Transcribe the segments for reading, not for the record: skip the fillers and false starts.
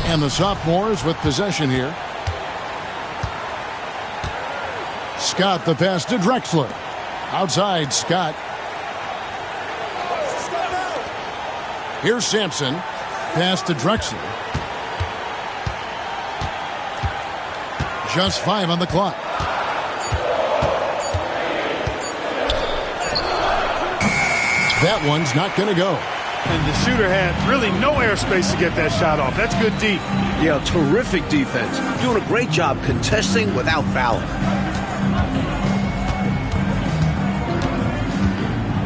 And the sophomores with possession here. Scott the pass to Drexler. Outside Scott. Here's Sampson. Pass to Drexler. Just 5 on the clock. That one's not going to go. And the shooter had really no airspace to get that shot off. That's good deep. Yeah, terrific defense. Doing a great job contesting without fouling.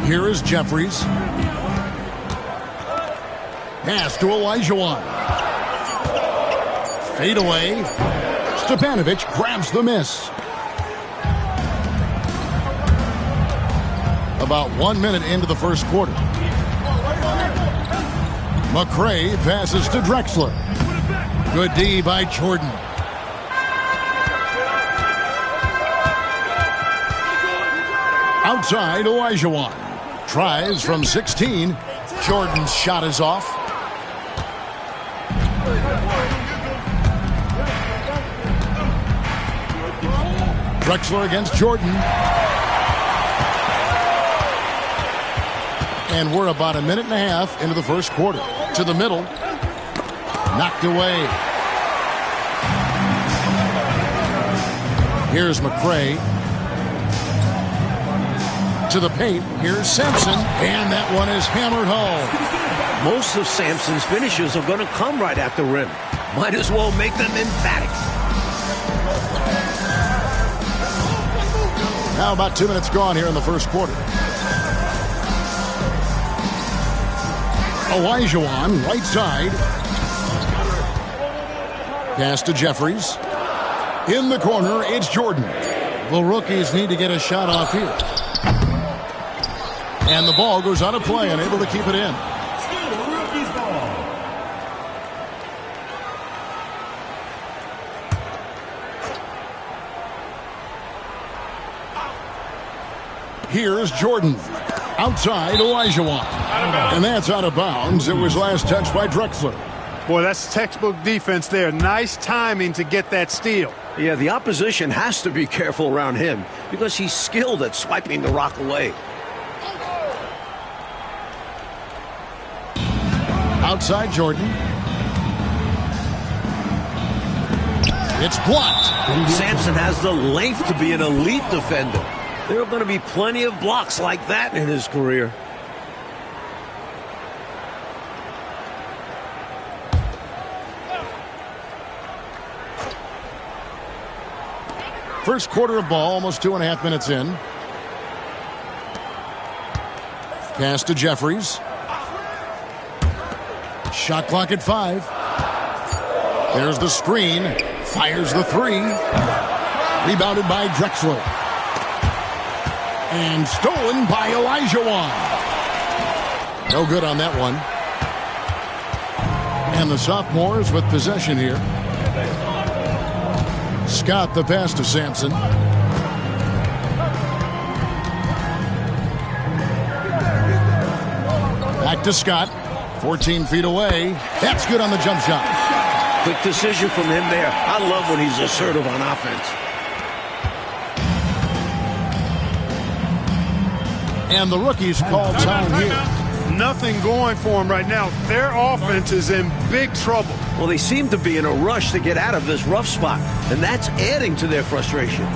Here is Jeffries. Pass to Olajuwon. Fade away. Stepanovic grabs the miss. About 1 minute into the first quarter. McRae passes to Drexler. Good D by Jordan. Outside, Olajuwon. Tries from 16. Jordan's shot is off. Drexler against Jordan. And we're about a minute and a half into the first quarter. To the middle. Knocked away. Here's McRae. To the paint. Here's Sampson. And that one is hammered home. Most of Sampson's finishes are going to come right at the rim. Might as well make them emphatic. Now about 2 minutes gone here in the first quarter. Olajuwon, right side. Pass to Jeffries. In the corner, it's Jordan. The rookies need to get a shot off here. And the ball goes out of play, unable to keep it in. Here's Jordan. Outside, Olajuwon. And that's out of bounds. It was last touched by Drexler. Boy, that's textbook defense there. Nice timing to get that steal. Yeah, the opposition has to be careful around him because he's skilled at swiping the rock away. Outside Jordan. It's blocked. Sampson has the length to be an elite defender. There are going to be plenty of blocks like that in his career. First quarter of ball, almost 2.5 minutes in. Pass to Jeffries. Shot clock at 5. There's the screen. Fires the 3. Rebounded by Drexler. And stolen by Olajuwon. No good on that one. And the sophomores with possession here. Scott the pass to Sampson. Back to Scott. 14 feet away. That's good on the jump shot. Quick decision from him there. I love when he's assertive on offense. And the rookies call time here. Nothing going for him right now. Their offense is in big trouble. Well, they seem to be in a rush to get out of this rough spot, and that's adding to their frustration.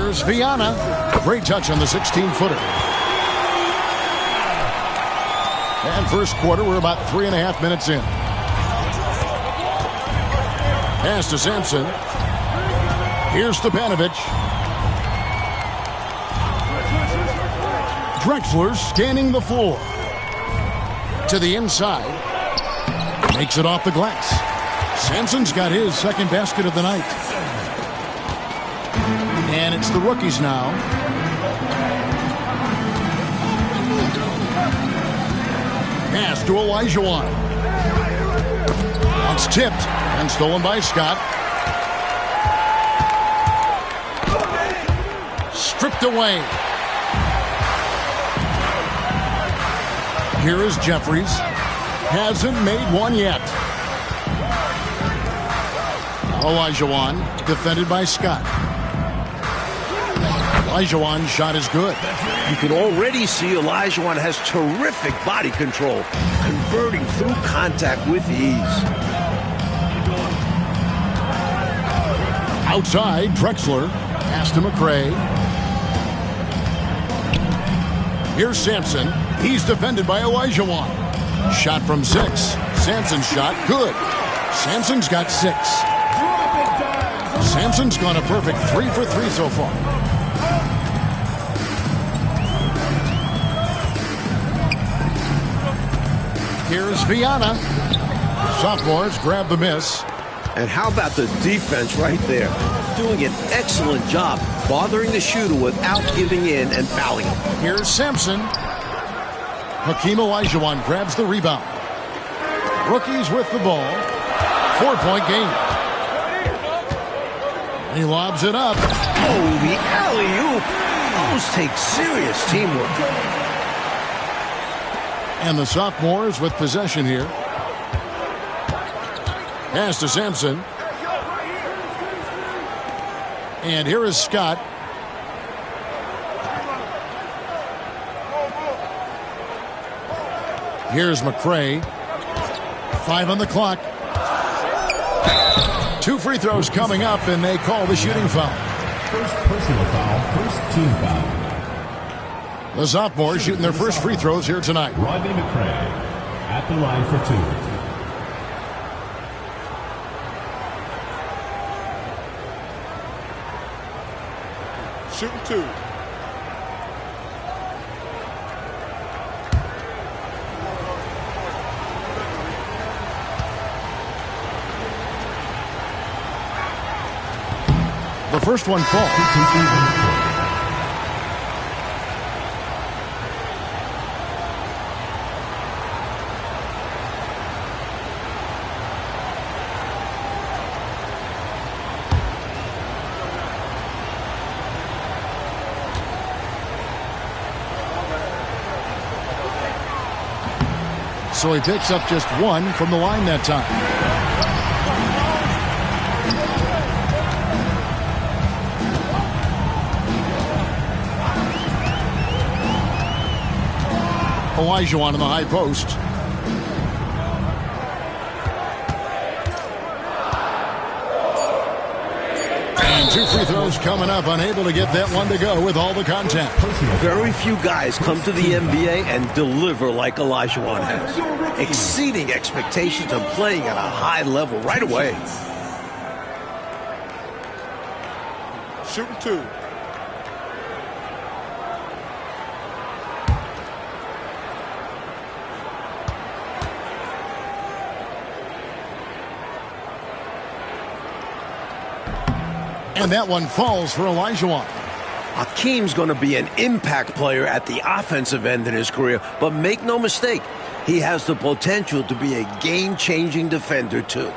Here's Viana. Great touch on the 16-footer. And first quarter, we're about 3.5 minutes in. Pass to Sampson. Here's Stepanovic. Drexler scanning the floor. To the inside. Makes it off the glass. Sampson's got his second basket of the night. And it's the rookies now. Pass to Olajuwon. It's tipped and stolen by Scott. Stripped away. Here is Jeffries. Hasn't made one yet. Olajuwon defended by Scott. Olajuwon's shot is good. You can already see Olajuwon has terrific body control, converting through contact with ease. Outside, Drexler. Pass to McRae. Here's Sampson. He's defended by Olajuwon. Shot from 6. Sampson's shot, good. Sampson's got 6. Sampson's gone a perfect 3 for 3 so far. Here's Viana. Sophomores grab the miss. And how about the defense right there? Doing an excellent job bothering the shooter without giving in and fouling him. Here's Sampson. Hakeem Olajuwon grabs the rebound. Rookies with the ball. 4-point game. He lobs it up. Oh, the alley-oop. Those take serious teamwork. And the sophomores with possession here. Pass to Sampson. And here is Scott. Here's McRae. 5 on the clock. 2 free throws coming up, and they call the shooting foul. First personal foul, first team foul. The sophomores shooting their first free throws here tonight. Rodney McRae at the line for 2. Shooting 2. The first one falls. So he picks up just 1 from the line that time. Olajuwon in the high post. And 2 free throws coming up, unable to get that one to go with all the contact. Very few guys come to the NBA and deliver like Olajuwon has, exceeding expectations and playing at a high level right away. Shooting 2. And that one falls for Olajuwon. Hakeem's going to be an impact player at the offensive end in his career, but make no mistake, he has the potential to be a game-changing defender too.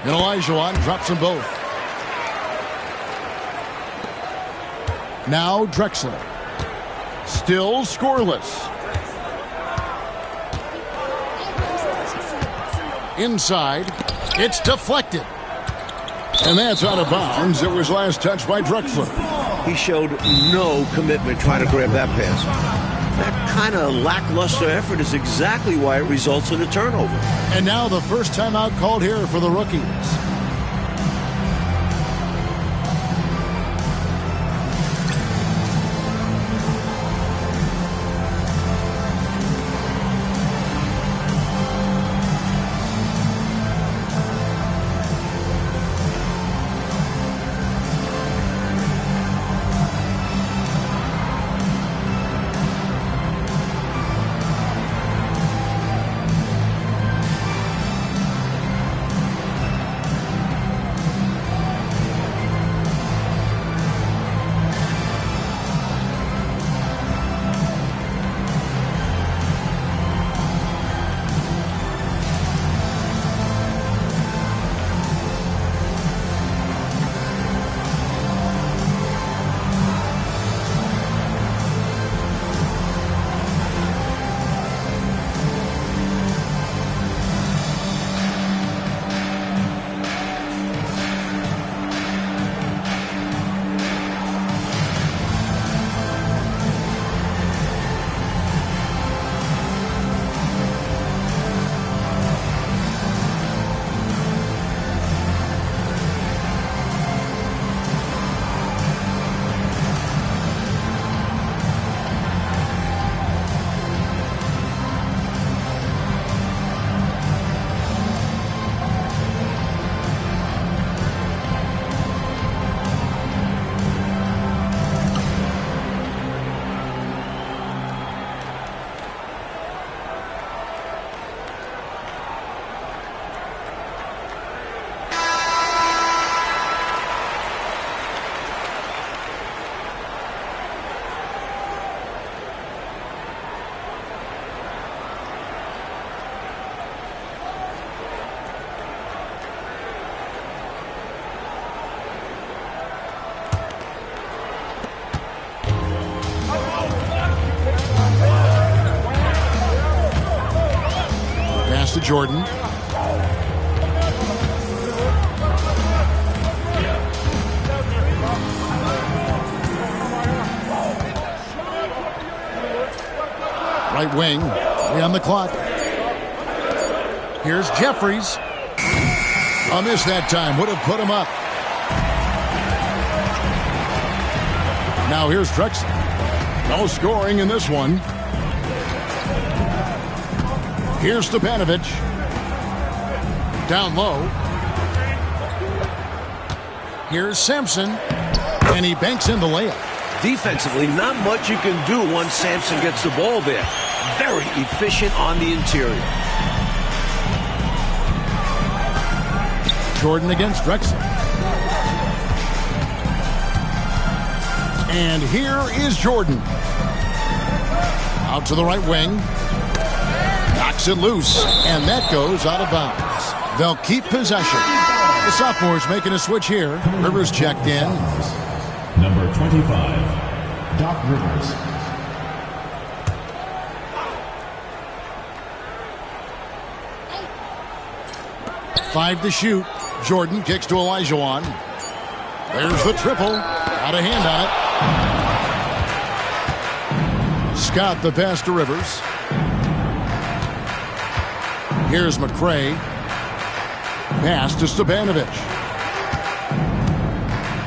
And Olajuwon drops them both. Now Drexler. Still scoreless. Inside. It's deflected. And that's out of bounds. It was last touched by Drexler. He showed no commitment trying to grab that pass. That kind of lackluster effort is exactly why it results in a turnover. And now the first timeout called here for the rookies. To Jordan. Right wing, way on the clock. Here's Jeffries. A miss that time, would have put him up. Now here's Drexel. No scoring in this one. Here's Stepanovic. Down low. Here's Sampson. And he banks in the layup. Defensively, not much you can do once Sampson gets the ball there. Very efficient on the interior. Jordan against Drexel. And here is Jordan. Out to the right wing. Knocks it loose, and that goes out of bounds. They'll keep possession. The sophomore's making a switch here. Rivers checked in. Number 25, Doc Rivers. Five to shoot. Jordan kicks to Olajuwon. There's the triple. Got a hand on it. Scott the pass to Rivers. Here's McCray. Pass to Stepanovic.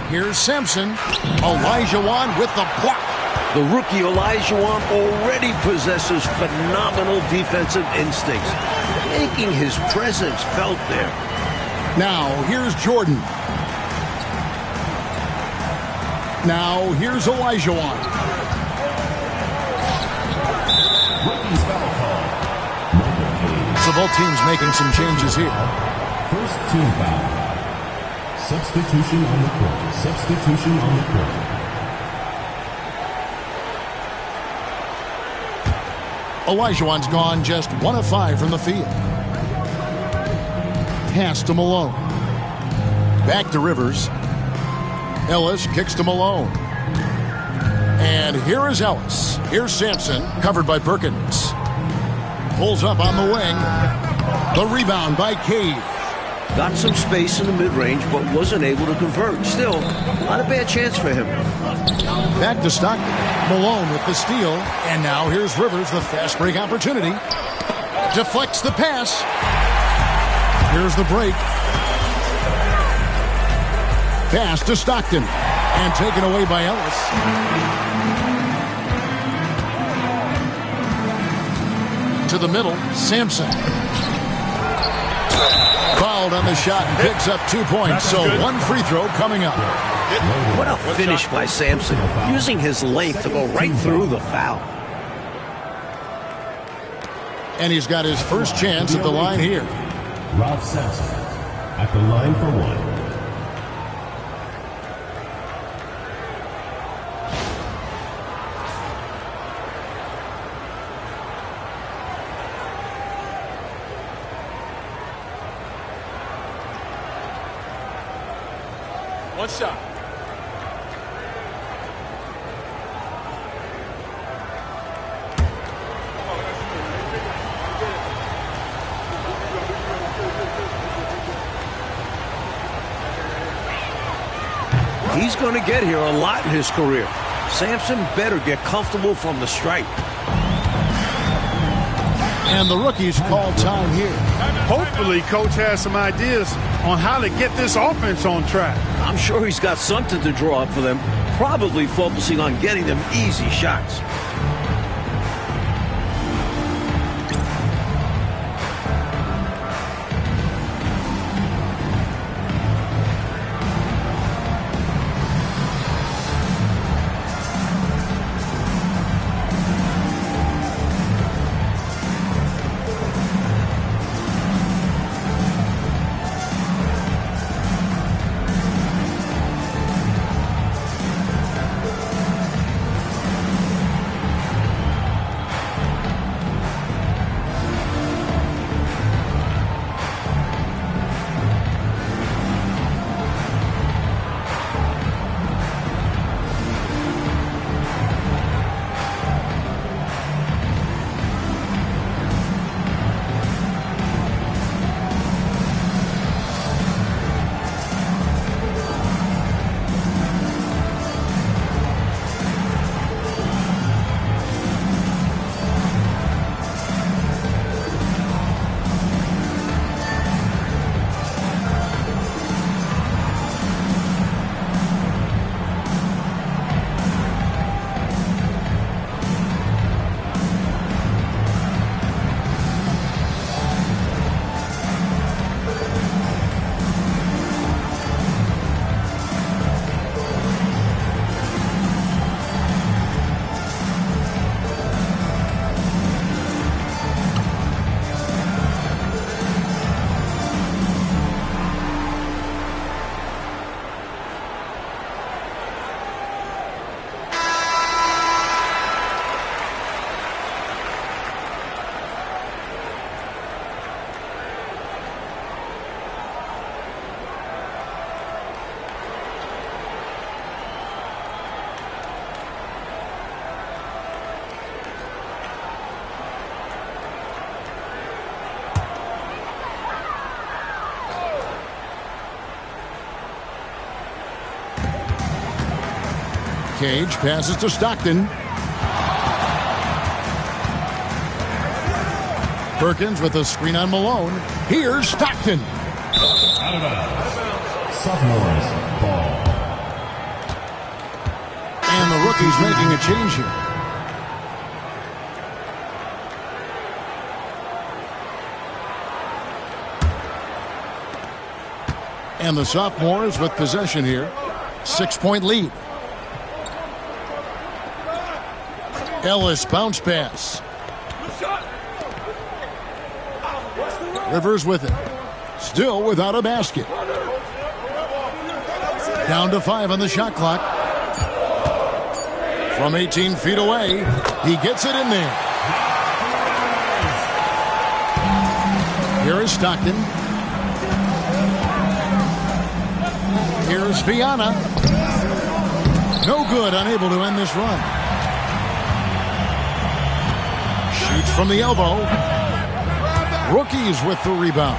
Here's Sampson. Olajuwon with the block. The rookie Olajuwon already possesses phenomenal defensive instincts, making his presence felt there. Now, here's Jordan. Now, here's Olajuwon. Rookies foul call. So both teams making some changes here. First team foul. Substitution on the court. Substitution on the court. Olajuwon's gone just 1 of 5 from the field. Pass to Malone. Back to Rivers. Ellis kicks to Malone. And here is Ellis. Here's Sampson, covered by Perkins. Pulls up on the wing. The rebound by Cade. Got some space in the mid-range, but wasn't able to convert. Still, not a bad chance for him. Back to Stockton. Malone with the steal. And now here's Rivers, the fast break opportunity. Deflects the pass. Here's the break. Pass to Stockton. And taken away by Ellis. To the middle, Sampson. Fouled on the shot and picks up 2 points. So one free throw coming up. What a finish by Sampson, using his length to go right through the foul. And he's got his first chance at the line here. Ralph Sampson at the line for one. One shot. He's going to get here a lot in his career. Sampson better get comfortable from the stripe. And the rookies call time here. Hopefully, Coach has some ideas on how to get this offense on track. I'm sure he's got something to draw up for them, probably focusing on getting them easy shots. Cage passes to Stockton. Perkins with a screen on Malone. Here's Stockton. Out of bounds. Sophomores ball. And the rookie's making a change here. And the sophomores with possession here. 6-point lead. Ellis bounce pass. Rivers with it. Still without a basket. Down to 5 on the shot clock. From 18 feet away, he gets it in there. Here is Stockton. Here's Viana. No good, unable to end this run. Shoots from the elbow. Rookies with the rebound.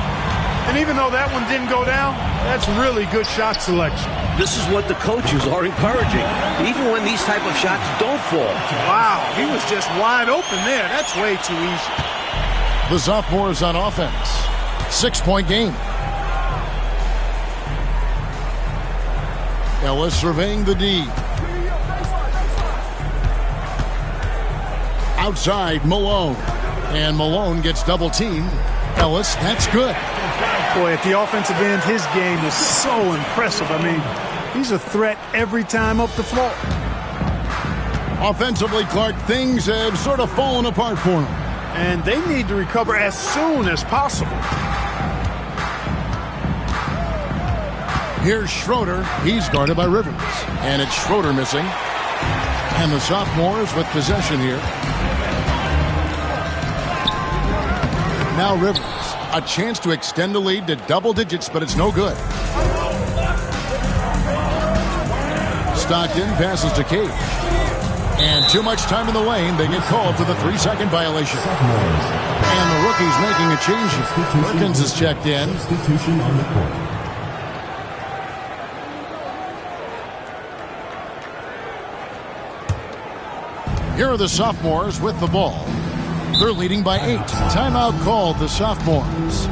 And even though that one didn't go down, that's really good shot selection. This is what the coaches are encouraging, even when these type of shots don't fall. Wow, he was just wide open there. That's way too easy. The sophomores on offense. 6-point game. Ellis surveying the D. Outside, Malone. And Malone gets double-teamed. Ellis, that's good. Boy, at the offensive end, his game is so impressive. I mean, he's a threat every time up the floor. Offensively, Clark, things have sort of fallen apart for him. And they need to recover as soon as possible. Here's Schroeder. He's guarded by Rivers. And it's Schroeder missing. And the sophomores with possession here. Now Rivers. A chance to extend the lead to double digits, but it's no good. Stockton passes to Cage. And too much time in the lane. They get called for the 3-second violation. And the rookie's making a change. Perkins is checked in. Substitution on the court. Here are the sophomores with the ball. They're leading by 8. Timeout called the sophomores.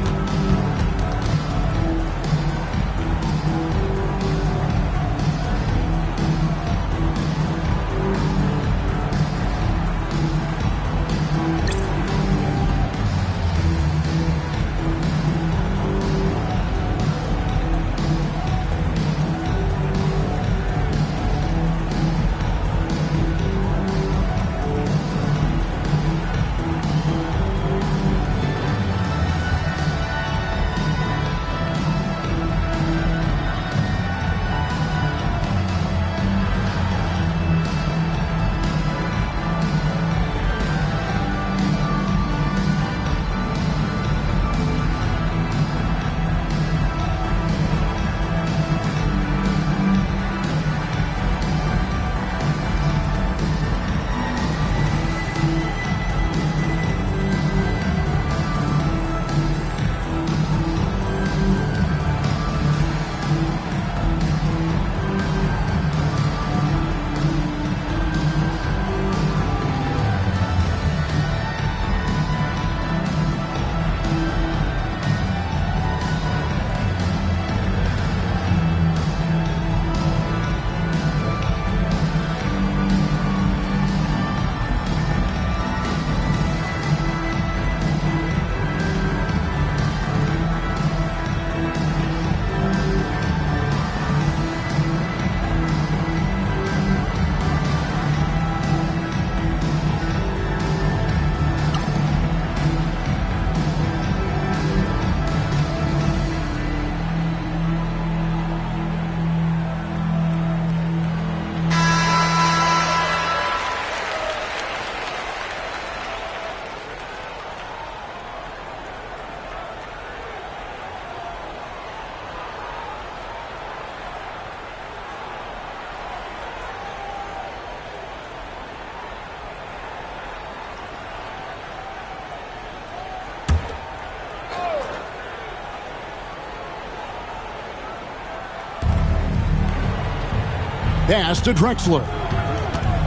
Pass to Drexler.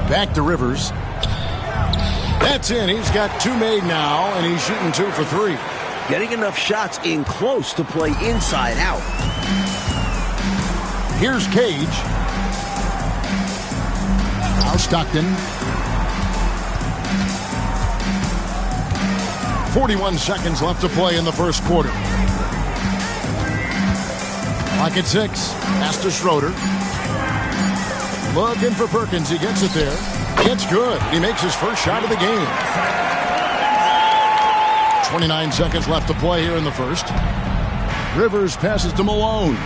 Back to Rivers. That's in. He's got 2 made now, and he's shooting 2 for 3. Getting enough shots in close to play inside out. Here's Cage. Now Stockton. 41 seconds left to play in the first quarter. Clock at 6. Pass to Schroeder. Looking for Perkins. He gets it there. It's good. He makes his first shot of the game. 29 seconds left to play here in the first. Rivers passes to Malone.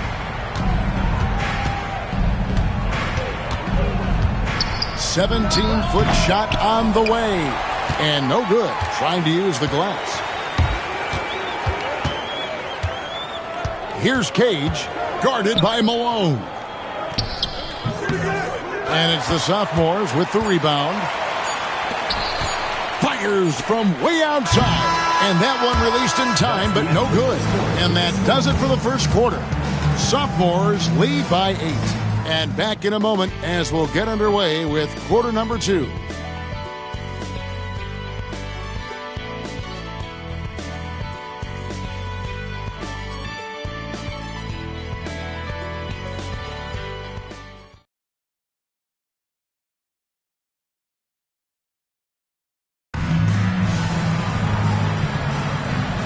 "17-foot shot on the way. And no good. Trying to use the glass. Here's Cage. Guarded by Malone. And it's the sophomores with the rebound. Fires from way outside. And that one released in time, but no good. And that does it for the first quarter. Sophomores lead by 8. And back in a moment as we'll get underway with quarter number 2.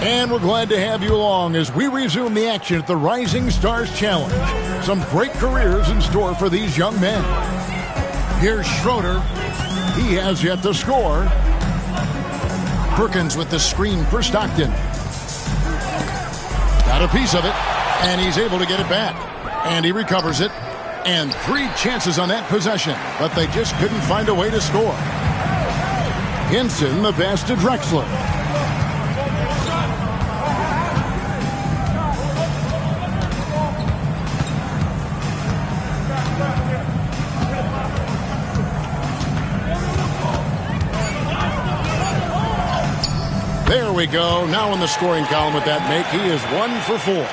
And we're glad to have you along as we resume the action at the Rising Stars Challenge. Some great careers in store for these young men. Here's Schroeder. He has yet to score. Perkins with the screen for Stockton. Got a piece of it, and he's able to get it back. And he recovers it. And 3 chances on that possession, but they just couldn't find a way to score. Hinson, the pass to Drexler. There we go. Now in the scoring column with that make, he is 1 for 4.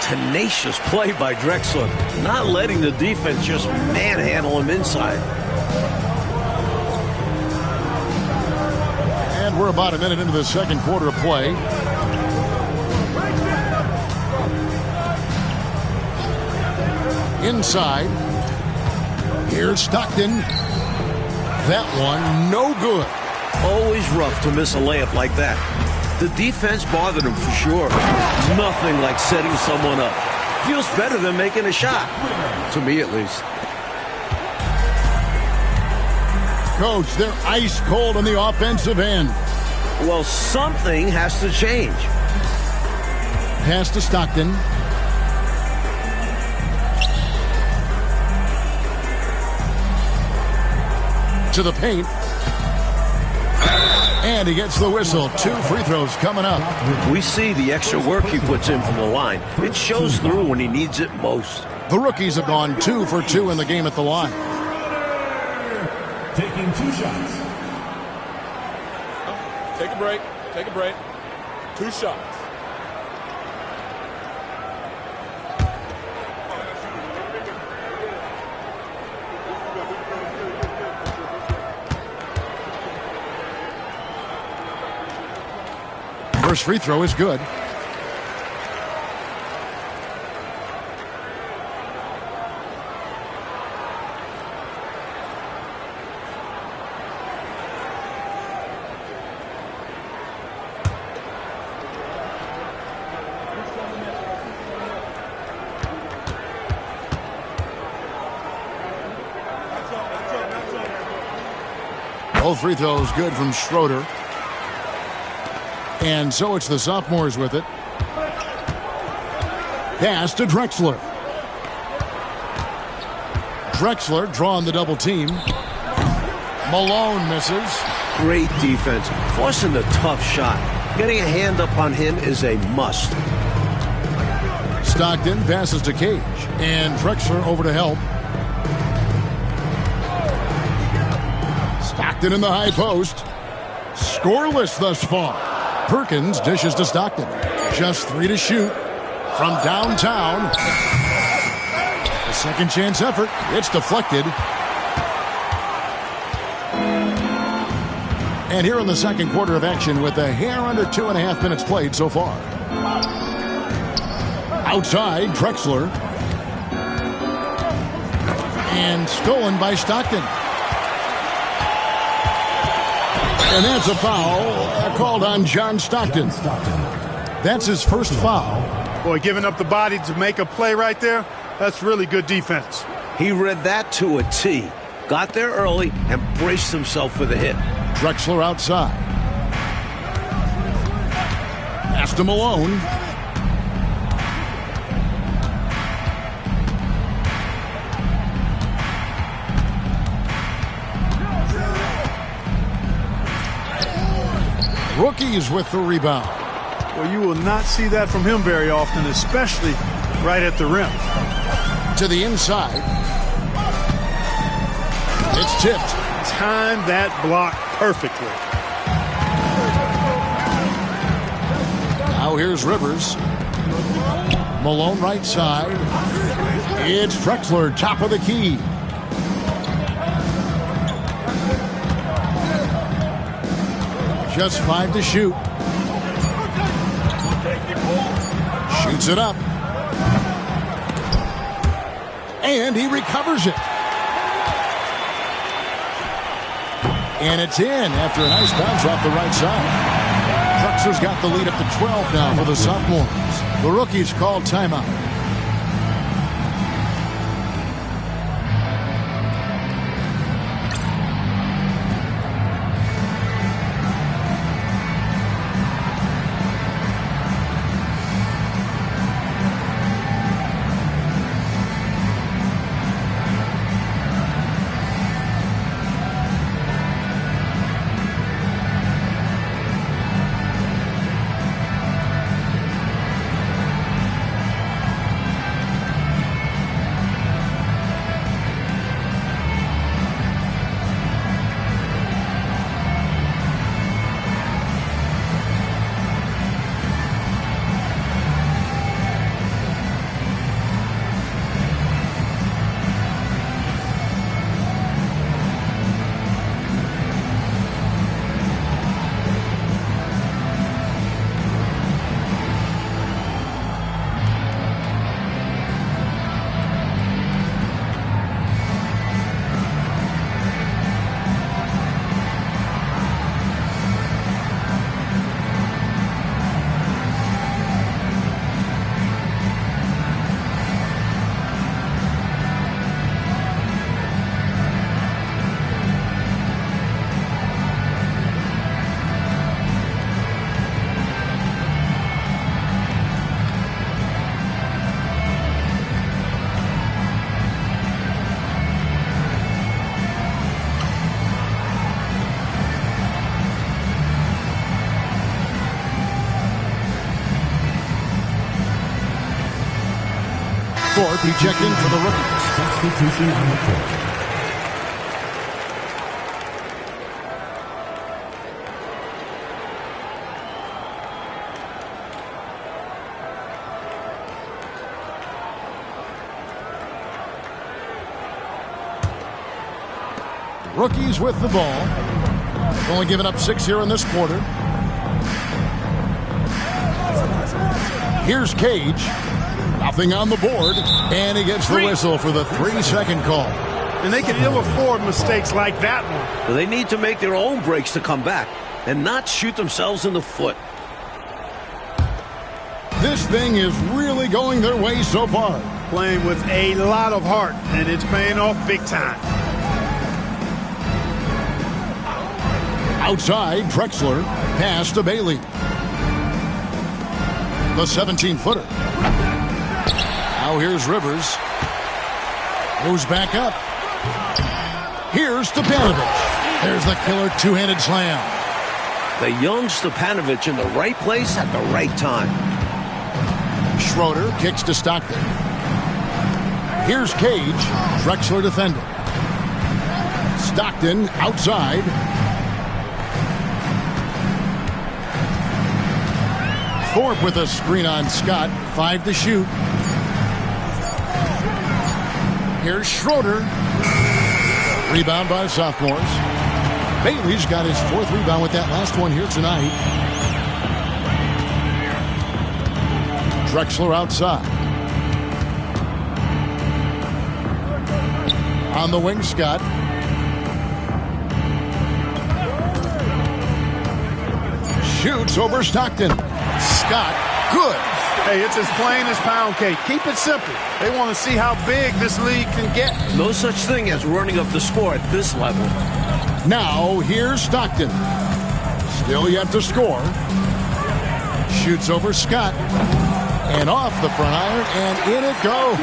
Tenacious play by Drexler, not letting the defense just manhandle him inside. And we're about a minute into the second quarter of play. Inside. Here's Stockton. That one, no good. Always rough to miss a layup like that. The defense bothered him for sure. Nothing like setting someone up. Feels better than making a shot. To me, at least. Coach, they're ice cold on the offensive end. Well, something has to change. Pass to Stockton. To the paint. And he gets the whistle. 2 free throws coming up. We see the extra work he puts in from the line. It shows through when he needs it most. The rookies have gone 2 for 2 in the game at the line. Taking 2 shots. Take a break. Take a break. 2 shots. First free throw is good. Both free throws good from Schroeder. And so it's the sophomores with it. Pass to Drexler. Drexler drawing the double team. Malone misses. Great defense. Forcing the tough shot. Getting a hand up on him is a must. Stockton passes to Cage. And Drexler over to help. Stockton in the high post. Scoreless thus far. Perkins dishes to Stockton. Just 3 to shoot from downtown. A second chance effort. It's deflected. And here in the second quarter of action with a hair under 2.5 minutes played so far. Outside, Drexler. And stolen by Stockton. And that's a foul called on John Stockton. That's his first foul. Boy, giving up the body to make a play right there, that's really good defense. He read that to a T. Got there early and braced himself for the hit. Drexler outside. Pass to Malone. Rookies with the rebound. Well, you will not see that from him very often, especially right at the rim. To the inside. It's tipped. Timed that block perfectly. here's Rivers. Malone right side. It's Drexler, top of the key. Just 5 to shoot. Shoots it up. And he recovers it. And it's in after a nice bounce off the right side. Drexler's got the lead up to 12 now for the sophomores. The rookies called timeout. Thorpe ejecting for the rookies. Substitution on the court. Rookies with the ball. Only giving up 6 here in this quarter. Here's Cage. Nothing on the board. And he gets the whistle for the 3-second call. And they can ill afford mistakes like that one. They need to make their own breaks to come back and not shoot themselves in the foot. This thing is really going their way so far. Playing with a lot of heart, and it's paying off big time. Outside, Drexler. Pass to Bailey. The 17-footer. Now here's Rivers. Goes back up. Here's Stepanovic. There's the killer two-handed slam. The young Stepanovic in the right place at the right time. Schroeder kicks to Stockton. Here's Cage. Drexler defending. Stockton outside. Thorpe with a screen on Scott. 5 to shoot. Here's Schroeder. Rebound by sophomores. Bailey's got his 4th rebound with that last one here tonight. Drexler outside. On the wing, Scott. Shoots over Stockton. Scott, good. Hey, it's as plain as pound cake. Keep it simple. They want to see how big this league can get. No such thing as running up the score at this level. Now, here's Stockton. Still yet to score. Shoots over Scott. And off the front iron, and in it goes.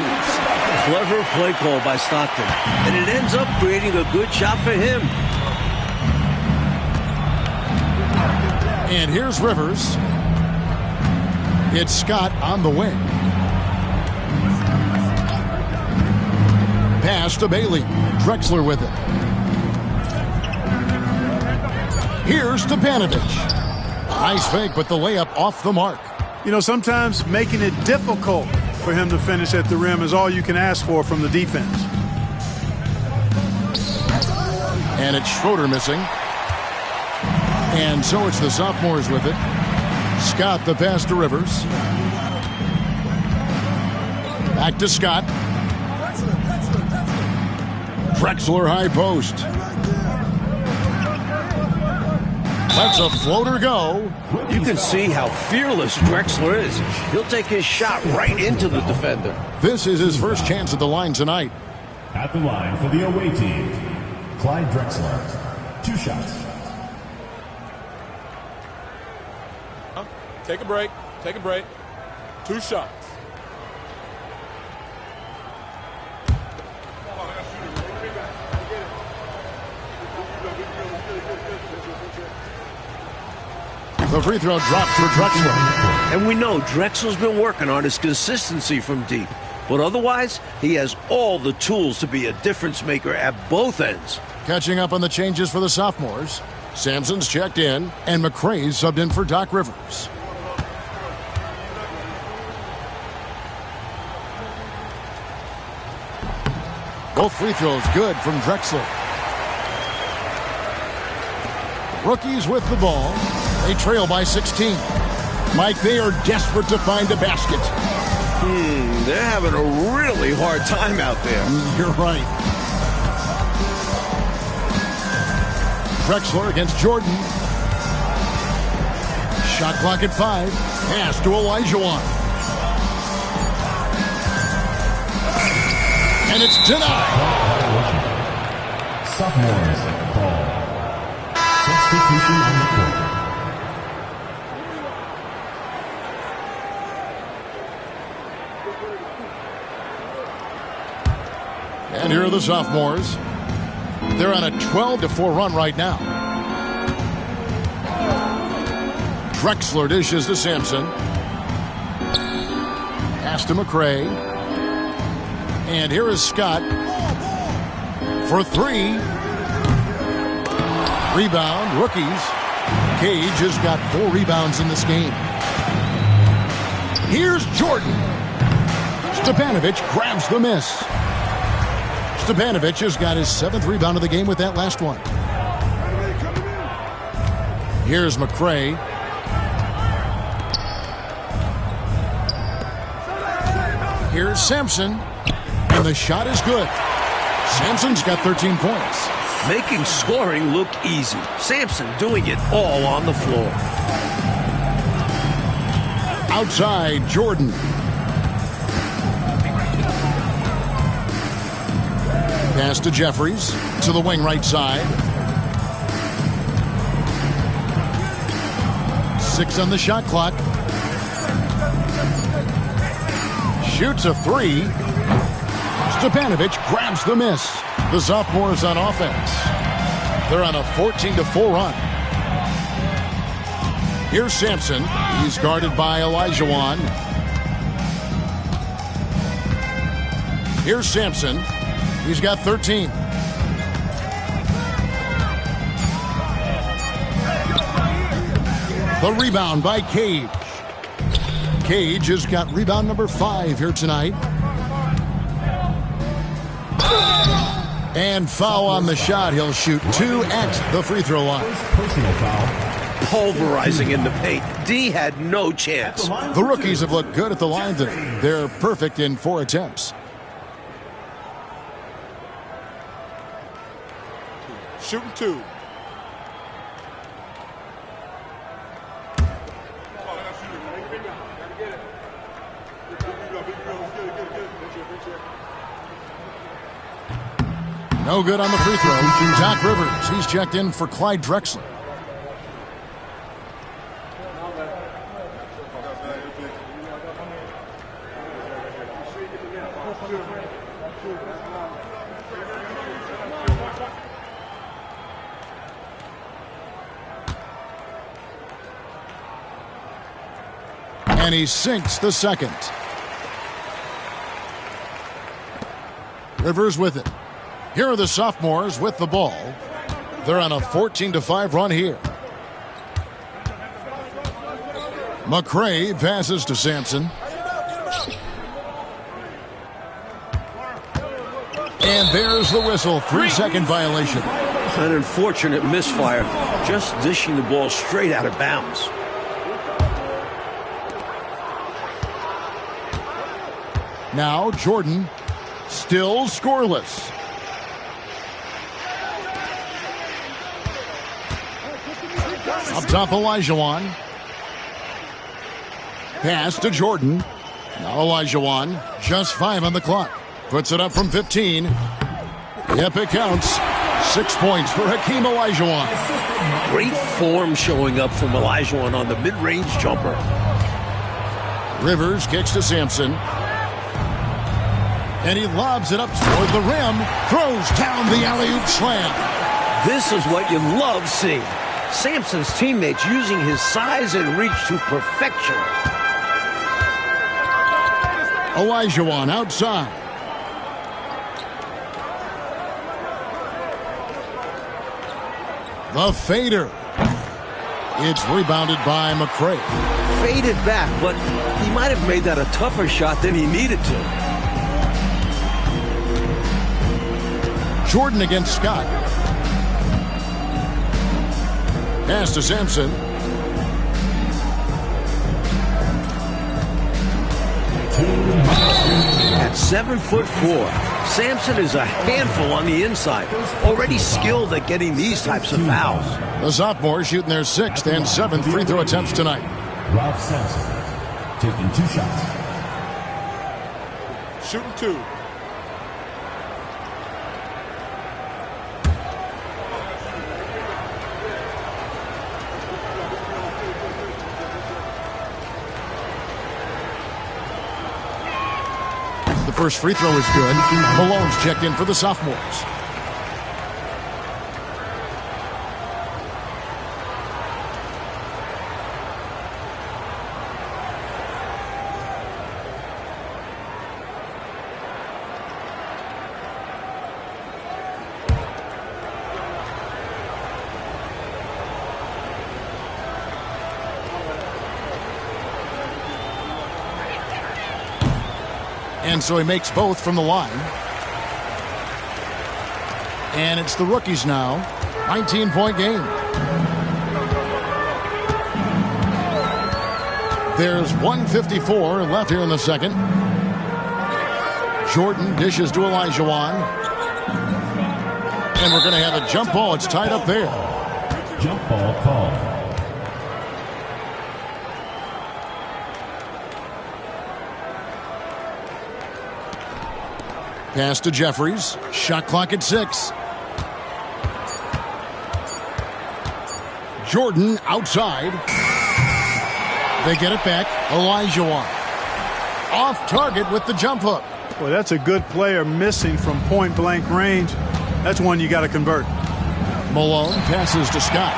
Clever play call by Stockton. And it ends up creating a good shot for him. And here's Rivers. It's Scott on the wing. Pass to Bailey. Drexler with it. Here's Stepanovic. Nice fake, but the layup off the mark. You know, sometimes making it difficult for him to finish at the rim is all you can ask for from the defense. And it's Schroeder missing. And so it's the sophomores with it. Scott the pass to Rivers. Back to Scott. Drexler high post. Lets a floater go. You can see how fearless Drexler is. He'll take his shot right into the defender. This is his first chance at the line tonight. At the line for the away team, Clyde Drexler. 2 shots. Take a break. Take a break. 2 shots. The free throw drops for Drexler. And we know Drexler's been working on his consistency from deep. But otherwise, he has all the tools to be a difference maker at both ends. Catching up on the changes for the sophomores. Sampson's checked in, and McRae's subbed in for Doc Rivers. Both free throws good from Drexler. Rookies with the ball. They trail by 16. Mike, they are desperate to find a basket. They're having a really hard time out there. You're right. Drexler against Jordan. Shot clock at 5. Pass to Olajuwon. And it's denied. Sophomores ball. Substitution on the court. And here are the sophomores. They're on a 12-4 run right now. Drexler dishes to Sampson. Pass to McRae. And here is Scott for 3. Rebound, rookies. Cage has got 4 rebounds in this game. Here's Jordan. Stepanovic grabs the miss. Stepanovic has got his 7th rebound of the game with that last one. Here's McRae. Here's Sampson. And the shot is good. Sampson's got 13 points. Making scoring look easy. Sampson doing it all on the floor. Outside, Jordan. Pass to Jeffries, to the wing right side. 6 on the shot clock. Shoots a 3. Stepanovic grabs the miss. The sophomores on offense. They're on a 14-4 run. Here's Sampson. He's guarded by Olajuwon. Here's Sampson. He's got 13. The rebound by Cage. Cage has got rebound number 5 here tonight. And foul on the shot. He'll shoot 2 at the free throw line. Personal foul. Pulverizing in the paint. D had no chance. The rookies have looked good at the line today. They're perfect in 4 attempts. Shooting 2. No good on the free throw. Doc Rivers, he's checked in for Clyde Drexler. And he sinks the second. Rivers with it. Here are the sophomores with the ball. They're on a 14-5 run here. McCray passes to Sampson. And there's the whistle. 3-second violation. An unfortunate misfire. Just dishing the ball straight out of bounds. Now Jordan, still scoreless. Up top, Olajuwon. Pass to Jordan. Now Olajuwon, just 5 on the clock. Puts it up from 15. Yep, it counts. 6 points for Hakeem Olajuwon. Great form showing up from Olajuwon on the mid-range jumper. Rivers kicks to Sampson. And he lobs it up toward the rim. Throws down the alley-oop slam. This is what you love seeing. Sampson's teammates using his size and reach to perfection. Olajuwon outside. The fader. It's rebounded by McCray. Faded back, but he might have made that a tougher shot than he needed to. Jordan against Scott. Pass to Sampson. At 7'4", Sampson is a handful on the inside. Already skilled at getting these types of fouls. The sophomore shooting their 6th and 7th free throw attempts tonight. Ralph Sampson taking 2 shots. Shooting 2. The first free throw is good. Malone's checked in for the sophomores. And so he makes both from the line. And it's the rookies now. 19-point game. There's 1:54 left here in the second. Jordan dishes to Olajuwon. And we're going to have a jump ball. It's tied up there. Jump ball called. Pass to Jeffries. Shot clock at 6. Jordan outside. They get it back. Olajuwon. Off target with the jump hook. Well, that's a good player missing from point-blank range. That's one you got to convert. Malone passes to Scott.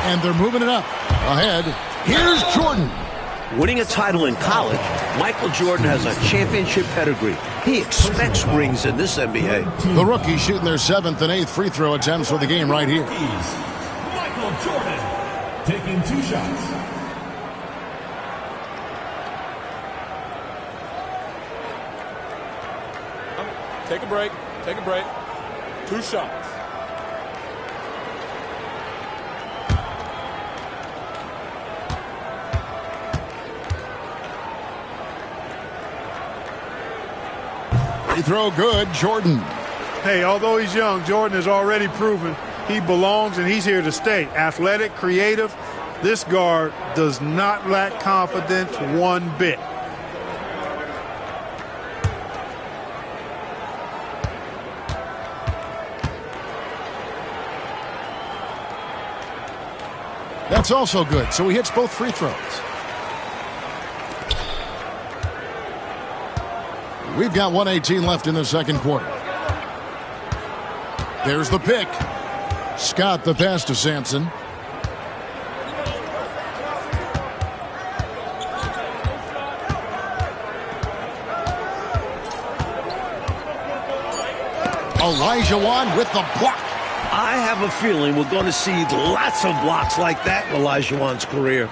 And they're moving it up. Ahead. Here's Jordan. Winning a title in college, Michael Jordan has a championship pedigree. He expects rings in this NBA. The rookies shooting their 7th and 8th free throw attempts for the game right here. Michael Jordan taking 2 shots. Take a break. Take a break. 2 shots. Free throw good, Jordan. Hey, although he's young, Jordan has already proven he belongs and he's here to stay. Athletic, creative. This guard does not lack confidence one bit. That's also good. So he hits both free throws. We've got 1:18 left in the second quarter. There's the pick. Scott the pass to Sampson. Olajuwon with the block. I have a feeling we're going to see lots of blocks like that in Olajuwon's career.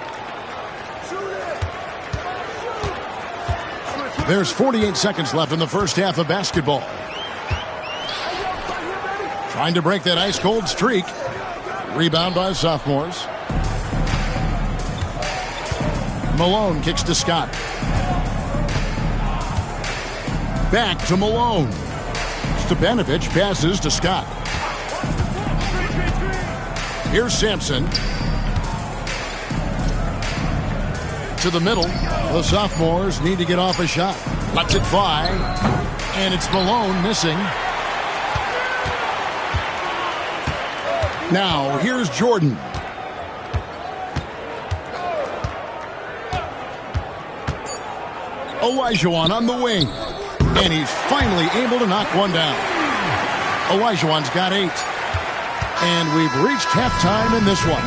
There's 48 seconds left in the first half of basketball. Trying to break that ice-cold streak. Rebound by the sophomores. Malone kicks to Scott. Back to Malone. Stepanovic passes to Scott. Here's Sampson. To the middle. The sophomores need to get off a shot. Lets it fly. And it's Malone missing. Now, here's Jordan. Olajuwon on the wing. And he's finally able to knock one down. Olajuwon's got 8. And we've reached halftime in this one.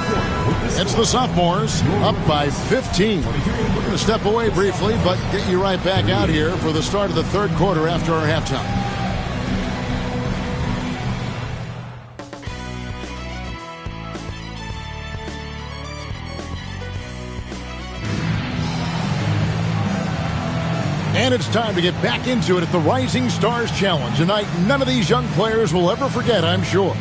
It's the sophomores up by 15. We're going to step away briefly, but get you right back out here for the start of the third quarter after our halftime. And it's time to get back into it at the Rising Stars Challenge. A night none of these young players will ever forget, I'm sure.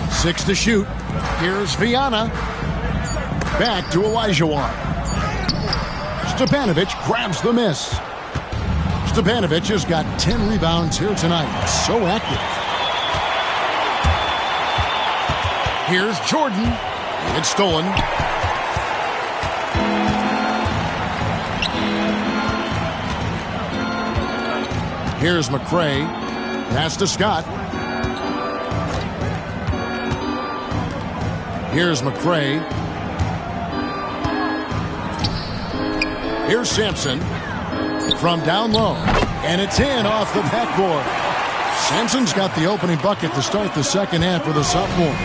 Six to shoot. Here's Viana. Back to Olajuwon. Stepanovic grabs the miss. Stepanovic has got 10 rebounds here tonight. So active. Here's Jordan. It's stolen. Here's McRae. Pass to Scott. Here's McRae. Here's Sampson from down low. And it's in off the backboard. Sampson's got the opening bucket to start the second half for the sophomores.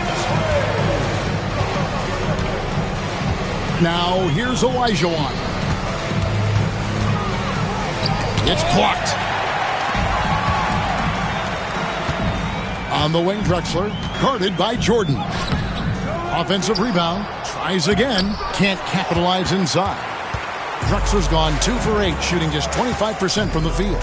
Now here's Olajuwon. It's blocked. On the wing, Drexler, guarded by Jordan. Offensive rebound, tries again, can't capitalize inside. Drexler's gone 2 for 8, shooting just 25% from the field.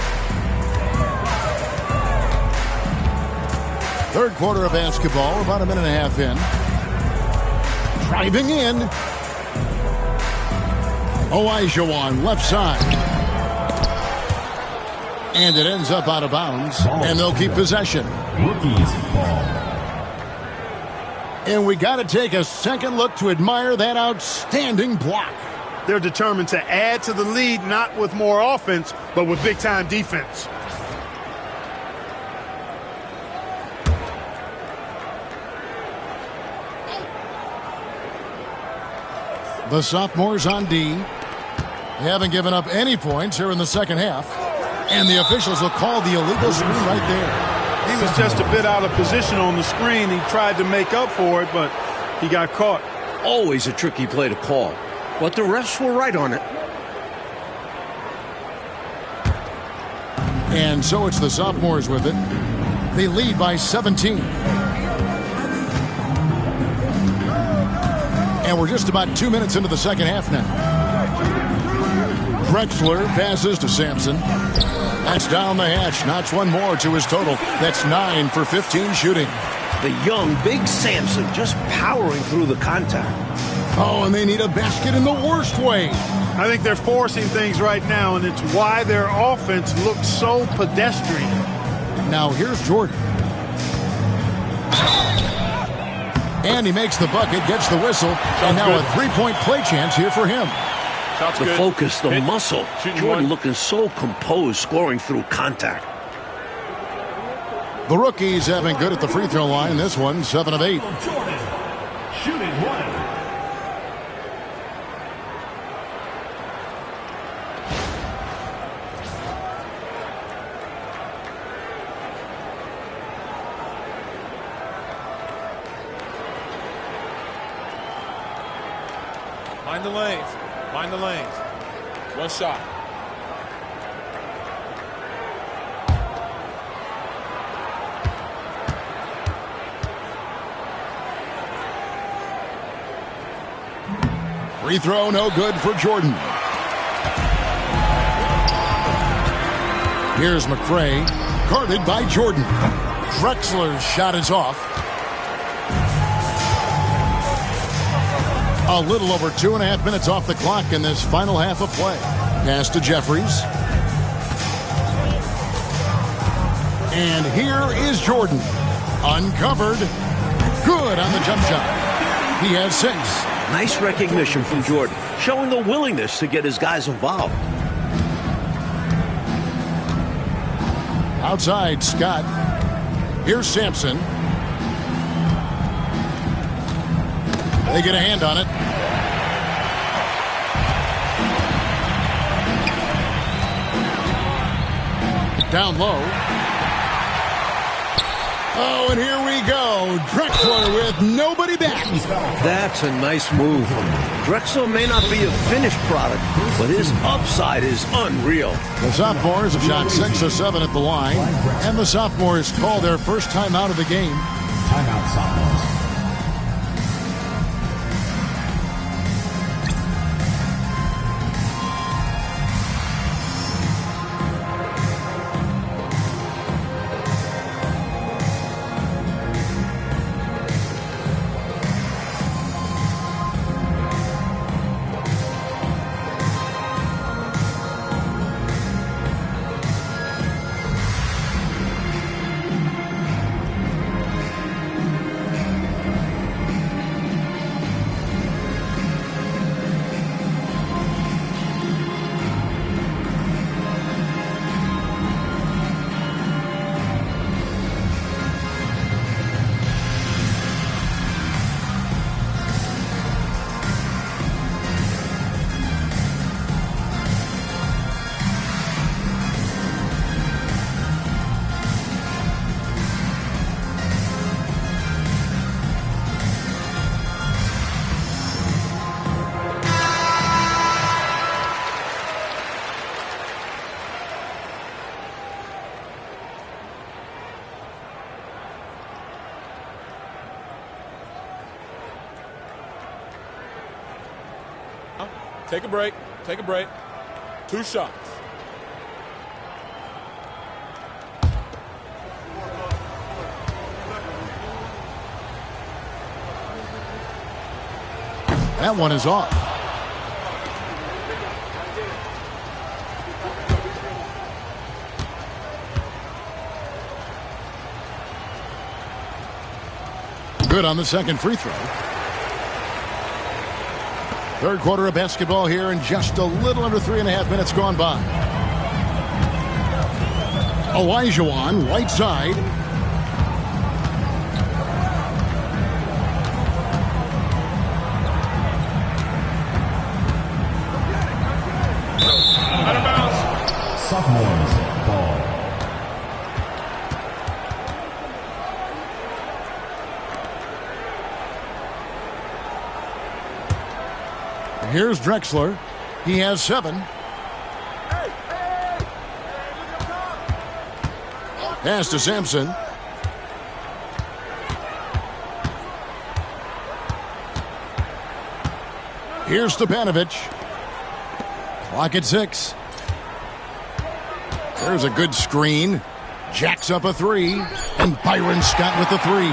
Third quarter of basketball, about a minute and a half in. Driving in. Olajuwon, left side. And it ends up out of bounds, and they'll keep possession. Rookies ball. And we got to take a second look to admire that outstanding block. They're determined to add to the lead, not with more offense, but with big-time defense. The sophomores on D. They haven't given up any points here in the second half. And the officials will call the illegal screen right there. He was just a bit out of position on the screen. He tried to make up for it, but he got caught. Always a tricky play to call, but the refs were right on it. And so it's the sophomores with it. They lead by 17. And we're just about 2 minutes into the second half now. Drexler passes to Sampson. That's down the hatch. Notch one more to his total. That's 9 for 15 shooting. The young, big Sampson just powering through the contact. Oh, and they need a basket in the worst way. I think they're forcing things right now, and it's why their offense looks so pedestrian. Now here's Jordan. And he makes the bucket, gets the whistle, and now a three-point play chance here for him. The focus, the muscle. Jordan looking so composed, scoring through contact. The rookies have been good at the free throw line. This one, 7 of 8. Jordan, shooting one. Mind the lanes. Mind the lanes. One shot. Free throw, no good for Jordan. Here's McCray, guarded by Jordan. Drexler's shot is off. A little over 2.5 minutes off the clock in this final half of play. Pass to Jeffries. And here is Jordan. Uncovered. Good on the jump shot. He has 6. Nice recognition from Jordan, showing a willingness to get his guys involved. Outside, Scott. Here's Sampson. They get a hand on it. Down low. Oh, and here we go. Drexler with nobody back. That's a nice move. Drexler may not be a finished product, but his upside is unreal. The sophomores have shot 6 of 7 at the line, and the sophomores call their first time out of the game. Timeout, sophomores. Take a break. Take a break. 2 shots. That one is off. Good on the second free throw. Third quarter of basketball here, and just a little under 3.5 minutes gone by. Olajuwon, right side. Out of bounds. Sophomores, ball. Here's Drexler. He has 7. Pass to Sampson. Here's Stepanovic. Clock at 6. There's a good screen. Jacks up a 3. And Byron Scott with the 3.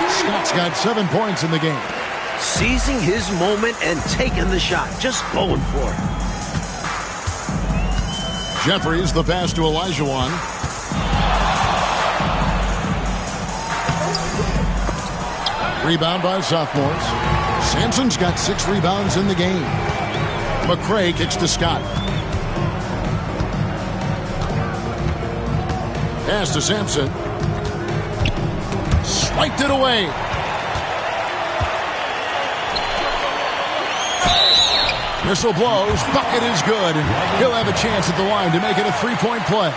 Scott's got 7 points in the game. Seizing his moment and taking the shot. Just going for it. Jeffries, the pass to Olajuwon. Rebound by sophomores. Sampson's got 6 rebounds in the game. McCray kicks to Scott. Pass to Sampson. Swiped it away. Whistle blows. Bucket is good. He'll have a chance at the line to make it a 3-point play.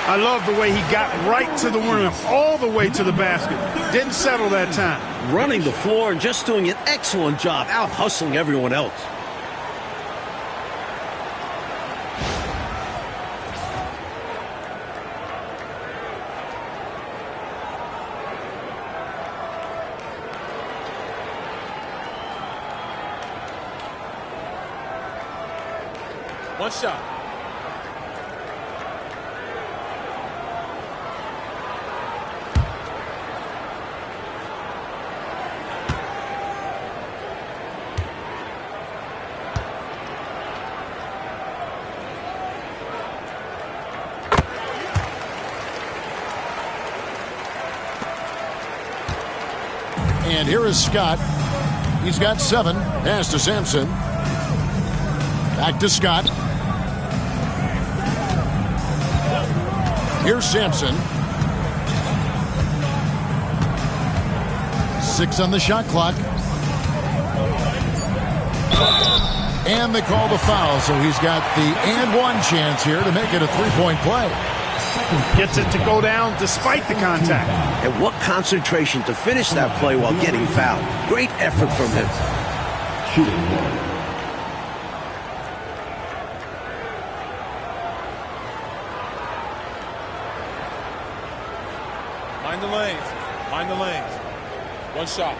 I love the way he got right to the rim, all the way to the basket. Didn't settle that time. Running the floor and just doing an excellent job out-hustling everyone else. One shot. And here is Scott. He's got 7. Pass to Sampson. Back to Scott. Here's Sampson. 6 on the shot clock. And they call the foul, so he's got the and one chance here to make it a three-point play. Gets it to go down despite the contact. And what concentration to finish that play while getting fouled. Great effort from him. Shooting one. Mind the lanes. Mind the lanes. One shot.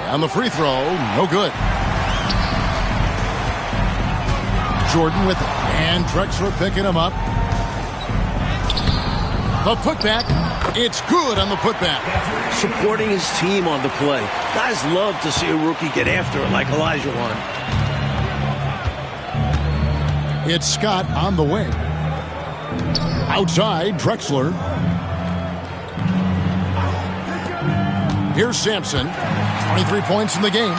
On the free throw, no good. Jordan with it. And Drexler picking him up. The putback. It's good on the putback. Supporting his team on the play. Guys love to see a rookie get after it like Olajuwon. It's Scott on the wing. Outside, Drexler. Here's Sampson. 23 points in the game.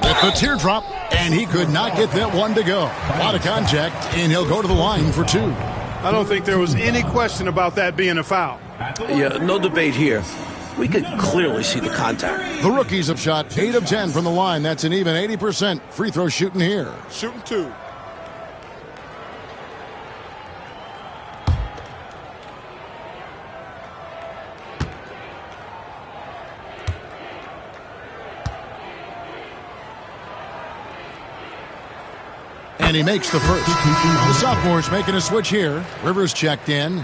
With the teardrop, and he could not get that one to go. A lot of contact, and he'll go to the line for 2. I don't think there was any question about that being a foul. Yeah, no debate here. We could clearly see the contact. The rookies have shot 8 of 10 from the line. That's an even 80% free throw shooting here. Shooting 2. And he makes the first. The sophomore's making a switch here. Rivers checked in.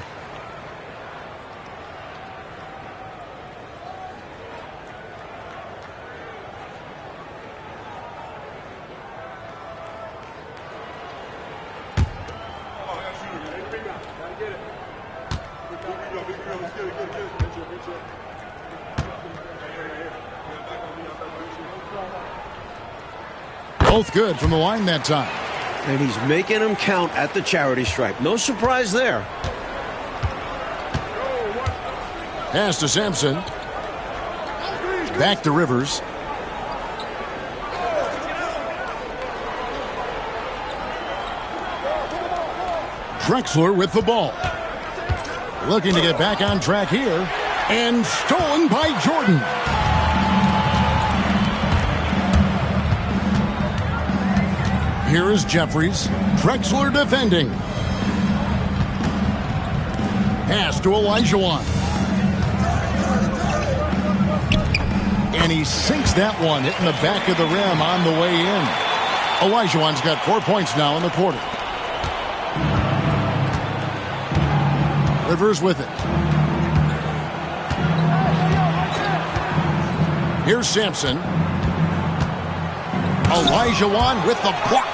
Both good from the line that time. And he's making them count at the charity stripe. No surprise there. Pass to Sampson. Back to Rivers. Drexler with the ball. Looking to get back on track here. And stolen by Jordan. Here is Jeffries. Drexler defending. Pass to Olajuwon. And he sinks that one, hitting the back of the rim on the way in. Olajuwon's got 4 points now in the quarter. Rivers with it. Here's Sampson. Olajuwon with the block.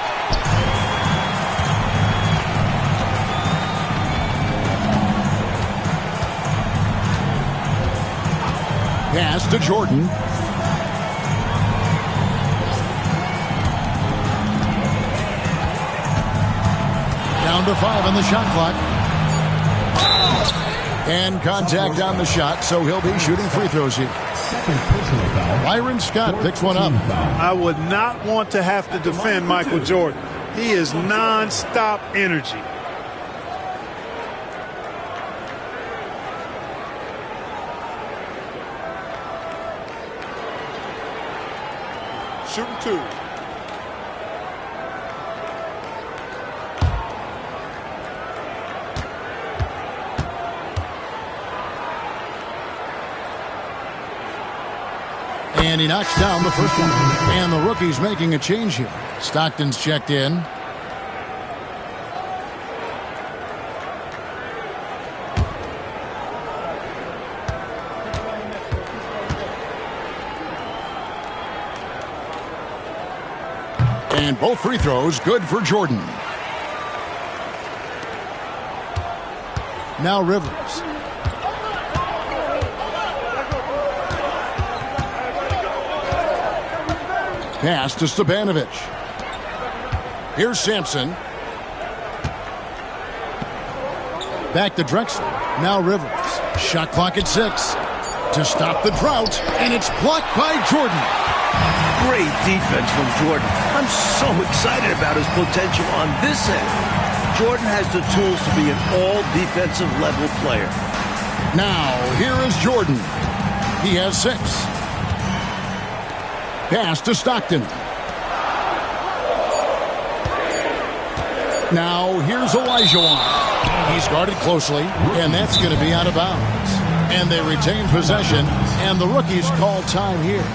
Pass to Jordan. Down to 5 on the shot clock. And contact on the shot, so he'll be shooting free throws here. Byron Scott picks one up. I would not want to have to defend Michael Jordan. He is non-stop energy. shooting 2. And he knocks down the first one. And the rookie's making a change here. Stockton's checked in. And both free throws good for Jordan. Now Rivers. Pass to Stepanovic. Here's Sampson. Back to Drexler. Now Rivers. Shot clock at 6. To stop the drought, and it's blocked by Jordan. Great defense from Jordan. I'm so excited about his potential on this end. Jordan has the tools to be an all-defensive level player. Now, here is Jordan. He has 6. Pass to Stockton. Now, here's Olajuwon. He's guarded closely, and that's going to be out of bounds. And they retain possession, and the rookies call time here.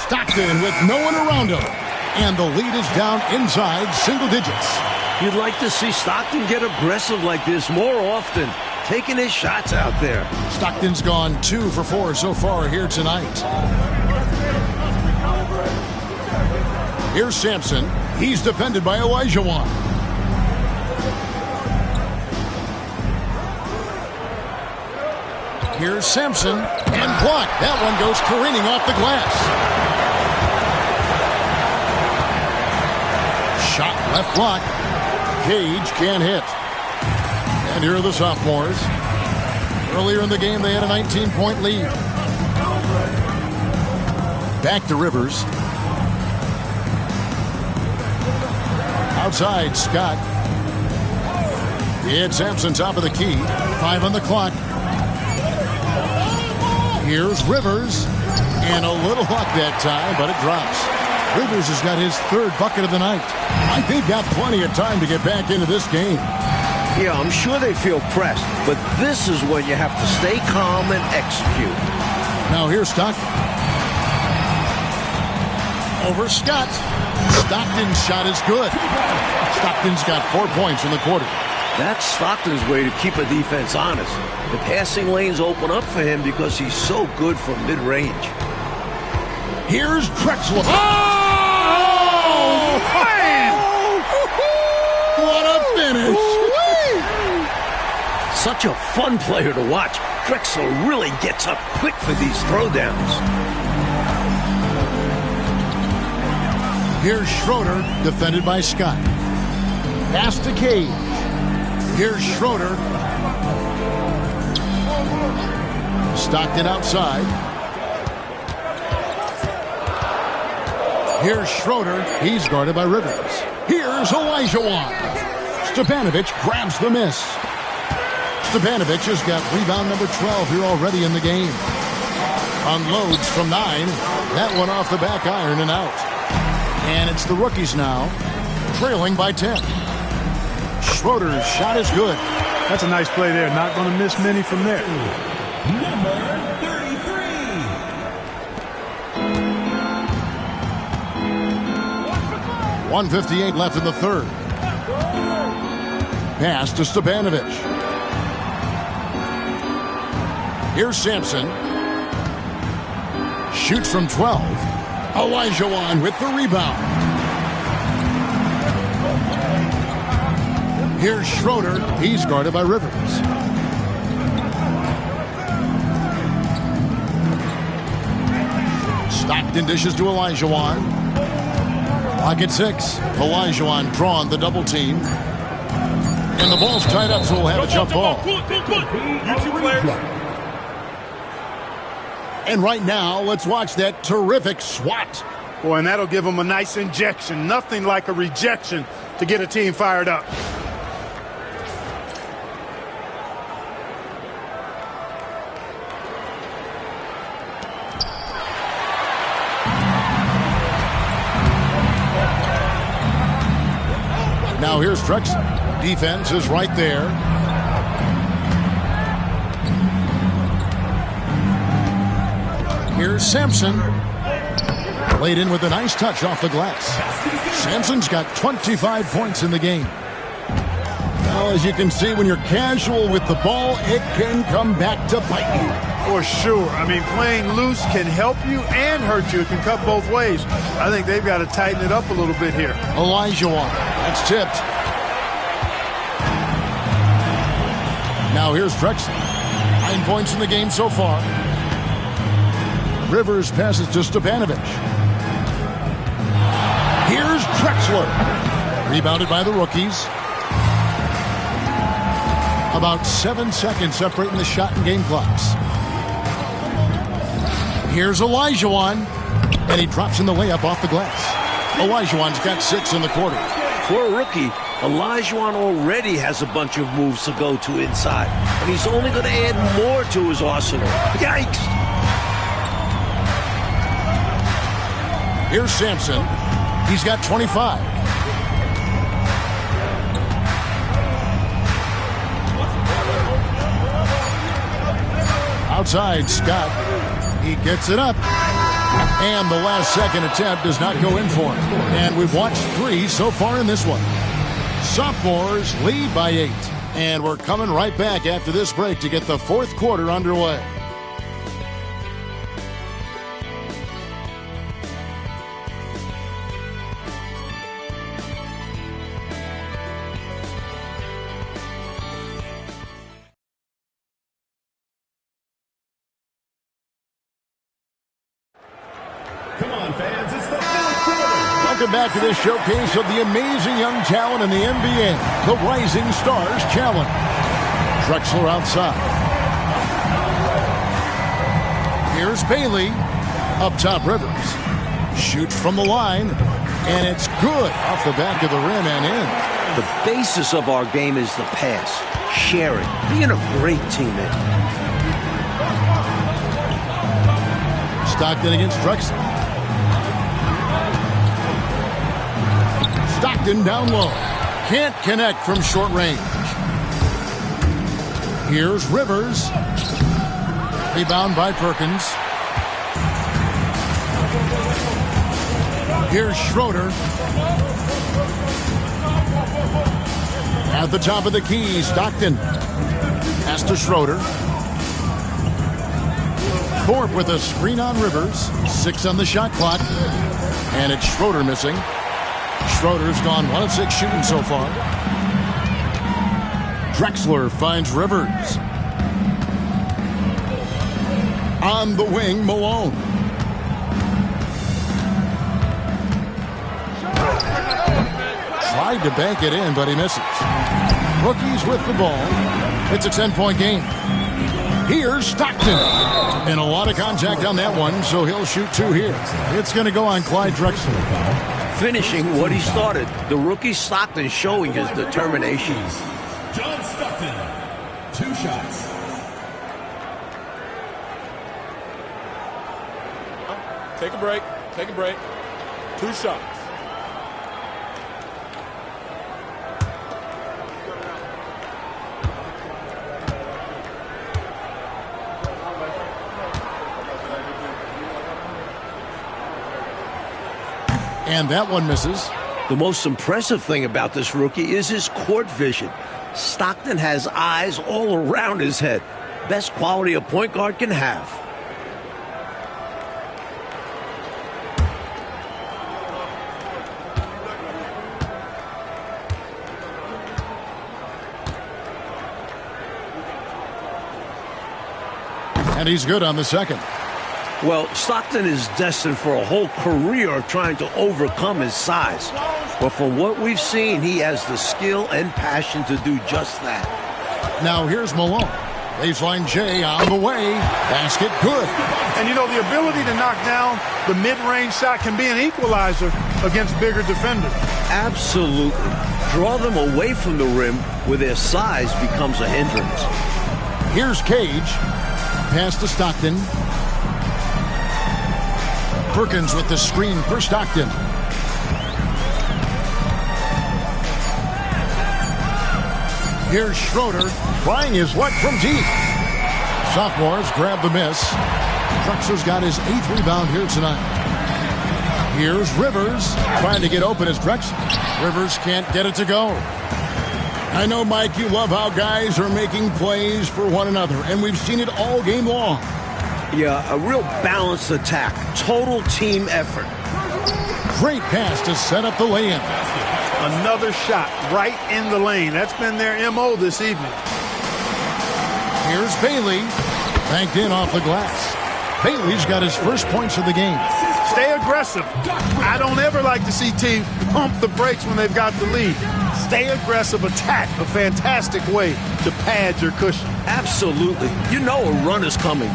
Stockton with no one around him. And the lead is down inside single digits. You'd like to see Stockton get aggressive like this more often, taking his shots out there. Stockton's gone 2 for 4 so far here tonight. Here's Sampson. He's defended by Olajuwon. Here's Sampson, and blocked. That one goes careening off the glass. Shot left block. Gage can't hit. And here are the sophomores. Earlier in the game, they had a 19-point lead. Back to Rivers. Outside, Scott. It's Sampson, top of the key. 5 on the clock. Here's Rivers. And a little luck that time, but it drops. Rivers has got his 3rd bucket of the night. I think got plenty of time to get back into this game. Yeah, I'm sure they feel pressed, but this is when you have to stay calm and execute. Now here's Stockton. Over Scott. Stockton's shot is good. Stockton's got 4 points in the quarter. That's Stockton's way to keep a defense honest. The passing lanes open up for him because he's so good from mid-range. Here's Drexler. Oh, man! What a finish. Such a fun player to watch. Drexler really gets up quick for these throwdowns. Here's Schroeder, defended by Scott. Pass to Cage. Here's Schroeder. Stockton outside. Here's Schroeder. He's guarded by Rivers. Here's Olajuwon. Stepanovic grabs the miss. Stepanovic has got rebound number 12 here already in the game. Unloads from 9. That one off the back iron and out. And it's the rookies now, trailing by 10. Schroeder's shot is good. That's a nice play there. Not going to miss many from there. Number 33. 1:58 left in the third. Pass to Stepanovic. Here's Sampson. Shoots from 12. Olajuwon with the rebound. Here's Schroeder. He's guarded by Rivers. Stockton dishes to Olajuwon. Clock at 6. Olajuwon drawn the double team. And the ball's tied up, so we'll have a jump ball. You two players. And right now, let's watch that terrific swat. Boy, and that'll give them a nice injection. Nothing like a rejection to get a team fired up. Now here's Drexler. Defense is right there. Here's Sampson. Played in with a nice touch off the glass. Sampson's got 25 points in the game. Well, as you can see, when you're casual with the ball, it can come back to bite you. For sure. I mean, playing loose can help you and hurt you. It can cut both ways. I think they've got to tighten it up a little bit here. Olajuwon. That's tipped. Now here's Drexler. 9 points in the game so far. Rivers passes to Stepanovic. Here's Drexler. Rebounded by the rookies. About 7 seconds separating the shot and game clocks. Here's Olajuwon. And he drops in the layup off the glass. Olajuwon's got 6 in the quarter. For a rookie, Olajuwon already has a bunch of moves to go to inside. And he's only going to add more to his arsenal. Yikes! Here's Sampson. He's got 25. Outside, Scott. He gets it up. And the last second attempt does not go in for him. And we've watched 3 so far in this one. Sophomores lead by 8. And we're coming right back after this break to get the fourth quarter underway. Come on, fans, it's the fourth quarter. Welcome back to this showcase of the amazing young talent in the NBA, the Rising Stars Challenge. Drexler outside. Here's Bailey. Up top, Rivers. Shoots from the line, and it's good off the back of the rim and in. The basis of our game is the pass, sharing, being a great teammate. Stockton against Drexler. Stockton down low. Can't connect from short range. Here's Rivers. Rebound by Perkins. Here's Schroeder. At the top of the key, Stockton. Pass to Schroeder. Thorpe with a screen on Rivers. 6 on the shot clock. And it's Schroeder missing. Schroeder's gone 1 of 6 shooting so far. Drexler finds Rivers. On the wing, Malone. Tried to bank it in, but he misses. Rookies with the ball. It's a 10-point game. Here's Stockton. And a lot of contact on that one, so he'll shoot 2 here. It's going to go on Clyde Drexler. Finishing what he started. The rookie Stockton showing his determination. John Stockton, 2 shots. Take a break. Take a break. 2 shots. And that one misses. The most impressive thing about this rookie is his court vision. Stockton has eyes all around his head. Best quality a point guard can have. And he's good on the second. Well, Stockton is destined for a whole career of trying to overcome his size. But from what we've seen, he has the skill and passion to do just that. Now here's Malone. Baseline J on the way. Basket good. And, you know, the ability to knock down the mid-range shot can be an equalizer against bigger defenders. Absolutely. Draw them away from the rim where their size becomes a hindrance. Here's Cage. Pass to Stockton. Perkins with the screen for Stockton. Here's Schroeder trying his luck from deep. Sophomores grab the miss. Drexler's got his 8th rebound here tonight. Here's Rivers trying to get open as Drexler. Rivers can't get it to go. I know, Mike, you love how guys are making plays for one another, and we've seen it all game long. Yeah, a real balanced attack. Total team effort. Great pass to set up the lay-in. Another shot right in the lane. That's been their MO this evening. Here's Bailey. Banked in off the glass. Bailey's got his first points of the game. Stay aggressive. I don't ever like to see teams pump the brakes when they've got the lead. Stay aggressive, attack. A fantastic way to pad your cushion. Absolutely. You know a run is coming.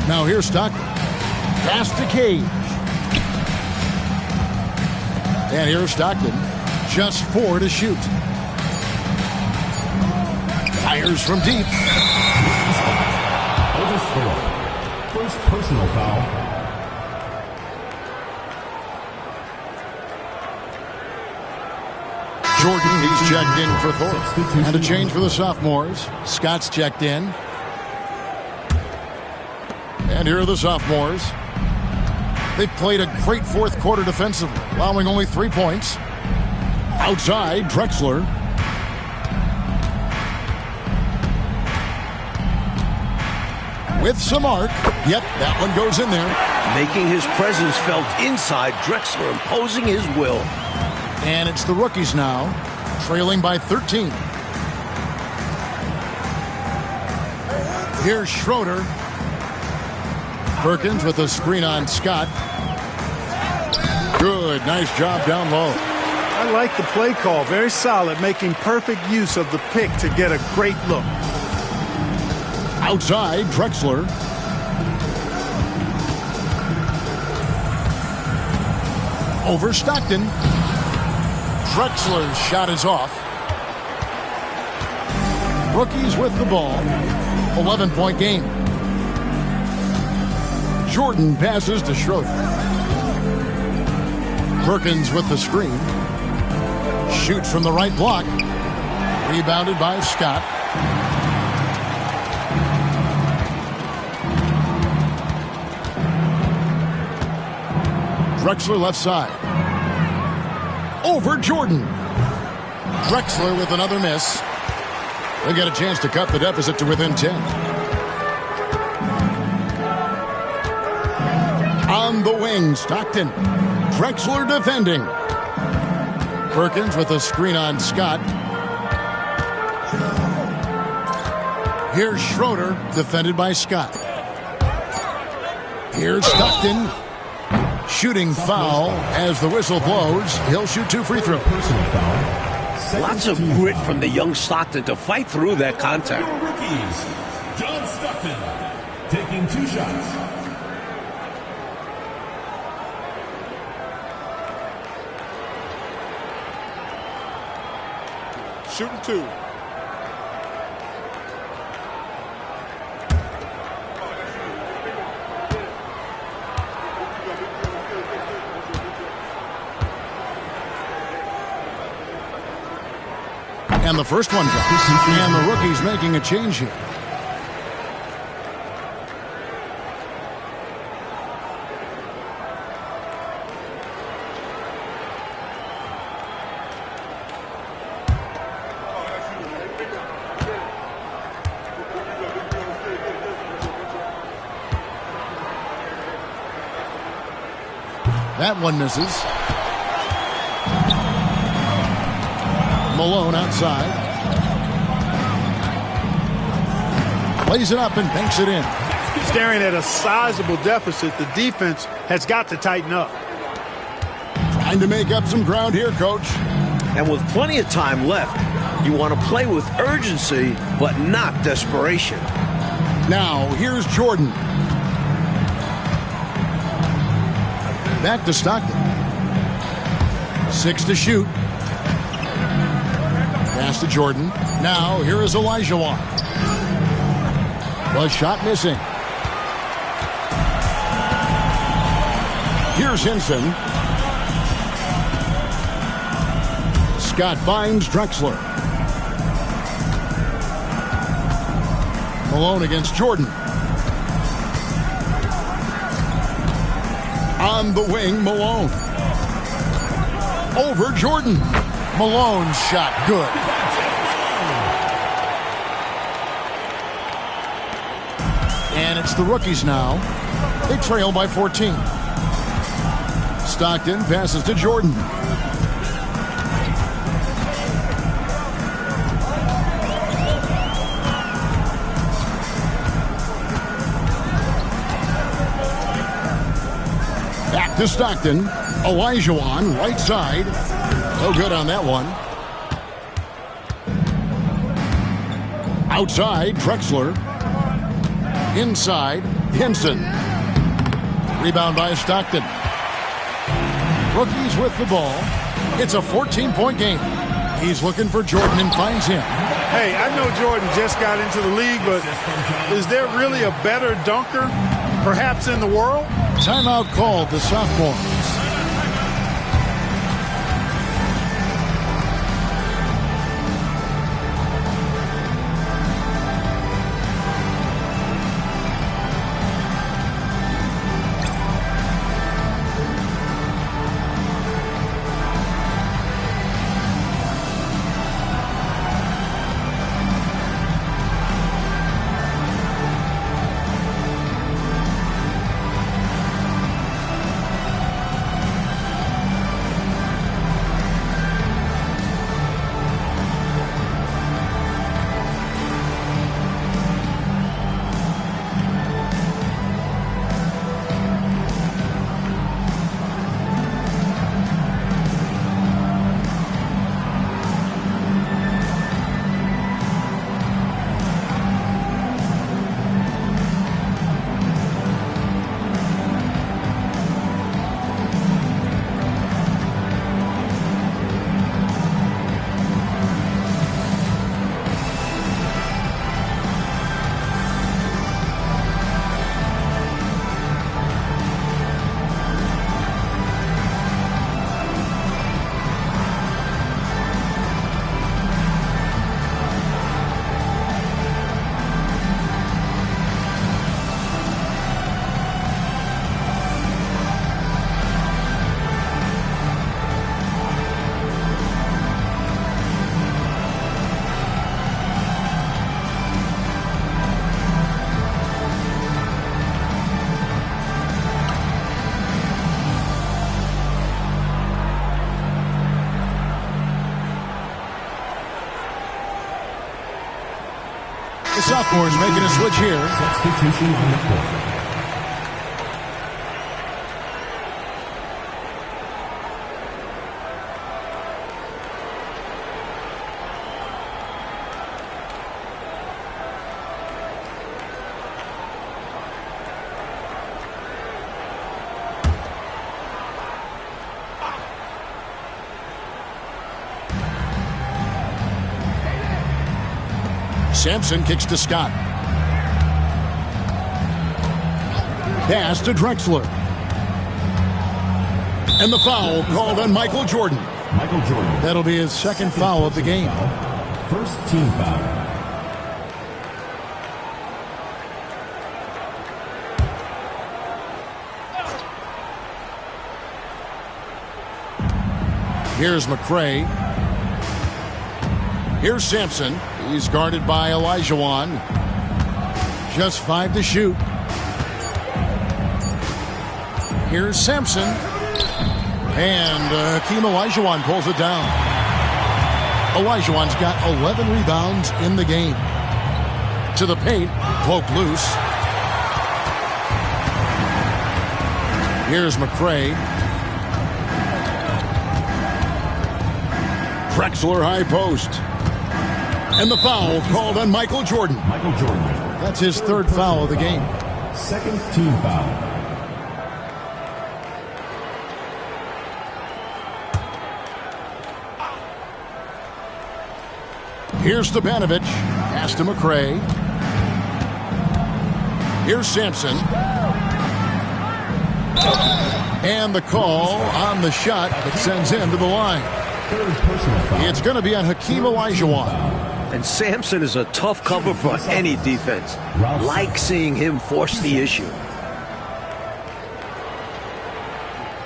Now here's Stockton. Pass to Cage. And here's Stockton. Just 4 to shoot. Fires from deep. First personal foul. Jordan, he's checked in for Thorpe. And a change for the sophomores. Scott's checked in. And here are the sophomores. They've played a great fourth quarter defensively, allowing only 3 points. Outside, Drexler. With some arc. Yep, that one goes in there. Making his presence felt inside, Drexler imposing his will. And it's the rookies now, trailing by 13. Here's Schroeder. Perkins with a screen on Scott. Good, nice job down low. I like the play call. Very solid, making perfect use of the pick to get a great look. Outside, Drexler. Over Stockton. Drexler's shot is off. Rookies with the ball. 11-point game. Jordan passes to Schroeder. Perkins with the screen. Shoots from the right block. Rebounded by Scott. Drexler left side. over Jordan. Drexler with another miss. They'll get a chance to cut the deficit to within 10. On the wing, Stockton. Drexler defending. Perkins with a screen on Scott. Here's Schroeder, defended by Scott. Here's Stockton. Shooting foul as the whistle blows. He'll shoot 2 free throws. Personal foul. Lots of grit from the young Stockton to fight through that contact. Rookies. John Stockton taking 2 shots. Shooting 2. And the first one goes. And the rookie's making a change here. That one misses. Malone outside. Plays it up and banks it in. Staring at a sizable deficit, the defense has got to tighten up. Trying to make up some ground here, Coach. And with plenty of time left, you want to play with urgency, but not desperation. Now, here's Jordan. Back to Stockton. 6 to shoot. Pass to Jordan. Now, here is Olajuwon. The shot missing. Here's Henson. Scott finds Drexler. Malone against Jordan. On the wing, Malone. Over Jordan. Malone's shot good. And it's the rookies now. They trail by 14. Stockton passes to Jordan. Back to Stockton. Olajuwon, right side. No good on that one. Outside, Drexler. Inside, Henson. Rebound by Stockton. Rookies with the ball. It's a 14-point game. He's looking for Jordan and finds him. Hey, I know Jordan just got into the league, but is there really a better dunker, perhaps in the world? Timeout called the sophomores. The sophomore's making a switch here. Substitution on the court. Sampson kicks to Scott. Pass to Drexler. And the foul called on Michael Jordan. Michael Jordan. That'll be his second foul of the game. First team foul. Here's McCray. Here's Sampson. He's guarded by Olajuwon. Just 5 to shoot. Here's Sampson. And Hakeem Olajuwon pulls it down. Olajuwon's got 11 rebounds in the game. To the paint. Poke loose. Here's McCray. Drexler high post. And the foul called on Michael Jordan. Michael Jordan. That's his third foul of the game. Second team foul. Here's Stepanovic. Pass to McCray. Here's Sampson. And the call on the shot that sends him to the line. It's going to be on Hakeem Olajuwon. And Sampson is a tough cover for any defense. Like seeing him force the issue.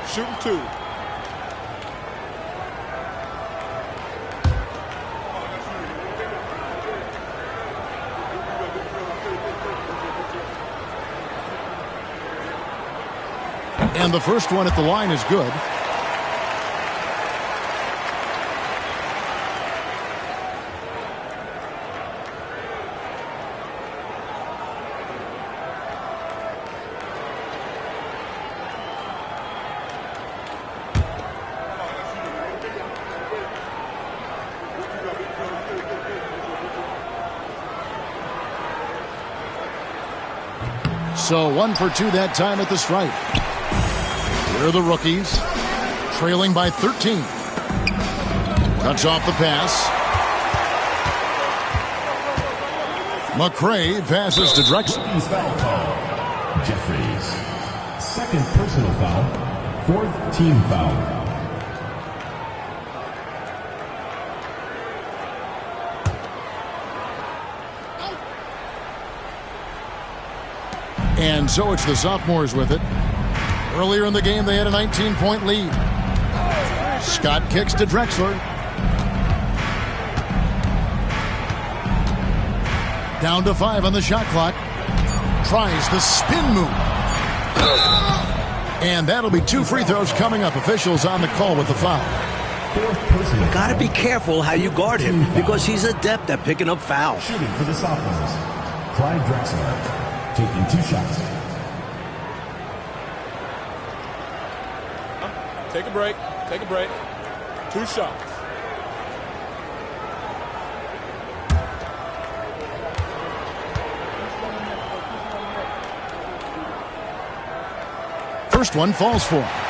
Shooting 2. And the first one at the line is good. So 1 for 2 that time at the stripe. Here are the rookies, trailing by 13. Cuts off the pass. McCray passes to Drexler. Foul call. Jeffries. Second personal foul. Fourth team foul. And so it's the sophomores with it. Earlier in the game, they had a 19-point lead. Scott kicks to Drexler. Down to 5 on the shot clock. Tries the spin move. And that'll be 2 free throws coming up. Officials on the call with the foul. Gotta be careful how you guard him because he's adept at picking up fouls. Shooting for the sophomores. Clyde Drexler. Taking 2 shots. Take a break. Take a break. 2 shots. First one falls for him.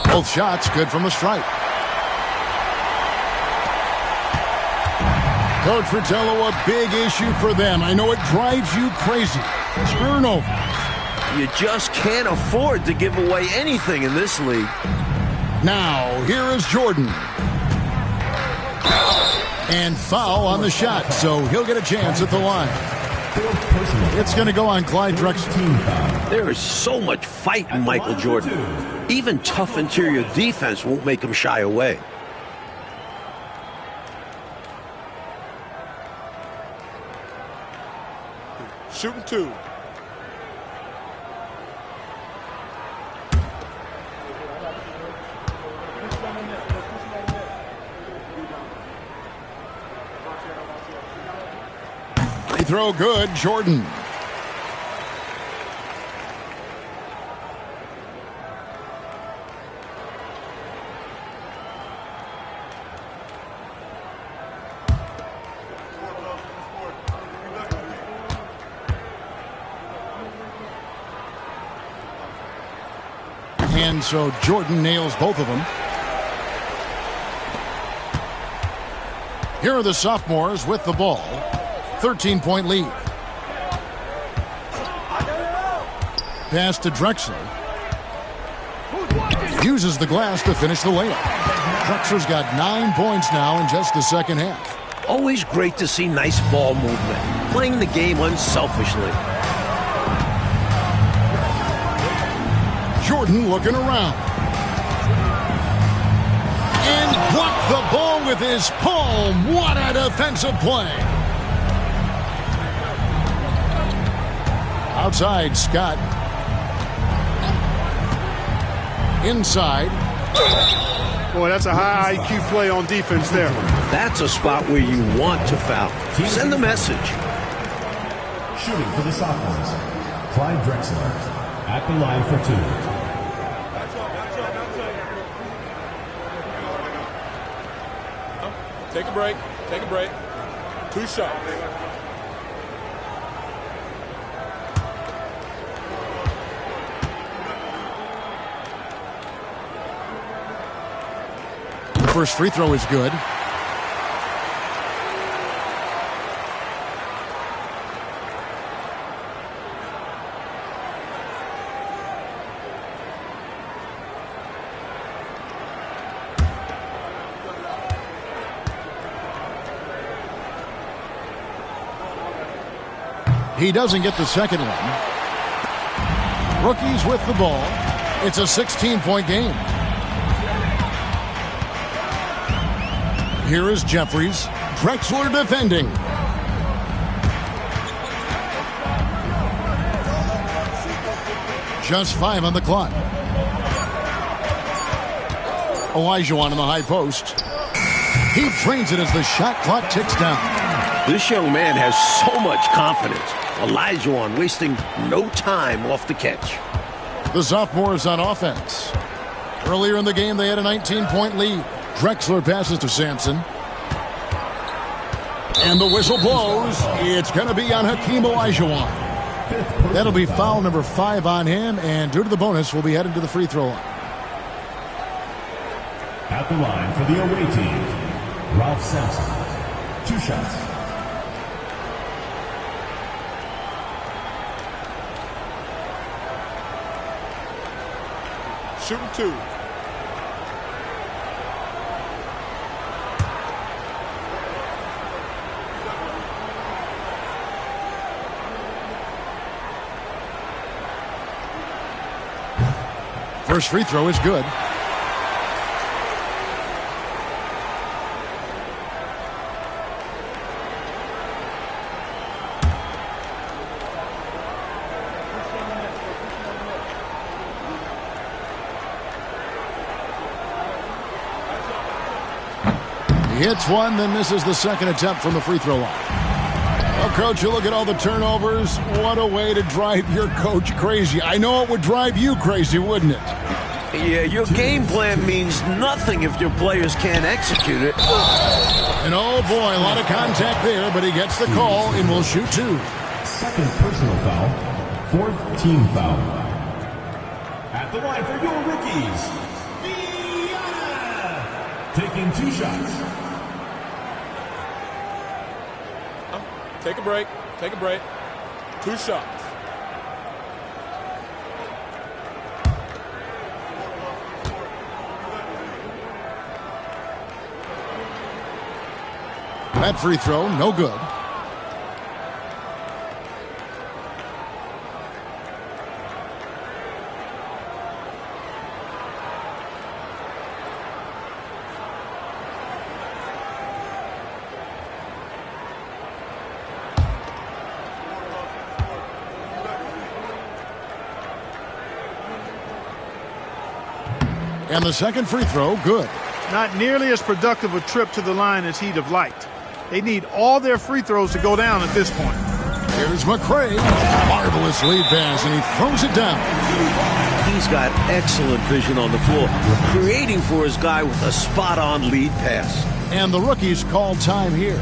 Both shots good from the stripe. Coach Fratello, a big issue for them. I know it drives you crazy. Turnover. You just can't afford to give away anything in this league. Now, here is Jordan. And foul on the shot, so he'll get a chance at the line. It's going to go on Clyde Drexler. There is so much fight in Michael Jordan. Even tough interior defense won't make him shy away. Shooting 2. Free throw good, Jordan. And so Jordan nails both of them. Here are the sophomores with the ball. 13-point lead. Pass to Drexler. Uses the glass to finish the layup. Drexler's got 9 points now in just the second half. Always great to see nice ball movement. Playing the game unselfishly. Jordan looking around. And blocked the ball with his palm. What a defensive play. Outside, Scott. Inside. Boy, that's a high IQ play on defense there. That's a spot where you want to foul. Send the message. Shooting for the sophomores, Clyde Drexler at the line for 2. Take a break. Take a break. 2 shots. The first free throw is good. He doesn't get the second one. Rookies with the ball. It's a 16-point game. Here is Jeffries. Drexler defending. Just 5 on the clock. Olajuwon in the high post. He trains it as the shot clock ticks down. This young man has so much confidence. Olajuwon wasting no time off the catch. The sophomores on offense. Earlier in the game, they had a 19-point lead. Drexler passes to Sampson. And the whistle blows. It's going to be on Hakeem Olajuwon. That'll be foul number 5 on him, and due to the bonus, we'll be headed to the free throw line. At the line for the away team, Ralph Sampson. 2 shots. Shooting 2. First free throw is good. He hits one, then misses the second attempt from the free throw line. Well, Coach, you look at all the turnovers. What a way to drive your coach crazy. I know it would drive you crazy, wouldn't it? Yeah, your game plan means nothing if your players can't execute it. And oh boy, a lot of contact there, but he gets the call and will shoot 2. Second personal foul, 4th team foul. At the line for your rookies, Viana, taking 2 shots. Take a break. Take a break. 2 shots. That free throw, no good. And the second free throw, good. Not nearly as productive a trip to the line as he'd have liked. They need all their free throws to go down at this point. Here's McCray. Marvelous lead pass, and he throws it down. He's got excellent vision on the floor, creating for his guy with a spot-on lead pass. And the rookies call time here.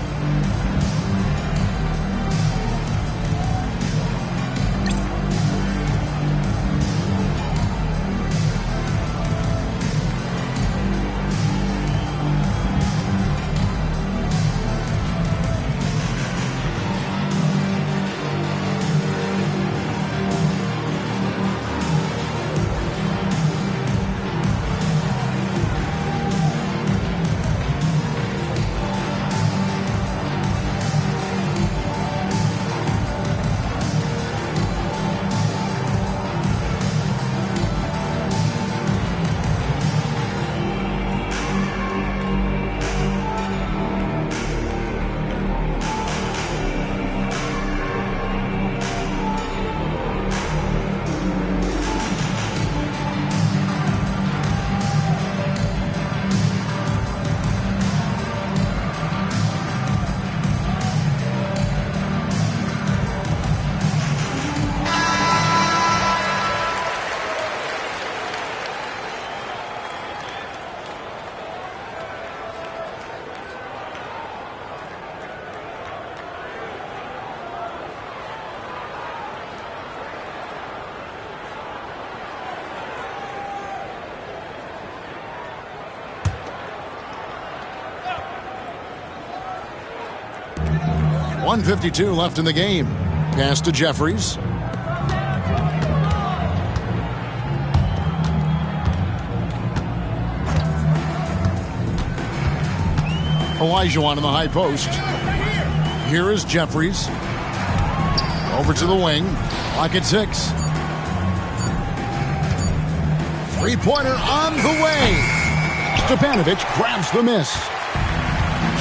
.152 left in the game. Pass to Jeffries. Olajuwon in the high post. Here is Jeffries. Over to the wing. Clock at 6. Three-pointer on the way. Stepanovic grabs the miss.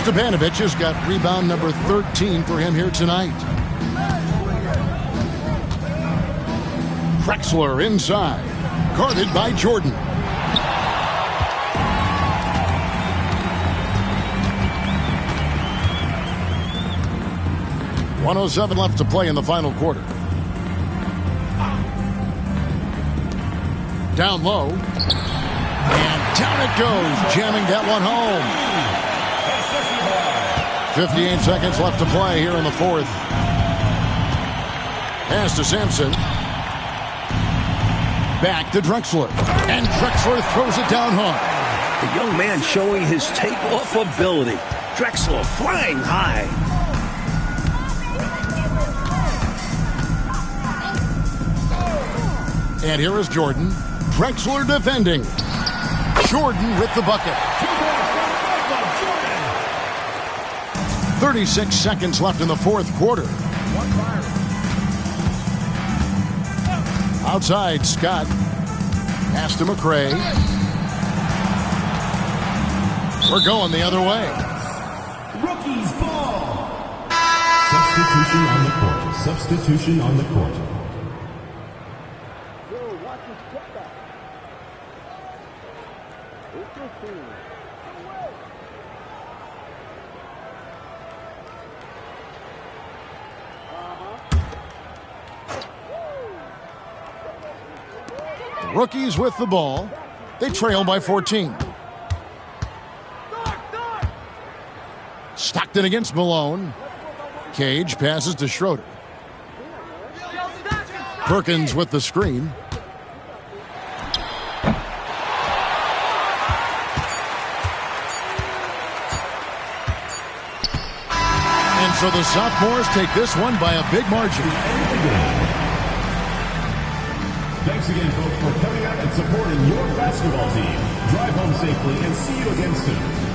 Stepanovic has got rebound number 13 for him here tonight. Drexler inside. Guarded by Jordan. .107 left to play in the final quarter. Down low. And down it goes, jamming that one home. 58 seconds left to play here in the fourth. Pass to Sampson. Back to Drexler. And Drexler throws it down hard. The young man showing his takeoff ability. Drexler flying high. And here is Jordan. Drexler defending. Jordan with the bucket. 36 seconds left in the fourth quarter. Outside, Scott. Pass to McCray. We're going the other way. Rookies ball. Substitution on the court. Substitution on the court. Rookies with the ball. They trail by 14. Stockton against Malone. Cage passes to Schroeder. Perkins with the screen. And so the sophomores take this one by a big margin. Thanks again, folks, for coming out and supporting your basketball team. Drive home safely and see you again soon.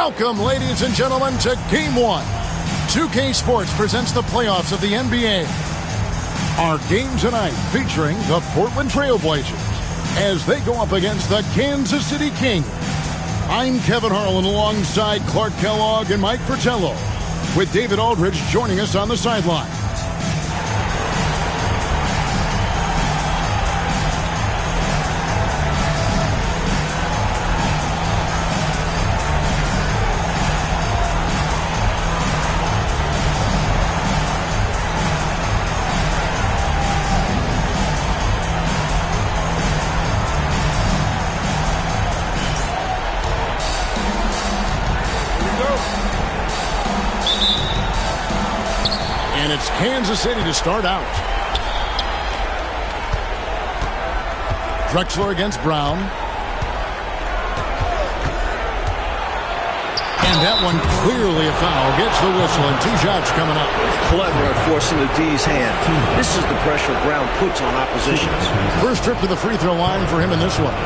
Welcome, ladies and gentlemen, to Game 1. 2K Sports presents the playoffs of the NBA. Our game tonight featuring the Portland Trail Blazers as they go up against the Kansas City Kings. I'm Kevin Harlan alongside Clark Kellogg and Mike Fratello, with David Aldridge joining us on the sideline. And it's Kansas City to start out. Drexler against Brown. And that one clearly a foul. Gets the whistle and 2 shots coming up. Clever at forcing the D's hand. This is the pressure Brown puts on oppositions. First trip to the free throw line for him in this one.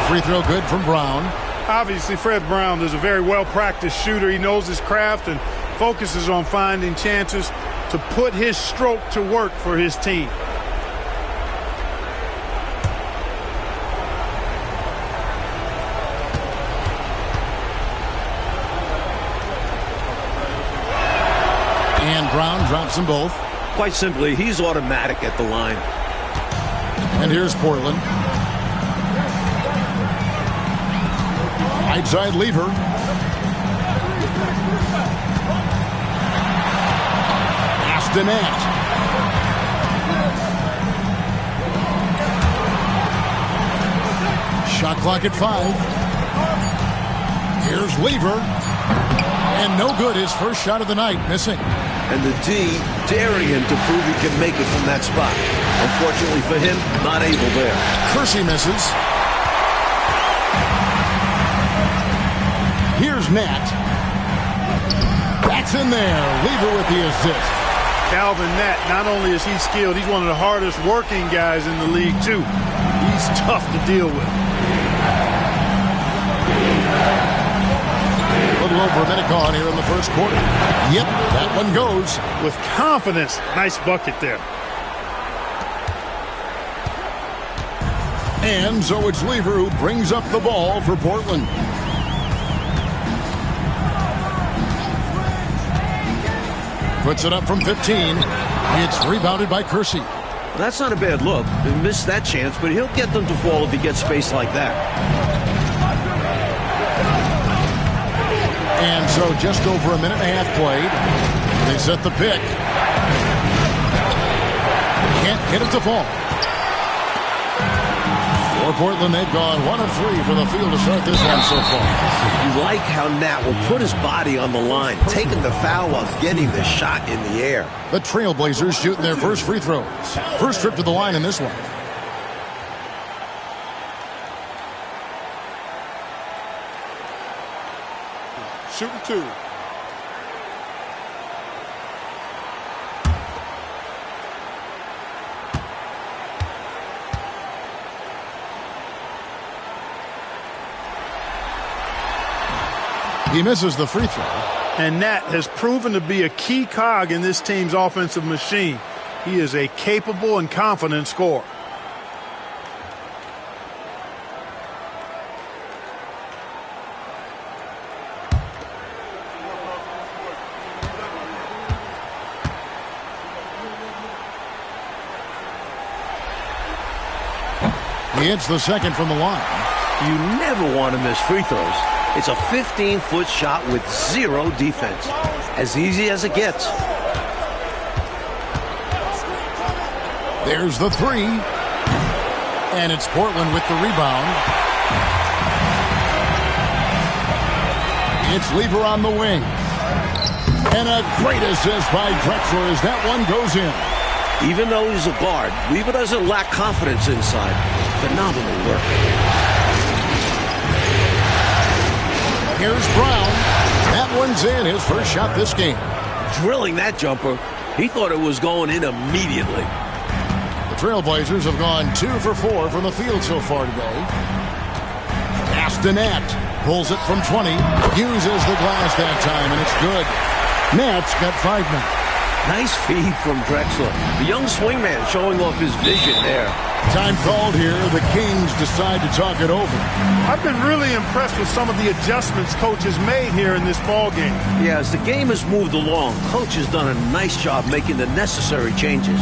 Free throw good from Brown. Obviously, Fred Brown is a very well-practiced shooter. He knows his craft and focuses on finding chances to put his stroke to work for his team. And Brown drops them both. Quite simply, he's automatic at the line. And here's Portland. Right side lever. Pass to Nat. Shot clock at 5. Here's Lever. And no good. His first shot of the night, missing. And the D daring him to prove he can make it from that spot. Unfortunately for him, not able there. Kersey misses. Here's Nat. That's in there. Lever with the assist. Calvin Nat, not only is he skilled, he's one of the hardest working guys in the league, too. He's tough to deal with. A little over a minute gone here in the first quarter. Yep, that one goes. With confidence. Nice bucket there. And so it's Lever who brings up the ball for Portland. Puts it up from 15. It's rebounded by Kersey. That's not a bad look. He missed that chance, but he'll get them to fall if he gets space like that. And so just over a minute and a half played. They set the pick. Can't get it to fall. For Portland, they've gone 1 of 3 for the field to start this one so far. You like how Nat will put his body on the line, taking the foul while getting the shot in the air. The Trailblazers shooting their first free throws. First trip to the line in this one. Shooting 2. He misses the free throw. And Nat has proven to be a key cog in this team's offensive machine. He is a capable and confident scorer. He hits the second from the line. You never want to miss free throws. It's a 15-foot shot with 0 defense. As easy as it gets. There's the 3. And it's Portland with the rebound. It's Lever on the wing. And a great assist by Drexler as that one goes in. Even though he's a guard, Lever doesn't lack confidence inside. Phenomenal work. Here's Brown. That one's in, his first shot this game. Drilling that jumper. He thought it was going in immediately. The Trailblazers have gone 2 for 4 from the field so far today. Pass to Nat. Pulls it from 20. Uses the glass that time, and it's good. Nat's got 5 now. Nice feed from Drexler. The young swingman showing off his vision there. Time called here. The Kings decide to talk it over. I've been really impressed with some of the adjustments Coach has made here in this ball game. Yeah, as the game has moved along, Coach has done a nice job making the necessary changes.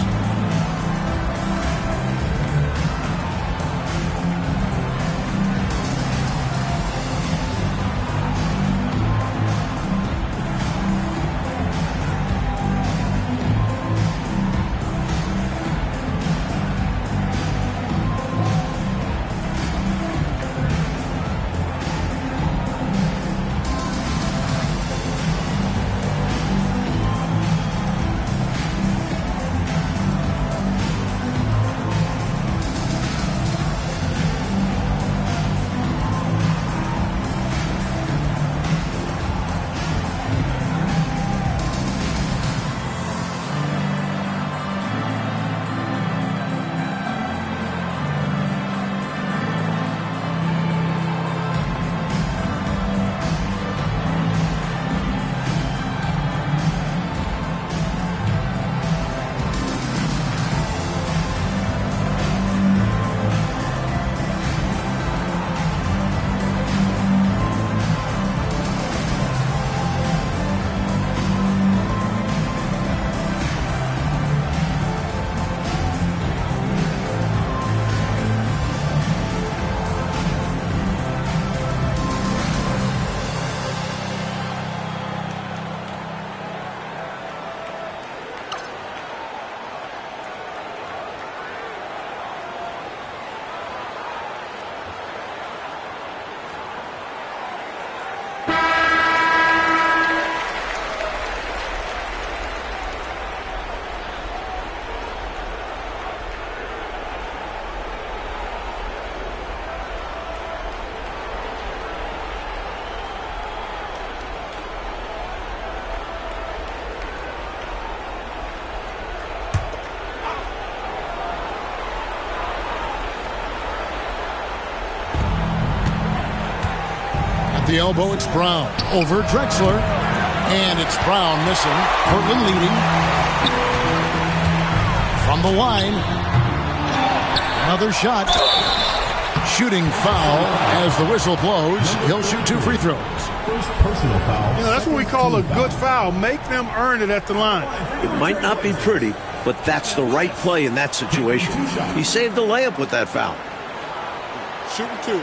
The elbow, it's Brown. Over Drexler. And it's Brown missing. Portland leading. From the line. Another shot. Shooting foul as the whistle blows. He'll shoot 2 free throws. First personal foul. You know, that's what we call a good foul. Make them earn it at the line. It might not be pretty, but that's the right play in that situation. He saved the layup with that foul. Shooting 2.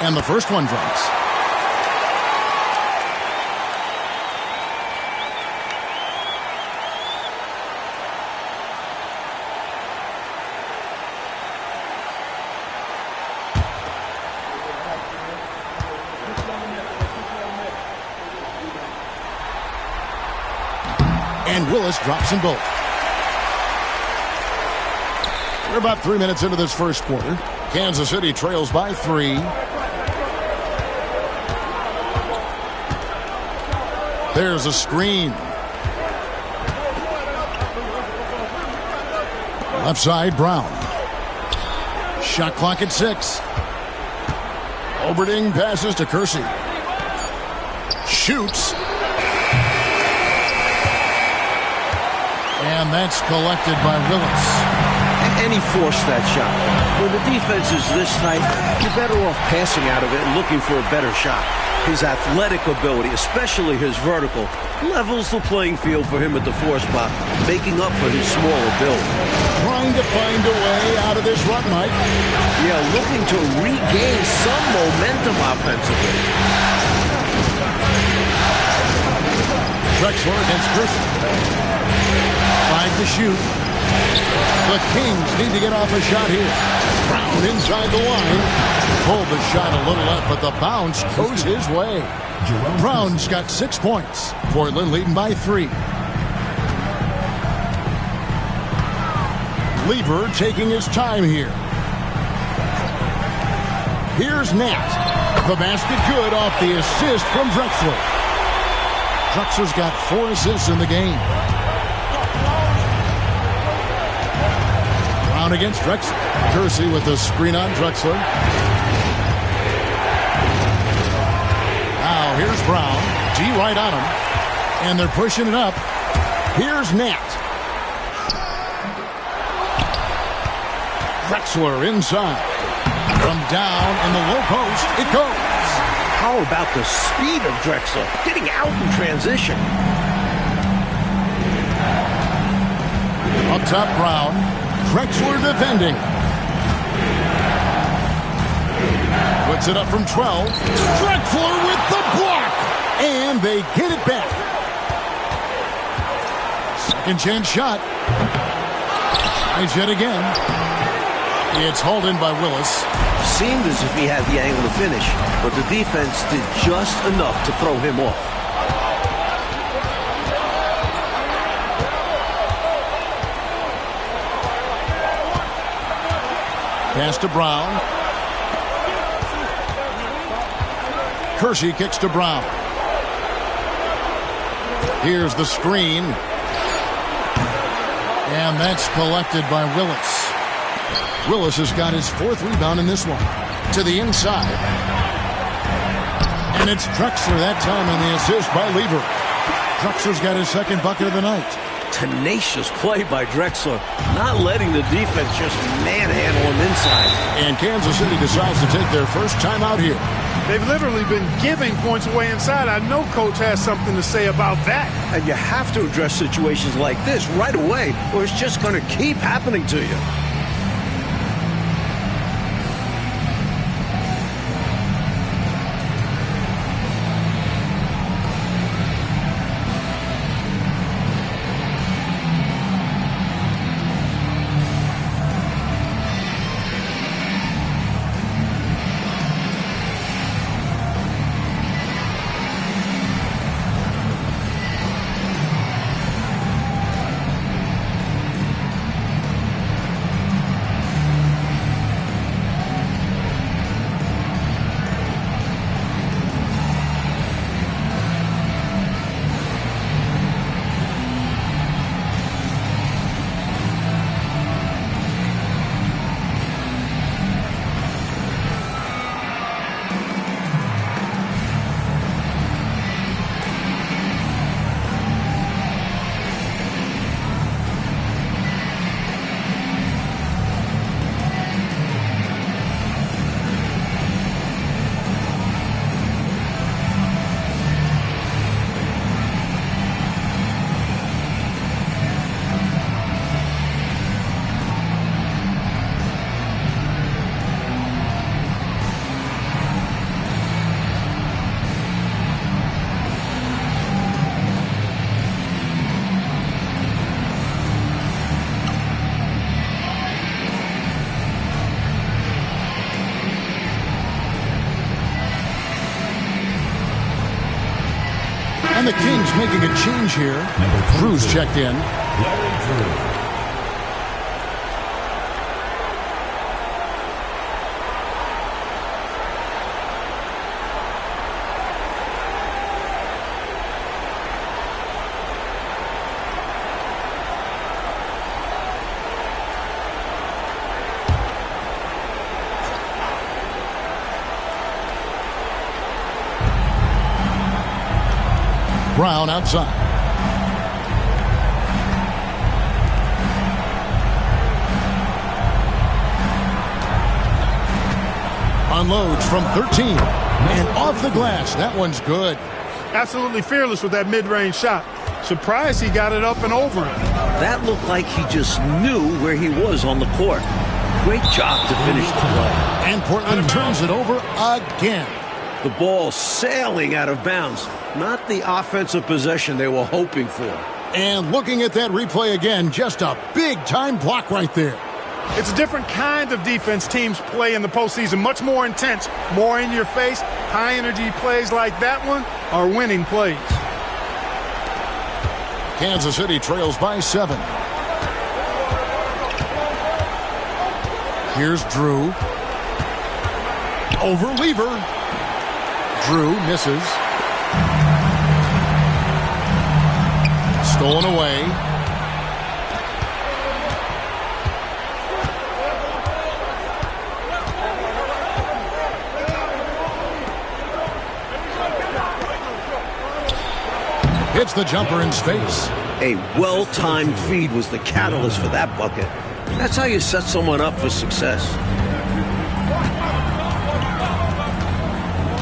And the first one drops. And Willis drops them both. We're about 3 minutes into this first quarter. Kansas City trails by 3. There's a screen. Left side, Brown. Shot clock at 6. Oberding passes to Kersey. Shoots. And that's collected by Willis. And he forced that shot. When the defense is this tight, you're better off passing out of it and looking for a better shot. His athletic ability, especially his vertical, levels the playing field for him at the 4 spot, making up for his smaller build. Trying to find a way out of this run, Mike. Yeah, looking to regain some momentum offensively. Drexler against Kersey. 5 to shoot. The Kings need to get off a shot here. Brown inside the line. Pulled the shot a little left, but the bounce goes his way. Brown's got 6 points. Portland leading by 3. Lever taking his time here. Here's Nat. The basket good off the assist from Drexler. Drexler's got 4 assists in the game. Brown against Drexler. Kersey with the screen on Drexler. Now here's Brown. G right on him. And they're pushing it up. Here's Nat. Drexler inside. From down in the low post, it goes. How about the speed of Drexler? Getting out in transition. Up top, Brown. Drexler defending. Puts it up from 12. Drexler with the block. And they get it back. Second chance shot. Tries yet again. It's hauled in by Willis. Seemed as if he had the angle to finish, but the defense did just enough to throw him off. Pass to Brown. Kersey kicks to Brown. Here's the screen. And that's collected by Willis. Willis has got his 4th rebound in this one. To the inside. And it's Drexler that time on the assist by Lever. Drexler's got his 2nd bucket of the night. Tenacious play by Drexler, not letting the defense just manhandle him inside. And Kansas City decides to take their first time out here. They've literally been giving points away inside. I know Coach has something to say about that. And you have to address situations like this right away, or it's just going to keep happening to you. And the Kings making a change here. Cruz checked in. Larry Drew. Brown outside. Unloads from 13. And off the glass. That one's good. Absolutely fearless with that mid-range shot. Surprised he got it up and over him. That looked like he just knew where he was on the court. Great job to finish the play. And Portland turns it over again. The ball sailing out of bounds. Not the offensive possession they were hoping for. And looking at that replay again, just a big-time block right there. It's a different kind of defense teams play in the postseason. Much more intense, more in your face. High-energy plays like that one are winning plays. Kansas City trails by 7. Here's Drew. Over Lever. Drew misses. Stolen away. Hits the jumper in space. A well-timed feed was the catalyst for that bucket. That's how you set someone up for success.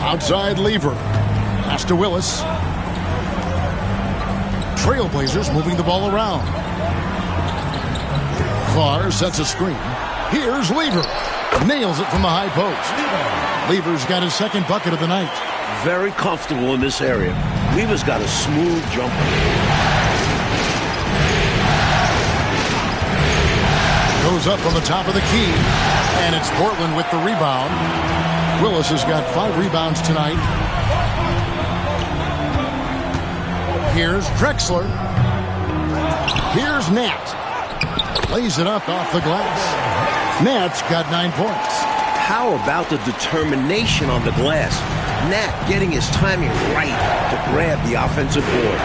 Outside Lever. Pass to Willis. Trailblazers moving the ball around. Clark sets a screen. Here's Lever. Nails it from the high post. Lever's got his second bucket of the night. Very comfortable in this area. Lever's got a smooth jumper. Goes up from the top of the key. And it's Portland with the rebound. Willis has got 5 rebounds tonight. Here's Drexler. Here's Nat. Lays it up off the glass. Nat's got 9 points. How about the determination on the glass? Nat getting his timing right to grab the offensive board.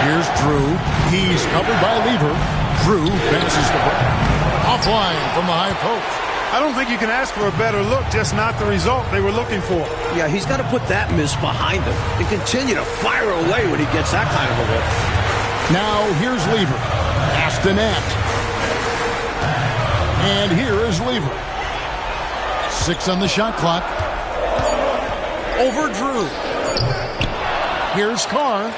Here's Drew. He's covered by Lever. Drew passes the ball. Offline from the high post. I don't think you can ask for a better look, just not the result they were looking for. Yeah, he's got to put that miss behind him and continue to fire away when he gets that kind of a look. Now here's Lever. Pass to Nat. And here is Lever. 6 on the shot clock. Over Drew. Here's Carr.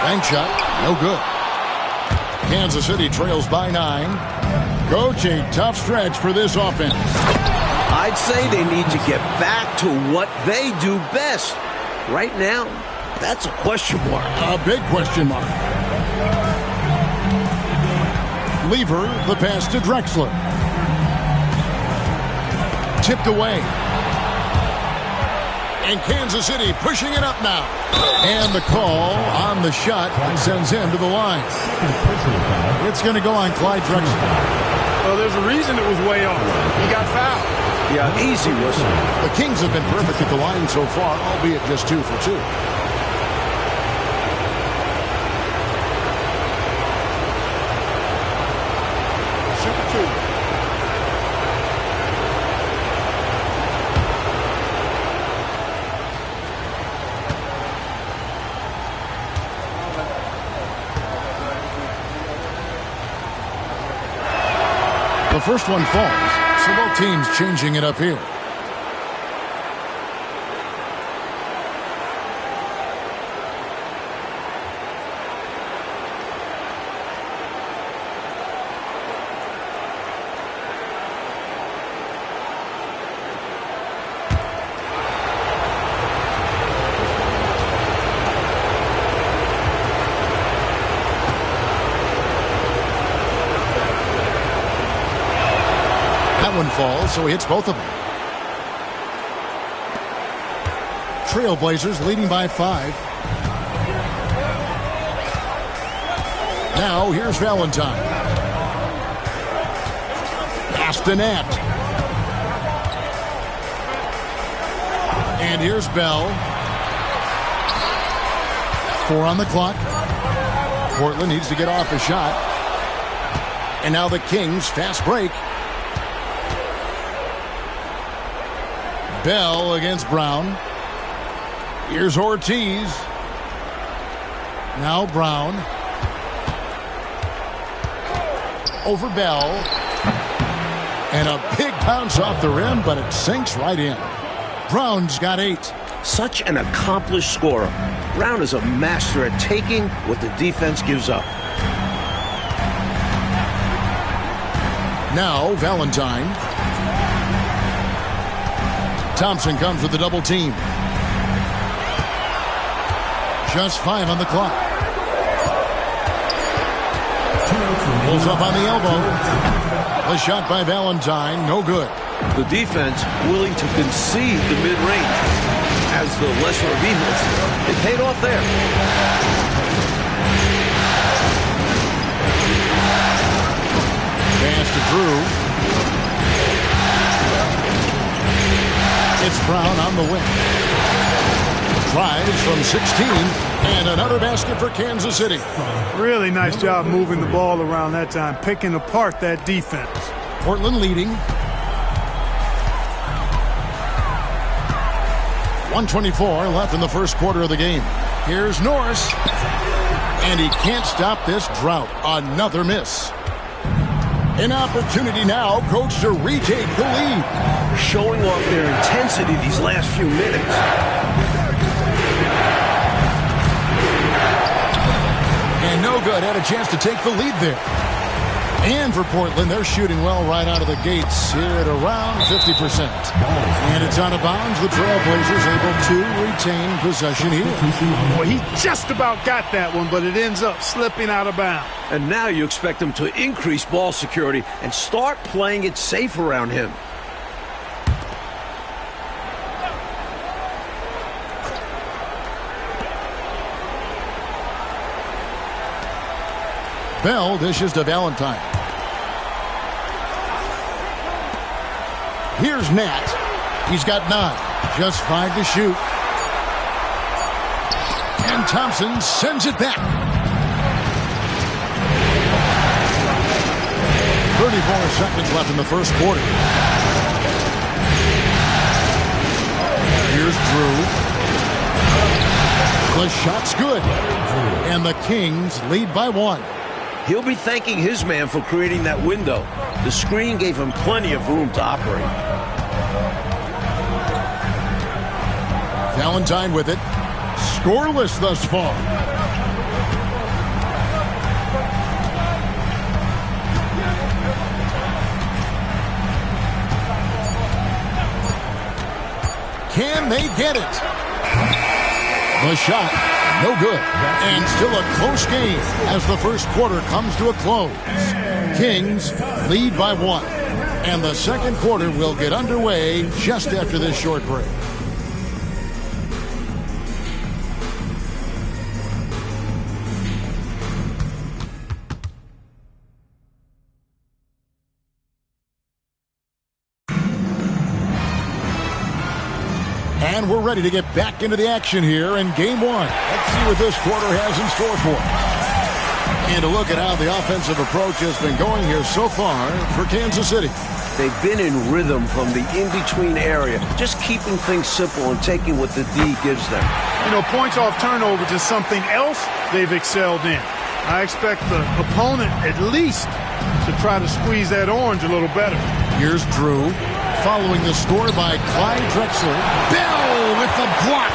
Bank shot. No good. Kansas City trails by 9. Coach, a tough stretch for this offense. I'd say they need to get back to what they do best. Right now, that's a question mark. A big question mark. Lever, the pass to Drexler. Tipped away. And Kansas City pushing it up now. And the call on the shot sends him to the line. It's going to go on Clyde Drexler. Well, there's a reason it was way off. He got fouled. Yeah, easy whistle. The Kings have been perfect at the line so far, albeit just 2 for 2. The first one falls, so both teams changing it up here. One falls, so he hits both of them. Trailblazers leading by 5. Now here's Valentine. Pass to Nat. And here's Bell. 4 on the clock. Portland needs to get off a shot. And now the Kings fast break. Bell against Brown. Here's Ortiz. Now Brown. Over Bell. And a big bounce off the rim, but it sinks right in. Brown's got 8. Such an accomplished scorer. Brown is a master at taking what the defense gives up. Now Valentine. Thompson comes with the double team. Just 5 on the clock. Pulls up on the elbow. The shot by Valentine, no good. The defense willing to concede the mid-range as the lesser of evils. It paid off there. Drew. It's Brown on the wing. Tries from 16, and another basket for Kansas City. Really nice job moving the ball around that time, picking apart that defense. Portland leading. 1:24 left in the first quarter of the game. Here's Norris. And he can't stop this drought. Another miss. An opportunity now, Coach, to retake the lead. Showing off their intensity these last few minutes. And no good. Had a chance to take the lead there. And for Portland, they're shooting well right out of the gates here at around 50%. And it's out of bounds. The Trailblazers able to retain possession here. Boy, he just about got that one, but it ends up slipping out of bounds. And now you expect them to increase ball security and start playing it safe around him. Bell dishes to Valentine. Here's Nat. He's got 9. Just 5 to shoot. And Thompson sends it back. 34 seconds left in the first quarter. Here's Drew. The shot's good. And the Kings lead by 1. He'll be thanking his man for creating that window. The screen gave him plenty of room to operate. Valentine with it. Scoreless thus far. Can they get it? The shot, no good. And still a close game as the first quarter comes to a close. Kings lead by 1. And the second quarter will get underway just after this short break. And we're ready to get back into the action here in Game 1. Let's see what this quarter has in store for us. And to look at how the offensive approach has been going here so far for Kansas City. They've been in rhythm from the in-between area, just keeping things simple and taking what the D gives them. You know, points off turnovers is something else they've excelled in. I expect the opponent at least to try to squeeze that orange a little better. Here's Drew. Following the score by Clyde Drexler. Bell with the block.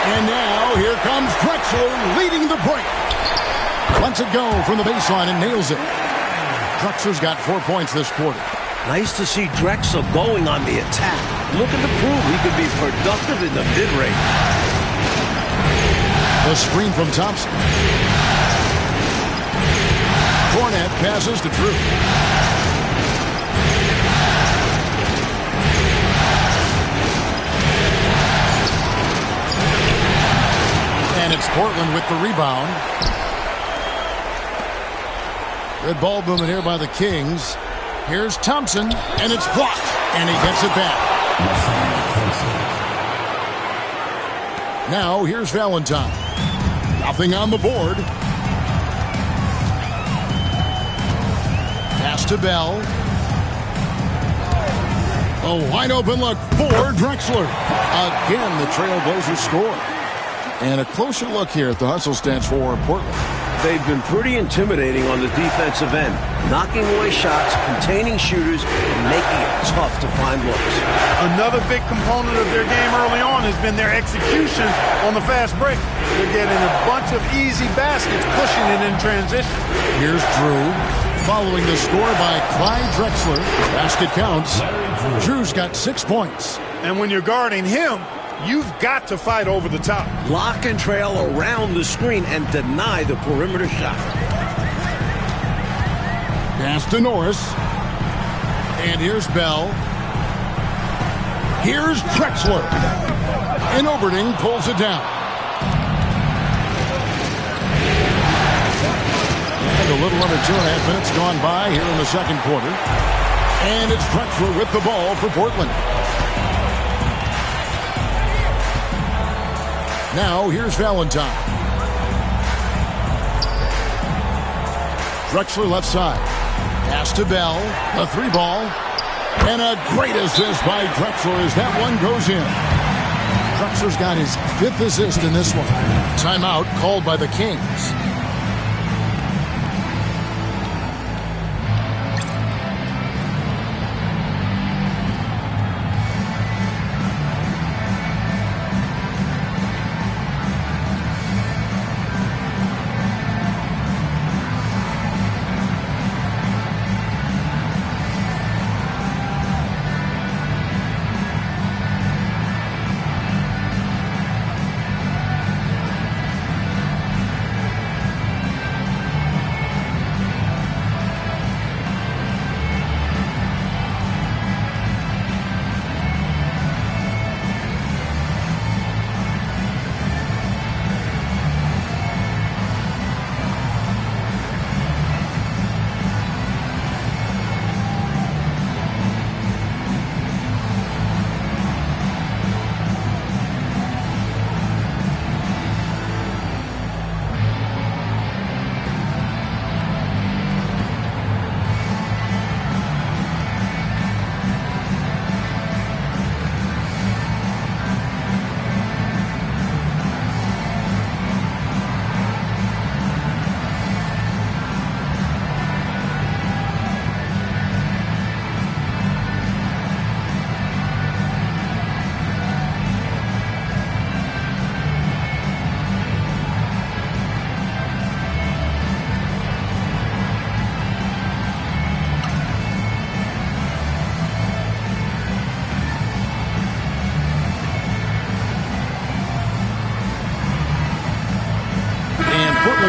And now here comes Drexler leading the break. Lets it go from the baseline and nails it. Drexler's got 4 points this quarter. Nice to see Drexler going on the attack. Looking to prove he could be productive in the mid-range. The screen from Thompson. Cornet passes to Drew. And it's Portland with the rebound. Good ball movement here by the Kings. Here's Thompson, and it's blocked, and he gets it back. Now here's Valentine. Nothing on the board. Pass to Bell. A wide open look for Drexler. Again, the Trailblazers score. And a closer look here at the hustle stats for Portland. They've been pretty intimidating on the defensive end, knocking away shots, containing shooters, and making it tough to find looks. Another big component of their game early on has been their execution on the fast break. They're getting a bunch of easy baskets, pushing it in transition. Here's Drew. Following the score by Clyde Drexler. Basket counts. Drew's got 6 points. And when you're guarding him, you've got to fight over the top. Lock and trail around the screen and deny the perimeter shot. Pass to Norris. And here's Bell. Here's Drexler. And Oberding pulls it down. A little under 2.5 minutes gone by here in the second quarter. And it's Drexler with the ball for Portland. Now here's Valentine. Drexler left side. Pass to Bell. The 3-ball. And a great assist by Drexler as that one goes in. Drexler's got his 5th assist in this one. Timeout called by the Kings.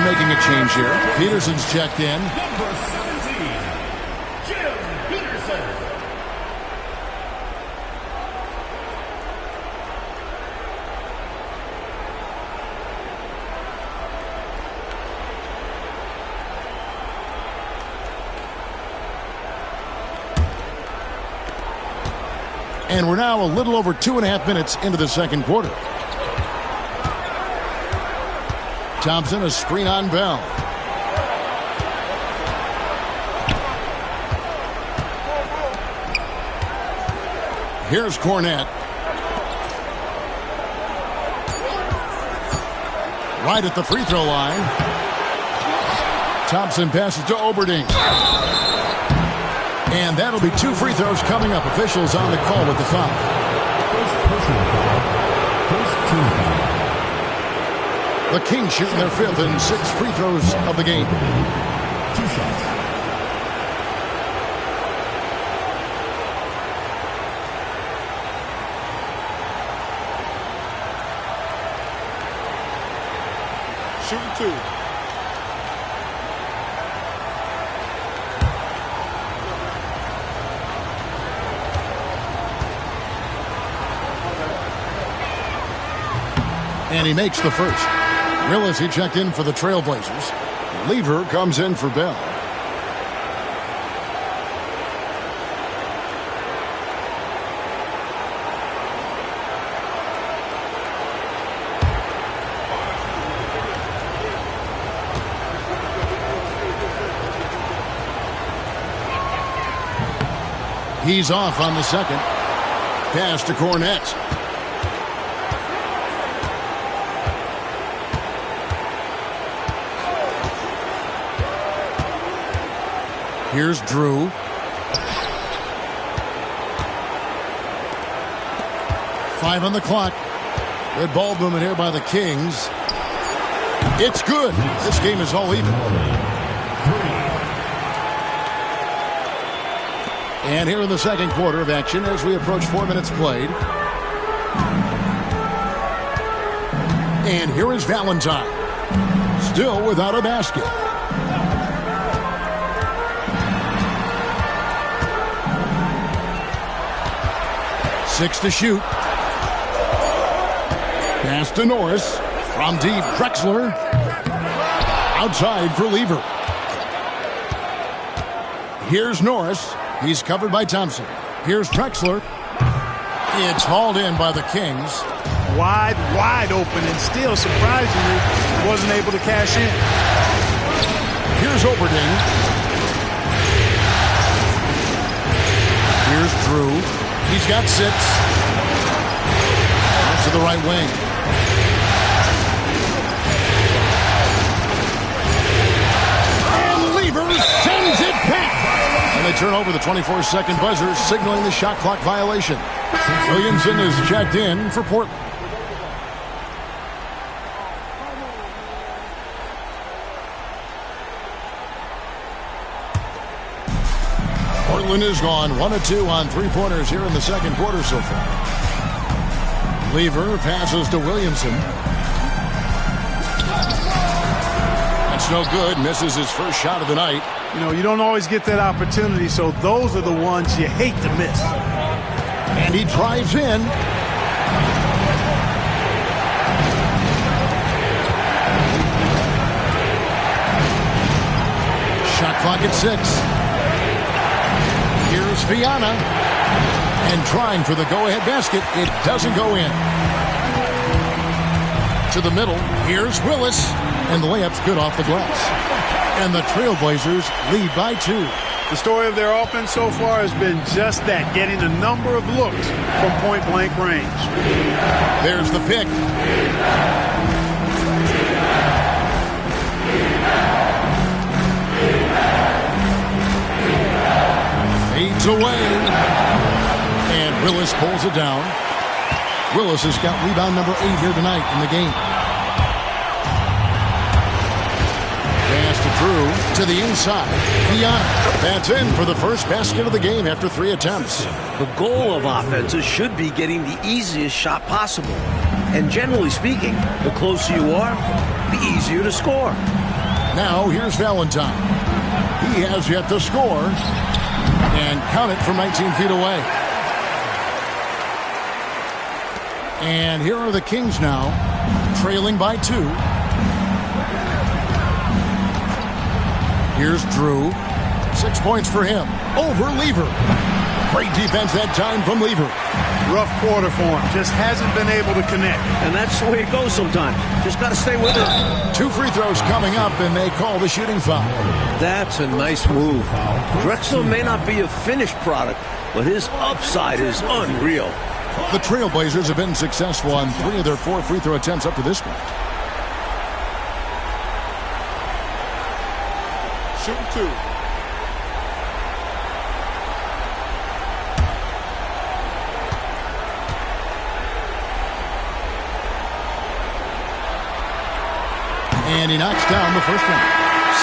Making a change here. Peterson's checked in. Number 17, Jim Peterson. And we're now a little over 2.5 minutes into the second quarter. Thompson, a screen on Bell. Here's Cornette. Right at the free throw line. Thompson passes to Oberding. And that'll be 2 free throws coming up. Officials on the call with the foul. First personal foul. First team foul. The Kings shooting their 5th and 6th free throws of the game. 2 shots. Shooting 2. And he makes the first. Willis, he checked in for the Trailblazers. Lever comes in for Bell. He's off on the second. Pass to Cornette. Here's Drew. Five on the clock. Good ball movement here by the Kings. It's good. This game is all even. And here in the second quarter of action as we approach 4 minutes played. And here is Valentine. Still without a basket. Six to shoot. Pass to Norris. From deep, Drexler. Outside for Lever. Here's Norris. He's covered by Thompson. Here's Drexler. It's hauled in by the Kings. Wide open, and still, surprisingly, wasn't able to cash in. Here's Oberding. Here's Drew. He's got 6. Out to the right wing. And Lever sends it back. And they turn over the 24-second buzzer, signaling the shot clock violation. Williamson is checked in for Portland. Portland has gone 1 of 2 on three-pointers here in the second quarter so far. Lever passes to Williamson. That's no good. Misses his first shot of the night. You know, you don't always get that opportunity, so those are the ones you hate to miss. And he drives in. Shot clock at 6. Here's Viana. And trying for the go-ahead basket. It doesn't go in. To the middle. Here's Willis. And the layup's good off the glass. And the Trailblazers lead by 2. The story of their offense so far has been just that, getting a number of looks from point-blank range. There's the pick. Fades away. And Willis pulls it down. Willis has got rebound number 8 here tonight in the game. Pass to Drew to the inside. Viana. That's in for the first basket of the game after 3 attempts. The goal of offenses should be getting the easiest shot possible. And generally speaking, the closer you are, the easier to score. Now here's Valentine. He has yet to score. And count it from 19 feet away. And here are the Kings now, trailing by 2. Here's Drew. 6 points for him. Over Lever. Great defense that time from Lever. Rough quarter for him. Just hasn't been able to connect. And that's the way it goes sometimes. Just got to stay with it. 2 free throws coming up, and they call the shooting foul. That's a nice move. Drexler may not be a finished product, but his upside is unreal. The Trailblazers have been successful on 3 of their 4 free throw attempts up to this point. Shooting 2. And he knocks down the first one.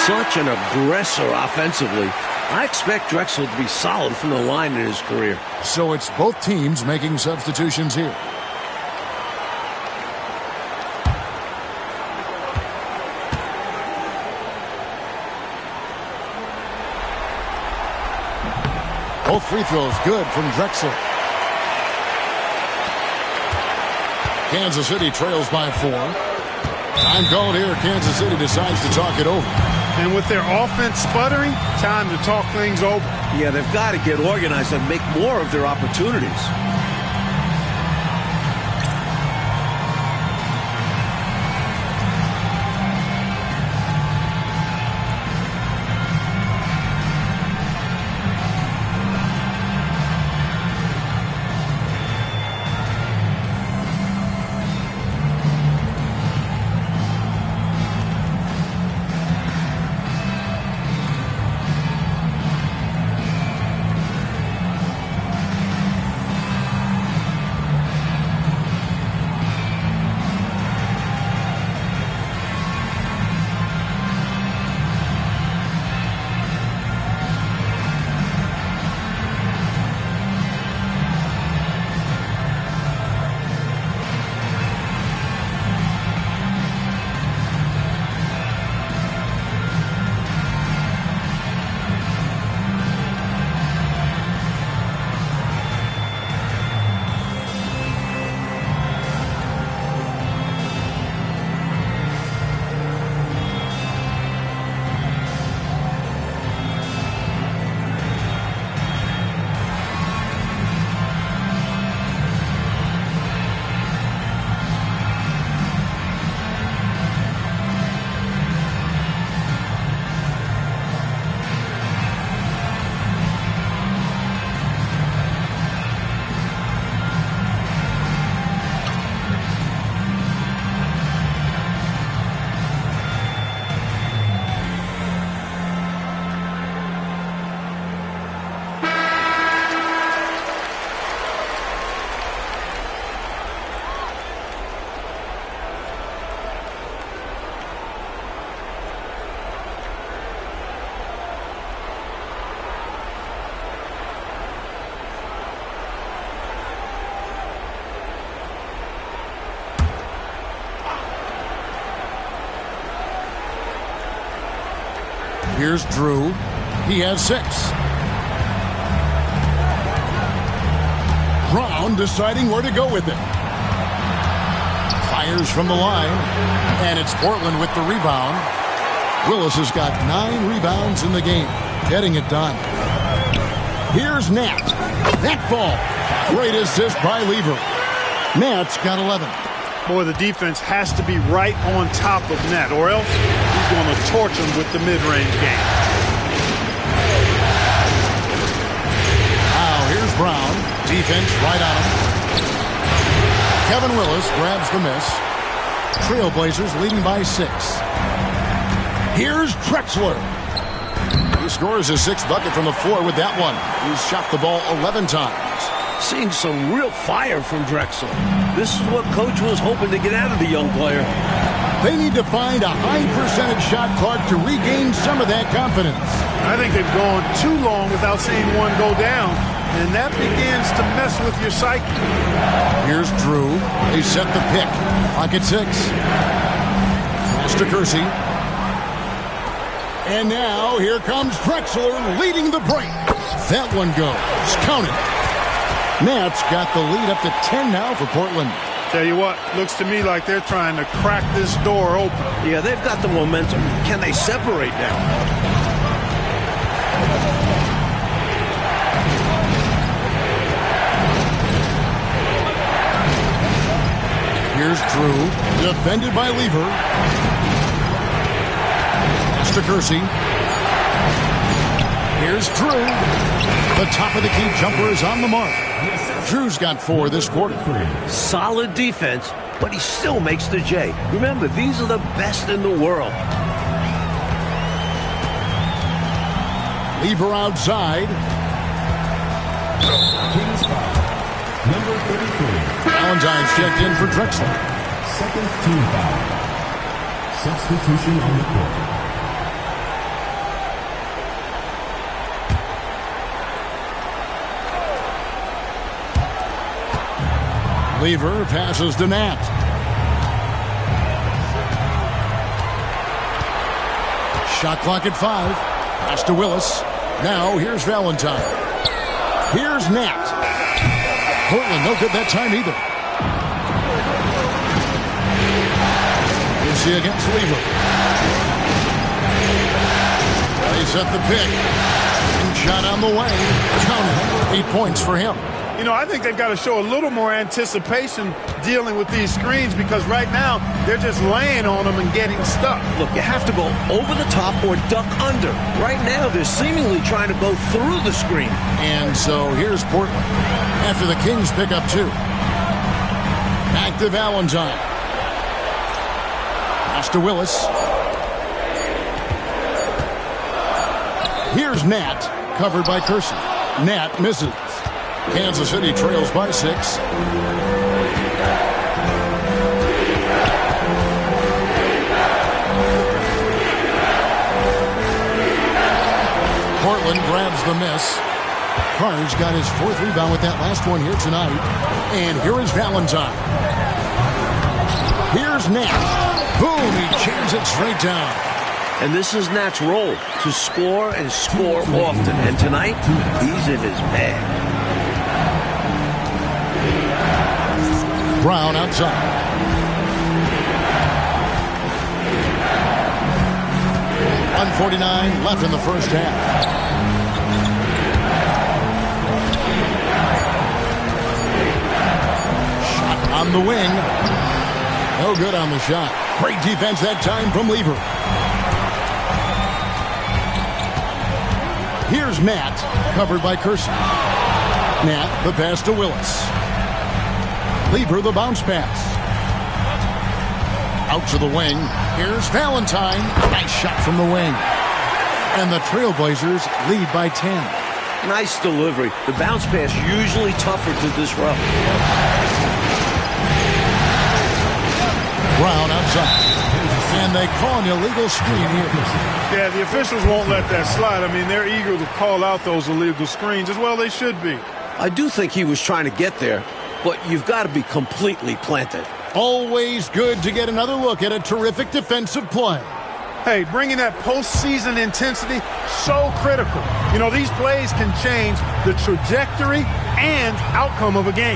Such an aggressor offensively. I expect Drexler to be solid from the line in his career. So it's both teams making substitutions here. Both free throws good from Drexler. Kansas City trails by 4. Time called here. Kansas City decides to talk it over. And with their offense sputtering, time to talk things over. Yeah, they've got to get organized and make more of their opportunities. Here's Drew. He has 6. Brown deciding where to go with it. Fires from the line. And it's Portland with the rebound. Willis has got 9 rebounds in the game. Getting it done. Here's Nat. That ball. Great assist by Lever. Nat's got 11. Boy, the defense has to be right on top of Nat, or else he's going to torch him with the mid-range game. Now here's Brown. Defense right on him. Kevin Willis grabs the miss. Trailblazers leading by 6. Here's Drexler. He scores his 6th bucket from the floor with that one. He's shot the ball 11 times. Seeing some real fire from Drexler. This is what Coach was hoping to get out of the young player. They need to find a high percentage shot clock to regain some of that confidence. I think they've gone too long without seeing one go down, and that begins to mess with your psyche. Here's Drew. They set the pick. Pocket 6. Pass to Kersey. And now here comes Drexler leading the break. That one goes. Count it. Nats got the lead up to 10 now for Portland. Tell you what, looks to me like they're trying to crack this door open. Yeah, they've got the momentum. Can they separate now? Here's Drew, defended by Lever. Pass to Kersey. Here's Drew. The top of the key jumper is on the mark. Drew's got 4 this quarter. Solid defense, but he still makes the J. Remember, these are the best in the world. Lever outside. Kings foul. Number 33. Valentine's checked in for Drexler. Second team foul. Substitution on the court. Lever passes to Nat. Shot clock at 5. Pass to Willis. Now here's Valentine. Here's Nat. Portland no good that time either. Is he against Lever? They set the pick. And shot on the way. Count it. 8 points for him. You know, I think they've got to show a little more anticipation dealing with these screens, because right now they're just laying on them and getting stuck. Look, you have to go over the top or duck under. Right now, they're seemingly trying to go through the screen. And so here's Portland after the Kings pick up 2. Back to Valentine. Pass to Willis. Here's Nat, covered by Kersey. Nat misses. Kansas City trails by 6. Portland grabs the miss. Carnes got his 4th rebound with that last one here tonight. And here is Valentine. Here's Nat. Boom, he jams it straight down. And this is Nat's role, to score and score often. And tonight, he's in his bag. Brown outside. 1:49 left in the first half. Shot on the wing. No good on the shot. Great defense that time from Lever. Here's Nat, covered by Kersey. Nat, the pass to Willis. Lever, the bounce pass. Out to the wing. Here's Valentine. Nice shot from the wing. And the Trailblazers lead by 10. Nice delivery. The bounce pass usually tougher to disrupt. Brown outside. And they call an illegal screen here. Yeah, the officials won't let that slide. I mean, they're eager to call out those illegal screens. As well they should be. I do think he was trying to get there, but you've got to be completely planted. Always good to get another look at a terrific defensive play. Hey, bringing that postseason intensity, so critical. You know, these plays can change the trajectory and outcome of a game.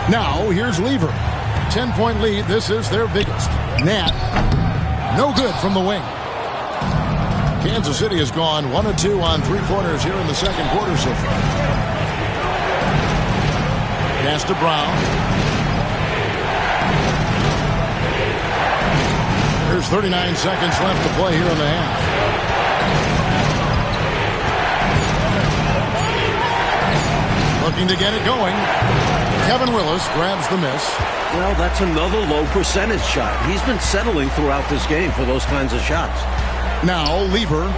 Now, here's Lever. 10-point lead. This is their biggest. Nat, no good from the wing. Kansas City has gone 1 of 2 on three-pointers here in the second quarter so far. Pass to Brown. There's 39 seconds left to play here in the half. Looking to get it going. Kevin Willis grabs the miss. Well, that's another low percentage shot. He's been settling throughout this game for those kinds of shots. Now, Lever.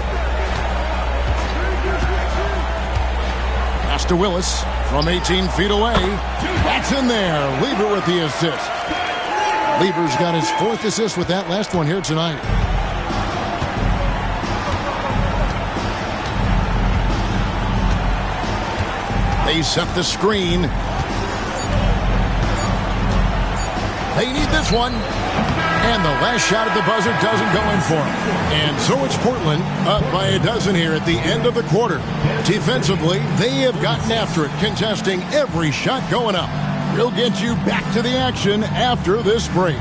Pass to Willis from 18 feet away. That's in there. Lever with the assist. Lever's got his 4th assist with that last one here tonight. They set the screen. They need this one. And the last shot at the buzzer doesn't go in for him. And so it's Portland up by a dozen here at the end of the quarter. Defensively, they have gotten after it, contesting every shot going up. We'll get you back to the action after this break.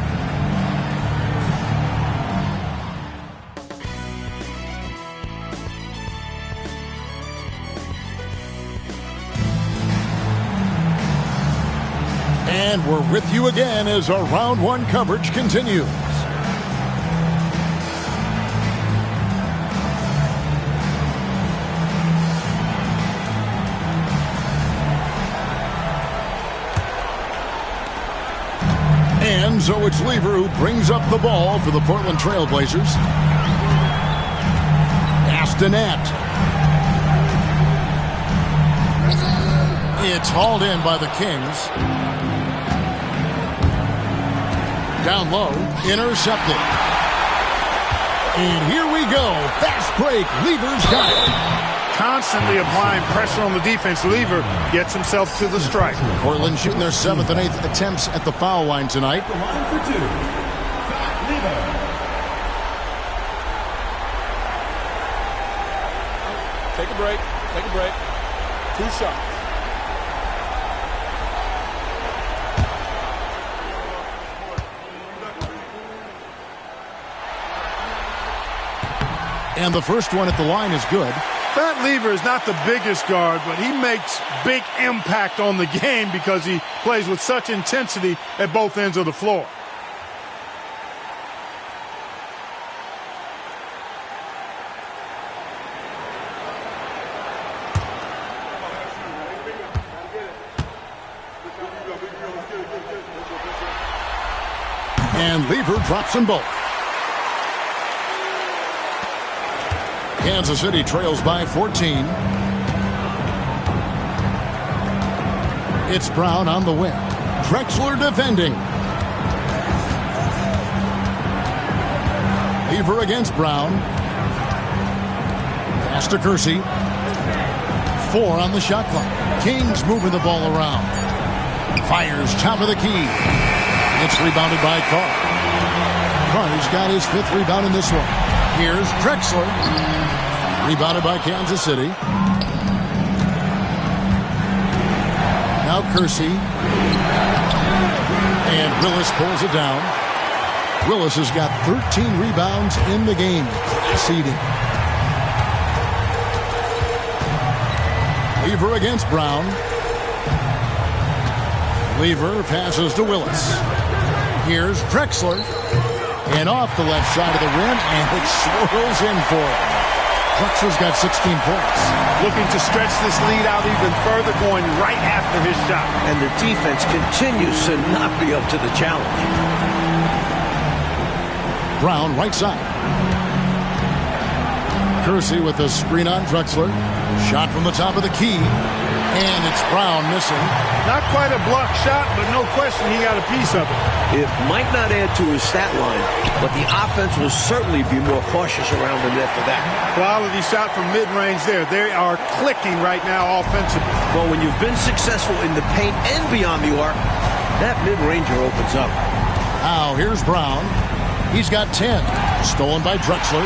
And we're with you again as our round one coverage continues. And so it's Lever who brings up the ball for the Portland Trail Blazers. Pass to Nat. It's hauled in by the Kings. Down low, intercepted. And here we go. Fast break. Lever's got it. Constantly applying pressure on the defense. Lever gets himself to the strike. Portland shooting their 7th and 8th attempts at the foul line tonight. The line for 2. Lever. Take a break. Take a break. 2 shots. And the first one at the line is good. Fat Lever is not the biggest guard, but he makes big impact on the game because he plays with such intensity at both ends of the floor. And Lever drops them both. Kansas City trails by 14. It's Brown on the wing. Drexler defending. Lever against Brown. Pass to Kersey. 4 on the shot clock. Kings moving the ball around. Fires top of the key. It's rebounded by Carr. Carr's got his 5th rebound in this one. Here's Drexler. Rebounded by Kansas City. Now Kersey. And Willis pulls it down. Willis has got 13 rebounds in the game. Seeding. Lever against Brown. Lever passes to Willis. Here's Drexler. And off the left side of the rim, and it swirls in for him. Drexler's got 16 points. Looking to stretch this lead out even further, going right after his shot. And the defense continues to not be up to the challenge. Brown, right side. Kersey with the screen on Drexler. Shot from the top of the key. And it's Brown missing. Not quite a block shot, but no question he got a piece of it. It might not add to his stat line, but the offense will certainly be more cautious around him after that. Quality shot from mid-range there. They are clicking right now offensively. Well, when you've been successful in the paint and beyond the arc, that mid-ranger opens up. Now, here's Brown. He's got 10. Stolen by Drexler.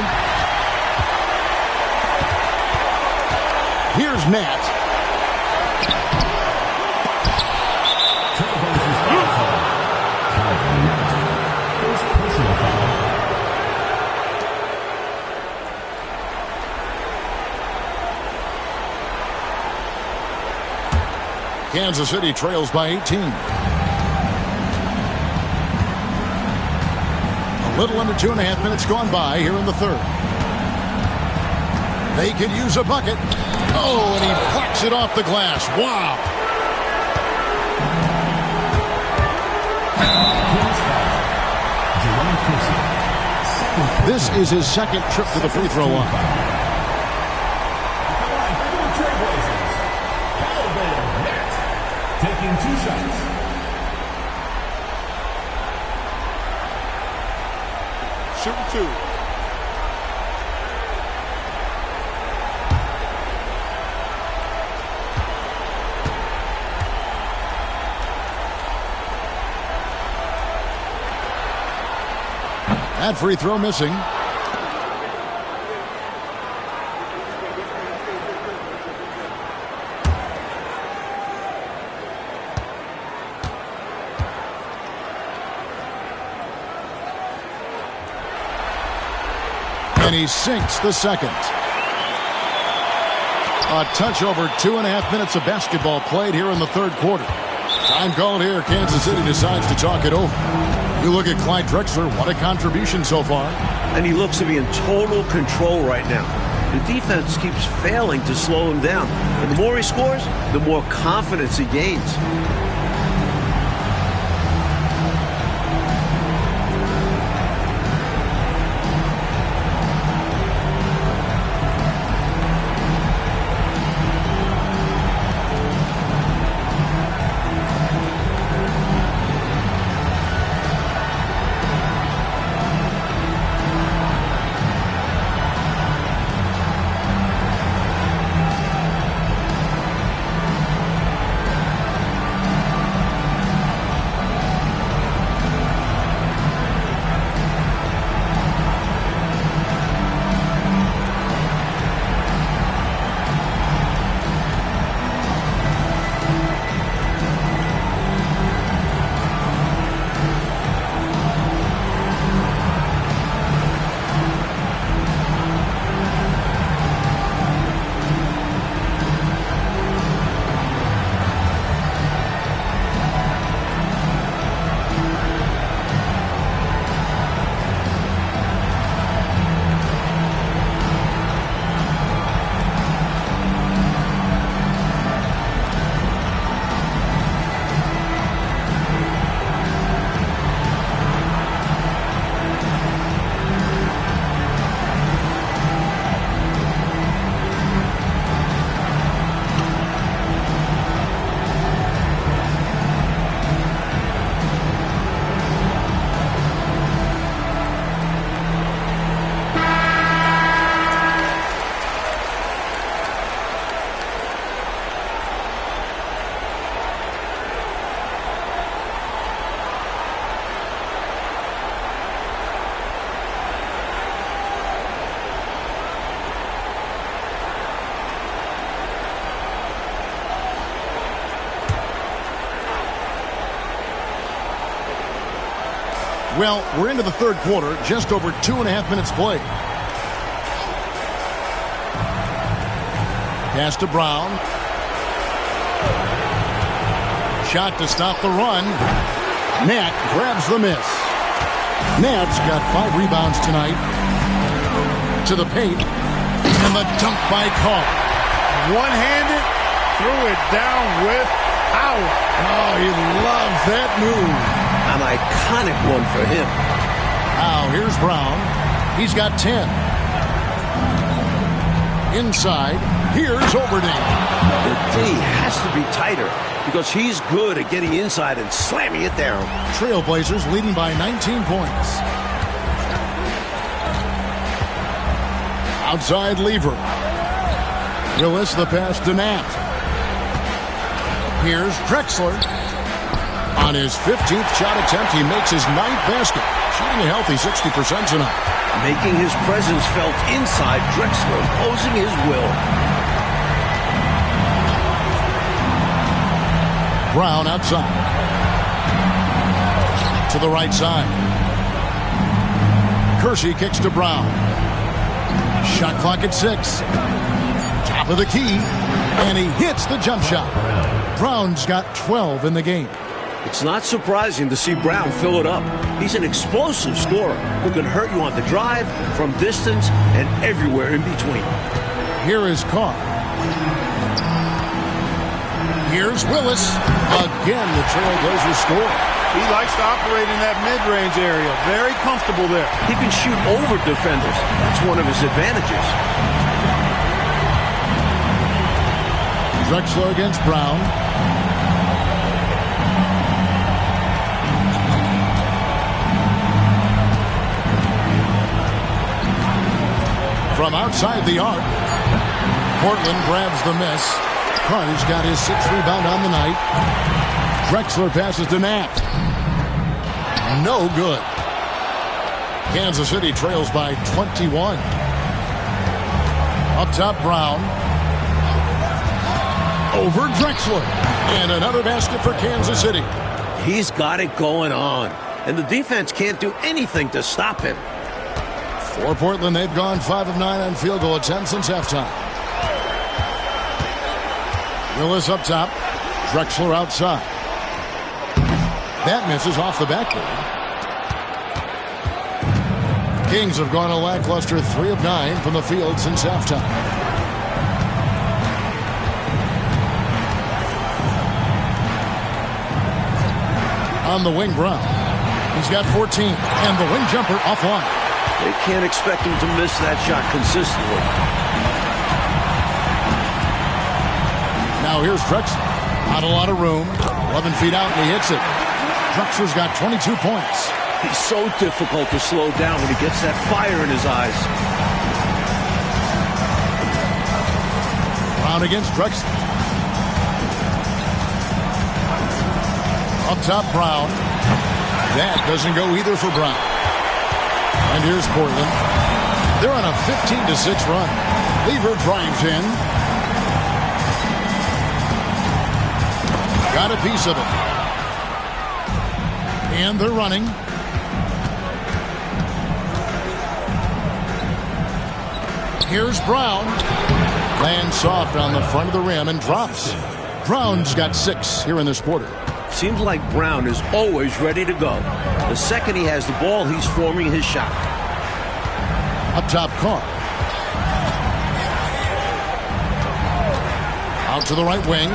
Here's Nat. First personal foul. Kansas City trails by 18. A little under 2.5 minutes gone by here in the third. They could use a bucket. Oh, and he plucks it off the glass. Wow. This is his second trip to the free throw line. Taking 2 shots. Shooting 2. That free throw missing. And he sinks the second. A touch over 2.5 minutes of basketball played here in the third quarter. Time called here. Kansas City decides to talk it over. You look at Clyde Drexler. What a contribution so far. And he looks to be in total control right now. The defense keeps failing to slow him down. And the more he scores, the more confidence he gains. Well, we're into the third quarter, just over 2.5 minutes played. Pass to Brown. Shot to stop the run. Nat grabs the miss. Nat's got 5 rebounds tonight. To the paint. And the dunk by Carr. One-handed, threw it down with power. Oh, he loves that move. An iconic one for him. Now, here's Brown. He's got 10. Inside, here's Overding. The D has to be tighter because he's good at getting inside and slamming it down. Trailblazers leading by 19 points. Outside Lever. Willis the pass to Nat. Here's Drexler. On his 15th shot attempt, he makes his 9th basket. Shooting a healthy 60% tonight. Making his presence felt inside, Drexler imposing his will. Brown outside. To the right side. Kersey kicks to Brown. Shot clock at 6. Top of the key. And he hits the jump shot. Brown's got 12 in the game. It's not surprising to see Brown fill it up. He's an explosive scorer who can hurt you on the drive, from distance, and everywhere in between. Here is Carr. Here's Willis. Again, the Trailblazers score. He likes to operate in that mid-range area. Very comfortable there. He can shoot over defenders. That's one of his advantages. Drexler against Brown. From outside the arc, Portland grabs the miss. Carter's got his 6th rebound on the night. Drexler passes to Nat. No good. Kansas City trails by 21. Up top, Brown. Over Drexler. And another basket for Kansas City. He's got it going on. And the defense can't do anything to stop him. For Portland, they've gone 5 of 9 on field goal attempts since halftime. Willis up top. Drexler outside. That misses off the backboard. Kings have gone a lackluster 3 of 9 from the field since halftime. On the wing, Brown. He's got 14, and the wing jumper offline. They can't expect him to miss that shot consistently. Now here's Drexler. Not a lot of room. 11 feet out, and he hits it. Drexler's got 22 points. He's so difficult to slow down when he gets that fire in his eyes. Brown against Drexler. Up top, Brown. That doesn't go either for Brown. And here's Portland. They're on a 15-6 run. Lever drives in. Got a piece of it. And they're running. Here's Brown. Lands soft on the front of the rim and drops. Brown's got 6 here in this quarter. Seems like Brown is always ready to go. The second he has the ball, he's forming his shot. Up top, Carr. Out to the right wing.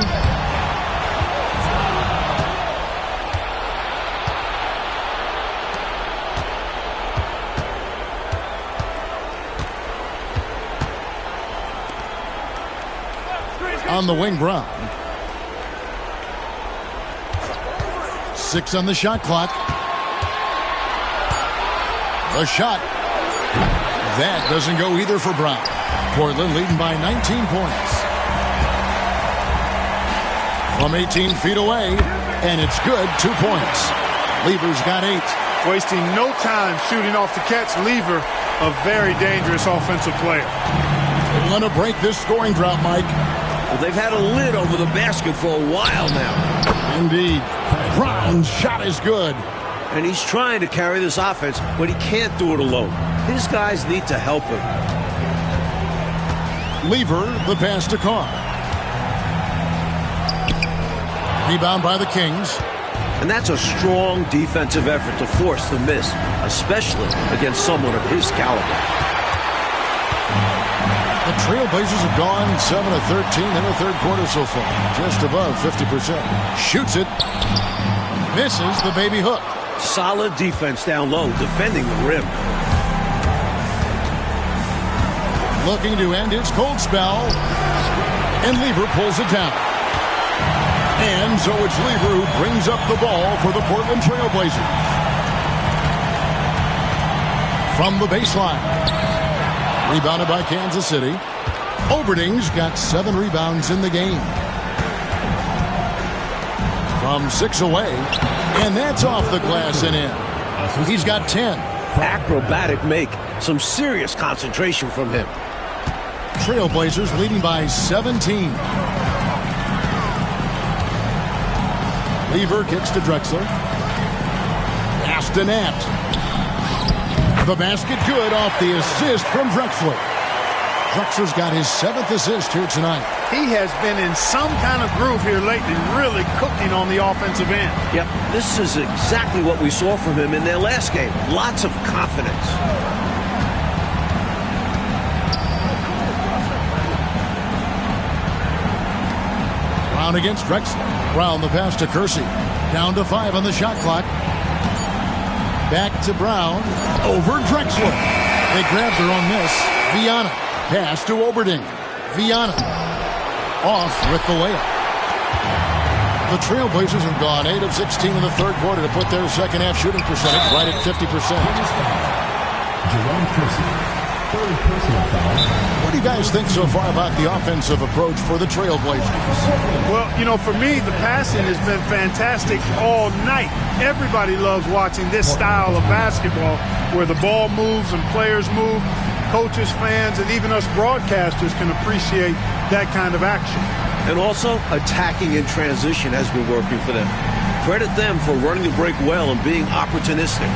On the wing, Brown. 6 on the shot clock. The shot. That doesn't go either for Brown. Portland leading by 19 points. From 18 feet away, and it's good. 2 points. Lever's got 8. Wasting no time shooting off the catch. Lever, a very dangerous offensive player. They want to break this scoring drought, Mike. Well, they've had a lid over the basket for a while now. Indeed. Brown's shot is good. And he's trying to carry this offense, but he can't do it alone. His guys need to help him. Lever, the pass to Carr. Rebound by the Kings. And that's a strong defensive effort to force the miss, especially against someone of his caliber. The Trailblazers have gone 7 of 13 in the third quarter so far. Just above 50%. Shoots it. Misses the baby hook. Solid defense down low, defending the rim. Looking to end his cold spell. And Lever pulls it down. And so it's Lever who brings up the ball for the Portland Trailblazers. From the baseline. Rebounded by Kansas City. Oberding's got 7 rebounds in the game. From 6 away. And that's off the glass and in. He's got 10. Acrobatic make. Some serious concentration from him. Trailblazers leading by 17. Lever kicks to Drexler. Pass to Nat. The basket good off the assist from Drexler. Drexler's got his 7th assist here tonight. He has been in some kind of groove here lately, really cooking on the offensive end. Yep, this is exactly what we saw from him in their last game. Lots of confidence. Brown against Drexler. Brown the pass to Kersey. Down to 5 on the shot clock. Back to Brown. Over Drexler. They grab their own miss. Viana. Pass to Oberding. Viana. Off with the layup. The Trailblazers have gone 8 of 16 in the third quarter to put their second half shooting percentage right at 50%. Jerome Kersey, third personal foul. What do you guys think so far about the offensive approach for the Trailblazers? Well, you know, for me, the passing has been fantastic all night. Everybody loves watching this style of basketball where the ball moves and players move. Coaches, fans, and even us broadcasters can appreciate that kind of action. And also, attacking in transition has been working for them. Credit them for running the break well and being opportunistic.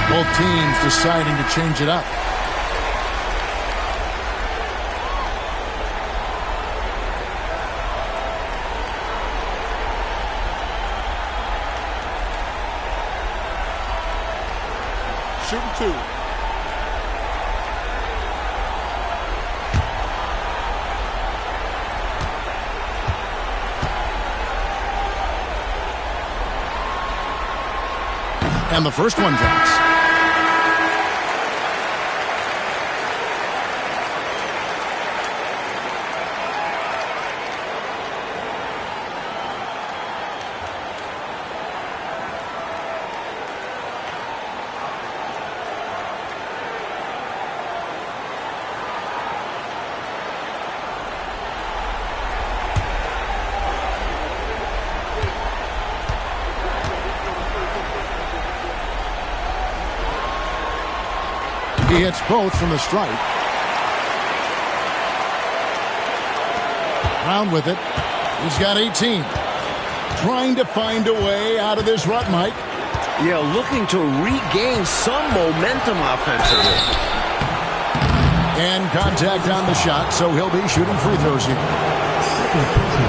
Both teams deciding to change it up. Shooting 2. And the first one drops. He hits both from the stripe. Brown with it. He's got 18. Trying to find a way out of this rut, Mike. Yeah, looking to regain some momentum offensively. And contact on the shot, so he'll be shooting free throws here.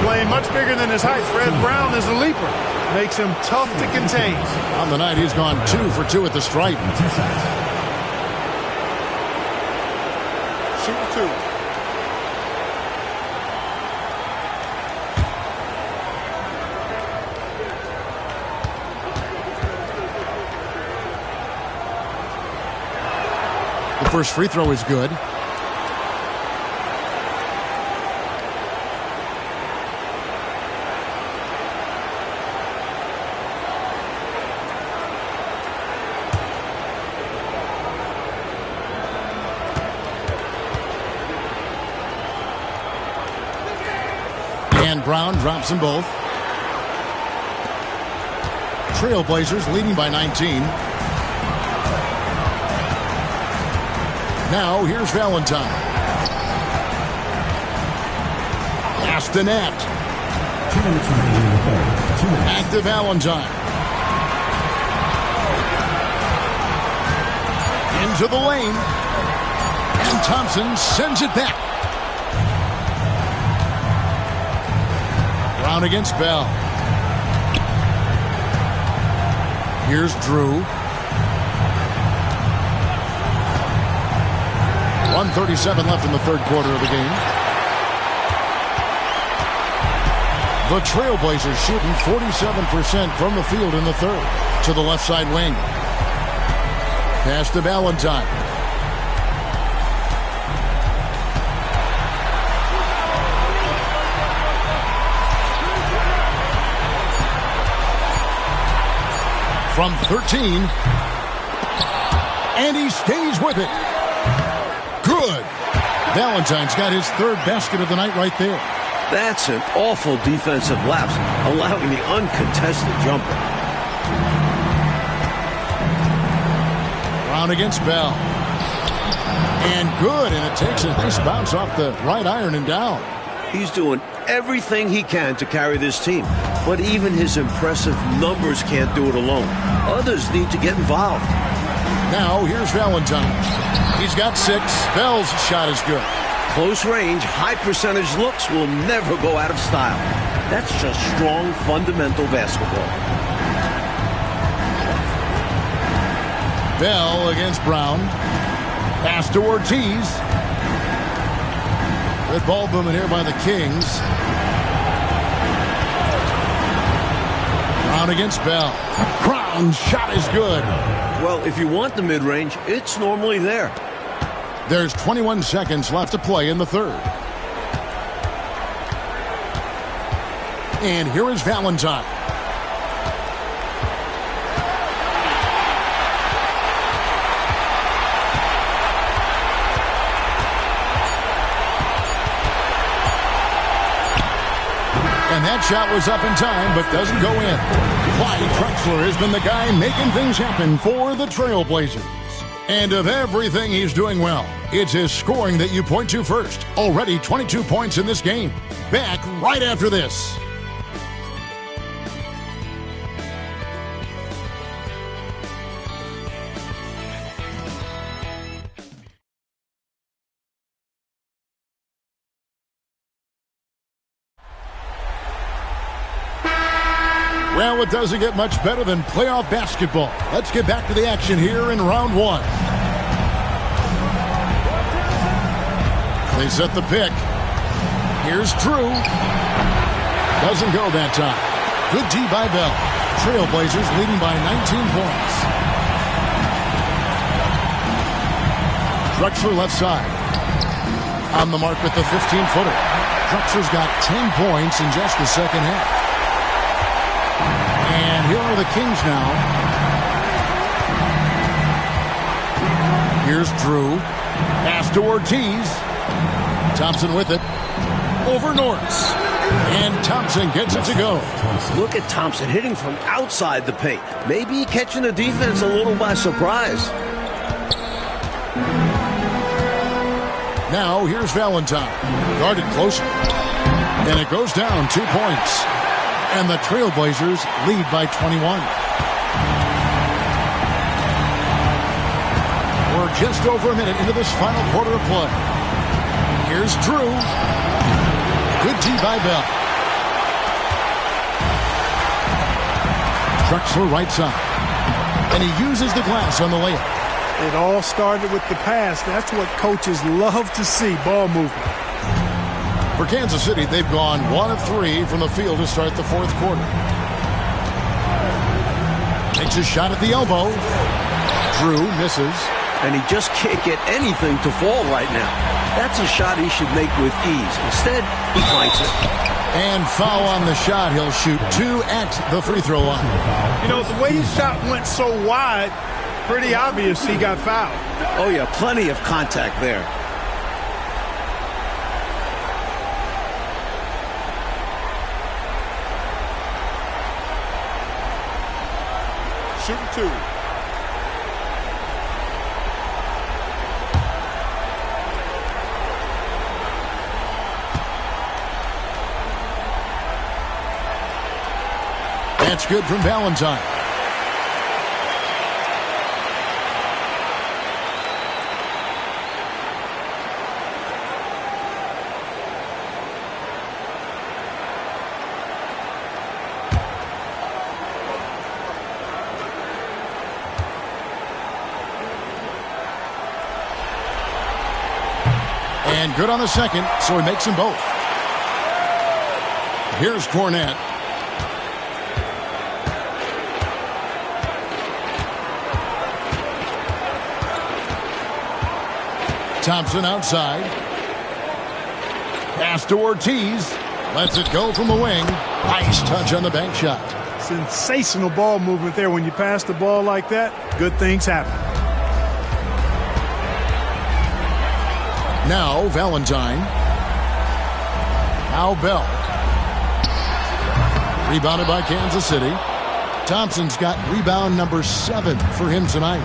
Playing much bigger than his height. Fred Brown is a leaper. Makes him tough to contain. On the night, he's gone 2 for 2 at the stripe. Shooting 2. The first free throw is good. Brown drops them both. Trailblazers leading by 19. Now here's Valentine. Pass to Nat. 2 minutes remaining in the third. 2 minutes. Back to Valentine. Into the lane. And Thompson sends it back. Brown against Bell. Here's Drew. 1:37 left in the third quarter of the game. The Trailblazers shooting 47% from the field in the third. To the left side wing. Pass to Valentine. From 13. And he stays with it. Good. Valentine's got his third basket of the night right there. That's an awful defensive lapse, allowing the uncontested jumper. Brown against Bell. And good, and it takes a nice bounce off the right iron and down. He's doing everything he can to carry this team, but even his impressive numbers can't do it alone. Others need to get involved. Now here's Valentine. He's got 6. Bell's shot is good. Close range, high percentage looks will never go out of style. That's just strong, fundamental basketball. Bell against Brown. Pass to Ortiz. Good ball movement here by the Kings. Brown against Bell. Brown's shot is good. Well, if you want the mid-range, it's normally there. There's 21 seconds left to play in the third. And here is Valentine. And that shot was up in time, but doesn't go in. Clyde Drexler has been the guy making things happen for the Trailblazers. And of everything he's doing well, it's his scoring that you point to first. Already 22 points in this game. Back right after this. Well, it doesn't get much better than playoff basketball. Let's get back to the action here in round 1. They set the pick. Here's Drew. Doesn't go that time. Good D by Bell. Trailblazers leading by 19 points. Drexler left side. On the mark with the 15-footer. Drexler's got 10 points in just the second half. And here are the Kings now. Here's Drew. Pass to Ortiz. Thompson with it. Over Norris. And Thompson gets it to go. Look at Thompson hitting from outside the paint. Maybe catching the defense a little by surprise. Now here's Valentine. Guarded closer. And it goes down 2 points. And the Trailblazers lead by 21. We're just over a minute into this final quarter of play. Here's Drew. Good D by Bell. Drexler right side. And he uses the glass on the layup. It all started with the pass. That's what coaches love to see, ball movement. For Kansas City, they've gone 1 of 3 from the field to start the fourth quarter. Takes a shot at the elbow. Drew misses. And he just can't get anything to fall right now. That's a shot he should make with ease. Instead, he blanks it. And foul on the shot. He'll shoot 2 at the free throw line. You know, the way his shot went so wide, pretty obvious he got fouled. Oh, yeah, plenty of contact there. shooting 2. That's good from Valentine. And good on the second, so he makes them both. Here's Kornet. Thompson outside. Pass to Ortiz. Lets it go from the wing. Nice touch on the bank shot. Sensational ball movement there. When you pass the ball like that, good things happen. Now Valentine. Now Bell. Rebounded by Kansas City. Thompson's got rebound number 7 for him tonight.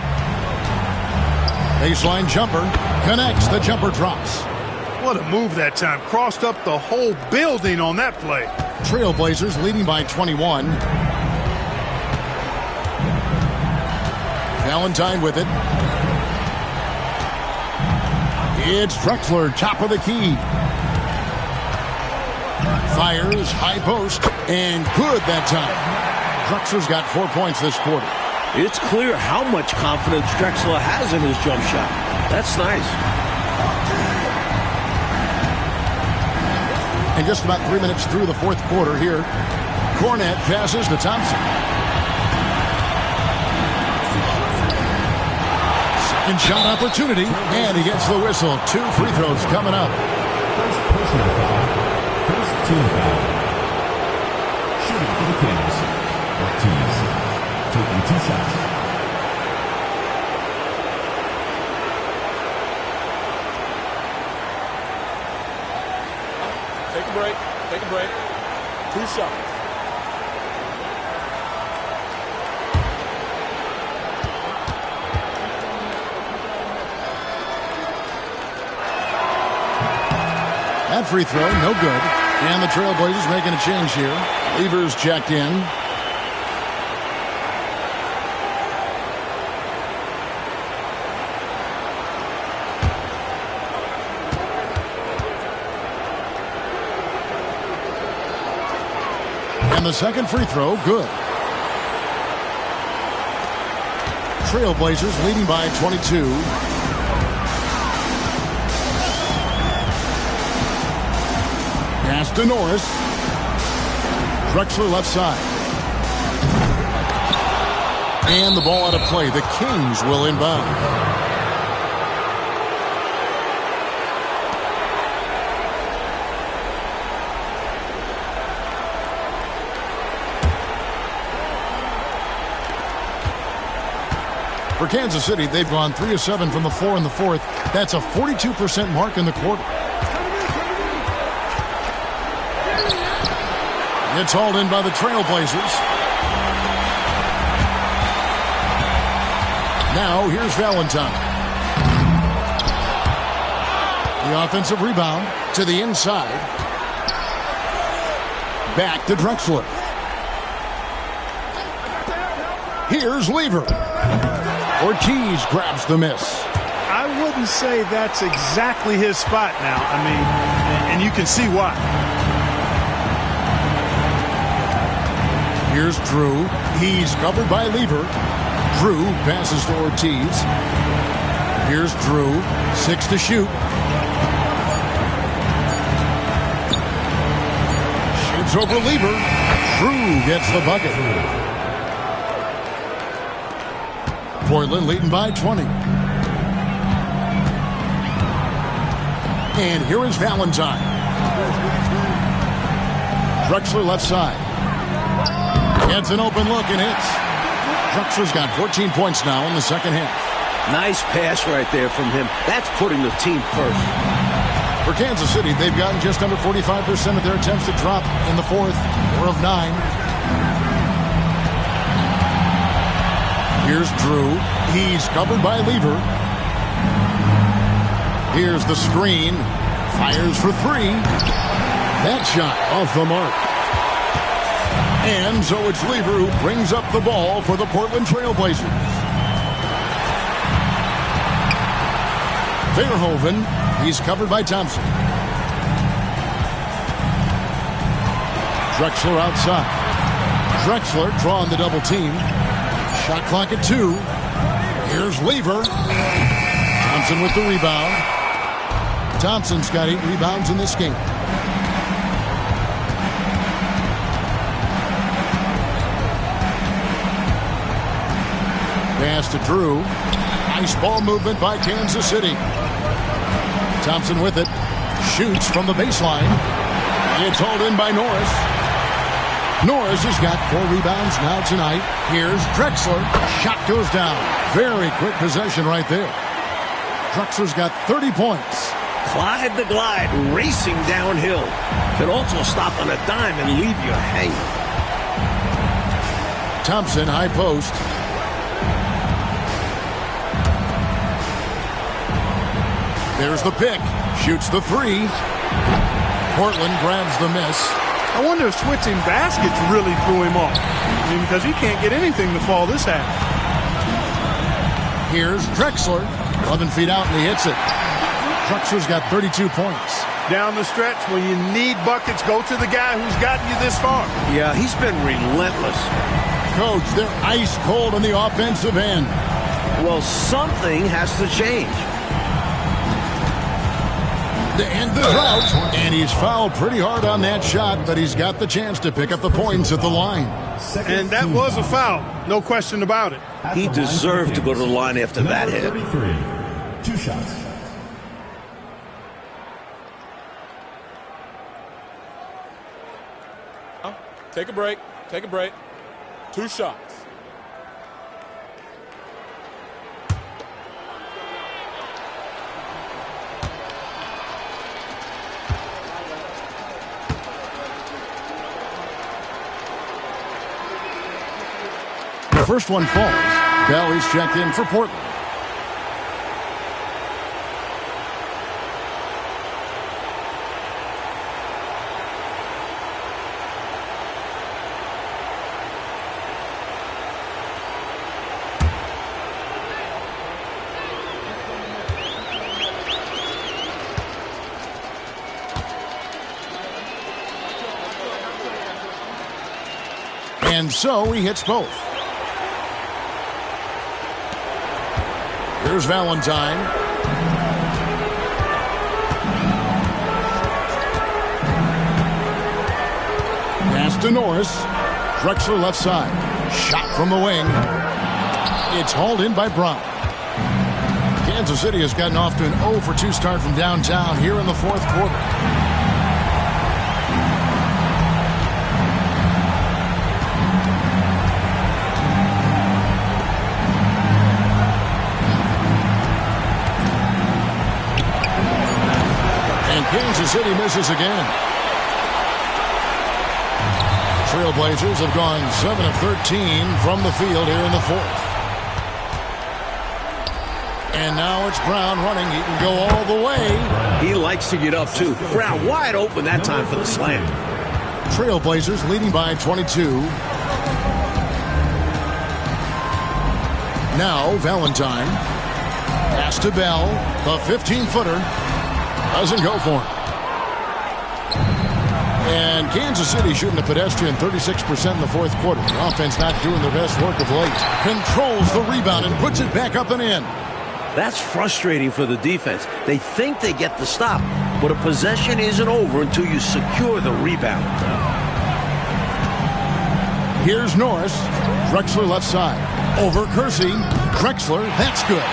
Baseline jumper. Connects. The jumper drops. What a move that time. Crossed up the whole building on that play. Trailblazers leading by 21. Valentine with it. It's Drexler, top of the key. Fires, high post, and good that time. Drexler's got 4 points this quarter. It's clear how much confidence Drexler has in his jump shot. That's nice. And just about 3 minutes through the fourth quarter here. Kornet passes to Thompson. Second shot opportunity, and he gets the whistle. 2 free throws coming up. First personal foul. First team foul. Shooting for the Kings. Ortiz. Taking 2 shots. Take a break. Take a break. 2 shots. That free throw, no good. And the Trailblazers making a change here. Lever's checked in. And the second free throw, good. Trailblazers leading by 22. Pass to Norris. Drexler left side. And the ball out of play. The Kings will inbound. For Kansas City, they've gone 3 of 7 from the floor in the fourth. That's a 42% mark in the quarter. It's hauled in by the Trailblazers. Now here's Valentine. The offensive rebound to the inside. Back to Drexler. Here's Lever. Ortiz grabs the miss. I wouldn't say that's exactly his spot now. I mean, and you can see why. Here's Drew. He's covered by Lever. Drew passes to Ortiz. Here's Drew. 6 to shoot. Shoots over Lever. Drew gets the bucket. Portland leading by 20. And here is Valentine. Drexler left side. Gets an open look and hits. Drexler's got 14 points now in the second half. Nice pass right there from him. That's putting the team first. For Kansas City, they've gotten just under 45% of their attempts to drop in the fourth. 4 of 9. Here's Drew. He's covered by Lever. Here's the screen. Fires for three. That shot off the mark. And so it's Lever who brings up the ball for the Portland Trailblazers. Verhoeven. He's covered by Thompson. Drexler outside. Drexler drawing the double team. Shot clock at 2. Here's Lever. Thompson with the rebound. Thompson's got 8 rebounds in this game. Pass to Drew. Nice ball movement by Kansas City. Thompson with it. Shoots from the baseline. It's hauled in by Norris. Norris has got 4 rebounds now tonight. Here's Drexler. Shot goes down. Very quick possession right there. Drexler's got 30 points. Clyde the Glide racing downhill. Can also stop on a dime and leave you hanging. Thompson, high post. There's the pick. Shoots the 3. Portland grabs the miss. I wonder if switching baskets really threw him off. I mean, because he can't get anything to fall this half. Here's Drexler. 11 feet out and he hits it. Drexler's got 32 points. Down the stretch, when you need buckets, go to the guy who's gotten you this far. Yeah, he's been relentless. Coach, they're ice cold on the offensive end. Well, something has to change. To end the drought, and he's fouled pretty hard on that shot, but he's got the chance to pick up the points at the line. And that was a foul, no question about it. He deserved to go to the line after that hit. 33. 2 shots. Take a break. Take a break. 2 shots. The first one falls. Bell is checked in for Portland. And so he hits both. Here's Valentine. Pass to Norris. Drexler left side. Shot from the wing. It's hauled in by Brown. Kansas City has gotten off to an 0 for 2 start from downtown here in the 4th quarter. Kansas City misses again. Trailblazers have gone 7 of 13 from the field here in the 4th. And now it's Brown running. He can go all the way. He likes to get up, too. Brown wide open that time for the slam. Trailblazers leading by 22. Now Valentine. Pass to Bell. The 15-footer. Doesn't go for him. And Kansas City shooting the pedestrian 36% in the 4th quarter. The offense not doing their best work of late. Controls the rebound and puts it back up and in. That's frustrating for the defense. They think they get the stop, but a possession isn't over until you secure the rebound. Here's Norris. Drexler left side. Over Kersey. Drexler, that's good.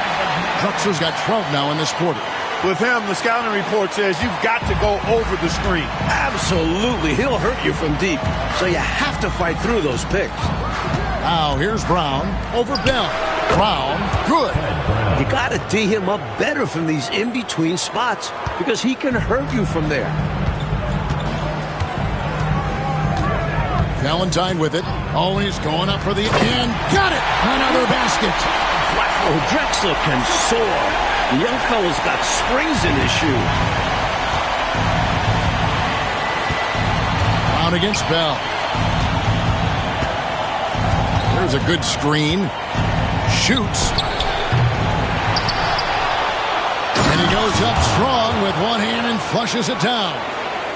Drexler's got 12 now in this quarter. With him, the scouting report says you've got to go over the screen. Absolutely. He'll hurt you from deep, so you have to fight through those picks. Now here's Brown over Bell. Brown, good. You got to D him up better from these in-between spots because he can hurt you from there. Valentine with it. Always going up for the and got it. Another basket. Wow, Drexler can soar. The young fella's got springs in his shoe. Brown against Bell. There's a good screen. Shoots. And he goes up strong with one hand and flushes it down.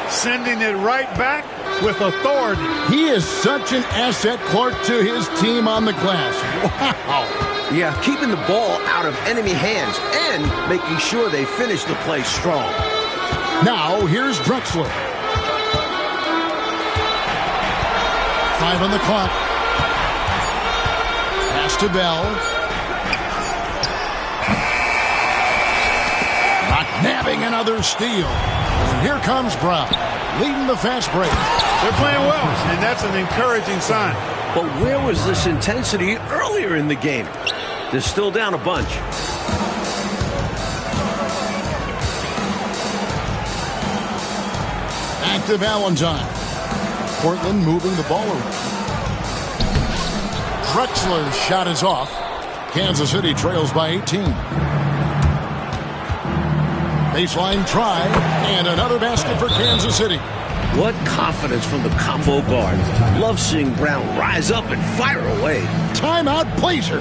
Sending it right back with authority. He is such an asset, Clark, to his team on the glass. Wow. Yeah, keeping the ball out of enemy hands and making sure they finish the play strong. Now, here's Drexler. 5 on the clock. Pass to Bell. Not nabbing another steal. And here comes Brown, leading the fast break. They're playing well, and that's an encouraging sign. But where was this intensity earlier in the game? They're still down a bunch. Back to Valentine. Portland moving the ball around. Drexler's shot is off. Kansas City trails by 18. Baseline try, and another basket for Kansas City. What confidence from the combo guard. Love seeing Brown rise up and fire away. Timeout Blazers.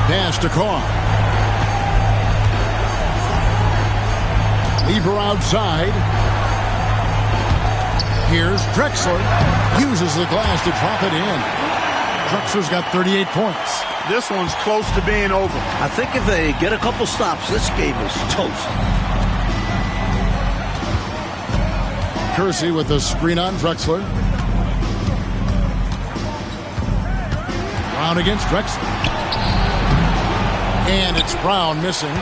Pass to Carr. Lever outside. Here's Drexler. Uses the glass to drop it in. Drexler's got 38 points. This one's close to being over. I think if they get a couple stops, this game is toast. Kersey with the screen on Drexler. Brown against Drexler. And it's Brown missing.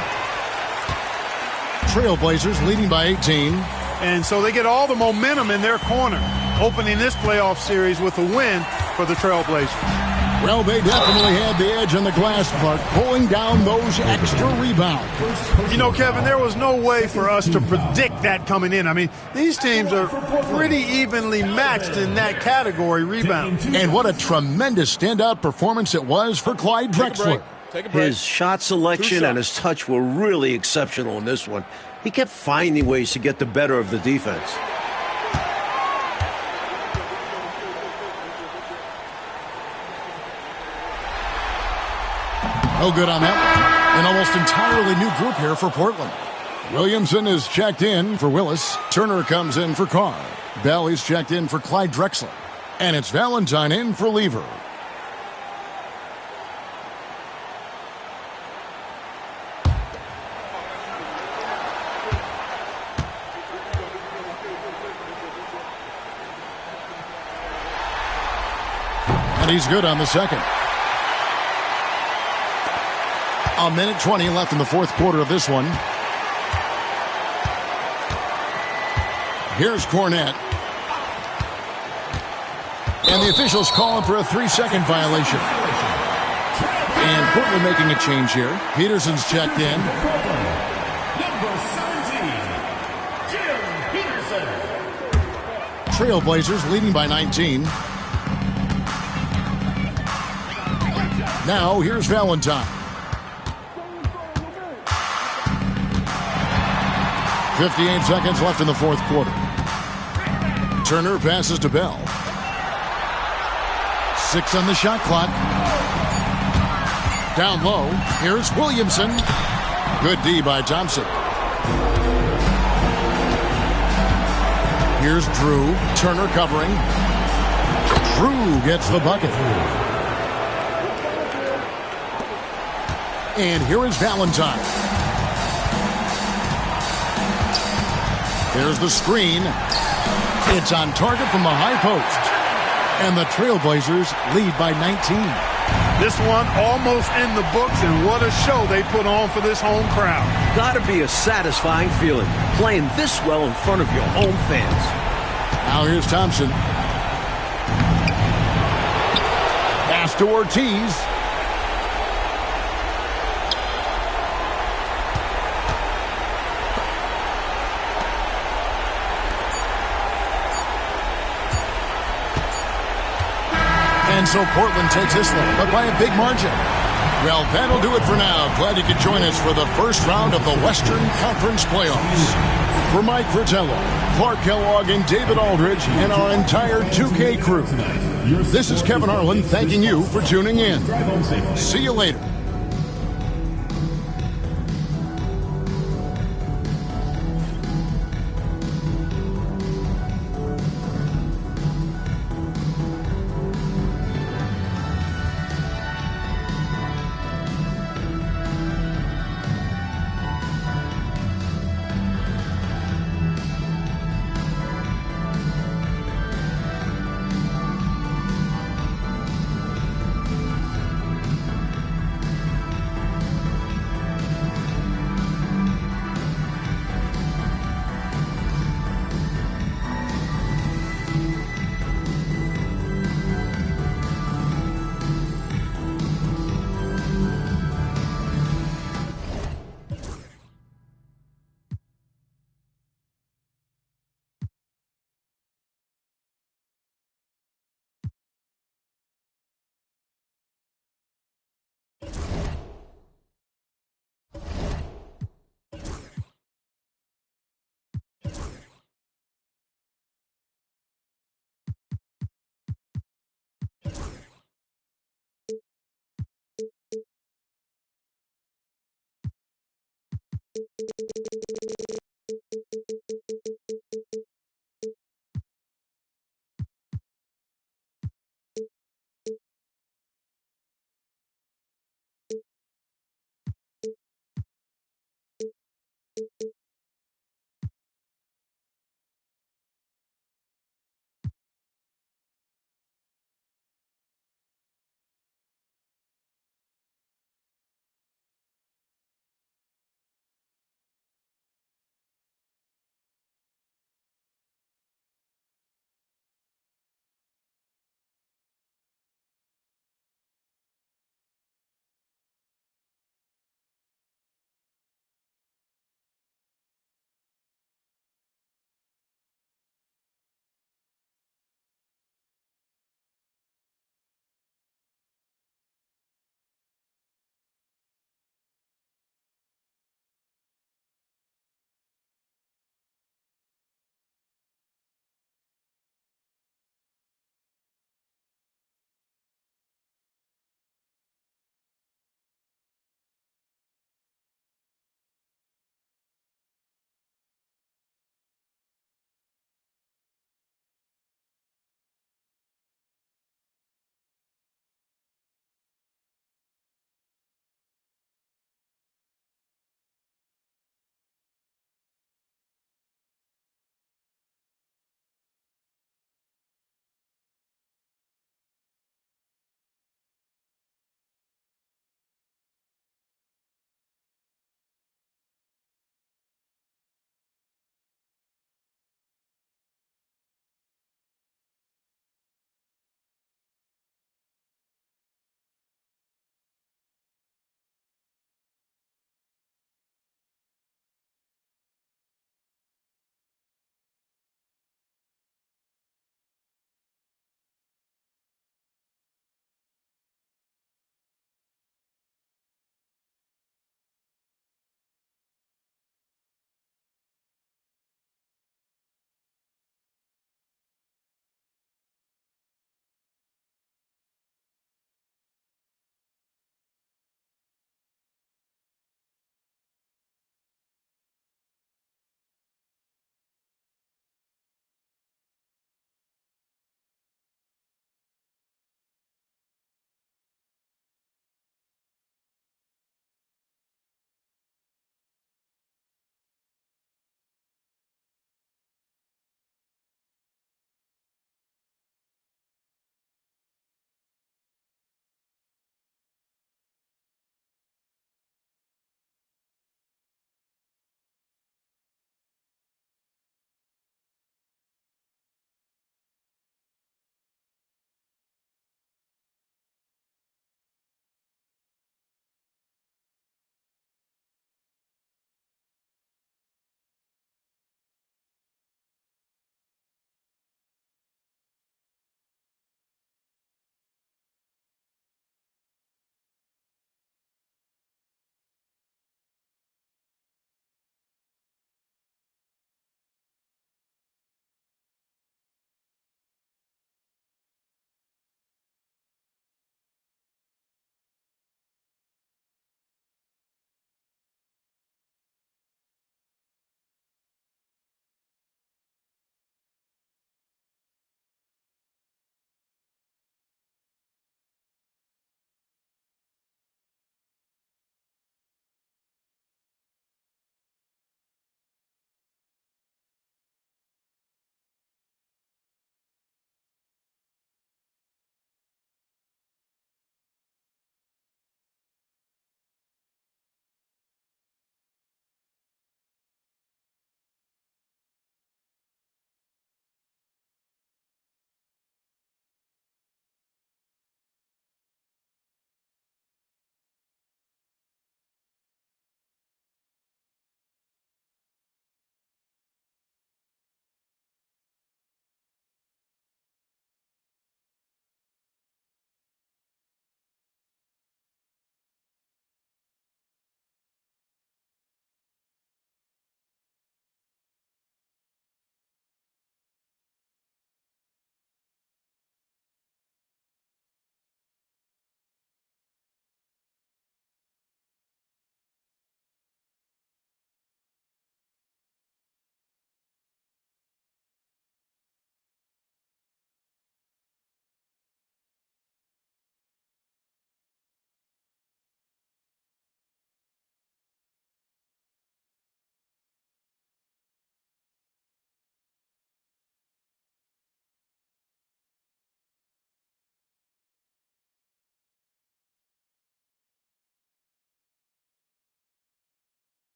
Trailblazers leading by 18. And so they get all the momentum in their corner, opening this playoff series with a win for the Trailblazers. Well, they definitely had the edge on the glass, Clark, pulling down those extra rebounds. You know, Kevin, there was no way for us to predict that coming in. I mean, these teams are pretty evenly matched in that category, rebound. And what a tremendous standout performance it was for Clyde Drexler. His shot selection and his touch were really exceptional in this one. He kept finding ways to get the better of the defense. No good on that one. An almost entirely new group here for Portland. Williamson is checked in for Willis. Turner comes in for Carr. Bell is checked in for Clyde Drexler. And it's Valentine in for Lever. And he's good on the second. A minute 20 left in the fourth quarter of this one. Here's Cornette. And the officials calling for a 3-second violation. And Portland making a change here. Peterson's checked in. Number 17, Jim Peterson. Trailblazers leading by 19. Now here's Valentine. 58 seconds left in the fourth quarter. Turner passes to Bell. 6 on the shot clock. Down low. Here's Williamson. Good D by Thompson. Here's Drew. Turner covering. Drew gets the bucket. And here is Valentine. There's the screen. It's on target from the high post. And the Trailblazers lead by 19. This one almost in the books, and what a show they put on for this home crowd. Gotta be a satisfying feeling, playing this well in front of your home fans. Now here's Thompson. Pass to Ortiz. And so Portland takes this one, but by a big margin. Well, that'll do it for now. Glad you could join us for the first round of the Western Conference Playoffs. For Mike Fratello, Clark Kellogg, and David Aldridge, and our entire 2K crew, this is Kevin Harlan thanking you for tuning in. See you later.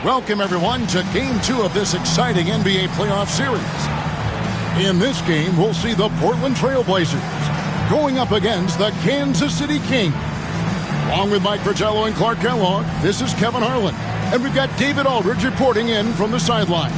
Welcome, everyone, to Game 2 of this exciting NBA playoff series. In this game, we'll see the Portland Trail Blazers going up against the Kansas City Kings. Along with Mike Fratello and Clark Kellogg, this is Kevin Harlan. And we've got David Aldridge reporting in from the sidelines.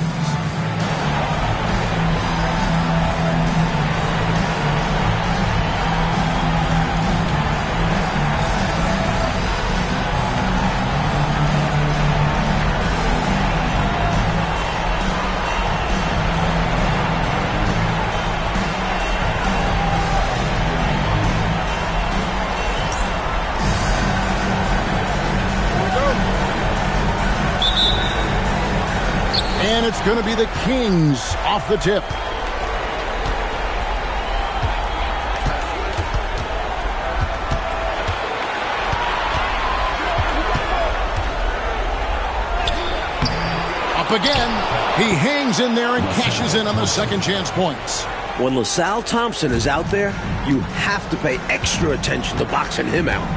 And it's going to be the Kings off the tip. Up again. He hangs in there and cashes in on the second chance points. When LaSalle Thompson is out there, you have to pay extra attention to boxing him out.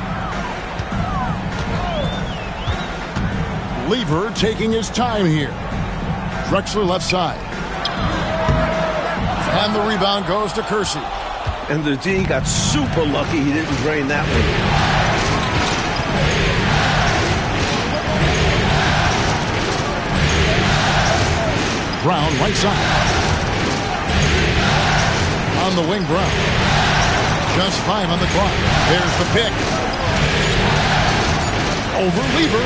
Lever taking his time here. Drexler left side. And the rebound goes to Kersey. And the D got super lucky he didn't drain that one. Brown right side. On the wing, Brown. Just 5 on the clock. There's the pick. Over Lever.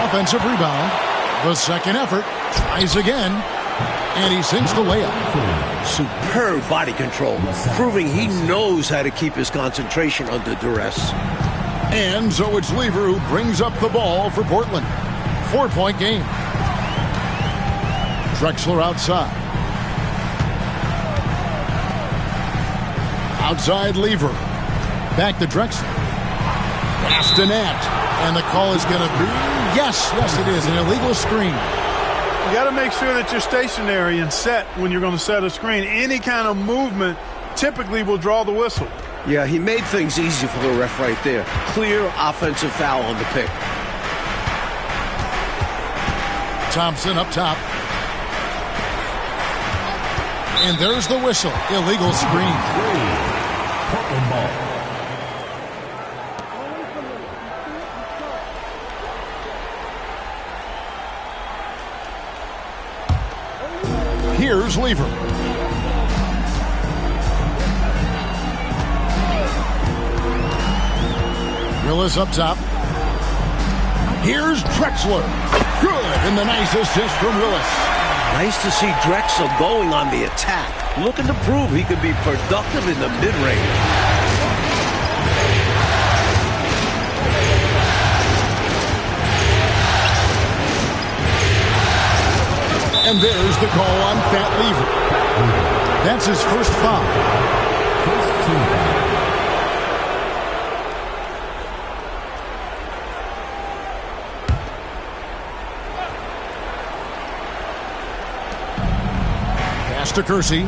Offensive rebound. The second effort, tries again, and he sinks the layup. Superb body control, proving he knows how to keep his concentration under duress. And so it's Lever who brings up the ball for Portland. 4-point game. Drexler outside. Outside Lever. Back to Drexler. Pass to Nat. And the call is going to be, yes, it is, an illegal screen. You got to make sure that you're stationary and set when you're going to set a screen. Any kind of movement typically will draw the whistle. Yeah, he made things easy for the ref right there. Clear offensive foul on the pick. Thompson up top. And there's the whistle. Illegal screen. Portland ball. Here's Lever. Willis up top. Here's Drexler. Good, and the nice assist from Willis. Nice to see Drexler going on the attack, looking to prove he could be productive in the mid-range. And there's the call on Fat Lever. That's his first foul. First team foul. Pass to Kersey.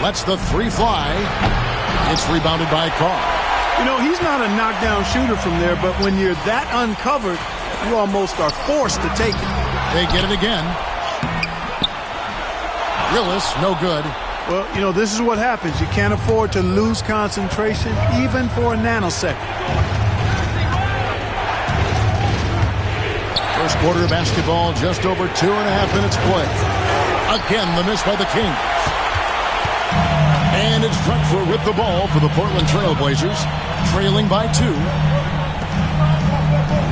Lets the three fly. It's rebounded by Carr. You know, he's not a knockdown shooter from there, but when you're that uncovered, you almost are forced to take it. They get it again. Willis, no good. Well, you know, this is what happens. You can't afford to lose concentration even for a nanosecond. First quarter of basketball, just over 2.5 minutes play. Again, the miss by the Kings. And it's Drexler with the ball for the Portland Trail Blazers, trailing by 2.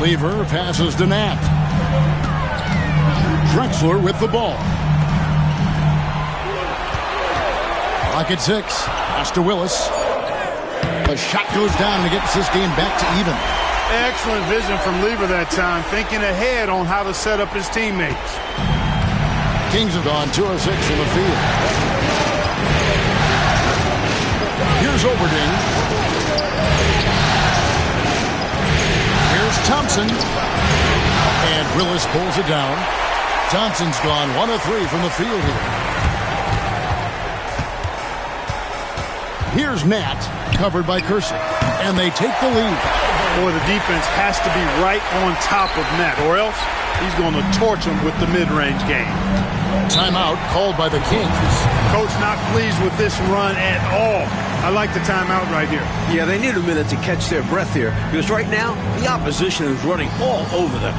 Lever passes to Nat. Drexler with the ball. Clock at 6. Pass to Willis. The shot goes down and gets this game back to even. Excellent vision from Lever that time, thinking ahead on how to set up his teammates. Kings have gone 2 of 6 from the field. Here's Oberding. Here's Thompson. And Willis pulls it down. Thompson's gone 1 of 3 from the field here. Here's Nat, covered by Kersey, and they take the lead. Boy, the defense has to be right on top of Nat, or else he's going to torch him with the mid-range game. Timeout called by the Kings. Coach not pleased with this run at all. I like the timeout right here. Yeah, they need a minute to catch their breath here, because right now, the opposition is running all over them.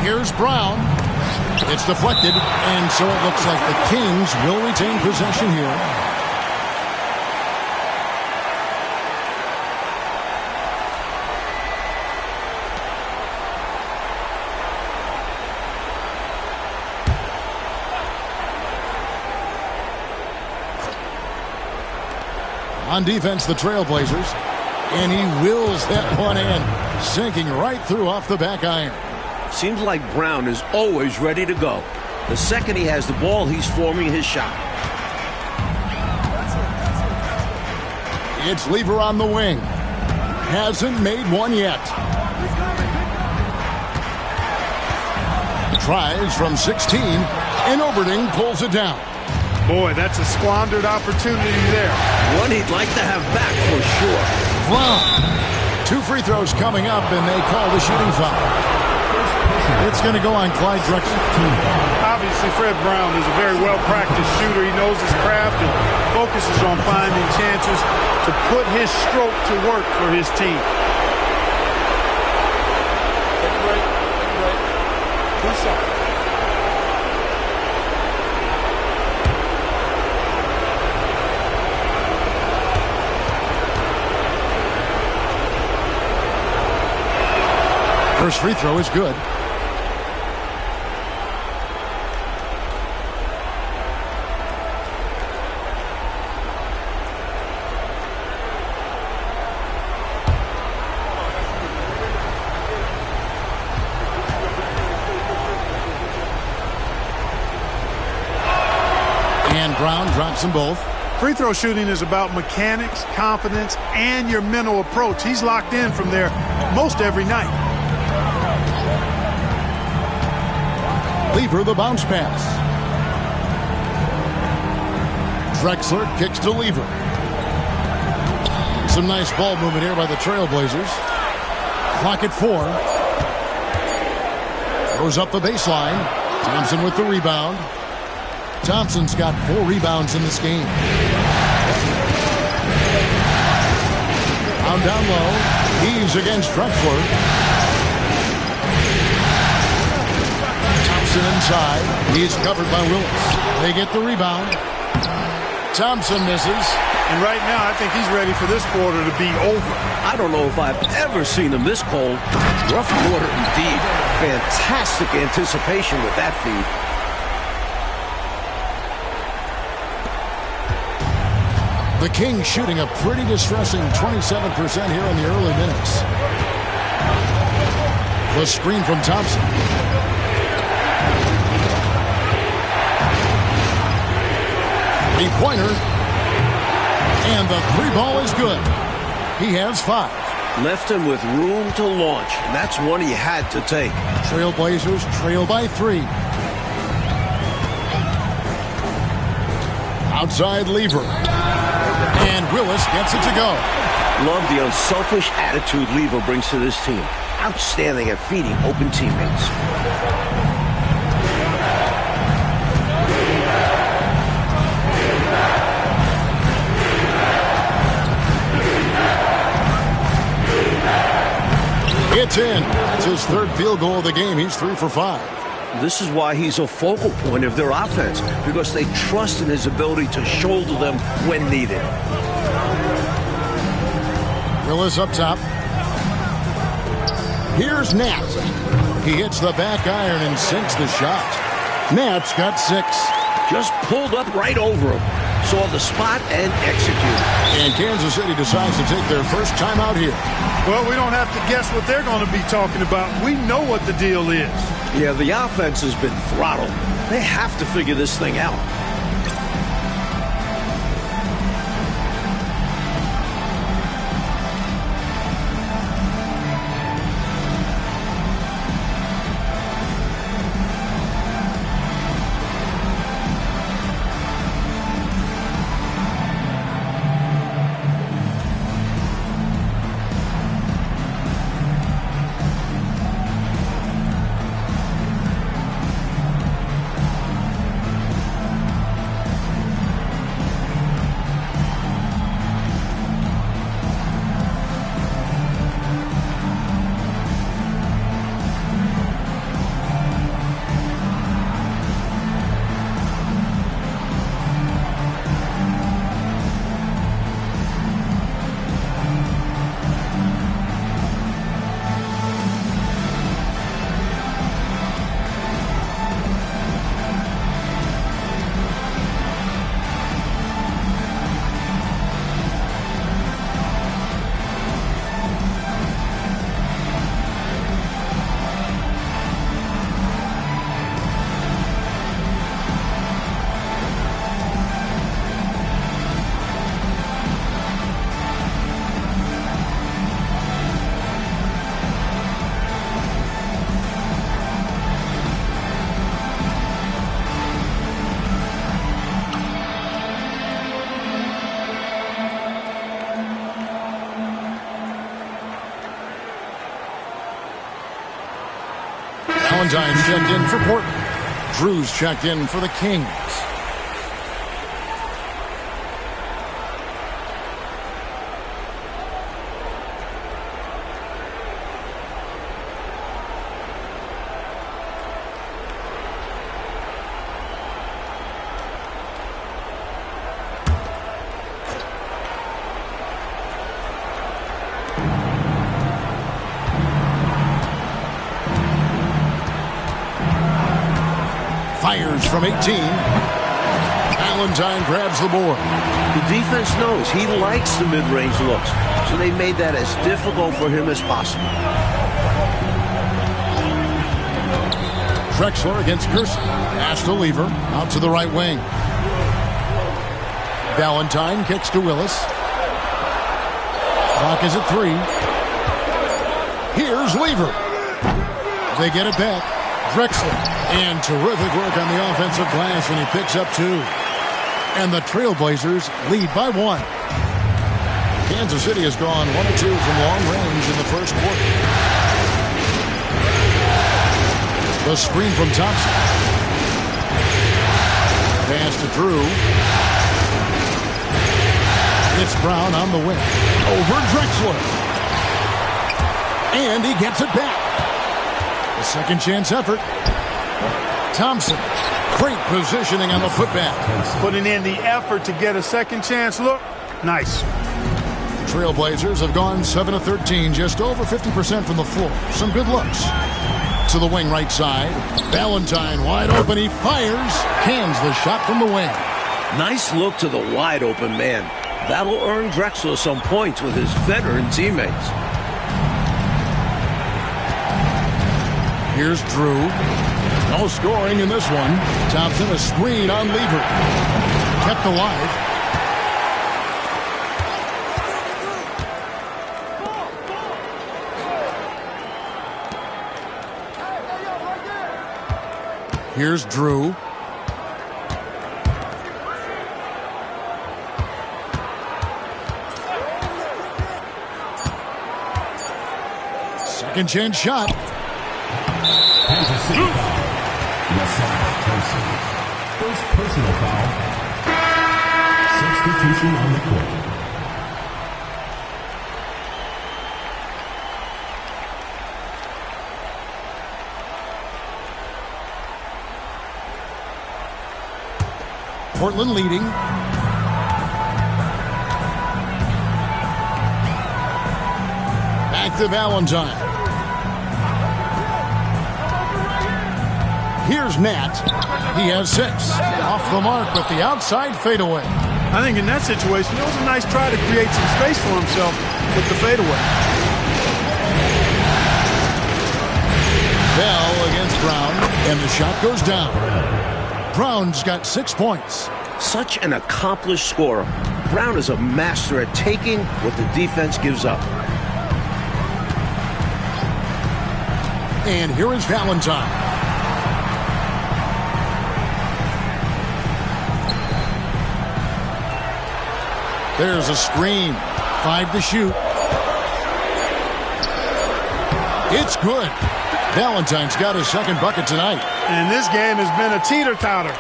Here's Brown. It's deflected, and so it looks like the Kings will retain possession here. On defense, the Trailblazers, and he wills that one in, sinking right through off the back iron. Seems like Brown is always ready to go. The second he has the ball, he's forming his shot. It's Lever on the wing. Hasn't made one yet. Tries from 16, and Oberding pulls it down. Boy, that's a squandered opportunity there. One he'd like to have back for sure. Brown. 2 free throws coming up, and they call the shooting foul. It's going to go on Clyde Drexler. Obviously, Fred Brown is a very well-practiced shooter. He knows his craft and focuses on finding chances to put his stroke to work for his team. Take a break. Take a break. 2 shots. First free throw is good. And Brown drops them both. Free throw shooting is about mechanics, confidence, and your mental approach. He's locked in from there most every night. Lever the bounce pass. Drexler kicks to Lever. Some nice ball movement here by the Trailblazers. Clock at 4. Goes up the baseline. Thompson with the rebound. Thompson's got 4 rebounds in this game. Down low. Heaves against Drexler. Thompson inside. He's covered by Willis. They get the rebound. Thompson misses. And right now, I think he's ready for this quarter to be over. I don't know if I've ever seen him this cold. Rough quarter indeed. Fantastic anticipation with that feed. The Kings shooting a pretty distressing 27% here in the early minutes. The screen from Thompson. Three-pointer. And the three ball is good. He has 5. Left him with room to launch. And that's one he had to take. Trailblazers trail by 3. Outside Lever. And Willis gets it to go. Love the unselfish attitude Lever brings to this team. Outstanding at feeding open teammates. It's in. It's his 3rd field goal of the game. He's 3 for 5. This is why he's a focal point of their offense, because they trust in his ability to shoulder them when needed. Willis up top. Here's Nat. He hits the back iron and sinks the shot. Nat's got 6. Just pulled up right over him. Saw the spot and executed. And Kansas City decides to take their first time out here. Well, we don't have to guess what they're going to be talking about. We know what the deal is. Yeah, the offense has been throttled. They have to figure this thing out. Valentine's checked in for Portland. Drew's checked in for the Kings. Fires from 18. Valentine grabs the board. The defense knows he likes the mid-range looks, so they made that as difficult for him as possible. Drexler against Gerson. Pass to Lever. Out to the right wing. Valentine kicks to Willis. Clock is at 3. Here's Lever. They get it back. Drexler. And terrific work on the offensive glass, and he picks up 2. And the Trailblazers lead by 1. Kansas City has gone 1 of 2 from long range in the first quarter. The screen from Thompson. Pass to Drew. It's Brown on the wing. Over Drexler. And he gets it back. A second chance effort. Thompson. Great positioning on the putback. Putting in the effort to get a second chance look. Nice. Trailblazers have gone 7 of 13, just over 50% from the floor. Some good looks. To the wing right side. Valentine wide open. He fires. Cans the shot from the wing. Nice look to the wide open man. That'll earn Drexler some points with his veteran teammates. Here's Drew. No scoring in this one. Thompson a screen on Lever. Kept alive. Here's Drew. Second chance shot. First personal foul. Substitution on the court. Portland leading. Back to Valentine. Here's Nat. He has 6. Off the mark with the outside fadeaway. I think in that situation, it was a nice try to create some space for himself with the fadeaway. Bell against Brown, and the shot goes down. Brown's got 6 points. Such an accomplished scorer. Brown is a master at taking what the defense gives up. And here is Valentine. There's a screen. 5 to shoot. It's good. Valentine's got his second bucket tonight. And this game has been a teeter-totter.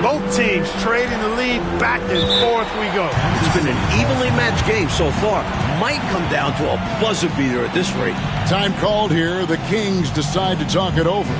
Both teams trading the lead. Back and forth we go. It's been an evenly matched game so far. Might come down to a buzzer beater at this rate. Time called here. The Kings decide to talk it over.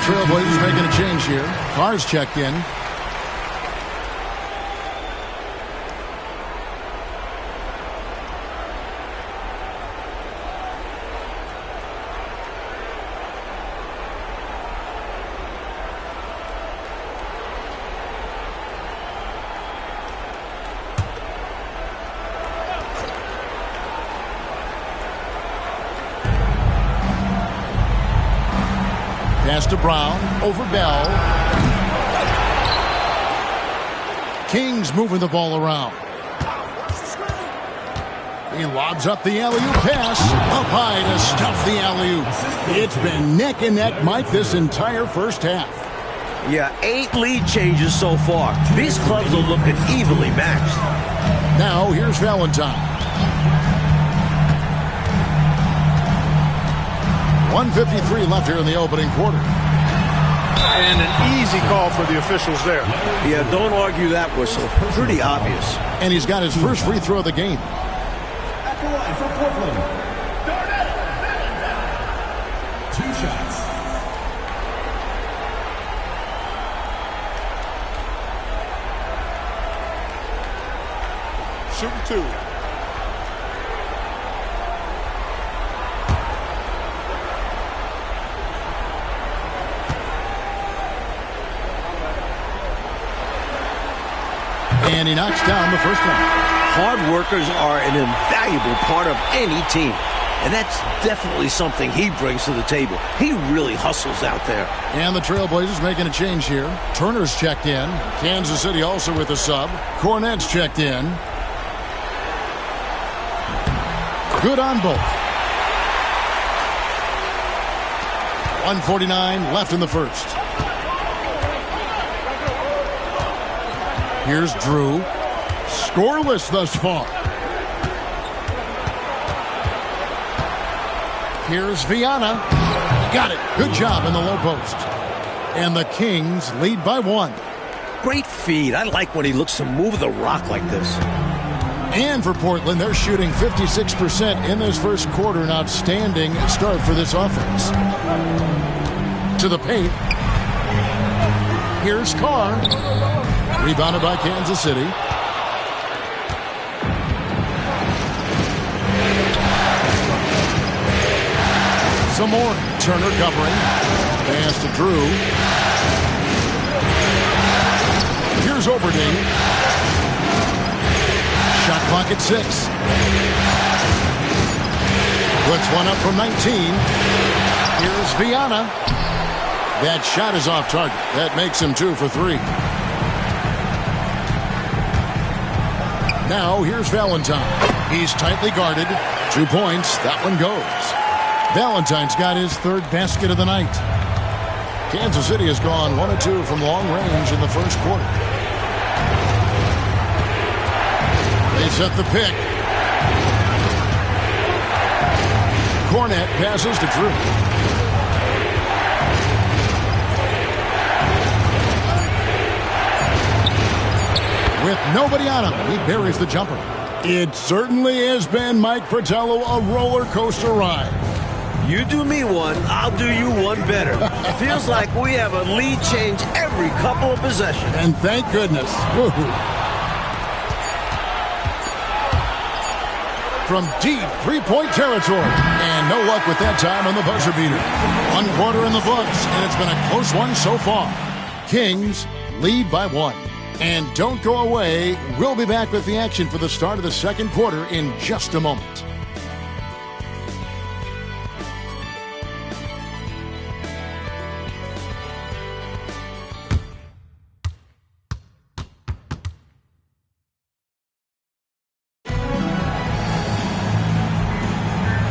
Trailblazers making a change here. Carr's checked in. Pass to Brown, over Bell. Kings moving the ball around. He lobs up the alley-oop pass. Up high to stuff the alley-oop. It's been neck and neck, Mike, this entire first half. Yeah, 8 lead changes so far. These clubs are looking evenly matched. Now, here's Valentine. 1:53 left here in the opening quarter. And an easy call for the officials there. Yeah, don't argue that whistle. Pretty obvious. And he's got his first free throw of the game. At the line for Portland. 2 shots. Shooting 2. And he knocks down the first one. Hard workers are an invaluable part of any team. And that's definitely something he brings to the table. He really hustles out there. And the Trailblazers making a change here. Turner's checked in. Kansas City also with a sub. Cornette's checked in. Good on both. 1:49 left in the first. Here's Drew. Scoreless thus far. Here's Viana. Got it. Good job in the low post. And the Kings lead by 1. Great feed. I like when he looks to move the rock like this. And for Portland, they're shooting 56% in this first quarter. An outstanding start for this offense. To the paint. Here's Carr. Rebounded by Kansas City. Some more. Turner covering. Pass to Drew. Here's Oberding. Shot clock at 6. Puts one up from 19. Here's Viana. That shot is off target. That makes him 2 for 3. Now here's Valentine. He's tightly guarded. 2 points. That one goes. Valentine's got his third basket of the night. Kansas City has gone 1 of 2 from long range in the first quarter. They set the pick. Cornette passes to Drew. With nobody on him, he buries the jumper. It certainly has been, Mike Fratello, a roller coaster ride. You do me one, I'll do you one better. It feels like we have a lead change every couple of possessions. And thank goodness. Woo-hoo. From deep three-point territory. And no luck with that time on the buzzer beater. 1 quarter in the books, and it's been a close one so far. Kings lead by 1. And don't go away. We'll be back with the action for the start of the second quarter in just a moment.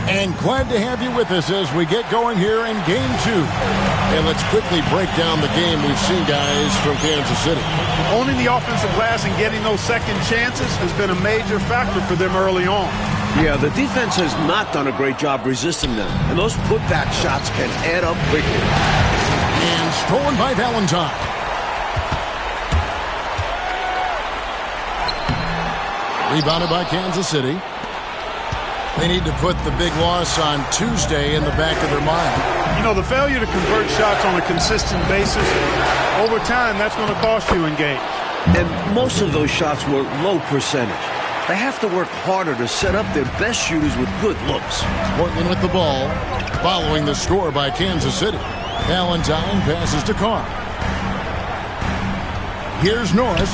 And glad to have you with us as we get going here in Game 2. And let's quickly break down the game we've seen, guys, from Kansas City. Owning the offensive glass and getting those second chances has been a major factor for them early on. Yeah, the defense has not done a great job resisting them. And those putback shots can add up quickly. And stolen by Valentine. Rebounded by Kansas City. They need to put the big loss on Tuesday in the back of their mind. You know, the failure to convert shots on a consistent basis, over time, that's going to cost you in games. And most of those shots were low percentage. They have to work harder to set up their best shooters with good looks. Portland with the ball, following the score by Kansas City. Valentine passes to Carr. Here's Norris.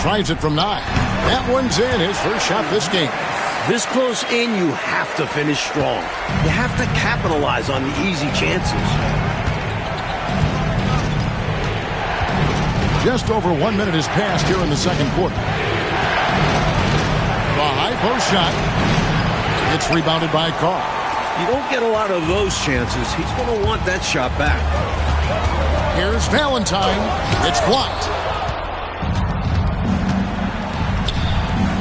Tries it from 9. That one's in, his first shot this game. This close in, you have to finish strong. You have to capitalize on the easy chances. Just over 1 minute has passed here in the second quarter. The high post shot. It's rebounded by Carr. You don't get a lot of those chances. He's going to want that shot back. Here's Valentine. It's blocked.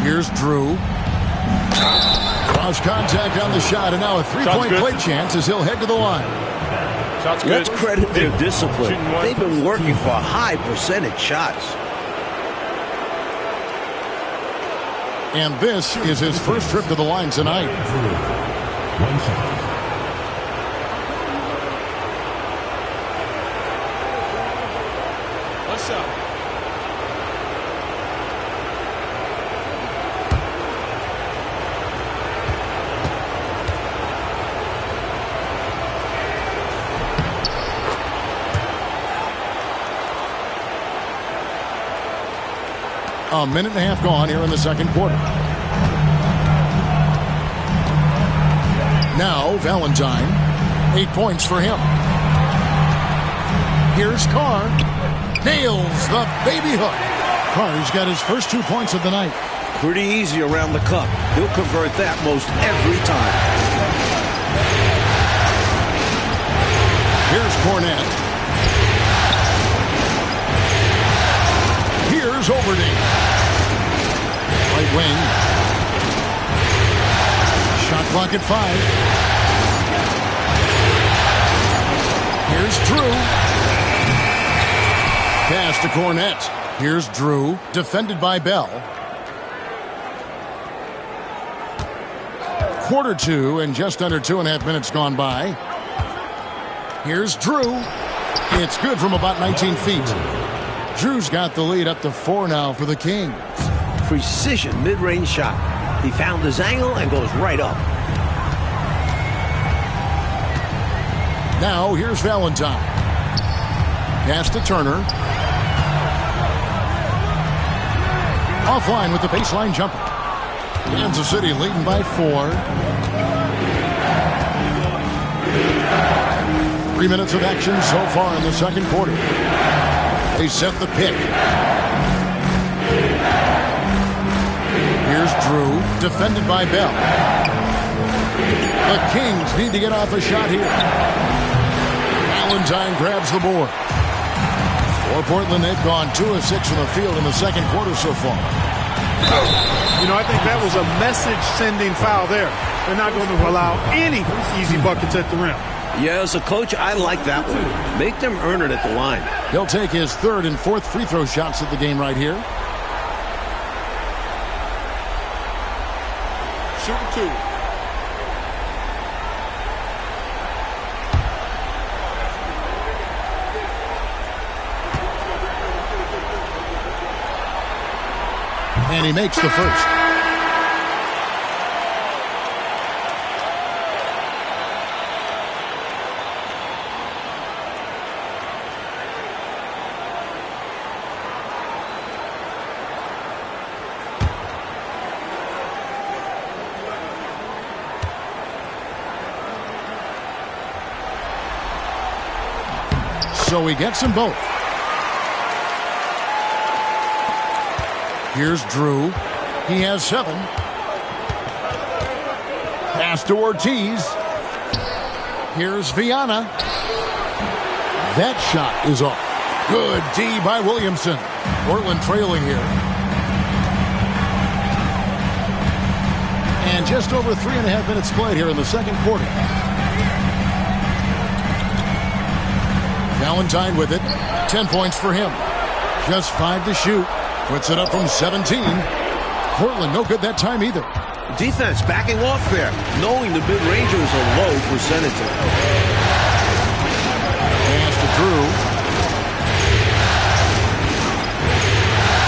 Here's Drew. Cross contact on the shot, and now a three-point play chance as he'll head to the line. Shot's good. Let's credit their discipline. They've been working for high percentage shots. And this is his first trip to the line tonight. One shot. One shot. A minute and a half gone here in the second quarter. Now Valentine, 8 points for him. Here's Carr. Nails the baby hook. Carr's got his first 2 points of the night. Pretty easy around the cup. He'll convert that most every time. Here's Cornette. Here's Overding. Right wing. Shot clock at 5. Here's Drew. Pass to Cornette. Here's Drew. Defended by Bell. Quarter 2 and just under 2.5 minutes gone by. Here's Drew. It's good from about 19 feet. Drew's got the lead up to 4 now for the Kings. Precision mid-range shot. He found his angle and goes right up. Now here's Valentine. Pass to Turner. Offline with the baseline jumper. Kansas City leading by 4. 3 minutes of action so far in the second quarter. They set the pick. Here's Drew, defended by Bell. The Kings need to get off a shot here. Valentine grabs the board. For Portland, they've gone 2 of 6 from the field in the second quarter so far. You know, I think that was a message-sending foul there. They're not going to allow any easy buckets at the rim. Yeah, as a coach, I like that one. Make them earn it at the line. He'll take his 3rd and 4th free throw shots at the game right here. Shooting 2. And he makes the first. So he gets them both. Here's Drew. He has 7. Pass to Ortiz. Here's Viana. That shot is off. Good D by Williamson. Portland trailing here. And just over 3.5 minutes played here in the second quarter. Valentine with it. 10 points for him. Just 5 to shoot. Puts it up from 17. Portland no good that time either. Defense backing off there, knowing the mid-ranger is a low percentage. Pass to Drew.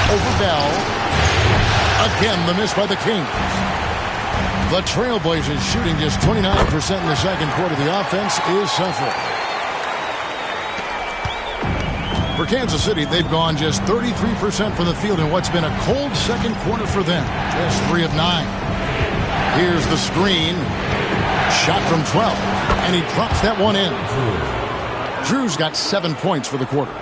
Over Bell. Again, the miss by the Kings. The Trailblazers shooting just 29% in the second quarter. The offense is suffering. For Kansas City, they've gone just 33% from the field in what's been a cold second quarter for them. Just 3 of 9. Here's the screen. Shot from 12. And he drops that one in. Drew's got 7 points for the quarter.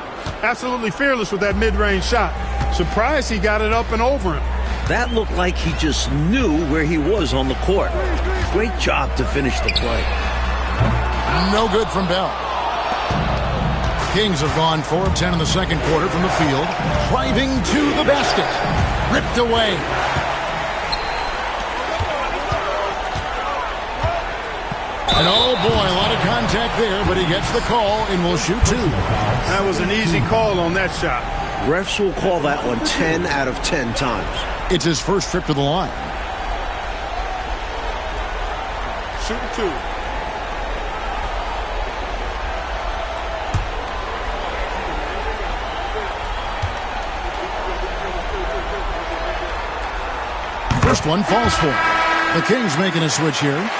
Absolutely fearless with that mid-range shot. Surprised he got it up and over him. That looked like he just knew where he was on the court. Great job to finish the play. No good from Bell. Kings have gone 4 of 10 in the second quarter from the field. Driving to the basket. Ripped away. And oh boy, a lot of contact there, but he gets the call and will shoot 2. That was an easy call on that shot. Refs will call that one 10 out of 10 times. It's his first trip to the line. Shooting 2. First one falls for him. The Kings making a switch here.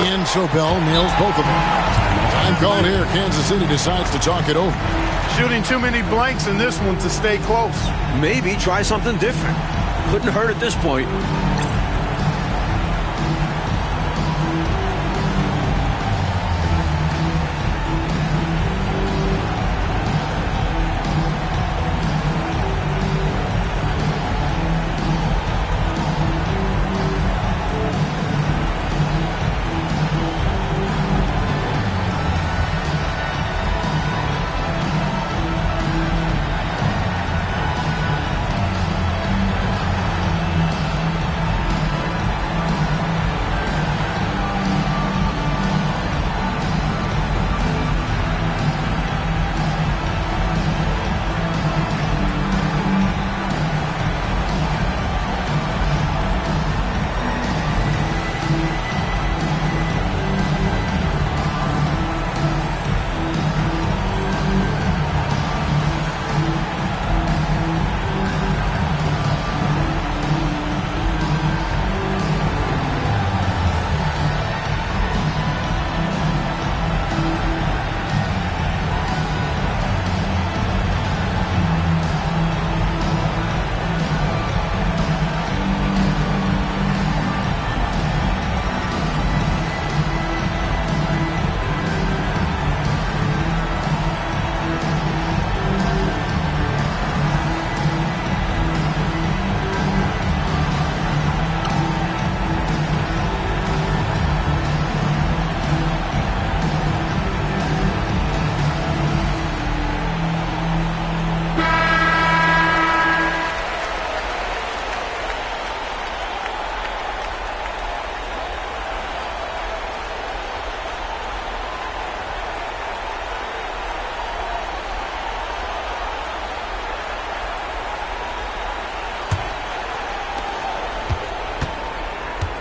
And so Bell nails both of them. Time called here. Kansas City decides to talk it over. Shooting too many blanks in this one to stay close. Maybe try something different. Couldn't hurt at this point.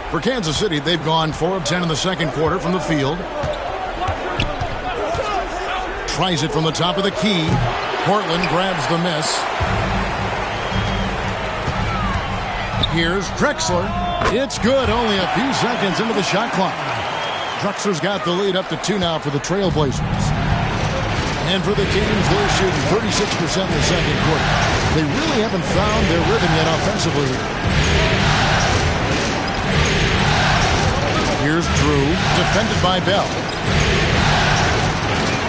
For Kansas City, they've gone 4 of 10 in the second quarter from the field. Tries it from the top of the key. Portland grabs the miss. Here's Drexler. It's good, only a few seconds into the shot clock. Drexler's got the lead up to 2 now for the Trailblazers. And for the Kings, they're shooting 36% in the second quarter. They really haven't found their rhythm yet offensively here. Here's Drew, defended by Bell.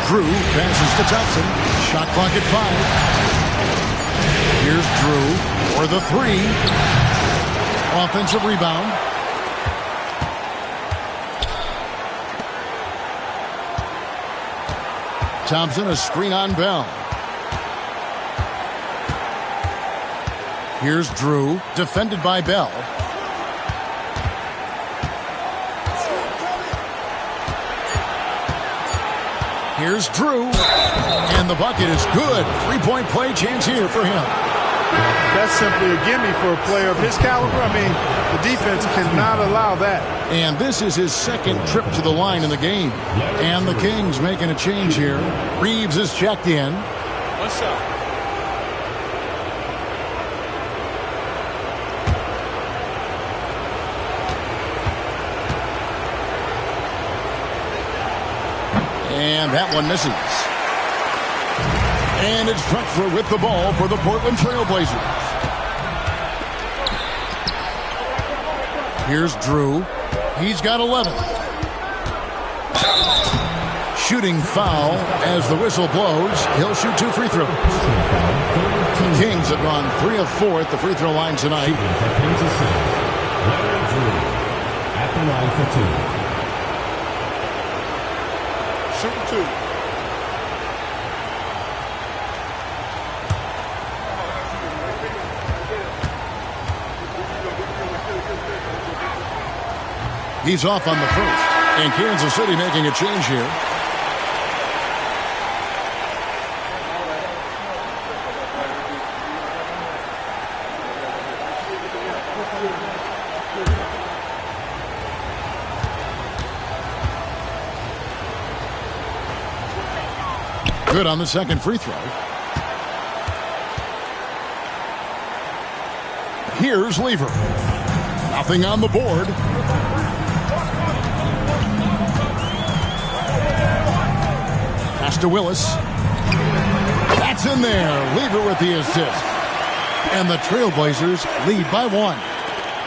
Drew passes to Thompson. Shot clock at 5. Here's Drew for the 3. Offensive rebound. Thompson, a screen on Bell. Here's Drew, defended by Bell. Here's Drew, and the bucket is good. 3-point play chance here for him. That's simply a gimme for a player of his caliber. I mean, the defense cannot allow that. And this is his second trip to the line in the game. And the Kings making a change here. Reeves is checked in. One shot. And that one misses. And it's Drexler with the ball for the Portland Trailblazers. Here's Drew. He's got 11. shooting foul as the whistle blows. He'll shoot 2 free throws. The Kings have gone 3 of 4 at the free throw line tonight. Kansas City, Larry Drew at the line for 2. Shooting 2. He's off on the first. And Kansas City making a change here. Good on the second free throw. Here's Lever. Nothing on the board. Pass to Willis. That's in there. Lever with the assist. And the Trailblazers lead by 1.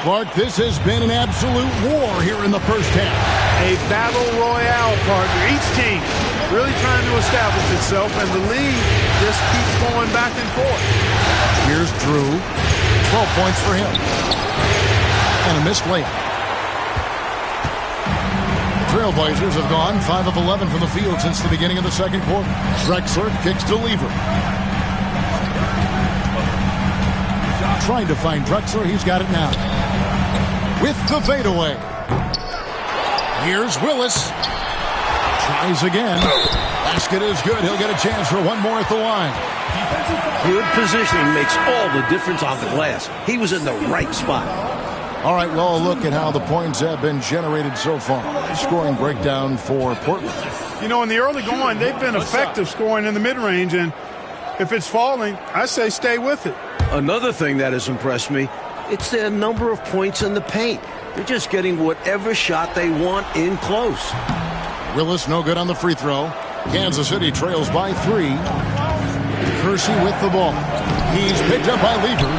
Clark, this has been an absolute war here in the first half. A battle royale, partner. Each team really trying to establish itself, and the lead just keeps going back and forth. Here's Drew. 12 points for him. And a missed layup. Trailblazers have gone 5 of 11 from the field since the beginning of the second quarter. Drexler kicks to Lever. Trying to find Drexler. He's got it now. With the fadeaway. Here's Willis. Tries again. Basket is good. He'll get a chance for one more at the line. Good positioning makes all the difference on the glass. He was in the right spot. All right, well, look at how the points have been generated so far. Scoring breakdown for Portland. You know, in the early going, they've been effective scoring in the mid-range, and if it's falling, I say stay with it. Another thing that has impressed me, it's their number of points in the paint. They're just getting whatever shot they want in close. Willis no good on the free throw. Kansas City trails by 3. Kersey with the ball. He's picked up by Lever.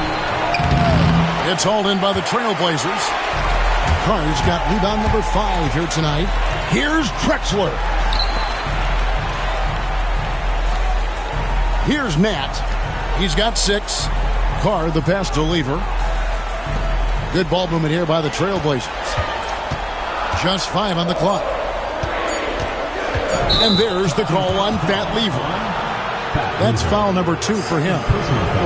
It's hauled in by the Trailblazers. Carr's got rebound number 5 here tonight. Here's Drexler. Here's Nat. He's got 6. Carr the pass to Lever. Good ball movement here by the Trailblazers. Just 5 on the clock. And there's the call on Pat Lever. That's foul number 2 for him.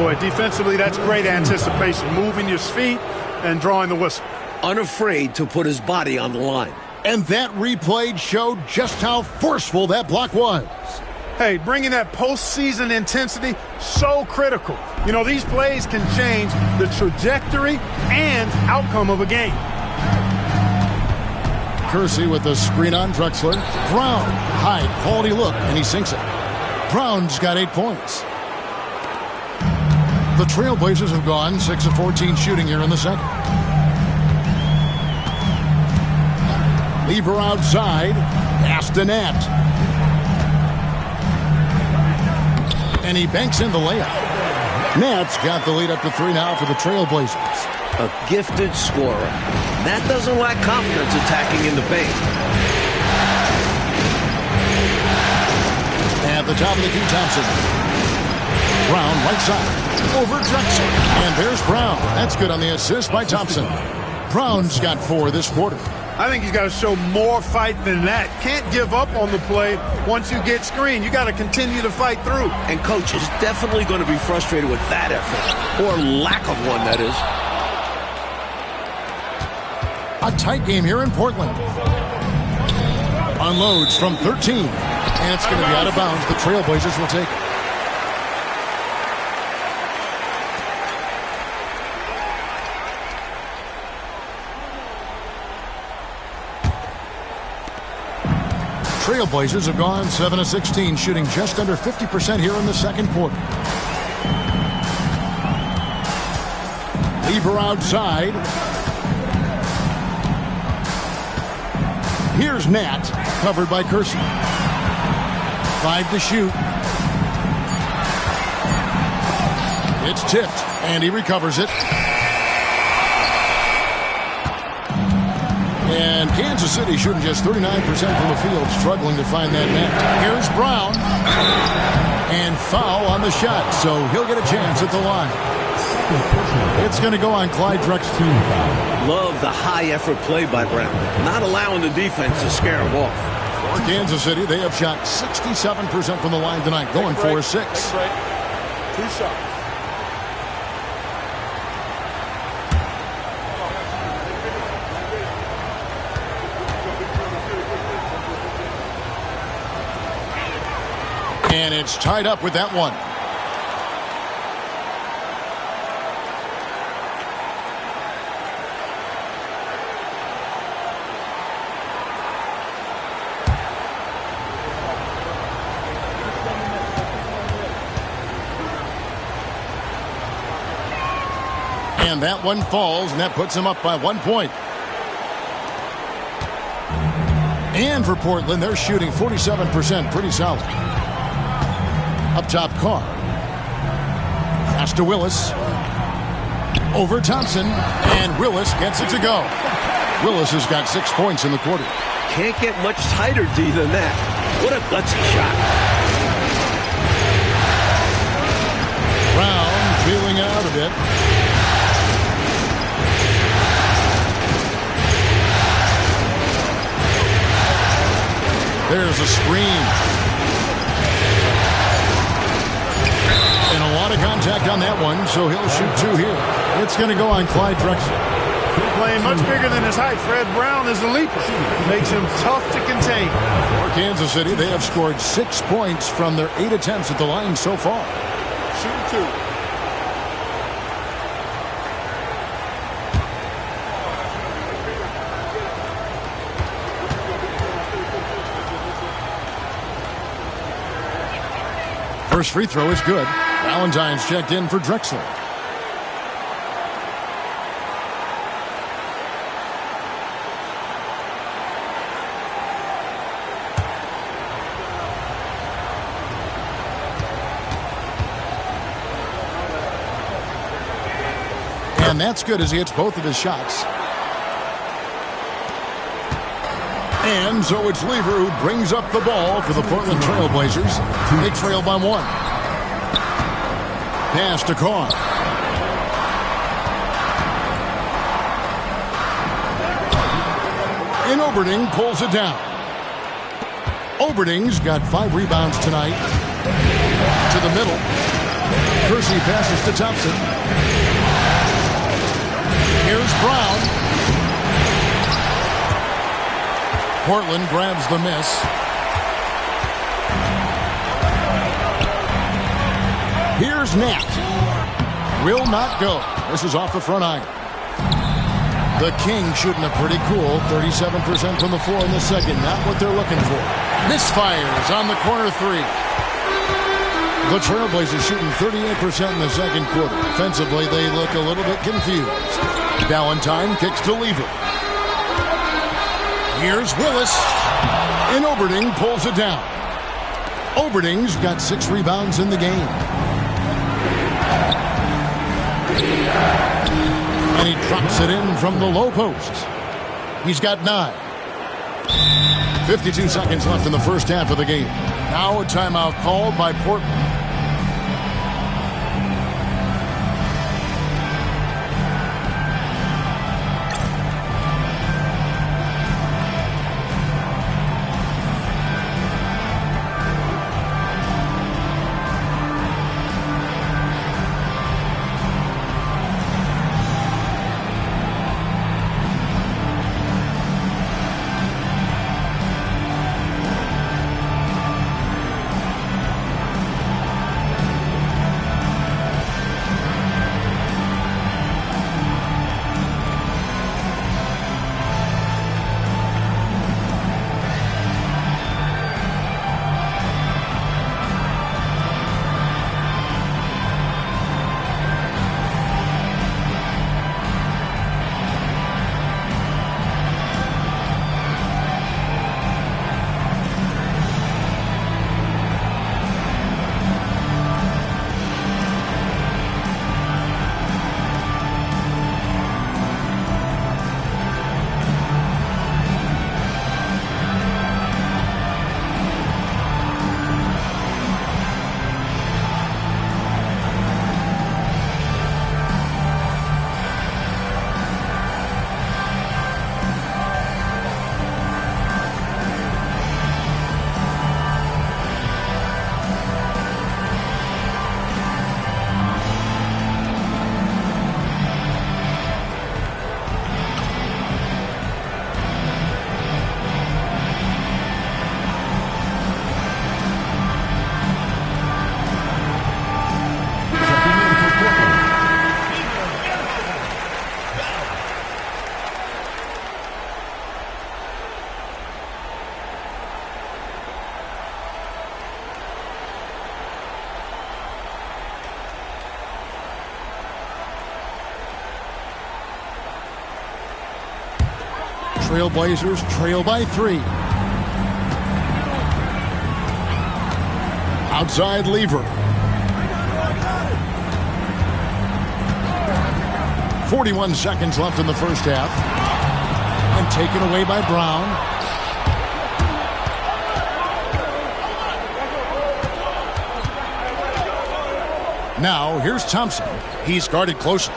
Boy, defensively, that's great anticipation. Moving your feet and drawing the whistle. Unafraid to put his body on the line. And that replay showed just how forceful that block was. Hey, bringing that postseason intensity, so critical. You know, these plays can change the trajectory and outcome of a game. Kersey with the screen on Drexler. Brown, high quality look, and he sinks it. Brown's got 8 points. The Trailblazers have gone 6 of 14 shooting here in the second. Lever outside. Pass to Nat. And he banks in the layup. Nat's got the lead up to 3 now for the Trailblazers. A gifted scorer. Nat doesn't lack confidence attacking in the paint. At the top of the key, Thompson. Brown, right side. Over Drexler. And there's Brown. That's good on the assist by Thompson. Brown's got 4 this quarter. I think he's got to show more fight than that. Can't give up on the play once you get screened. You got to continue to fight through. And coach is definitely going to be frustrated with that effort. Or lack of one, that is. A tight game here in Portland. Unloads from 13. And it's going to be out of bounds. The Trailblazers will take it. Trailblazers have gone 7 of 16, shooting just under 50% here in the second quarter. Lever outside. Here's Nat, covered by Kersey. 5 to shoot. It's tipped, and he recovers it. And Kansas City shooting just 39% from the field, struggling to find that net. Here's Brown. And foul on the shot, so he'll get a chance at the line. It's going to go on Clyde Drexler. Love the high-effort play by Brown, not allowing the defense to scare him off. For Kansas City, they have shot 67% from the line tonight, going 4-6. 2 shots. And it's tied up with that one. And that one falls, and that puts him up by 1 point. And for Portland, they're shooting 47%, pretty solid. Up top, Carr. Pass to Willis. Over Thompson. And Willis gets it to go. Willis has got 6 points in the quarter. Can't get much tighter, D, than that. What a gutsy shot. Brown feeling out a bit. There's a screen. And a lot of contact on that one, so he'll shoot 2 here. It's going to go on Clyde Drexler. Playing much bigger than his height. Fred Brown is a leaper. Makes him tough to contain. For Kansas City, they have scored 6 points from their 8 attempts at the line so far. Shoot 2. First free throw is good. Valentine's checked in for Drexler. And that's good as he hits both of his shots. And so it's Lever who brings up the ball for the Portland Trail Blazers. They trail by 1. Pass to Carr. And Oberding pulls it down. Oberding's got 5 rebounds tonight. To the middle. Kersey passes to Thompson. Here's Brown. Portland grabs the miss. Here's Nat. Will not go. This is off the front iron. The Kings shooting a pretty cool 37% from the floor in the second. Not what they're looking for. Misfires on the corner 3. The Trailblazers shooting 38% in the second quarter. Offensively, they look a little bit confused. Valentine kicks to Lever. Here's Willis. And Oberding pulls it down. Oberding's got 6 rebounds in the game. And he drops it in from the low post. He's got 9. 52 seconds left in the first half of the game. Now a timeout called by Portland. Trailblazers trail by 3. Outside Lever. 41 seconds left in the first half. And taken away by Brown. Now, here's Thompson. He's guarded closely.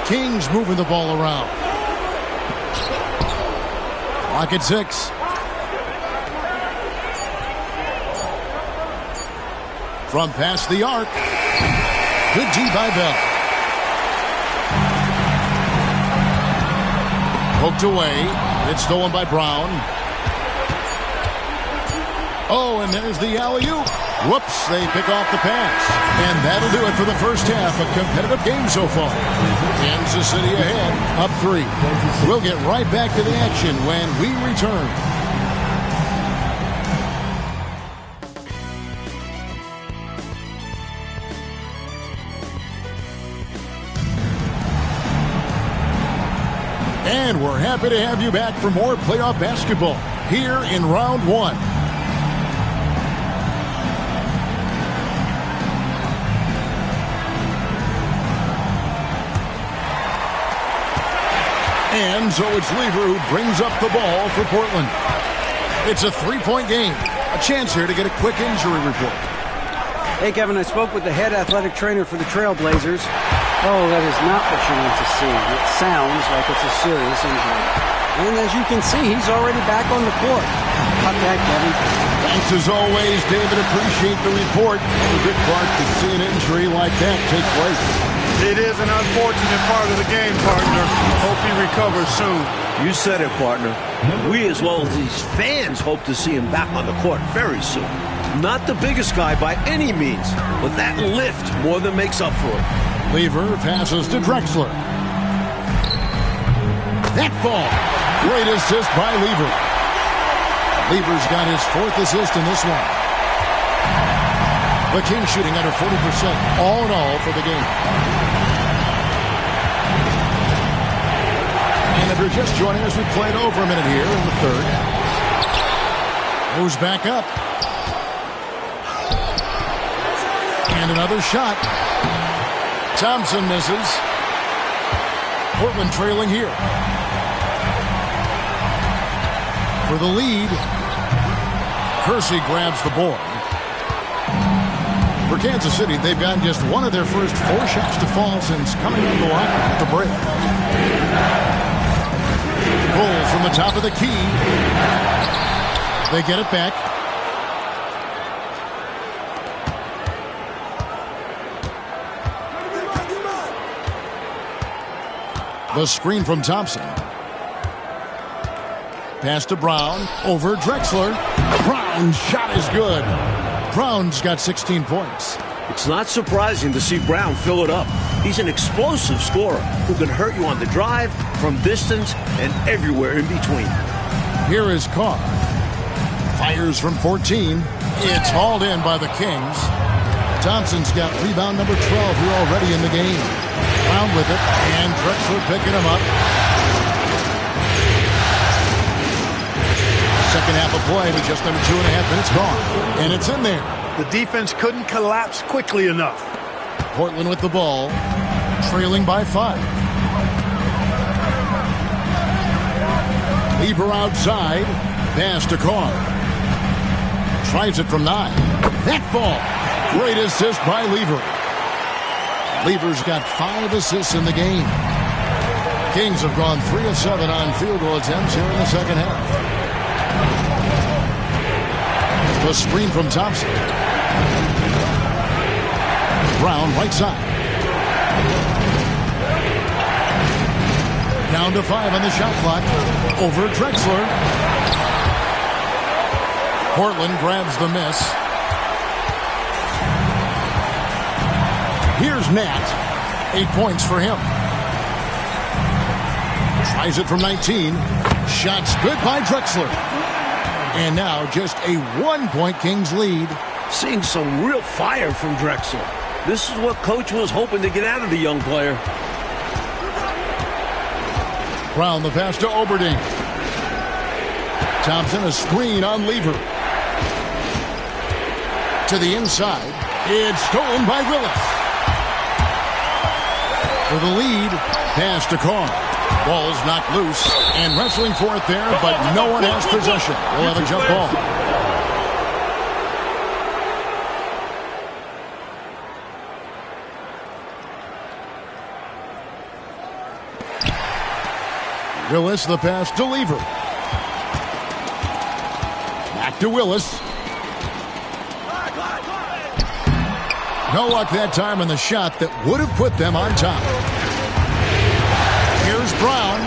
Kings moving the ball around. Clock at 6. From past the arc. Good D by Bell. Poked away. It's stolen by Brown. Oh, and there's the alley-oop. Whoops, they pick off the pass. And that'll do it for the first half. A competitive game so far. Kansas City ahead, up 3. We'll get right back to the action when we return. And we're happy to have you back for more playoff basketball here in round 1. And so it's Lever who brings up the ball for Portland. It's a 3-point game. A chance here to get a quick injury report. Hey, Kevin, I spoke with the head athletic trainer for the Trailblazers. Oh, that is not what you want to see. It sounds like it's a serious injury. And as you can see, he's already back on the court. Cut that, Kevin. Thanks as always, David. Appreciate the report. It's a good part to see an injury like that take place. It is an unfortunate part of the game, partner. Hope he recovers soon. You said it, partner. We, as well as these fans, hope to see him back on the court very soon. Not the biggest guy by any means, but that lift more than makes up for it. Lever passes to Drexler. That ball. Great assist by Lever. Lever's got his 4th assist in this one. The Kings shooting under 40% all in all for the game. And if you're just joining us, we played over a minute here in the 3rd. Goes back up. And another shot. Thompson misses. Portland trailing here. For the lead, Kersey grabs the board. For Kansas City, they've gotten just one of their first 4 shots to fall since coming on the line at the break. Goal from the top of the key. They get it back. The screen from Thompson. Pass to Brown. Over Drexler. Brown's shot is good. Brown's got 16 points. It's not surprising to see Brown fill it up. He's an explosive scorer who can hurt you on the drive, from distance, and everywhere in between. Here is Carr. Fires from 14. It's hauled in by the Kings. Thompson's got rebound number 12 here already in the game. Brown with it, and Drexler picking him up. Second half of play with just under 2.5 minutes gone. And it's in there. The defense couldn't collapse quickly enough. Portland with the ball, trailing by 5. Lever outside, pass to Carr. Tries it from 9. That ball, great assist by Lever. Lever's got 5 assists in the game. Kings have gone 3 of 7 on field goal attempts here in the second half. The screen from Thompson. Brown right side. Down to 5 on the shot clock. Over Drexler. Portland grabs the miss. Here's Nat. 8 points for him. Tries it from 19. Shots good by Drexler. And now just a 1-point Kings lead. Seeing some real fire from Drexler. This is what Coach was hoping to get out of the young player. Brown the pass to Oberding. Thompson a screen on Lever. To the inside. It's stolen by Willis. For the lead, pass to Carr. Ball's knocked loose and wrestling for it there, but no one has possession. We'll have a jump ball. Willis the pass to Lever. Back to Willis. No luck that time on the shot that would have put them on top. Here's Brown.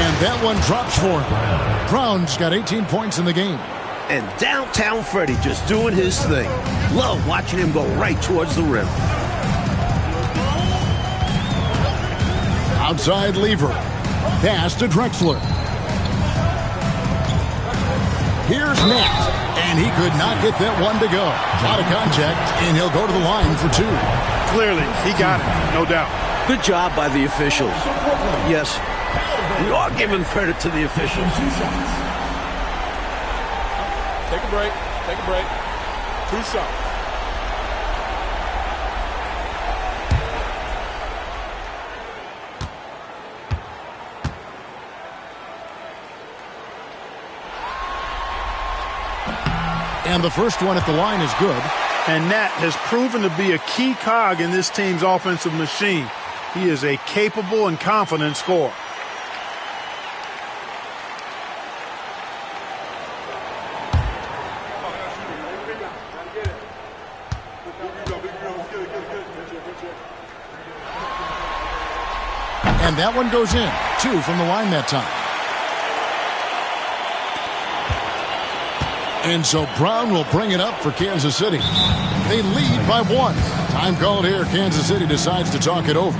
And that one drops for him. Brown's got 18 points in the game. And downtown Freddie just doing his thing. Love watching him go right towards the rim. Outside Lever. Pass to Drexler. Here's Nat. And he could not get that one to go. Out of contact, and he'll go to the line for two. Clearly, he got it, no doubt. Good job by the officials. Yes, we are giving credit to the officials. Take a break. Take a break. 2 shots. And the first one at the line is good. And Nat has proven to be a key cog in this team's offensive machine. He is a capable and confident scorer. And that one goes in. 2 from the line that time. And so Brown will bring it up for Kansas City. They lead by 1. Time called here. Kansas City decides to talk it over.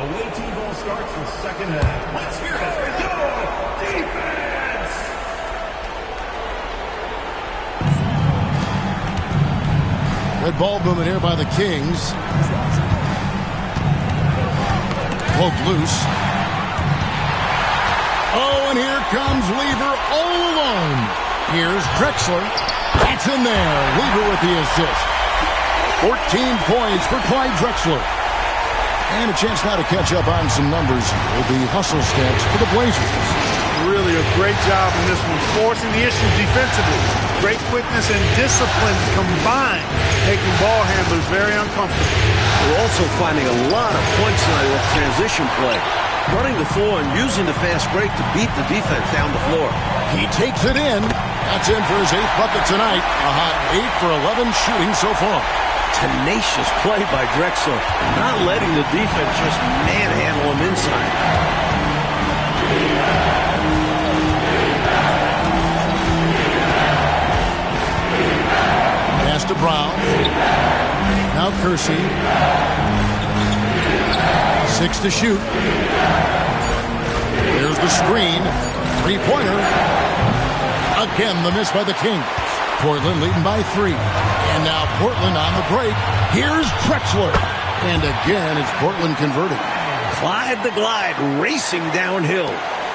Away team ball starts the second half. Let's hear it for your defense! Red ball movement here by the Kings. Poke loose. Oh, and here comes Lever all alone. Here's Drexler. That's in there. Lever with the assist. 14 points for Clyde Drexler. And a chance now to catch up on some numbers here. The hustle stats for the Blazers. really a great job in this one, forcing the issue defensively. Great quickness and discipline combined, making ball handlers very uncomfortable. We're also finding a lot of points tonight off transition play. Running the floor and using the fast break to beat the defense down the floor. He takes it in. That's in for his 8th bucket tonight. A hot 8 for 11 shooting so far. Tenacious play by Drexler, not letting the defense just manhandle him inside. Pass to Brown. Now Kersey. 6 to shoot. There's the screen. 3-pointer. Again, the miss by the Kings. Portland leading by 3. And now Portland on the break. Here's Drexler. And again, it's Portland converting. Clyde the Glide racing downhill.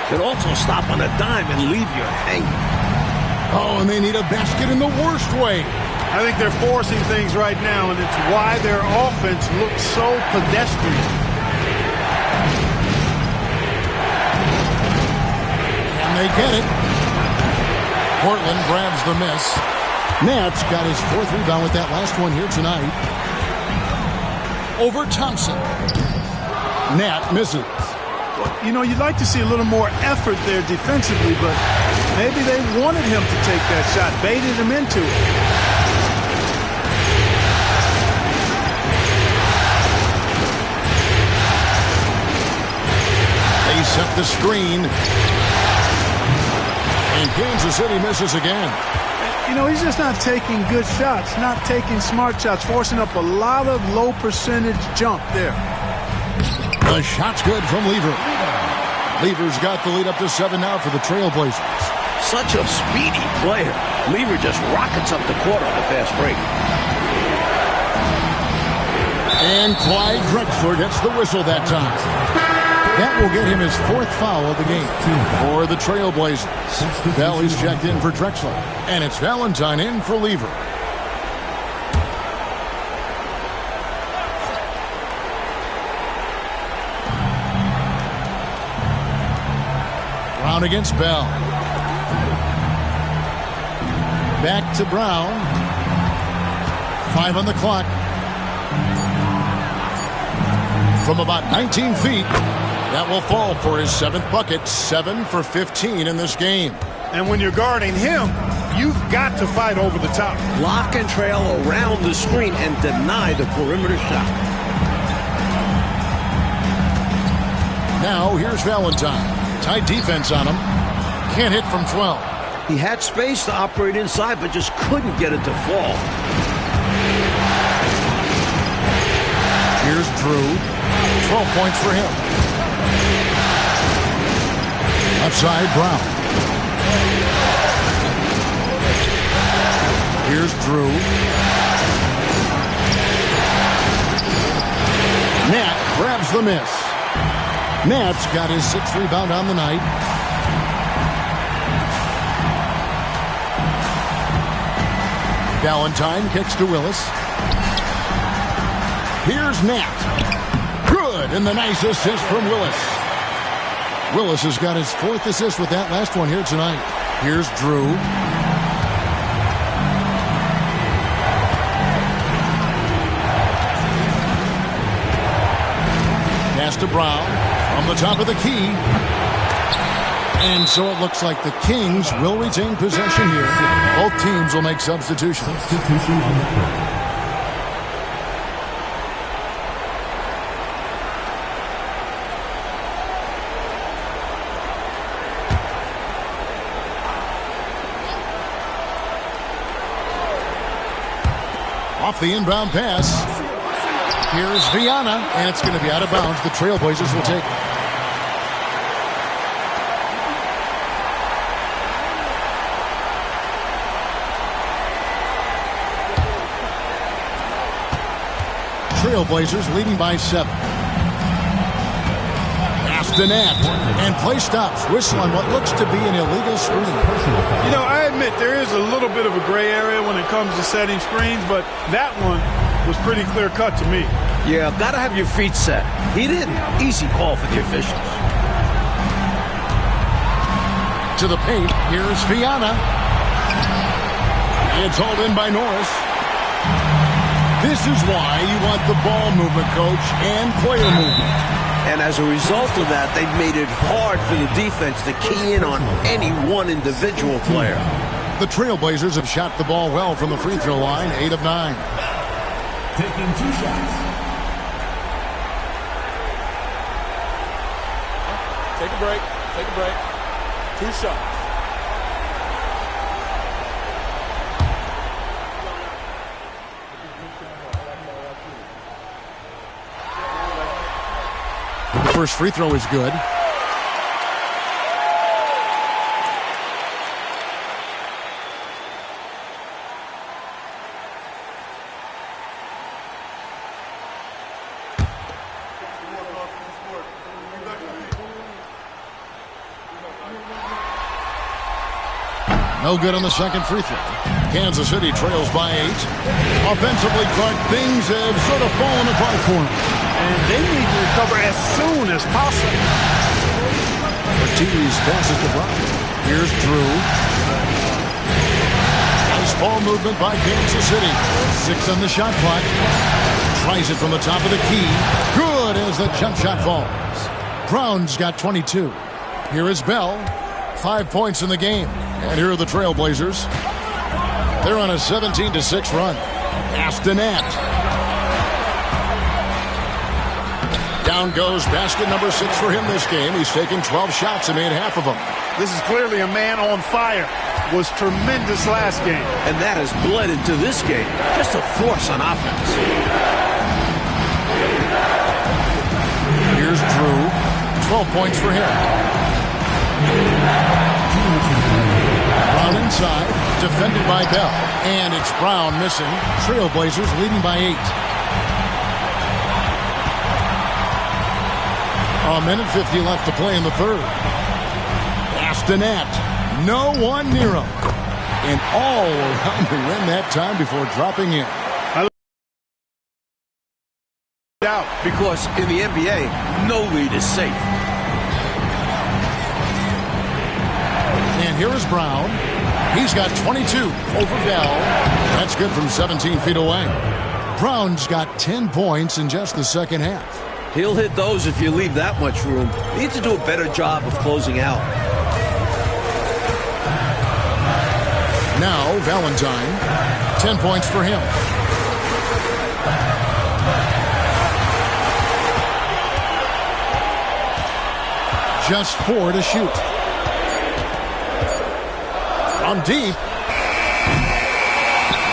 Can also stop on a dime and leave you hanging. Oh, and they need a basket in the worst way. I think they're forcing things right now, and it's why their offense looks so pedestrian. And they get it. Portland grabs the miss. Nat's got his 4th rebound with that last one here tonight. Over Thompson. Nat misses. You know, you'd like to see a little more effort there defensively, but maybe they wanted him to take that shot, baited him into it. They set the screen. And Kansas City misses again. You know, he's just not taking good shots, not taking smart shots, forcing up a lot of low percentage jump there. The shot's good from Lever. Lever's got the lead up to 7 now for the Trailblazers. Such a speedy player. Lever just rockets up the court on the fast break. And Clyde Drexler gets the whistle that time. That will get him his 4th foul of the game for the Trailblazers. Bell is checked in for Drexler. And it's Valentine in for Lever. Brown against Bell. Back to Brown. 5 on the clock. From about 19 feet. That will fall for his 7th bucket. 7 for 15 in this game. And when you're guarding him, you've got to fight over the top. Lock and trail around the screen and deny the perimeter shot. Now here's Valentine. Tight defense on him. Can't hit from 12. He had space to operate inside, but just couldn't get it to fall. Here's Drew. 12 points for him. Outside Brown. Here's Drew. Nat grabs the miss. Nat's got his 6th rebound on the night. Valentine kicks to Willis. Here's Nat. Good, and the nice assist from Willis. Willis has got his 4th assist with that last one here tonight. Here's Drew. Pass to Brown from the top of the key. And so it looks like the Kings will retain possession here. Both teams will make substitutions. Substitution on the court. Off the inbound pass. Here's Viana, and it's going to be out of bounds. The Trailblazers will take it. Trailblazers leading by 7. Pass to Nat, and play stops. Whistle on what looks to be an illegal screen. You know, I admit there is a little bit of a gray area when it comes to setting screens, but that one was pretty clear cut to me. Yeah, gotta have your feet set. He didn't. Easy call for the officials. to the paint. Here's Fiana. It's hauled in by Norris. This is why you want the ball movement, coach, and player movement. And as a result of that, they've made it hard for the defense to key in on any one individual player. The Trailblazers have shot the ball well from the free throw line, 8 of 9. Taking 2 shots. Take a break. Take a break. 2 shots. The first free throw is good. No good on the second free throw. Kansas City trails by 8. Offensively, Clark, things have sort of fallen apart for them. And they need to recover as soon as possible. Ortiz passes to Brown. Here's Drew. Nice ball movement by Kansas City. 6 on the shot clock. Tries it from the top of the key. Good as the jump shot falls. Brown's got 22. Here is Bell. 5 points in the game. And here are the Trailblazers. They're on a 17-6 run. Astonat. Down goes basket number 6 for him this game. He's taken 12 shots and made half of them. This is clearly a man on fire. Was tremendous last game. And that has bled into this game. Just a force on offense. Here's Drew. 12 points for him. Brown inside, defended by Bell. And it's Brown missing. Trailblazers leading by 8. A minute 50 left to play in the third. Astonat, no one near him. And all around the rim that time before dropping in. Because in the NBA, no lead is safe. And here is Brown. He's got 22 over Bell. That's good from 17 feet away. Brown's got 10 points in just the second half. He'll hit those if you leave that much room. He needs to do a better job of closing out. Now, Valentine. 10 points for him. Just 4 to shoot. From deep.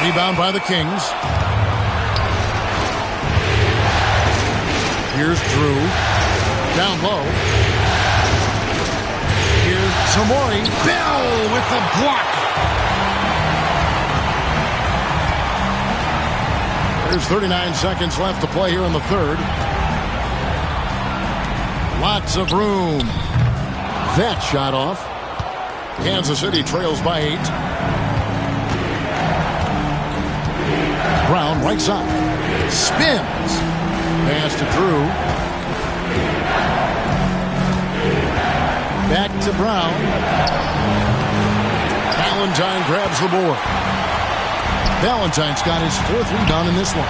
Rebound by the Kings. Here's Drew. Down low. Here's Samori. Bell with the block. There's 39 seconds left to play here in the third. Lots of room. That shot off. Kansas City trails by 8. Brown right side. Spins. Pass to Drew. Back to Brown. Valentine grabs the board. Valentine's got his 4th rebound in this one.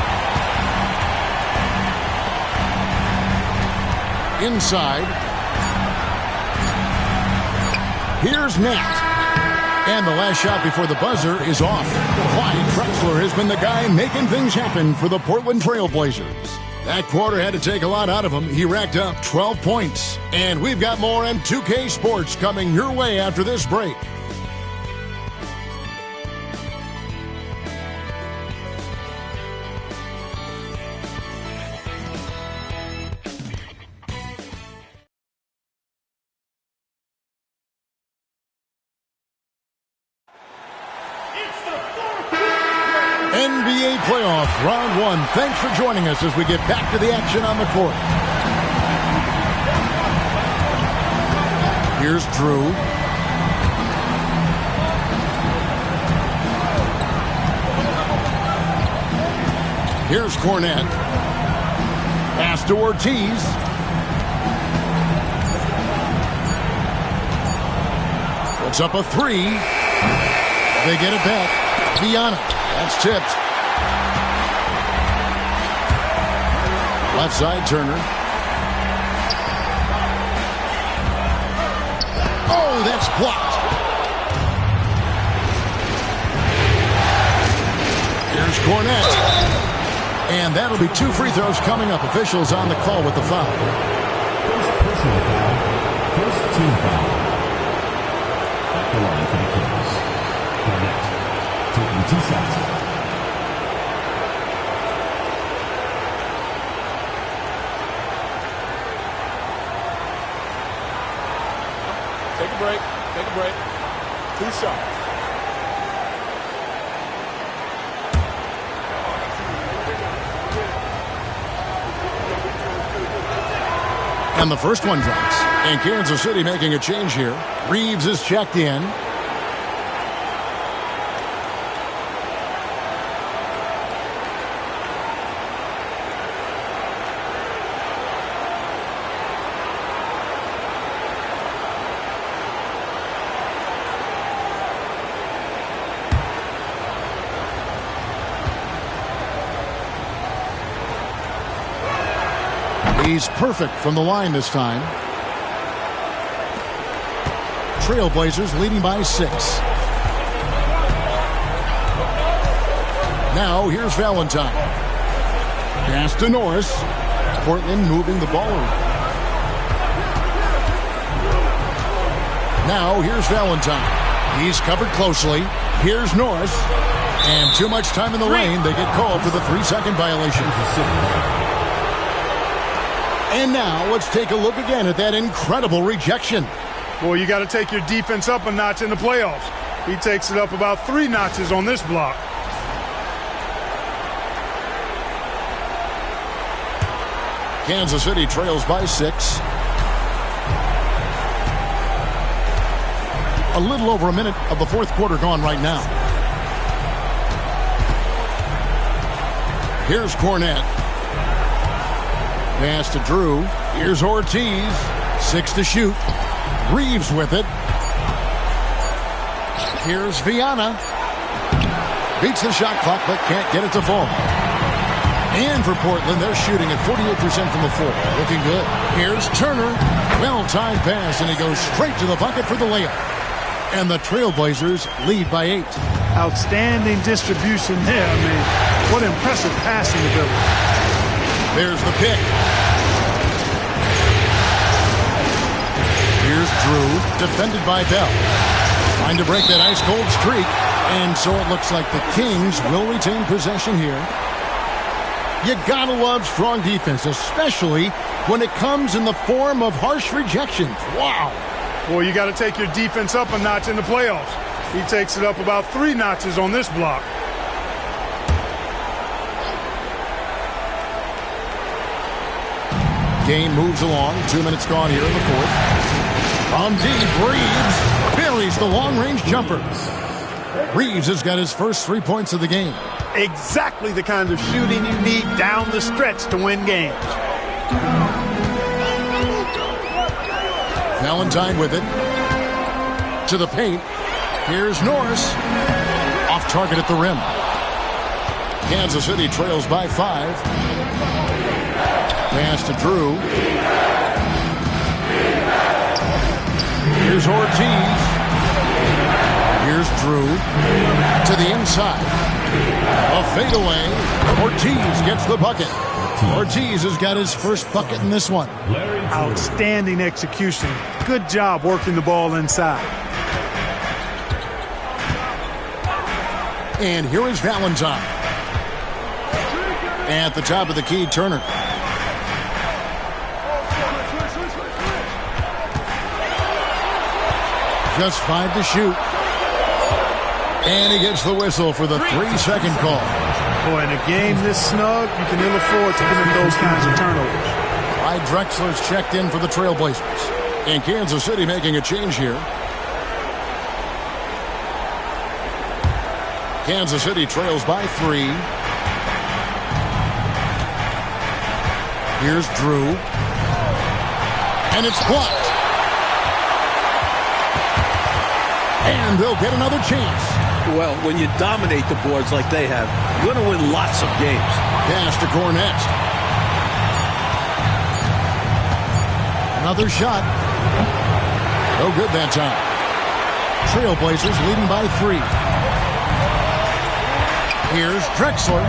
Inside. Here's Nat. And the last shot before the buzzer is off. Clyde Drexler has been the guy making things happen for the Portland Trailblazers. That quarter had to take a lot out of him. He racked up 12 points. And we've got more M2K Sports coming your way after this break. NBA playoff round 1. Thanks for joining us as we get back to the action on the court. Here's Drew. Here's Cornette. Pass to Ortiz. Puts up a three. They get it back. Viana. That's tipped. Left side, Turner. Oh, that's blocked. Here's Cornette. And that'll be 2 free throws coming up. Officials on the call with the foul. First personal foul. First team foul. At the line for the Kings. Cornette taking 2 shots. Take a break. Take a break. 2 shots. And the first one drops. And Kansas City making a change here. Reeves is checked in. He's perfect from the line this time. Trailblazers leading by 6. Now here's Valentine. Pass to Norris. Portland moving the ball around. Now here's Valentine. He's covered closely. Here's Norris. And too much time in the lane. They get called for the 3-second violation. And now let's take a look again at that incredible rejection. Well, you got to take your defense up a notch in the playoffs. He takes it up about 3 notches on this block. Kansas City trails by 6. A little over a minute of the fourth quarter gone right now. Here's Cornette. Pass to Drew. Here's Ortiz. 6 to shoot. Reeves with it. Here's Viana. Beats the shot clock, but can't get it to fall. And for Portland, they're shooting at 48% from the floor. Looking good. Here's Turner. Well-timed pass, and he goes straight to the bucket for the layup. And the Trailblazers lead by 8. Outstanding distribution there. I mean, what impressive passing ability. There's the pick. Here's Drew, defended by Bell. Trying to break that ice-cold streak. And so it looks like the Kings will retain possession here. You gotta love strong defense, especially when it comes in the form of harsh rejections. Wow. Well, you got to take your defense up a notch in the playoffs. He takes it up about 3 notches on this block. Game moves along. 2 minutes gone here in the fourth. From deep, Reeves buries the long-range jumper. Reeves has got his first 3 points of the game. Exactly the kind of shooting you need down the stretch to win games. Valentine with it. To the paint. Here's Norris. Off target at the rim. Kansas City trails by 5. Pass to Drew. Here's Ortiz. Here's Drew. To the inside. A fadeaway. Ortiz gets the bucket. Ortiz has got his first bucket in this one. Outstanding execution. Good job working the ball inside. And here is Valentine. At the top of the key, Turner. Just 5 to shoot. And he gets the whistle for the 3-second call. Boy, in a game this snug, you can ill afford to commit those kinds of turnovers. Clyde Drexler's checked in for the Trailblazers. And Kansas City making a change here. Kansas City trails by 3. Here's Drew. And it's blocked. And they'll get another chance. Well, when you dominate the boards like they have, you're going to win lots of games. Pass to Cornette. Another shot. No good that time. Trailblazers leading by 3. Here's Drexler.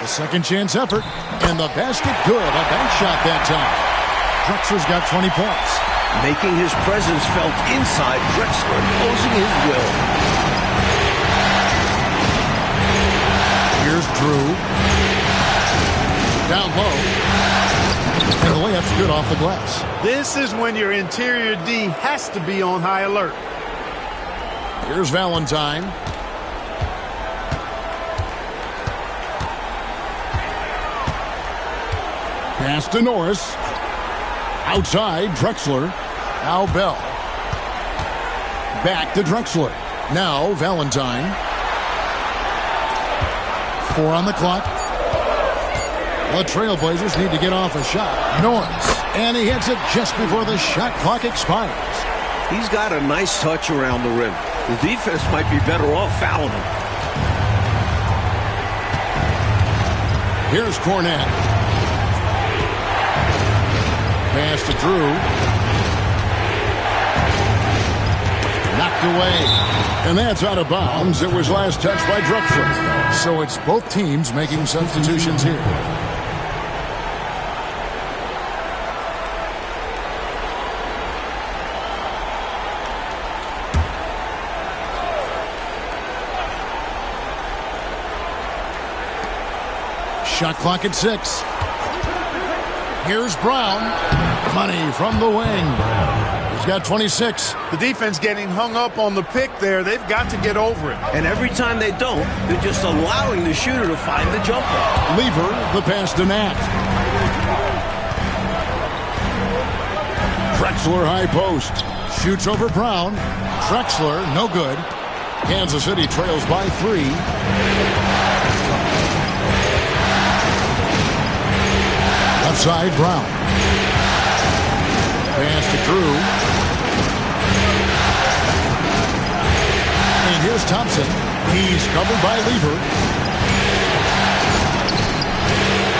The second chance effort. And the basket good. A bank shot that time. Drexler's got 20 points. Making his presence felt inside, Drexler imposing his will. Here's Drew. Down low. And the layup's good off the glass. This is when your interior D has to be on high alert. Here's Valentine. Pass to Norris. Outside, Drexler. Now Bell. Back to Drexler. Now Valentine. 4 on the clock. The Trailblazers need to get off a shot. Norris. And he hits it just before the shot clock expires. He's got a nice touch around the rim. The defense might be better off fouling him. Here's Cornette. Pass to Drew. Knocked away. And that's out of bounds. It was last touched by Drexler. So it's both teams making substitutions here. Shot clock at 6. Here's Brown. Money from the wing. He's got 26. The defense getting hung up on the pick there. They've got to get over it. And every time they don't, they're just allowing the shooter to find the jumper. Lever, the pass to Nat. Drexler high post. Shoots over Brown. Drexler, no good. Kansas City trails by 3. Outside, Brown. Pass to Drew. And here's Thompson. He's covered by Lever.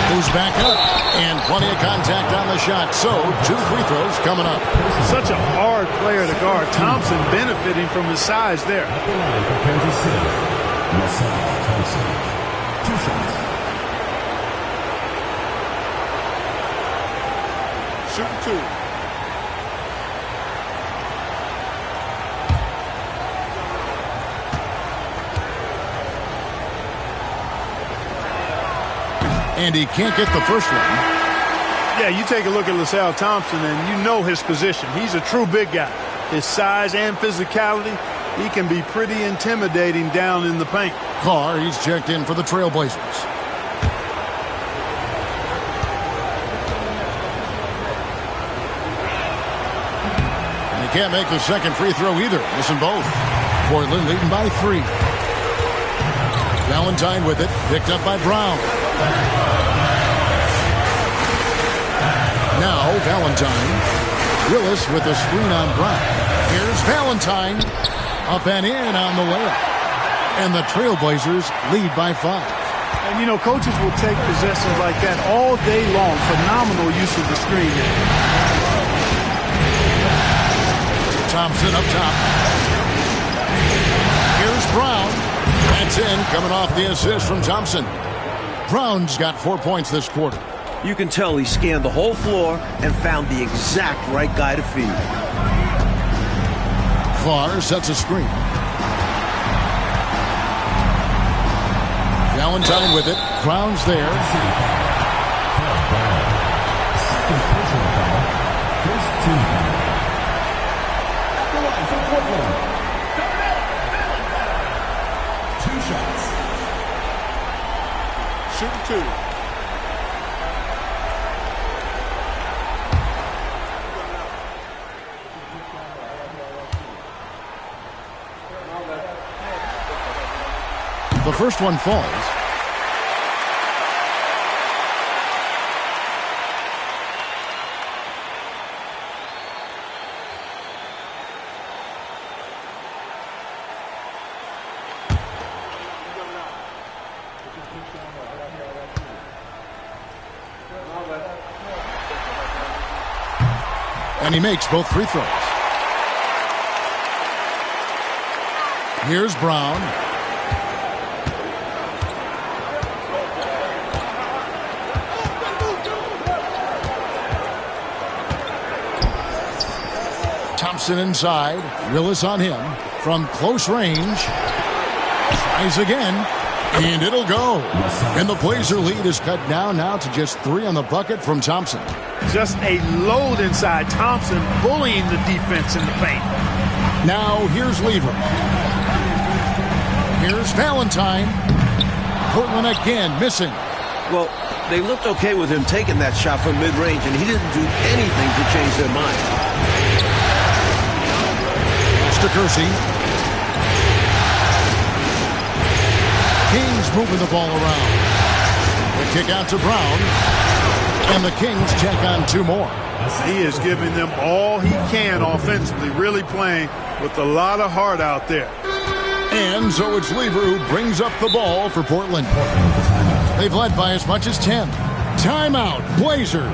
Moves back up. And plenty of contact on the shot. So, 2 free throws coming up. Such a hard player to guard. Thompson benefiting from his size there. At the line for Kansas City, Marcel Thompson. 2 shots. Shooting 2. And he can't get the first one. Yeah, you take a look at LaSalle Thompson, and you know his position. He's a true big guy. His size and physicality, he can be pretty intimidating down in the paint. Carr, he's checked in for the Trailblazers. Can't make the second free throw either. Missing both. Portland leading by 3. Valentine with it. Picked up by Brown. Now Valentine. Willis with the screen on Brown. Here's Valentine. Up and in on the layup. And the Trailblazers lead by 5. And, you know, coaches will take possessions like that all day long. Phenomenal use of the screen there. Thompson up top. Here's Brown. That's in, coming off the assist from Thompson. Brown's got 4 points this quarter. You can tell he scanned the whole floor and found the exact right guy to feed. Farr sets a screen. Valentine with it. Brown's there. Second personal foul. First team foul. Portland. 2 shots. Shooting 2. The first one falls. And he makes both free throws. Here's Brown. Thompson inside. Willis on him from close range. Tries again, and it'll go. And the Blazer lead is cut down now to just 3 on the bucket from Thompson. Just a load inside. Thompson bullying the defense in the paint. Now here's Lever. Here's Valentine. Portland again missing. Well, they looked okay with him taking that shot from mid-range, and he didn't do anything to change their mind. To Kersey. Kings moving the ball around. The kick out to Brown. And the Kings check on 2 more. He is giving them all he can offensively, really playing with a lot of heart out there. And so it's Lever who brings up the ball for Portland. They've led by as much as 10. Timeout, Blazers.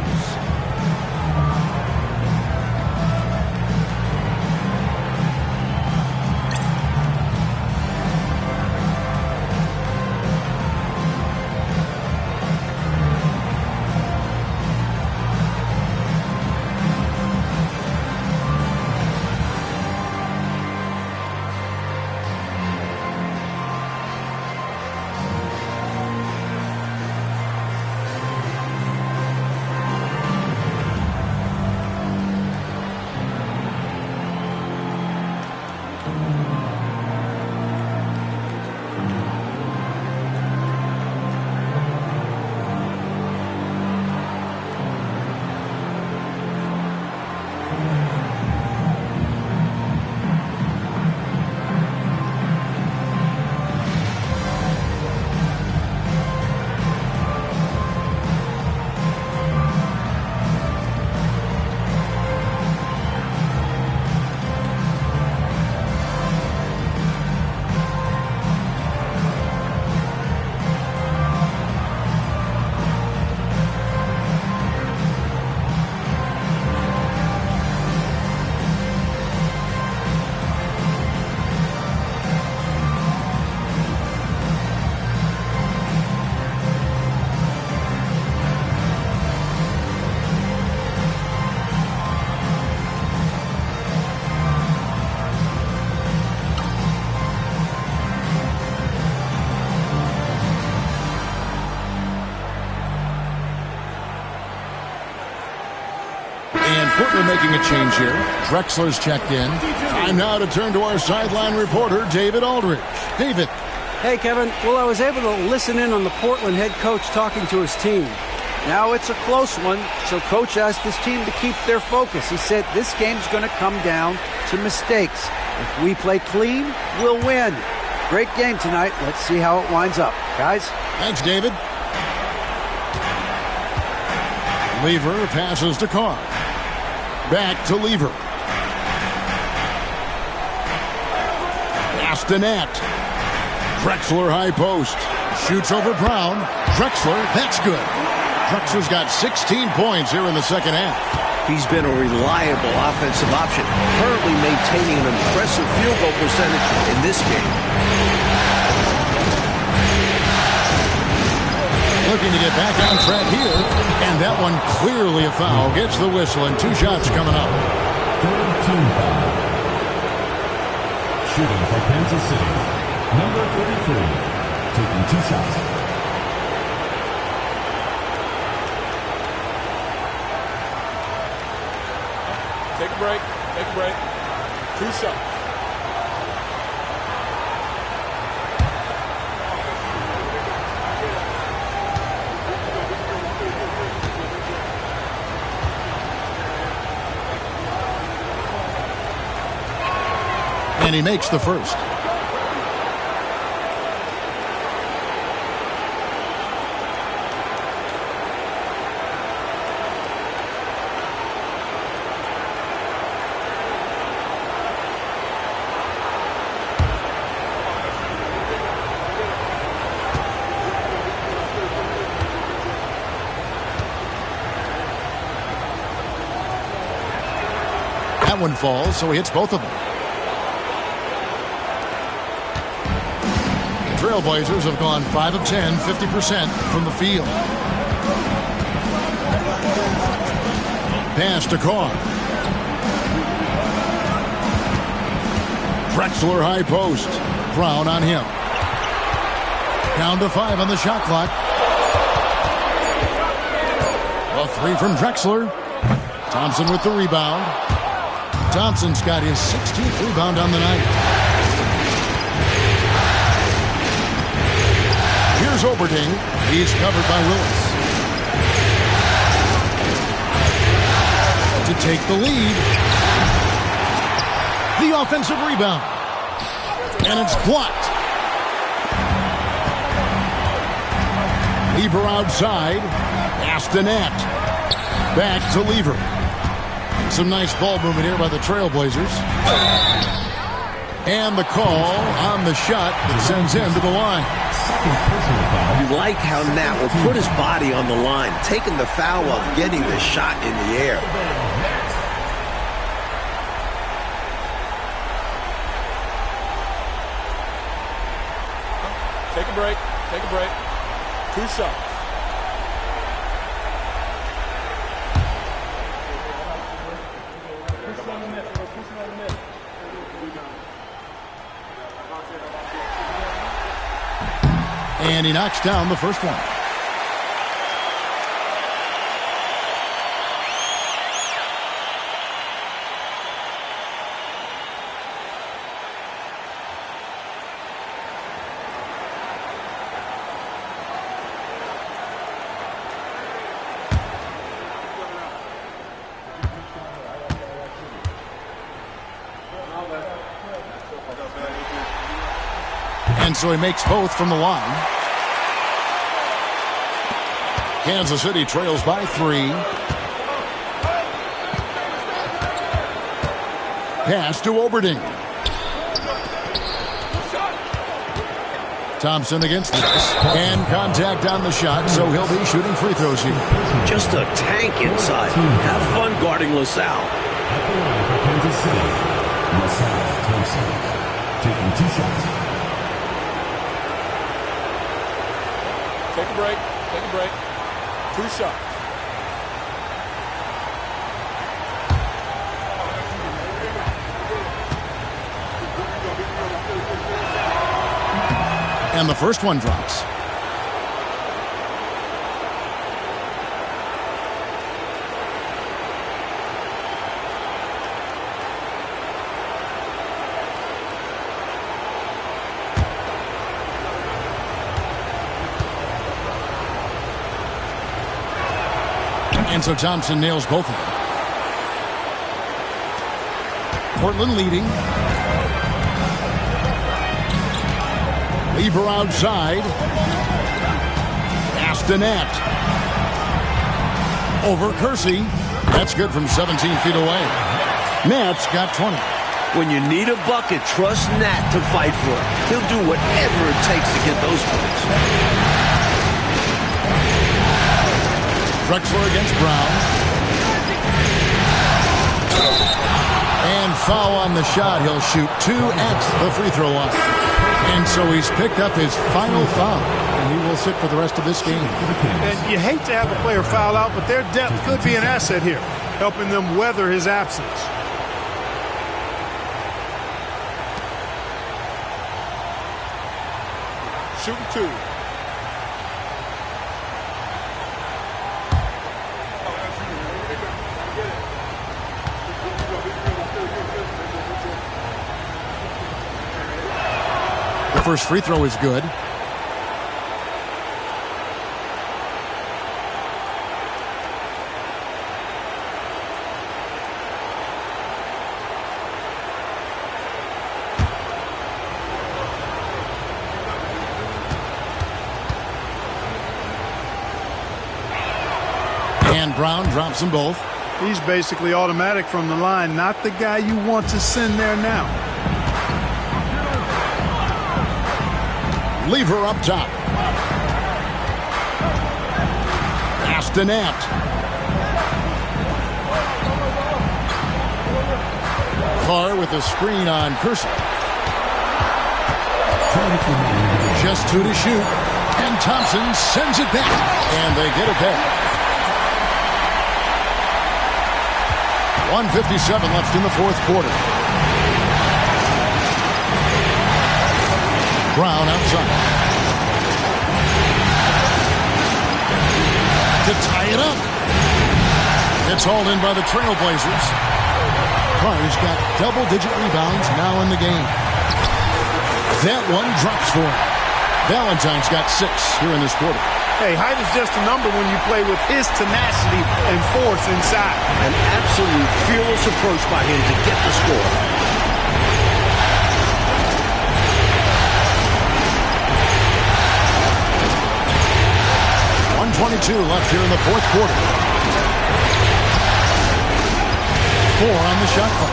Portland making a change here. Drexler's checked in. Time now to turn to our sideline reporter, David Aldridge. David. Hey, Kevin. Well, I was able to listen in on the Portland head coach talking to his team. Now it's a close one, so coach asked his team to keep their focus. He said this game's going to come down to mistakes. If we play clean, we'll win. Great game tonight. Let's see how it winds up. Guys? Thanks, David. Lever passes to Carr. Back to Lever. Pass to net. Drexler high post. Shoots over Brown. Drexler, that's good. Drexler's got 16 points here in the second half. He's been a reliable offensive option, currently maintaining an impressive field goal percentage in this game. Looking to get back on track here, and that one clearly a foul. Gets the whistle, and 2 shots coming up. Third team foul. Shooting for Kansas City. Number 33, taking 2 shots. Take a break. Take a break. 2 shots. And he makes the first. That one falls, so he hits both of them. The Trailblazers have gone 5 of 10, 50% from the field. Pass to Carr. Drexler high post. Brown on him. Down to 5 on the shot clock. A 3 from Drexler. Thompson with the rebound. Thompson's got his 16th rebound on the night. Here's Oberding. He's covered by Willis. To take the lead. The offensive rebound. And it's blocked. Lever outside. Astanet. Back to Lever. Some nice ball movement here by the Trailblazers. And the call on the shot that sends him to the line. You like how Nat will put his body on the line, taking the foul while getting the shot in the air. Take a break. Take a break. 2 shots. And he knocks down the first one. And so he makes both from the line. Kansas City trails by 3. Pass to Oberding. Thompson against this. And contact on the shot, so he'll be shooting free throws here. Just a tank inside. Have fun guarding LaSalle. At the line for Kansas City, LaSalle Thompson, taking 2 shots. Take a break. Take a break. 2 shots. And the first one drops. And so Thompson nails both of them. Portland leading. Lever outside. Astanet. Over Kersey. That's good from 17 feet away. Nat's got 20. When you need a bucket, trust Nat to fight for it. He'll do whatever it takes to get those points. Drexler against Brown. And foul on the shot. He'll shoot 2 at the free throw line. And so he's picked up his final foul. And he will sit for the rest of this game. And you hate to have a player foul out, but their depth could be an asset here, helping them weather his absence. Shooting 2. The first free throw is good. And Brown drops them both. He's basically automatic from the line, not the guy you want to send there now. Lever up top. Astanet. Carr with the screen on Kersey. Just 2 to shoot. And Thompson sends it back. And they get it back. 1:57 left in the fourth quarter. Brown outside. To tie it up. It's hauled in by the Trailblazers. Carr's got double-digit rebounds now in the game. That one drops for him. Valentine's got 6 here in this quarter. Hey, height is just a number when you play with his tenacity and force inside. An absolute fearless approach by him to get the score. .22 left here in the fourth quarter. 4 on the shot clock.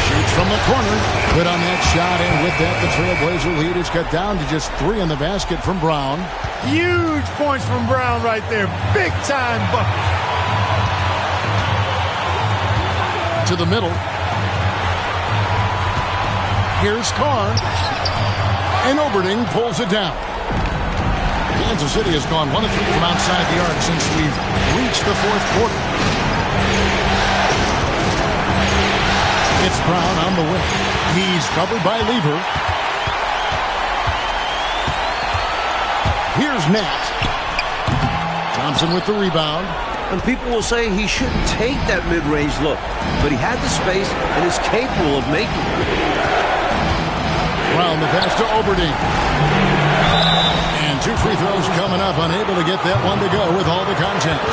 Shoots from the corner. Good on that shot, and with that, the Trailblazer lead is cut down to just 3 in the basket from Brown. Huge points from Brown right there. Big time bucket. To the middle. Here's Carr. And Oberding pulls it down. Kansas City has gone 1 of 3 from outside the arc since we've reached the fourth quarter. It's Brown on the wing. He's covered by Lever. Here's Nat. Thompson with the rebound. And people will say he shouldn't take that mid-range look, but he had the space and is capable of making it. Brown the pass to Oberding. And 2 free throws coming up, unable to get that one to go with all the contact.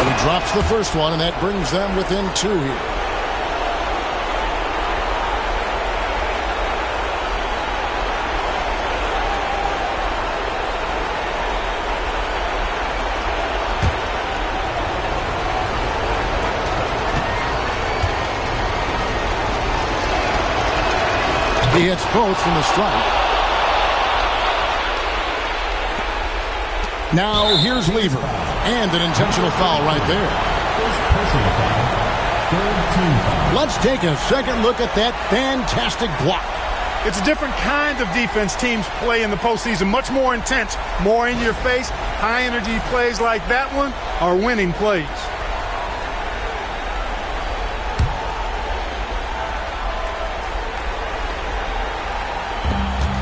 He drops the first one, and that brings them within 2 here. He hits both from the strike. Now here's Lever. And an intentional foul right there. Let's take a second look at that fantastic block. It's a different kind of defense teams play in the postseason. Much more intense, more in your face. High energy plays like that one are winning plays.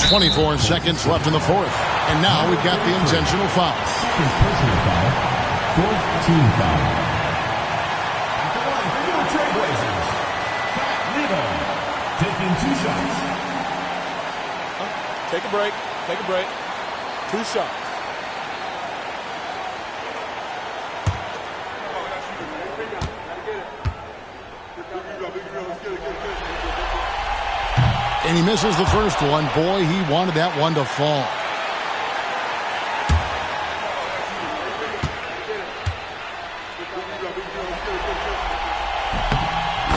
.24 seconds left in the fourth. And now we've got the intentional foul. Personal foul. Fourth team foul. Trailblazers. Lever taking 2 shots. Take a break. Take a break. 2 shots. And he misses the first one. Boy, he wanted that one to fall.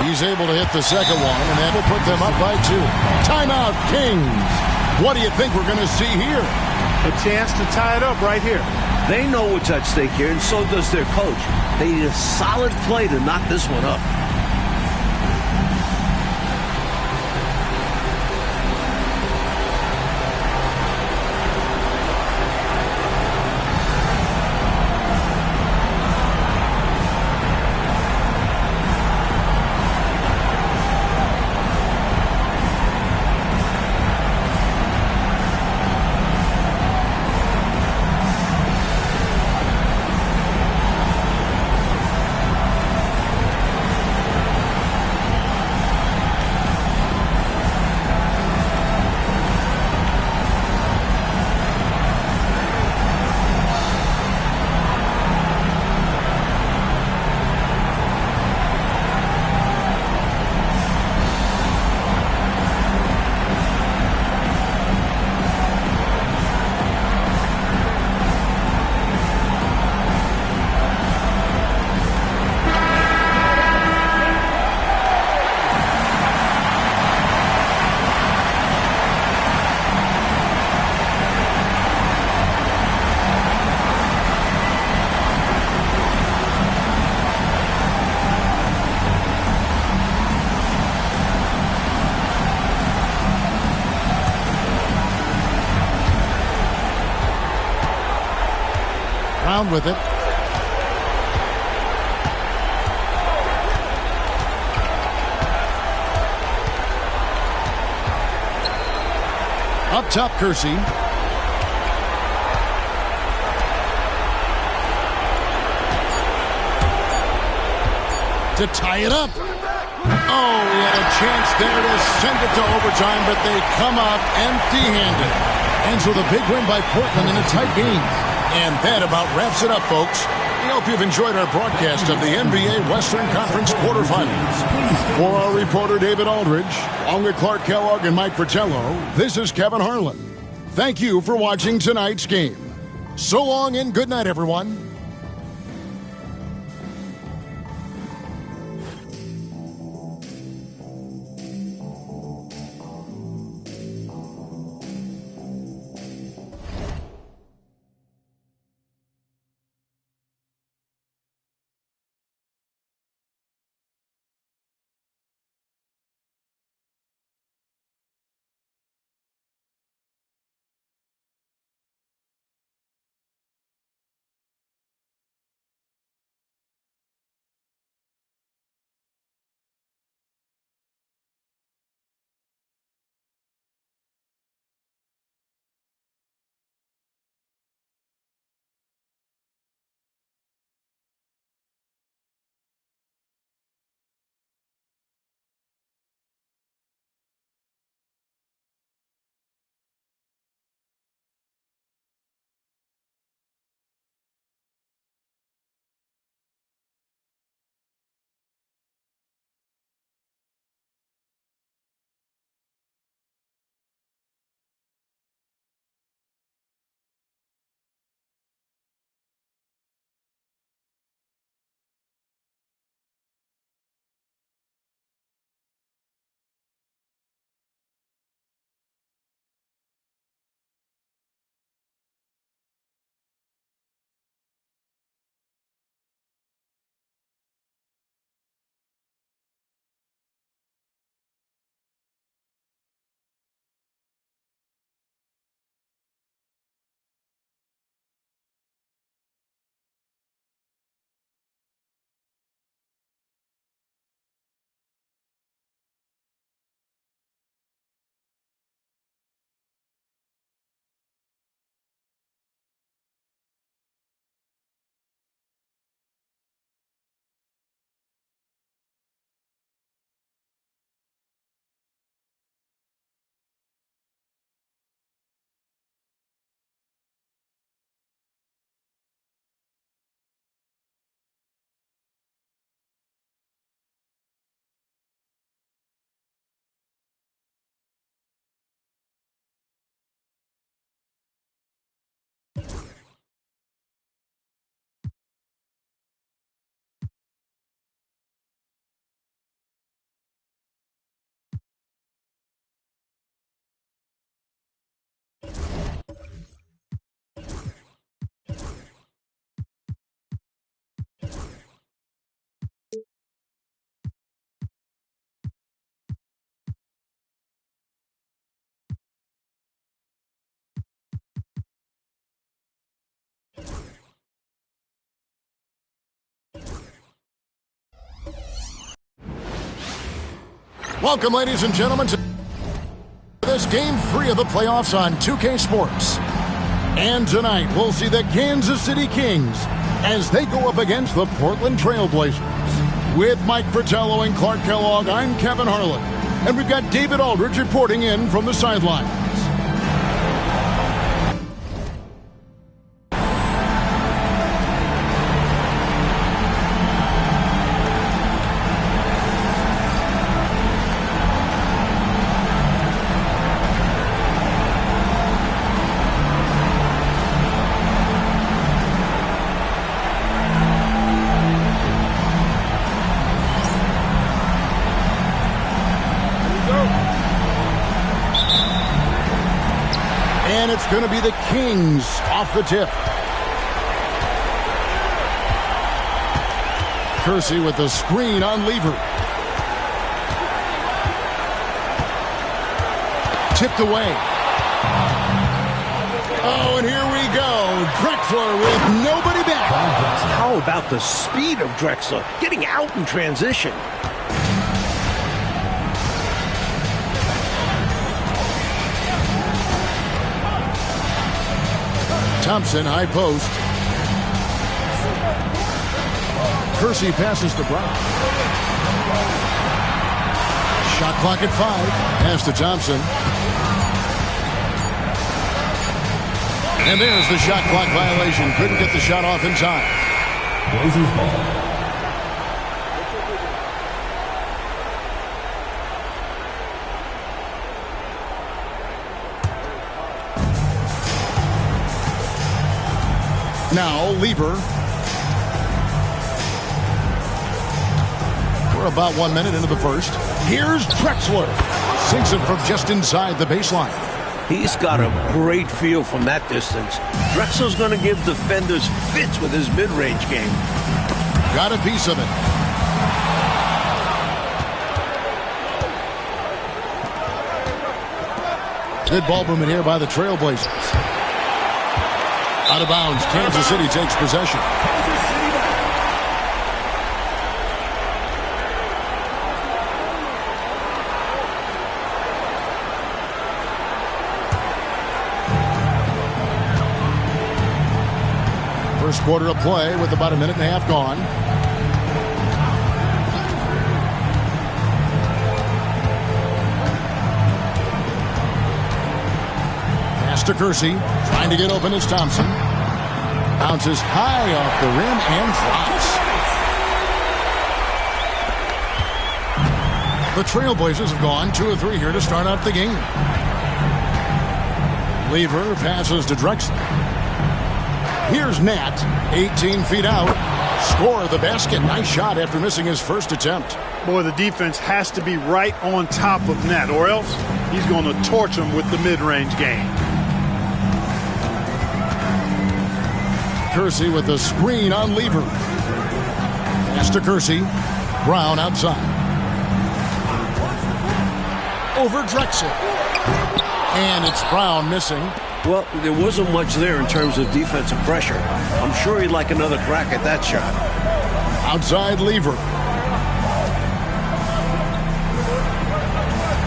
He's able to hit the second one, and that will put them up by 2. Timeout, Kings. What do you think we're going to see here? A chance to tie it up right here. They know what's at stake here, and so does their coach. They need a solid play to knock this one up. around with it. Up top, Kersey. To tie it up. Oh, he had a chance there to send it to overtime, but they come up empty-handed. Ends with a big win by Portland in a tight game. And that about wraps it up, folks. We hope you've enjoyed our broadcast of the NBA Western Conference quarterfinals. For our reporter, David Aldridge, along with Clark Kellogg and Mike Fratello, this is Kevin Harlan. Thank you for watching tonight's game. So long and good night, everyone. Welcome, ladies and gentlemen, to this Game 3 of the playoffs on 2K Sports. And tonight, we'll see the Kansas City Kings as they go up against the Portland Trail Blazers. With Mike Fratello and Clark Kellogg, I'm Kevin Harlan. And we've got David Aldridge reporting in from the sidelines. And it's going to be the Kings off the tip. Kersey with the screen on Lever. Tipped away. Oh, and here we go. Drexler with nobody back. How about the speed of Drexler getting out in transition? Thompson, high post. Kersey passes to Brown. Shot clock at 5. Pass to Thompson. And there's the shot clock violation. Couldn't get the shot off in time. Blazers ball. Now, Lever. We're about 1 minute into the first. Here's Drexler. Sinks it from just inside the baseline. He's got a great feel from that distance. Drexler's going to give defenders fits with his mid-range game. Got a piece of it. Good ball movement here by the Trailblazers. Out of bounds. Kansas City takes possession. First quarter of play with about a minute and a half gone. Pass to Kersey. Trying to get open is Thompson. Bounces high off the rim and drops. The Trailblazers have gone 2 of 3 here to start out the game. Lever passes to Drexler. Here's Nat, 18 feet out. Score the basket. Nice shot after missing his first attempt. Boy, the defense has to be right on top of Nat, or else he's going to torch him with the mid-range game. Kersey with the screen on Lever. Pass to Kersey. Brown outside. Over Drexler. And it's Brown missing. Well, there wasn't much there in terms of defensive pressure. I'm sure he'd like another crack at that shot. Outside Lever.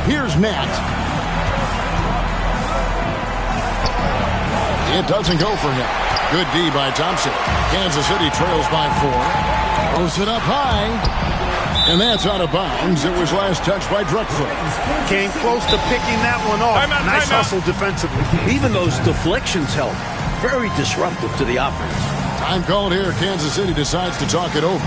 Here's Nat. It doesn't go for him. Good D by Thompson. Kansas City trails by 4. Throws it up high. And that's out of bounds. It was last touched by Drexler. Came close to picking that one off. Nice hustle defensively. Even those deflections help. Very disruptive to the offense. Time called here. Kansas City decides to talk it over.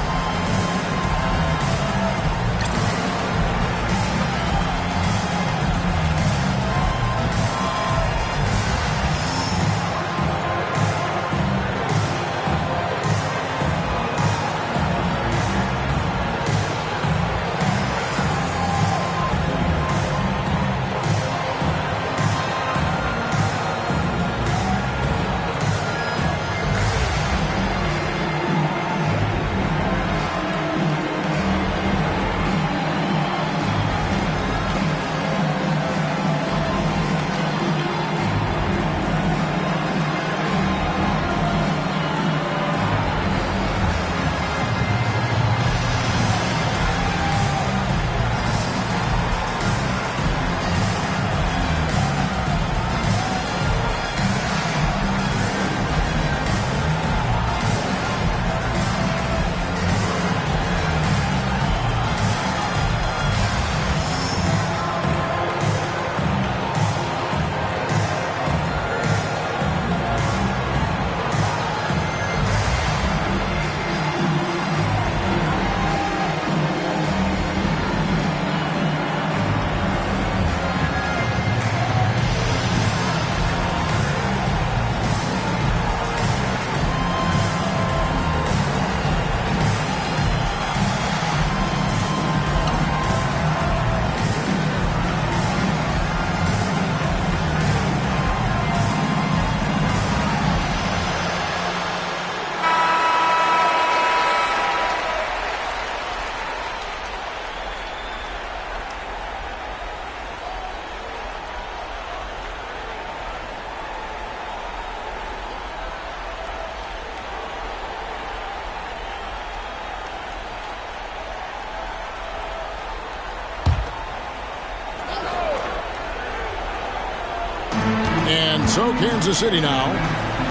And so Kansas City now,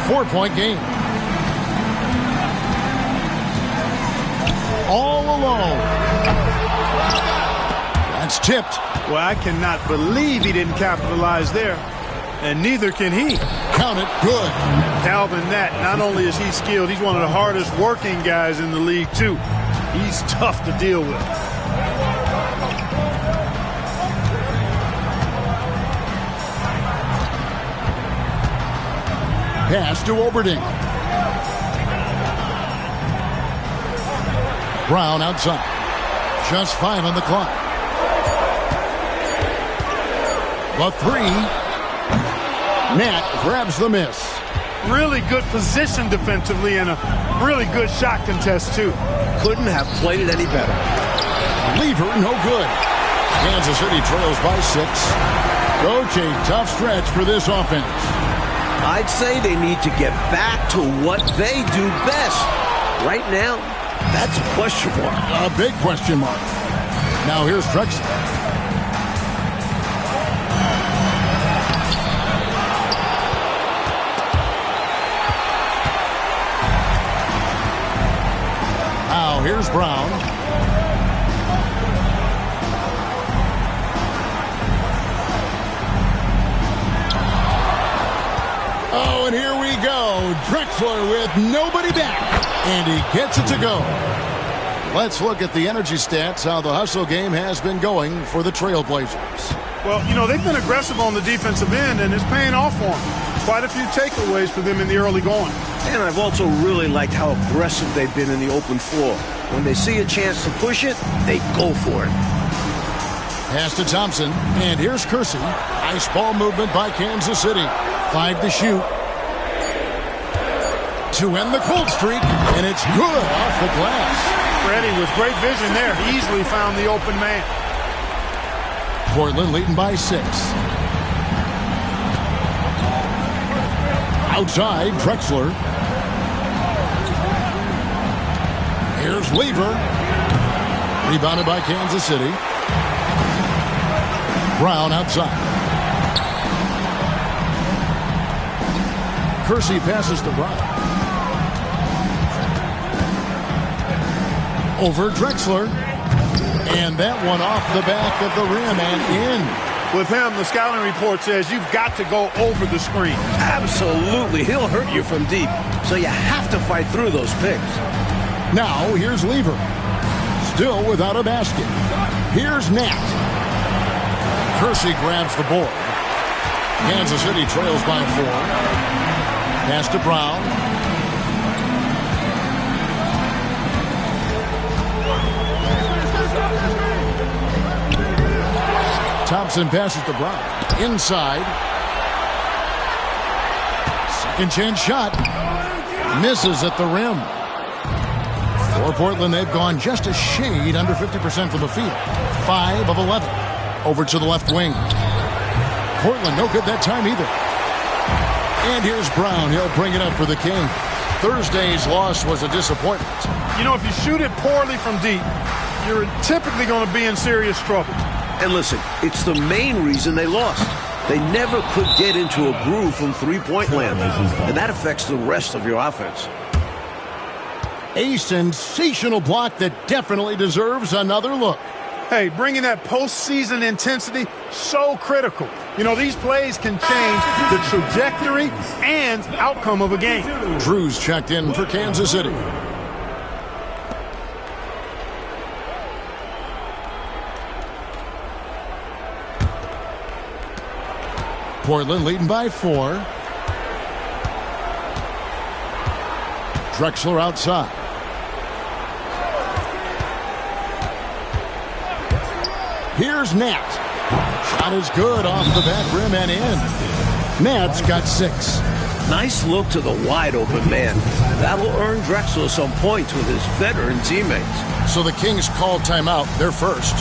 4-point game. All alone. That's tipped. Well, I cannot believe he didn't capitalize there. And neither can he. Count it. Good. Calvin Nat, not only is he skilled, he's one of the hardest working guys in the league, too. He's tough to deal with. Pass to Oberding. Brown outside. Just 5 on the clock. The 3. Nat grabs the miss. Really good position defensively and a really good shot contest, too. Couldn't have played it any better. Lever, no good. Kansas City trails by 6. Coach, a tough stretch for this offense. I'd say they need to get back to what they do best. Right now, that's a question mark. A big question mark. Now here's Drexler. Now here's Brown. Oh, and here we go. Drexler with nobody back. And he gets it to go. Let's look at the energy stats, how the hustle game has been going for the Trailblazers. Well, you know, they've been aggressive on the defensive end, and it's paying off for them. Quite a few takeaways for them in the early going. And I've also really liked how aggressive they've been in the open floor. When they see a chance to push it, they go for it. Pass to Thompson, and here's Kersey. Nice ball movement by Kansas City. 5 to shoot. To end the cold streak, and it's good off the glass. Freddie with great vision there. Easily found the open man. Portland leading by 6. Outside, Drexler. Here's Lever. Rebounded by Kansas City. Brown outside. Kersey passes to Brown. Over Drexler. And that one off the back of the rim and in. With him, the scouting report says you've got to go over the screen. Absolutely. He'll hurt you from deep. So you have to fight through those picks. Now, here's Lever. Still without a basket. Here's Nat. Kersey grabs the board. Kansas City trails by 4. Pass to Brown. Thompson passes to Brown. Inside. Second chance shot. Misses at the rim. For Portland, they've gone just a shade under 50% from the field. 5 of 11. Over to the left wing. Portland, no good that time either. And here's Brown. He'll bring it up for the King. Thursday's loss was a disappointment. You know, if you shoot it poorly from deep, you're typically going to be in serious trouble. And listen, it's the main reason they lost. They never could get into a groove from three-point land. And that affects the rest of your offense. A sensational block that definitely deserves another look. Hey, bringing that postseason intensity, so critical. You know, these plays can change the trajectory and outcome of a game. Drews checked in for Kansas City. Portland leading by 4. Drexler outside. Here's Nat. Shot is good off the back rim and in. Nat's got 6. Nice look to the wide open man. That'll earn Drexler some points with his veteran teammates. So the Kings call timeout. They're first.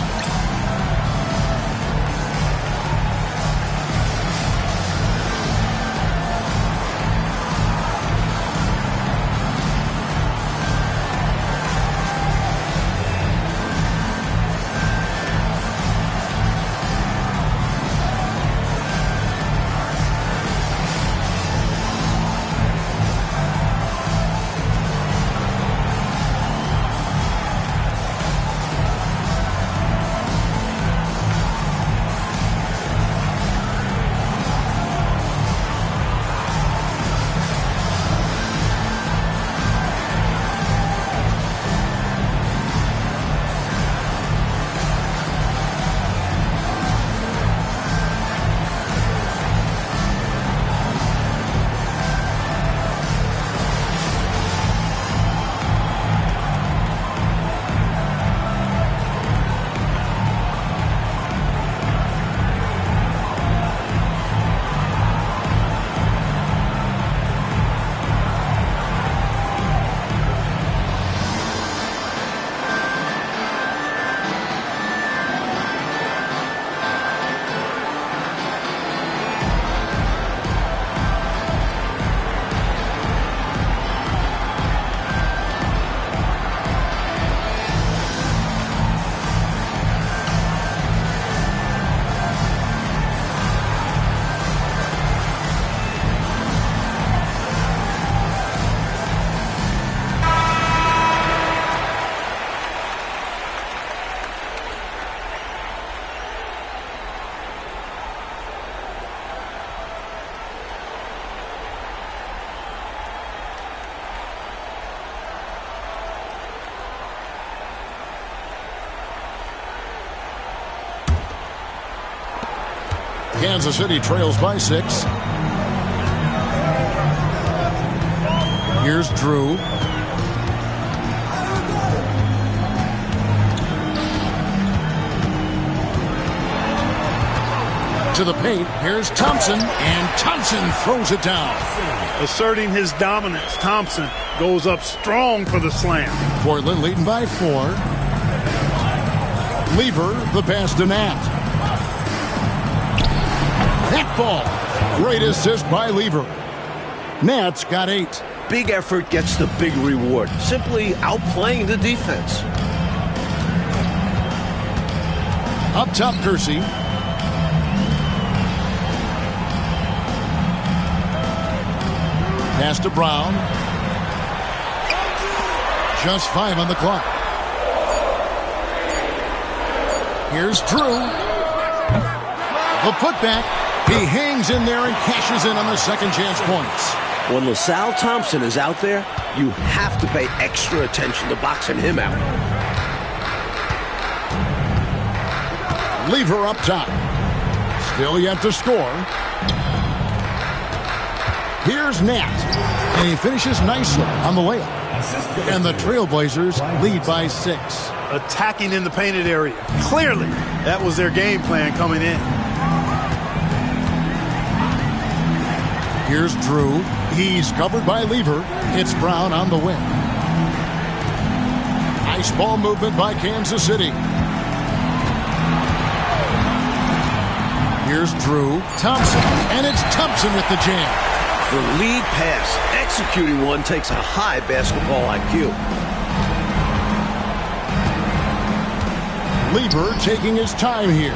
Kansas City trails by 6. Here's Drew. To the paint. Here's Thompson, and Thompson throws it down. Asserting his dominance, Thompson goes up strong for the slam. Portland leading by 4. Lever, the pass to Nat. That ball. Great assist by Lever. Nat's got 8. Big effort gets the big reward. Simply outplaying the defense. Up top, Kersey. Pass to Brown. Just 5 on the clock. Here's Drew. The putback. He hangs in there and cashes in on the second chance points. When LaSalle Thompson is out there, you have to pay extra attention to boxing him out. Lever up top. Still yet to score. Here's Nat. And he finishes nicely on the layup. And the Trailblazers lead by 6. Attacking in the painted area. Clearly, that was their game plan coming in. Here's Drew. He's covered by Lever. It's Brown on the wing. Nice ball movement by Kansas City. Here's Drew. Thompson. And it's Thompson with the jam. The lead pass, executing one, takes a high basketball IQ. Lever taking his time here.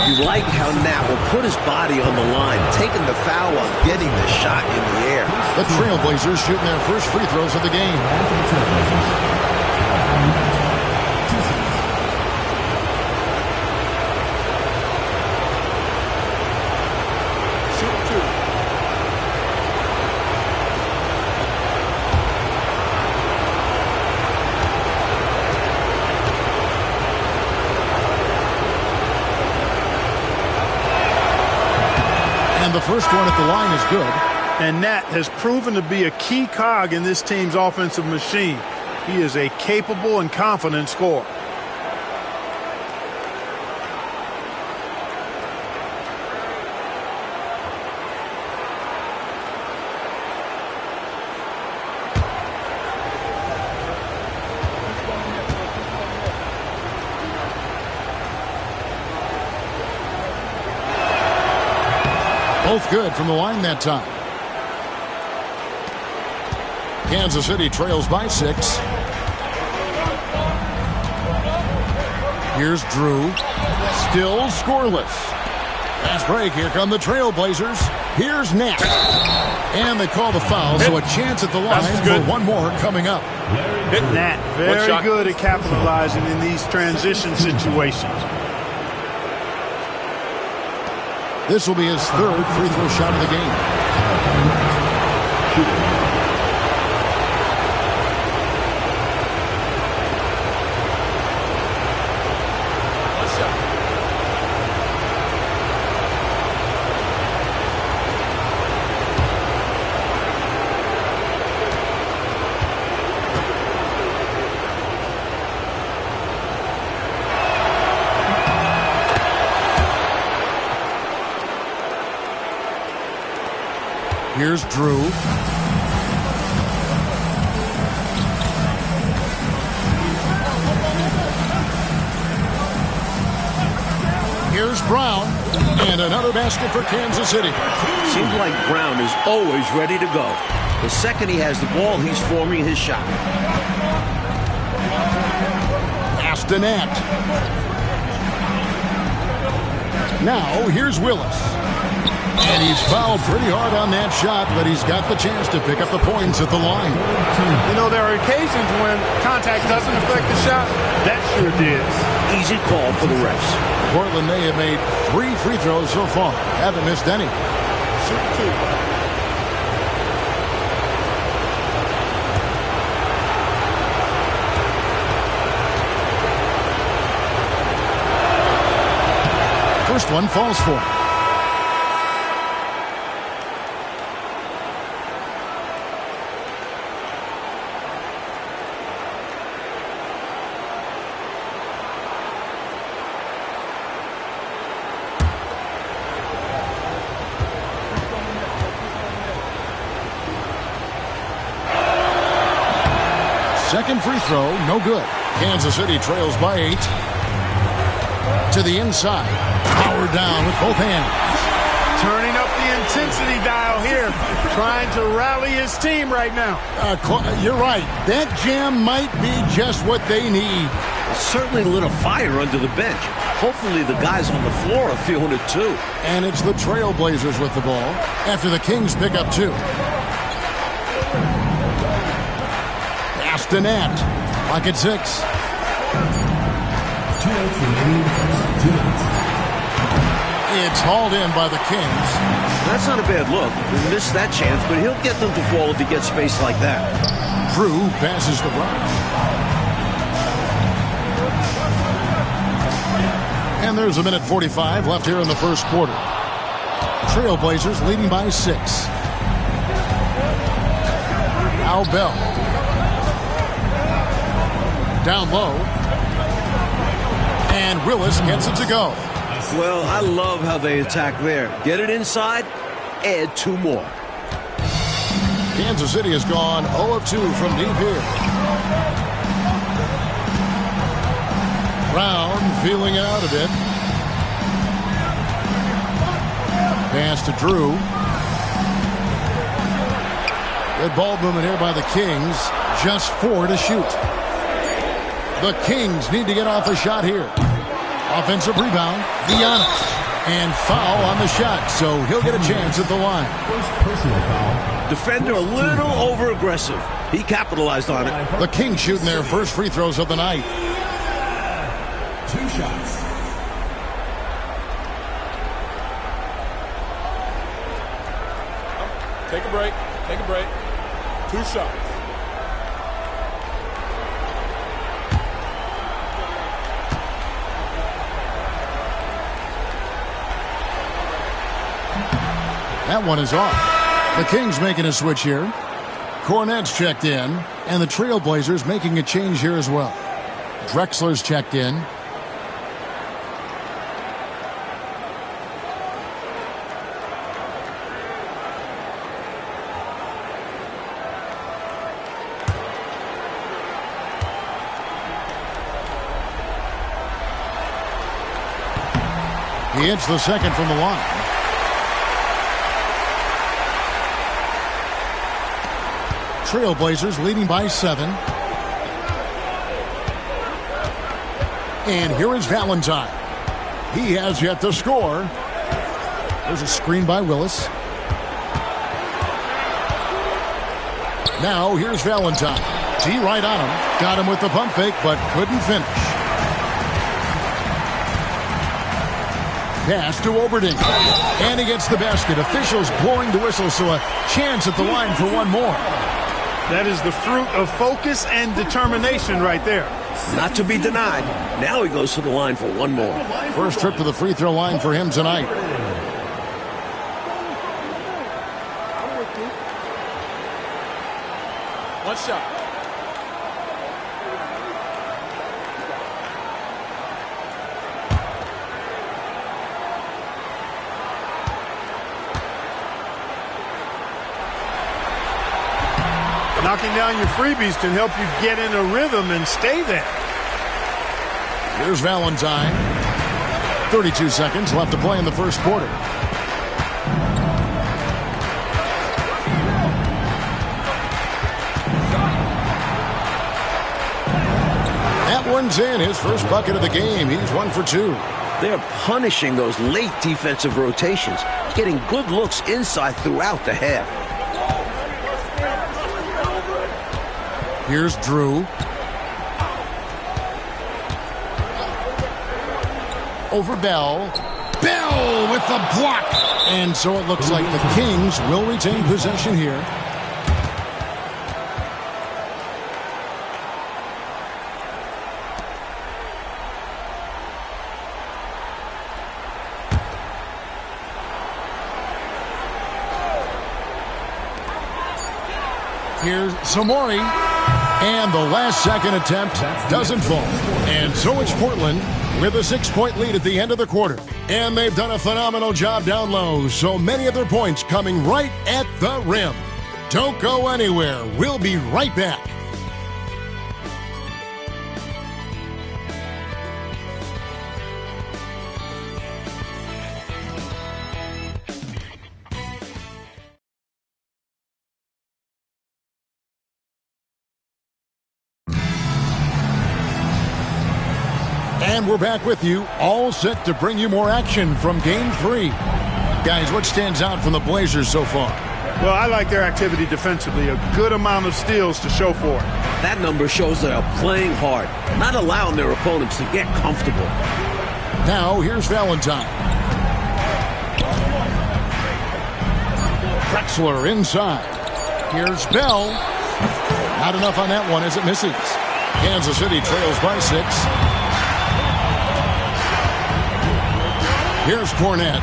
You like how Nat will put his body on the line, taking the foul while getting the shot in the air. The Trailblazers shooting their first free throws of the game. The first one at the line is good. And Nat has proven to be a key cog in this team's offensive machine. He is a capable and confident scorer. Both good from the line that time. Kansas City trails by 6. Here's Drew. Still scoreless. Fast break. Here come the Trailblazers. Here's Nat. And they call the foul, so a chance at the line for one more coming up. Nat, very good at capitalizing in these transition situations. This will be his third free throw shot of the game. Here's Drew. Here's Brown. And another basket for Kansas City. Seems like Brown is always ready to go. The second he has the ball, he's forming his shot. Pass to Nat. Now, here's Willis. And he's fouled pretty hard on that shot, but he's got the chance to pick up the points at the line. You know, there are occasions when contact doesn't affect the shot. That sure did. Easy call for the refs. Portland may have made 3 free throws so far. Haven't missed any. Shoot 2. first one falls for him. Second free throw, no good. Kansas City trails by 8. To the inside. Power down with both hands. Turning up the intensity dial here. Trying to rally his team right now. You're right. That jam might be just what they need. It certainly lit a fire under the bench. Hopefully the guys on the floor are feeling it too. And it's the Trailblazers with the ball after the Kings pick up 2. Astonat, lock at 6. 2 minutes remaining. 2 minutes. It's hauled in by the Kings. That's not a bad look. He missed that chance, but he'll get them to fall if he gets space like that. Drew passes to Brown. And there's a minute 45 left here in the first quarter. Trailblazers leading by 6. Now Bell. Down low. And Willis gets it to go. Well, I love how they attack there. Get it inside, add 2 more. Kansas City has gone 0 of 2 from deep here. Brown feeling it out a bit. Pass to Drew. Good ball movement here by the Kings. Just 4 to shoot. The Kings need to get off a shot here. Offensive rebound, Giannis. And foul on the shot, so he'll get a chance at the line. First personal foul. Defender a little over-aggressive. He capitalized on it. The Kings shooting their first free throws of the night. 2 shots. Take a break. Take a break. 2 shots. That one is off. The Kings making a switch here. Cornette's checked in, and the Trailblazers making a change here as well. Drexler's checked in. He hits the second from the line. Trailblazers leading by 7. And here is Valentine. He has yet to score. There's a screen by Willis. Now here's Valentine. T right on him. Got him with the pump fake, but couldn't finish. Pass to Oberding. And he gets the basket. Officials blowing the whistle, so a chance at the line for one more. That is the fruit of focus and determination right there. Not to be denied. Now he goes to the line for one more. First trip to the free throw line for him tonight. One shot. Knocking down your freebies can help you get in a rhythm and stay there. Here's Valentine. 32 seconds left to play in the first quarter. That one's in. His first bucket of the game. He's 1 for 2. They're punishing those late defensive rotations, getting good looks inside throughout the half. Here's Drew. Over Bell. Bell with the block. And so it looks like the Kings will retain possession here. Here's Samori. And the last-second attempt doesn't fall. And so it's Portland with a 6-point lead at the end of the quarter. And they've done a phenomenal job down low, so many of their points coming right at the rim. Don't go anywhere. We'll be right back. And we're back with you, all set to bring you more action from Game 3. Guys, what stands out from the Blazers so far? Well, I like their activity defensively. A good amount of steals to show for it. That number shows they're playing hard, not allowing their opponents to get comfortable. Now, here's Valentine. Drexler inside. Here's Bell. Not enough on that one as it misses. Kansas City trails by 6. Here's Cornette.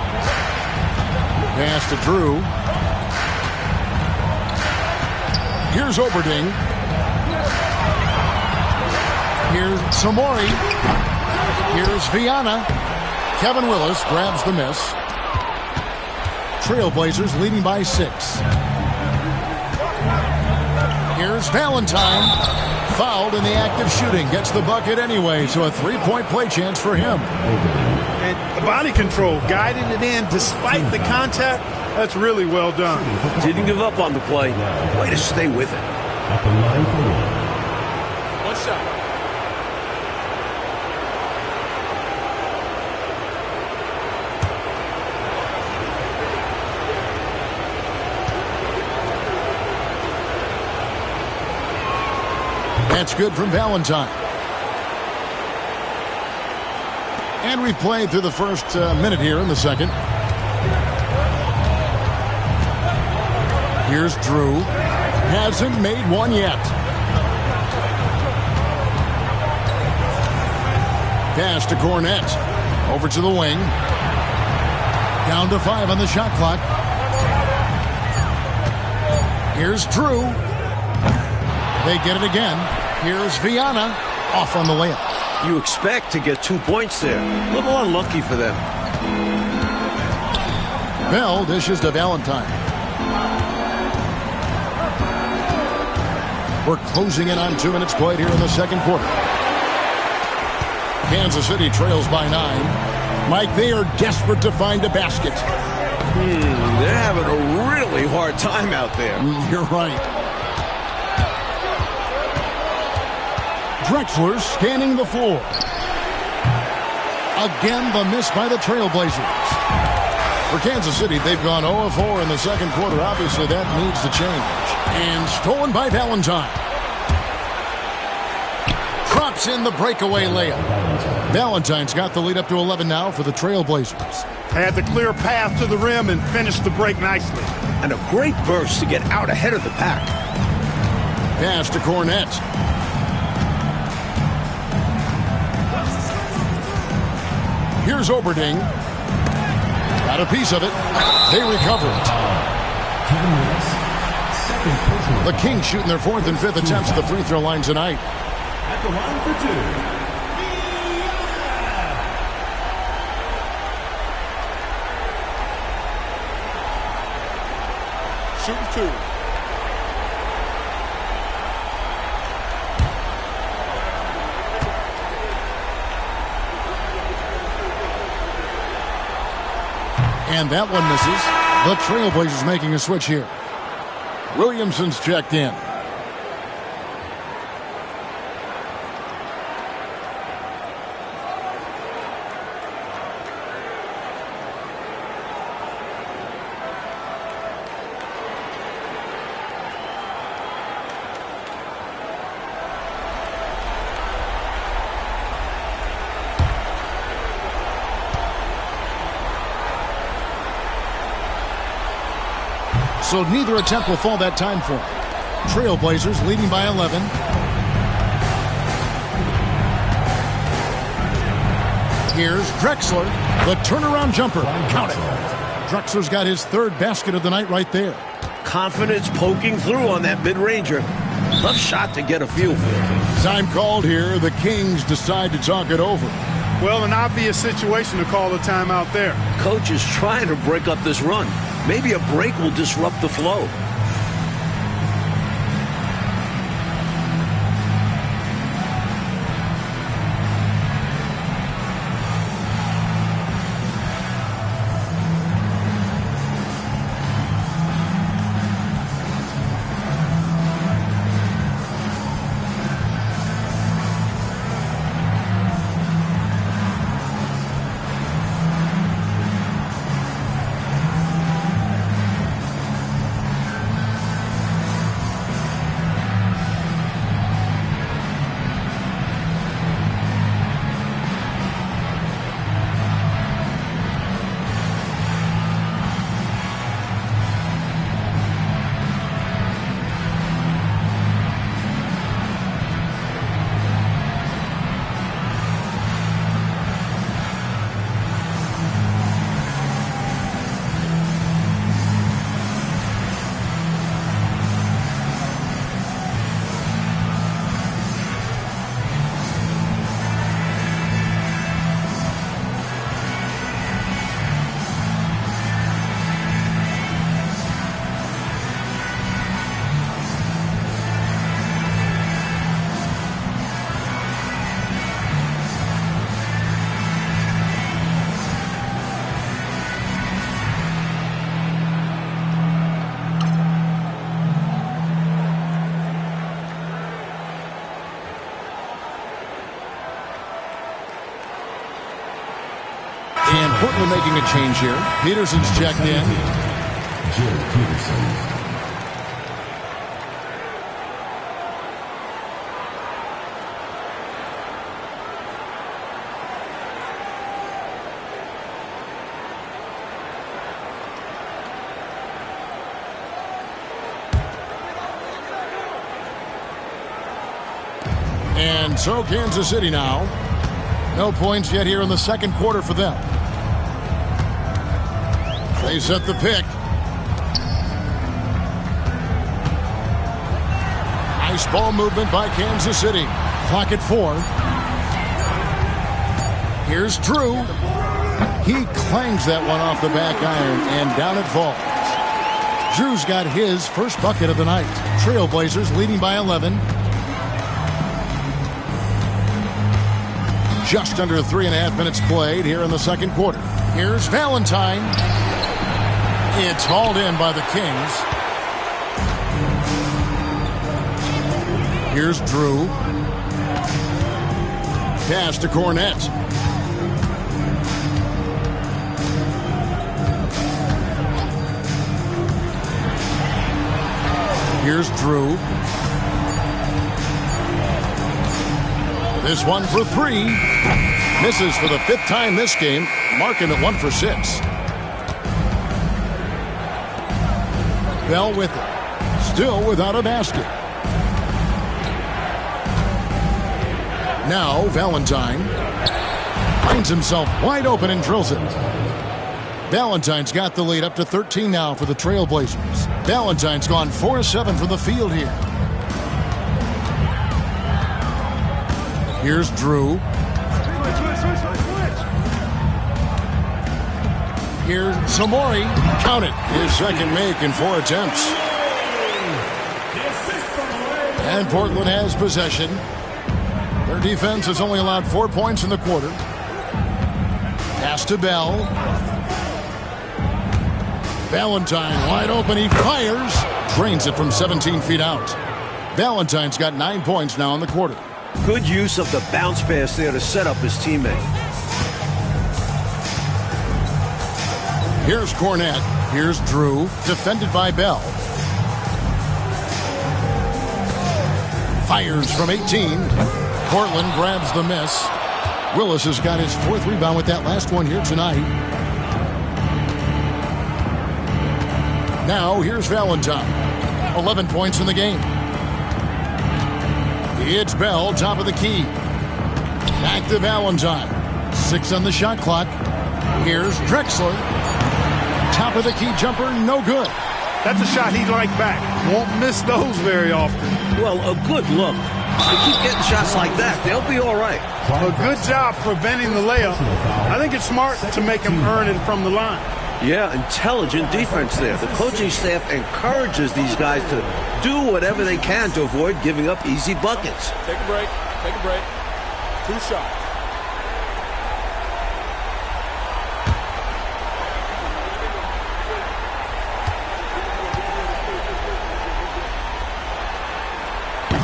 Pass to Drew. Here's Oberding. Here's Samori. Here's Viana. Kevin Willis grabs the miss. Trailblazers leading by 6. Here's Valentine. Fouled in the act of shooting. Gets the bucket anyway, so a 3-point play chance for him. And the body control, guiding it in despite the contact, that's really well done. Didn't give up on the play. Way to stay with it. At the line for 1. One shot. That's good from Valentine. And we've played through the first minute here in the second. Here's Drew. Hasn't made one yet. Pass to Cornette. Over to the wing. Down to 5 on the shot clock. Here's Drew. They get it again. Here's Viana. Off on the layup. You expect to get 2 points there. A little unlucky for them. Bell dishes to Valentine. We're closing in on 2 minutes played here in the second quarter. Kansas City trails by 9. Mike, they are desperate to find a basket. They're having a really hard time out there. You're right. Drexler scanning the floor. Again, the miss by the Trailblazers. For Kansas City, they've gone 0-4 in the second quarter. Obviously, that needs to change. And stolen by Valentine. Drops in the breakaway layup. Valentine's got the lead up to 11 now for the Trailblazers. Had the clear path to the rim and finished the break nicely. And a great burst to get out ahead of the pack. Pass to Cornette. Here's Oberding. Got a piece of it. They recover it. Kevin Willis, second personal. The Kings shooting their 4th and 5th attempts at the free throw line tonight. At the line for 2. Shooting 2. And that one misses. The Trailblazers making a switch here. Williamson's checked in. So neither attempt will fall that time for him. Trailblazers leading by 11. Here's Drexler. The turnaround jumper. Count it. Drexler's got his 3rd basket of the night right there. confidence poking through on that mid-ranger. Tough shot to get a feel for. Time called here. The Kings decide to talk it over. Well, an obvious situation to call a timeout there. Coach is trying to break up this run. Maybe a break will disrupt the flow. And Portland making a change here. Peterson's checked in. Jared Peterson. And so Kansas City now. No points yet here in the second quarter for them. They set the pick. Nice ball movement by Kansas City. Clock at 4. Here's Drew. He clangs that one off the back iron, and down it falls. Drew's got his first bucket of the night. Trailblazers leading by 11. Just under 3.5 minutes played here in the second quarter. Here's Valentine. It's hauled in by the Kings. Here's Drew. Pass to Cornette. Here's Drew. This one for 3. Misses for the 5th time this game, marking it 1 for 6. Bell with it. Still without a basket. Now Valentine finds himself wide open and drills it. Valentine's got the lead up to 13 now for the Trailblazers. Valentine's gone 4-7 from the field here. Here's Drew. Here's Samori. Count it. His second make in 4 attempts. And Portland has possession. Their defense has only allowed 4 points in the quarter. Pass to Bell. Valentine wide open. He fires. Drains it from 17 feet out. Valentine's got 9 points now in the quarter. Good use of the bounce pass there to set up his teammate. Here's Cornette. Here's Drew. Defended by Bell. Fires from 18. Portland grabs the miss. Willis has got his 4th rebound with that last one here tonight. Now here's Valentine. 11 points in the game. It's Bell, top of the key. Back to Valentine. 6 on the shot clock. Here's Drexler. Top of the key jumper, no good. That's a shot he'd like back. Won't miss those very often. Well, a good look. They keep getting shots like that, they'll be all right. A good job preventing the layup. I think it's smart to make him earn it from the line. Yeah, intelligent defense there. The coaching staff encourages these guys to do whatever they can to avoid giving up easy buckets. Take a break. Take a break. 2 shots.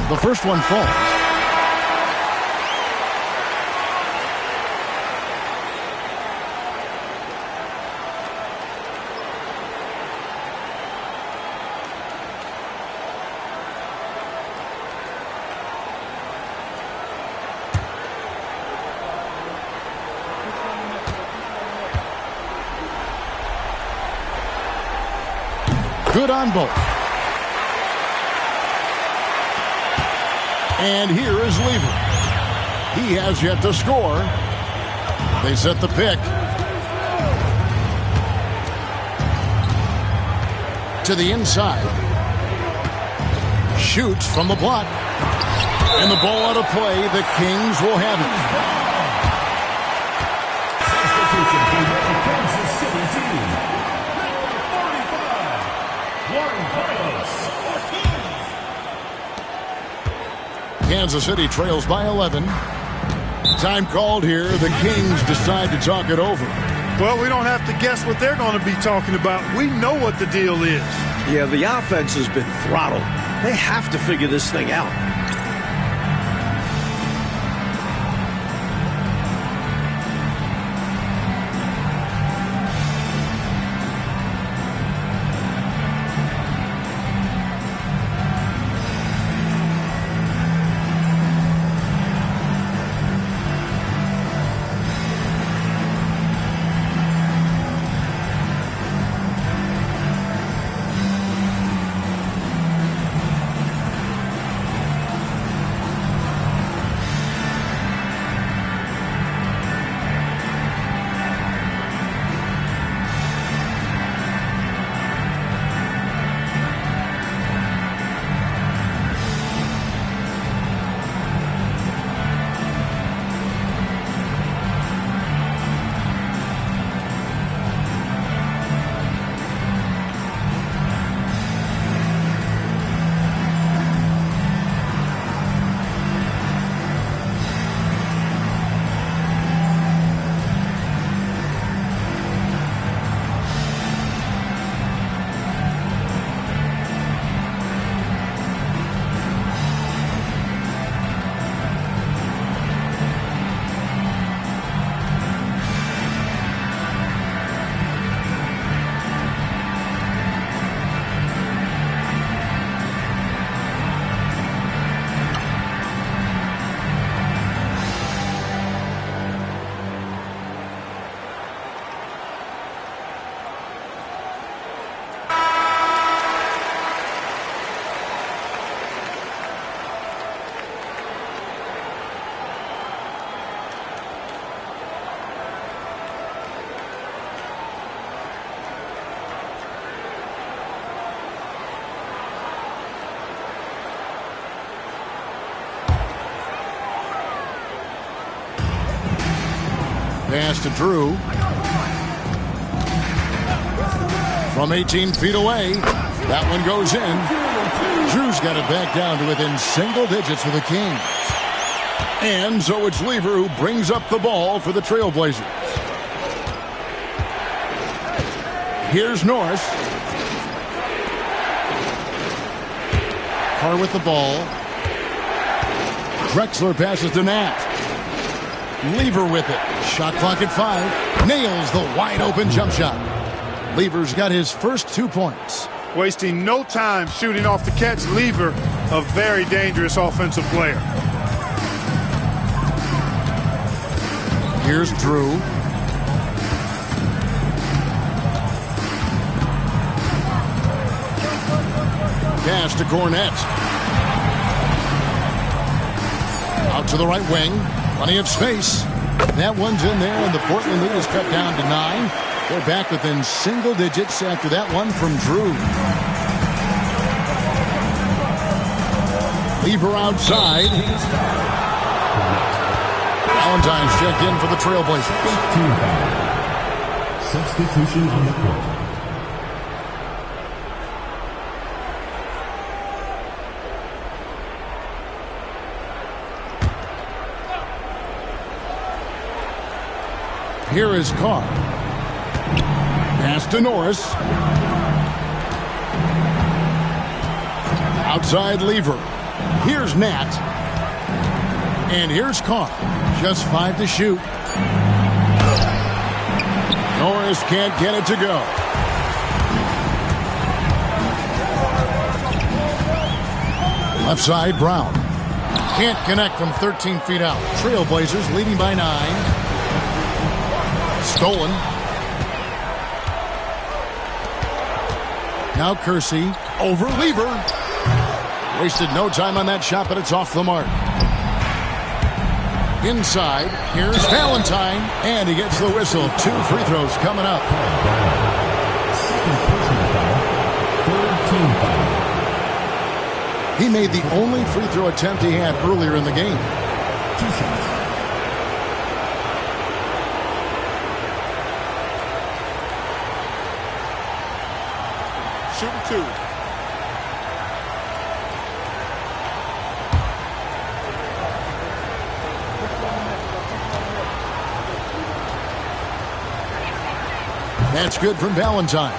The first one falls. Good on both. And here is Lever. He has yet to score. They set the pick. To the inside. Shoots from the block. And the ball out of play. The Kings will have it. Substitution for the Kansas City team. Juan Carlos Ortiz. Kansas City trails by 11. Time called here. The Kings decide to talk it over. Well, we don't have to guess what they're going to be talking about. We know what the deal is. Yeah, the offense has been throttled. They have to figure this thing out. Pass to Drew. From 18 feet away. That one goes in. Drew's got it back down to within single digits for the Kings. And so it's Lever who brings up the ball for the Trailblazers. Here's Norris. Carr with the ball. Drexler passes to Nat. Lever with it. Shot clock at 5. Nails the wide open jump shot. Lever's got his first 2 points. Wasting no time shooting off the catch. Lever, a very dangerous offensive player. Here's Drew. Pass to Cornette. Out to the right wing. Plenty of space. That one's in there, and the Portland lead is cut down to 9. They're back within single digits after that one from Drew. Lever outside. Valentine's checked in for the Trailblazers. 15 foul. Substitution on the court. Here is Carr. Pass to Norris. Outside Lever. Here's Nat. And here's Carr. Just 5 to shoot. Norris can't get it to go. Left side, Brown. Can't connect from 13 feet out. Trailblazers leading by 9. Stolen. Now Kersey over Lever. Wasted no time on that shot, but it's off the mark. Inside, here's Valentine, and he gets the whistle. 2 free throws coming up. Second personal foul. Third team foul. He made the only free throw attempt he had earlier in the game. 2 shots. Shooting 2. That's good from Valentine.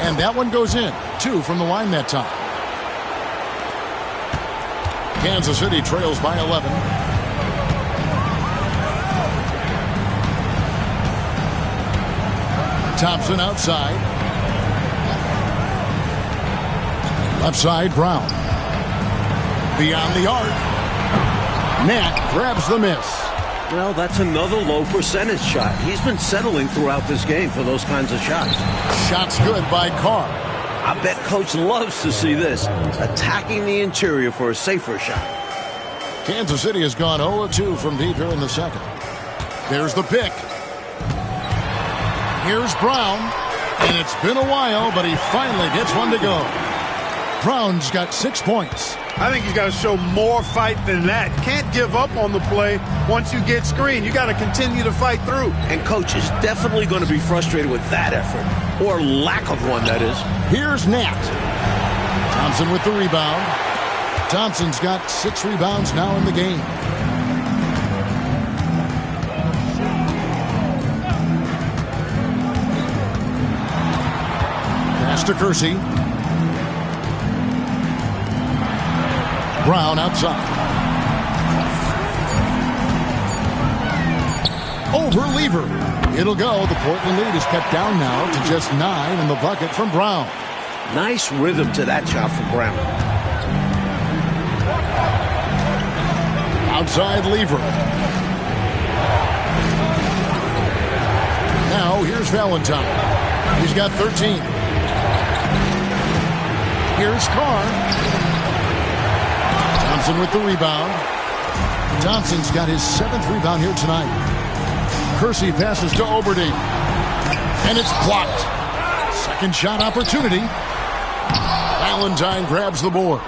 And that one goes in. 2 from the line that time. Kansas City trails by 11. Thompson outside. Left side, Brown. Beyond the arc. Nat grabs the miss. Well, that's another low percentage shot. He's been settling throughout this game for those kinds of shots. Shot's good by Carr. I bet Coach loves to see this. Attacking the interior for a safer shot. Kansas City has gone 0-2 from deep here in the second. There's the pick. Here's Brown. And it's been a while, but he finally gets one to go. Brown's got 6 points. I think he's got to show more fight than that. Can't give up on the play once you get screened. You got to continue to fight through. And Coach is definitely going to be frustrated with that effort. Or lack of one, that is. Here's Nat. Thompson with the rebound. Thompson's got 6 rebounds now in the game. Pass to Kersey. Brown outside. Over Lever. It'll go. The Portland lead is cut down now to just 9 in the bucket from Brown. Nice rhythm to that shot from Brown. Outside Lever. Now here's Valentine. He's got 13. Here's Carr. Thompson with the rebound. Thompson's got his 7th rebound here tonight. Kersey passes to Oberding. And it's blocked. Second shot opportunity. Valentine grabs the board.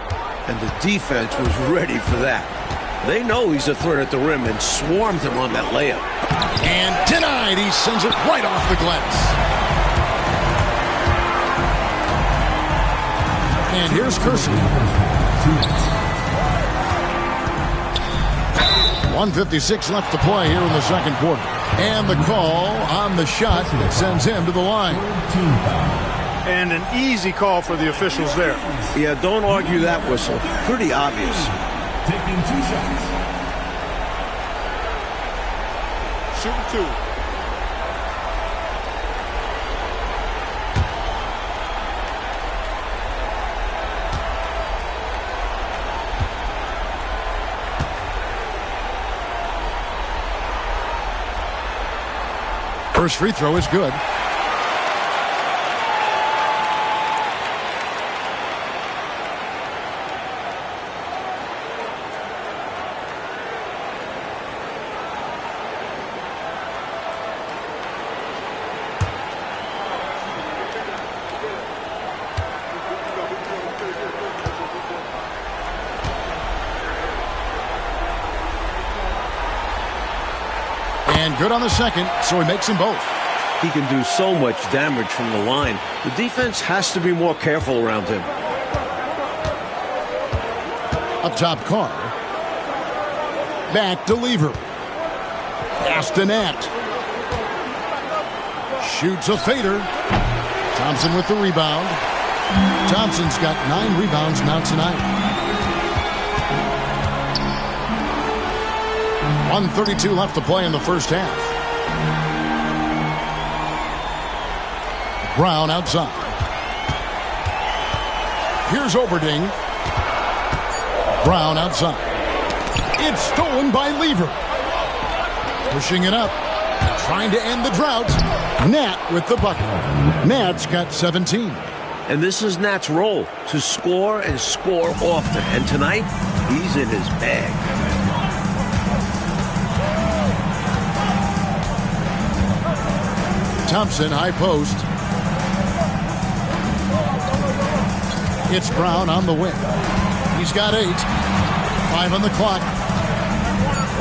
And the defense was ready for that. They know he's a threat at the rim and swarmed him on that layup. And denied. He sends it right off the glass. And here's Kersey. 1:56 left to play here in the second quarter. And the call on the shot that sends him to the line. And an easy call for the officials there. Yeah, don't argue that whistle. Pretty obvious. Taking 2 shots. Shooting 2. First free throw is good. And good on the second, so he makes them both. He can do so much damage from the line. The defense has to be more careful around him. Up top, Carr. Back to Lever. Pass to Nat. Shoots a fader. Thompson with the rebound. Thompson's got 9 rebounds now tonight. 1:32 left to play in the first half. Brown outside. Here's Oberding. Brown outside. It's stolen by Lever. Pushing it up. Trying to end the drought. Nat with the bucket. Nat's got 17. And this is Nat's role, to score and score often. And tonight, he's in his bag. Thompson, high post. It's Brown on the wing. He's got 8. 5 on the clock.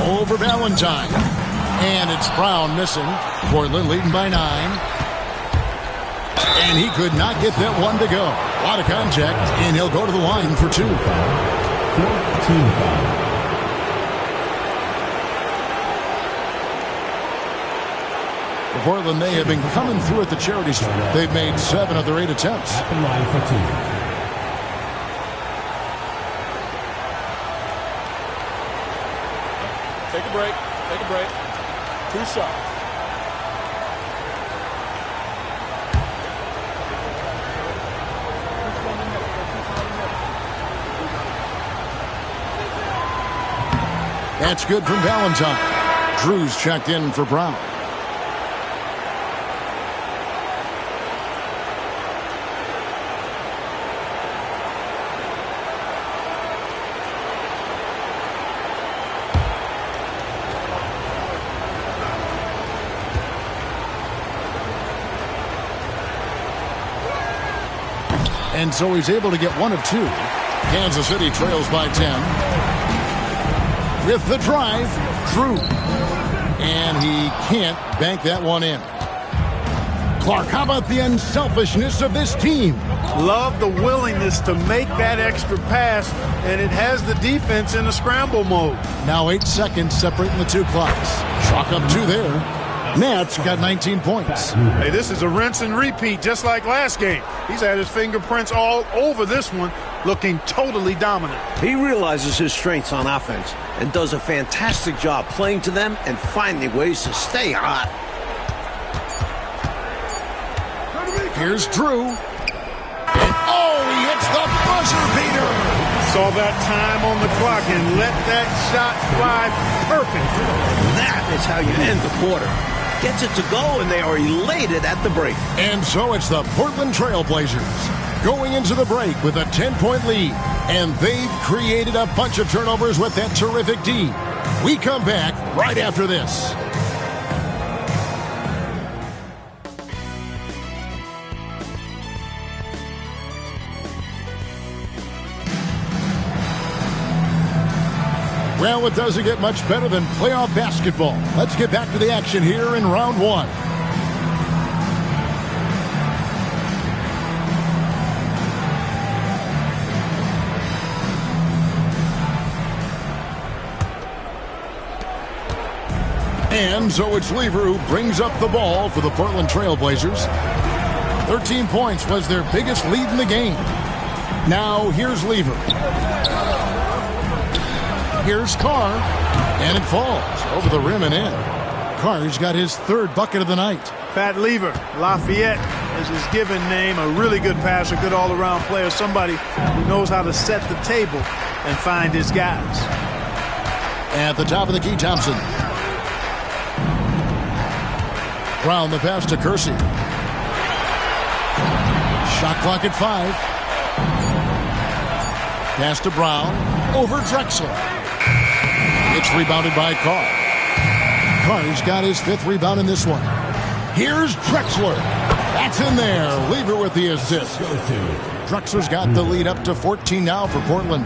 Over Valentine. And it's Brown missing. Portland leading by 9. And he could not get that one to go. A lot of contact, and he'll go to the line for 2. 14 foul. For Portland, they have been coming through at the charity stripe. They've made 7 of their 8 attempts. At the line for 2. Take a break. Take a break. 2 shots. That's good from Valentine. Drew's checked in for Brown. And so he's able to get 1 of 2. Kansas City trails by 10. With the drive, Drew. And he can't bank that one in. Clark, how about the unselfishness of this team? Love the willingness to make that extra pass, and it has the defense in a scramble mode. Now 8 seconds separating the 2 clocks. Chalk up 2 there. Nats got 19 points. Hey, this is a rinse and repeat, just like last game. He's had his fingerprints all over this one, looking totally dominant. He realizes his strengths on offense and does a fantastic job playing to them and finding ways to stay hot. Here's Drew. And he hits the buzzer beater. Saw that time on the clock and let that shot fly perfect. That is how you end the quarter. Gets it to go, and they are elated at the break. And so it's the Portland Trail Blazers going into the break with a 10-point lead. And they've created a bunch of turnovers with that terrific D. We come back right after this. Well, it doesn't get much better than playoff basketball. Let's get back to the action here in round 1. And so it's Lever who brings up the ball for the Portland Trail Blazers. 13 points was their biggest lead in the game. Now here's Lever. Here's Carr, and it falls over the rim and in. Carr's got his 3rd bucket of the night. Pat Lever, Lafayette is his given name, a really good passer, good all-around player, somebody who knows how to set the table and find his guys. At the top of the key, Thompson. Brown the pass to Kersey. Shot clock at 5. Pass to Brown over Drexler. It's rebounded by Carr. Carr's got his 5th rebound in this one. Here's Drexler. That's in there. Lever with the assist. Drexler's got the lead up to 14 now for Portland.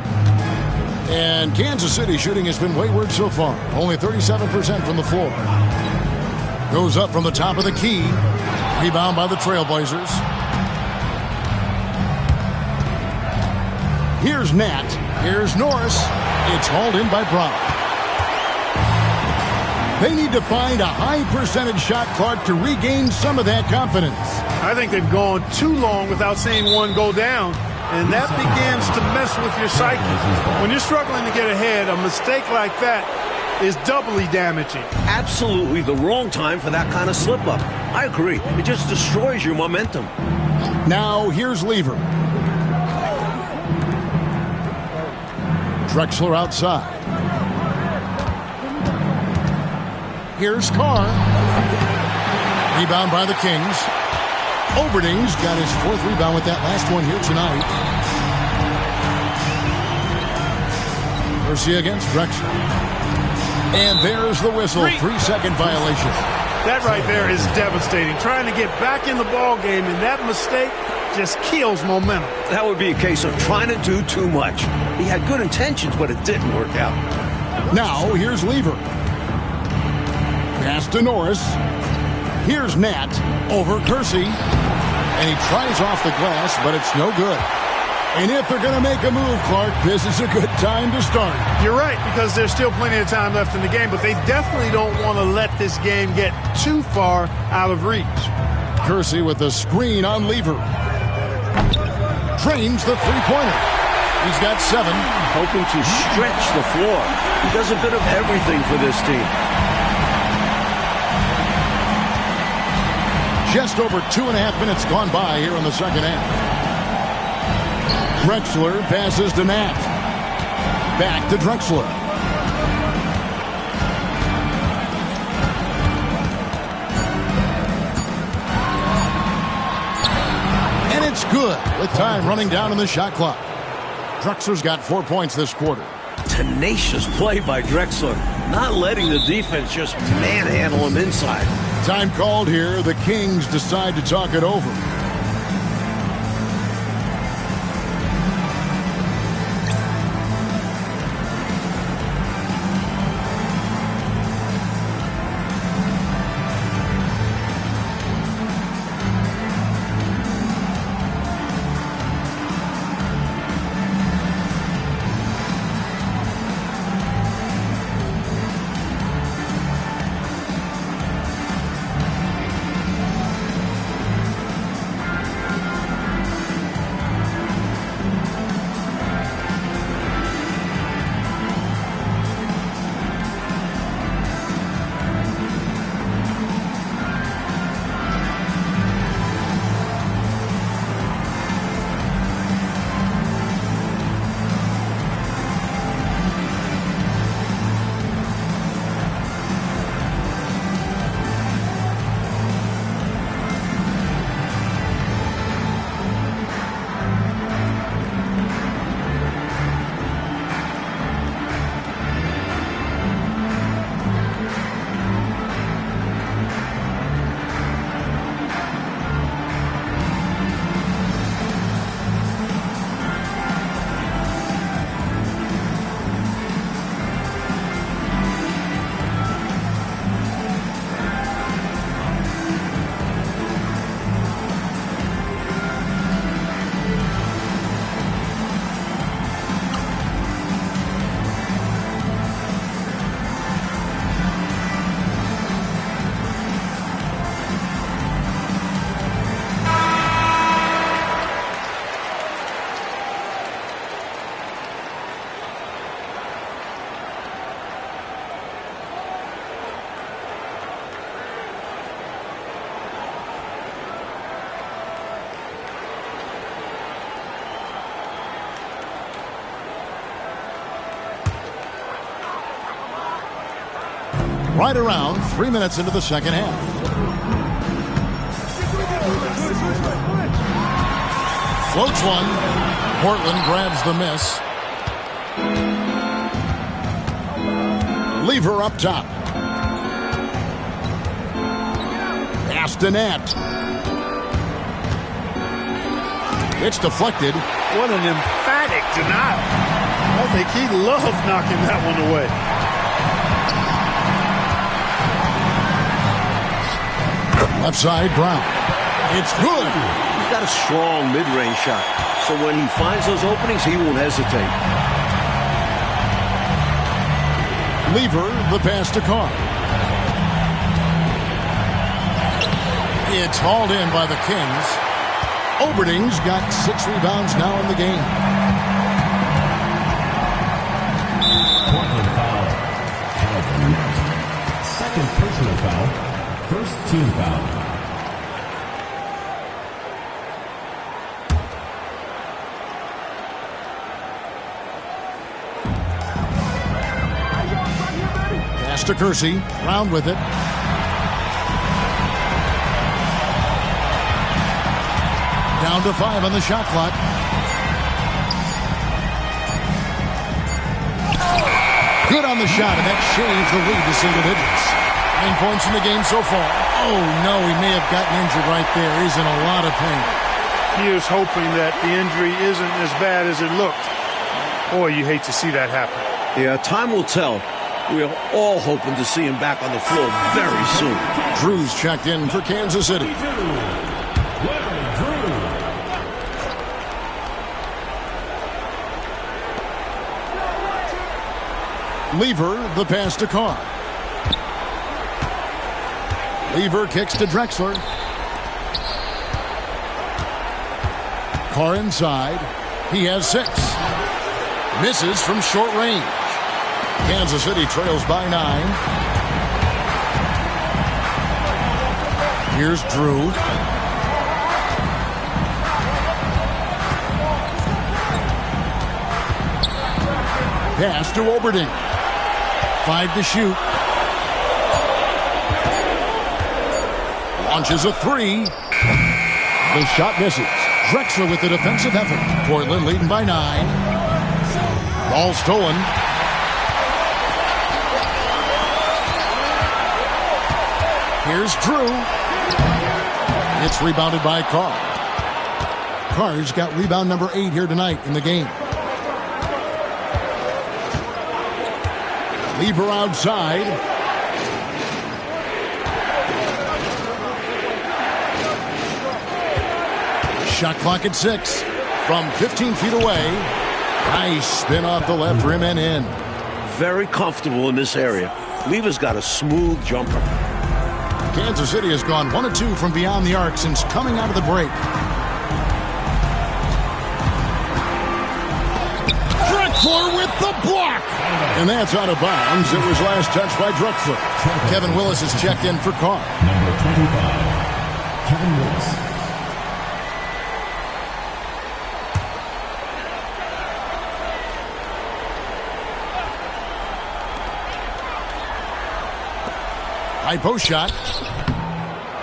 And Kansas City shooting has been wayward so far. Only 37% from the floor. Goes up from the top of the key. Rebound by the Trailblazers. Here's Nat. Here's Norris. It's hauled in by Brown. They need to find a high percentage shot, Clark, to regain some of that confidence. I think they've gone too long without seeing one go down, and that begins to mess with your psyche. When you're struggling to get ahead, a mistake like that is doubly damaging. Absolutely the wrong time for that kind of slip-up. I agree. It just destroys your momentum. Now, here's Lever. Drexler outside. Here's Carr. Rebound by the Kings. Oberding's got his 4th rebound with that last one here tonight. Mercy against Drexler. And there's the whistle. 3-second violation. That right there is devastating. Trying to get back in the ball game, and that mistake just kills momentum. That would be a case of trying to do too much. He had good intentions, but it didn't work out. Now, here's Lever. Pass to Norris. Here's Nat over Kersey. And he tries off the glass, but it's no good. And if they're going to make a move, Clark, this is a good time to start. You're right, because there's still plenty of time left in the game, but they definitely don't want to let this game get too far out of reach. Kersey with the screen on Lever. Trains the three-pointer. He's got 7. Hoping to stretch the floor. He does a bit of everything for this team. Just over 2.5 minutes gone by here in the second half. Drexler passes to Nat. Back to Drexler. And it's good with time running down on the shot clock. Drexler's got 4 points this quarter. Tenacious play by Drexler. Not letting the defense just manhandle him inside. Time called here. The Kings decide to talk it over. Right around 3 minutes into the second half. Floats one. Portland grabs the miss. Lever up top. Pass to Nat. It's deflected. What an emphatic denial. I think he loved knocking that one away. Left side, Brown. It's good. He's got a strong mid-range shot, so when he finds those openings, he won't hesitate. Lever, the pass to Carr. It's hauled in by the Kings. Oberding's got 6 rebounds now in the game. Portland foul. Second personal foul. First team foul. Pass to Kersey. Brown with it. Down to 5 on the shot clock. Good on the shot, and that shaves the lead to single digits. 9 points in the game so far. Oh, no, he may have gotten injured right there. He's in a lot of pain. He is hoping that the injury isn't as bad as it looked. Boy, you hate to see that happen. Yeah, time will tell. We are all hoping to see him back on the floor very soon. Drew's checked in for Kansas City. Lever, the pass to Carr. Lever kicks to Drexler. Carr inside. He has 6. Misses from short range. Kansas City trails by 9. Here's Drew. Pass to Oberding. 5 to shoot. Launches a 3. The shot misses. Drexler with the defensive effort. Portland leading by 9. Ball stolen. Here's Drew. It's rebounded by Carr. Carr's got rebound number 8 here tonight in the game. Lever outside. Shot clock at 6. From 15 feet away. Nice spin off the left rim and in. Very comfortable in this area. Lever's got a smooth jumper. Kansas City has gone 1 of 2 from beyond the arc since coming out of the break. Drexler with the block. And that's out of bounds. It was last touched by Drexler. Kevin Willis is checked in for Carr. Number 25, Kevin Willis. High post shot.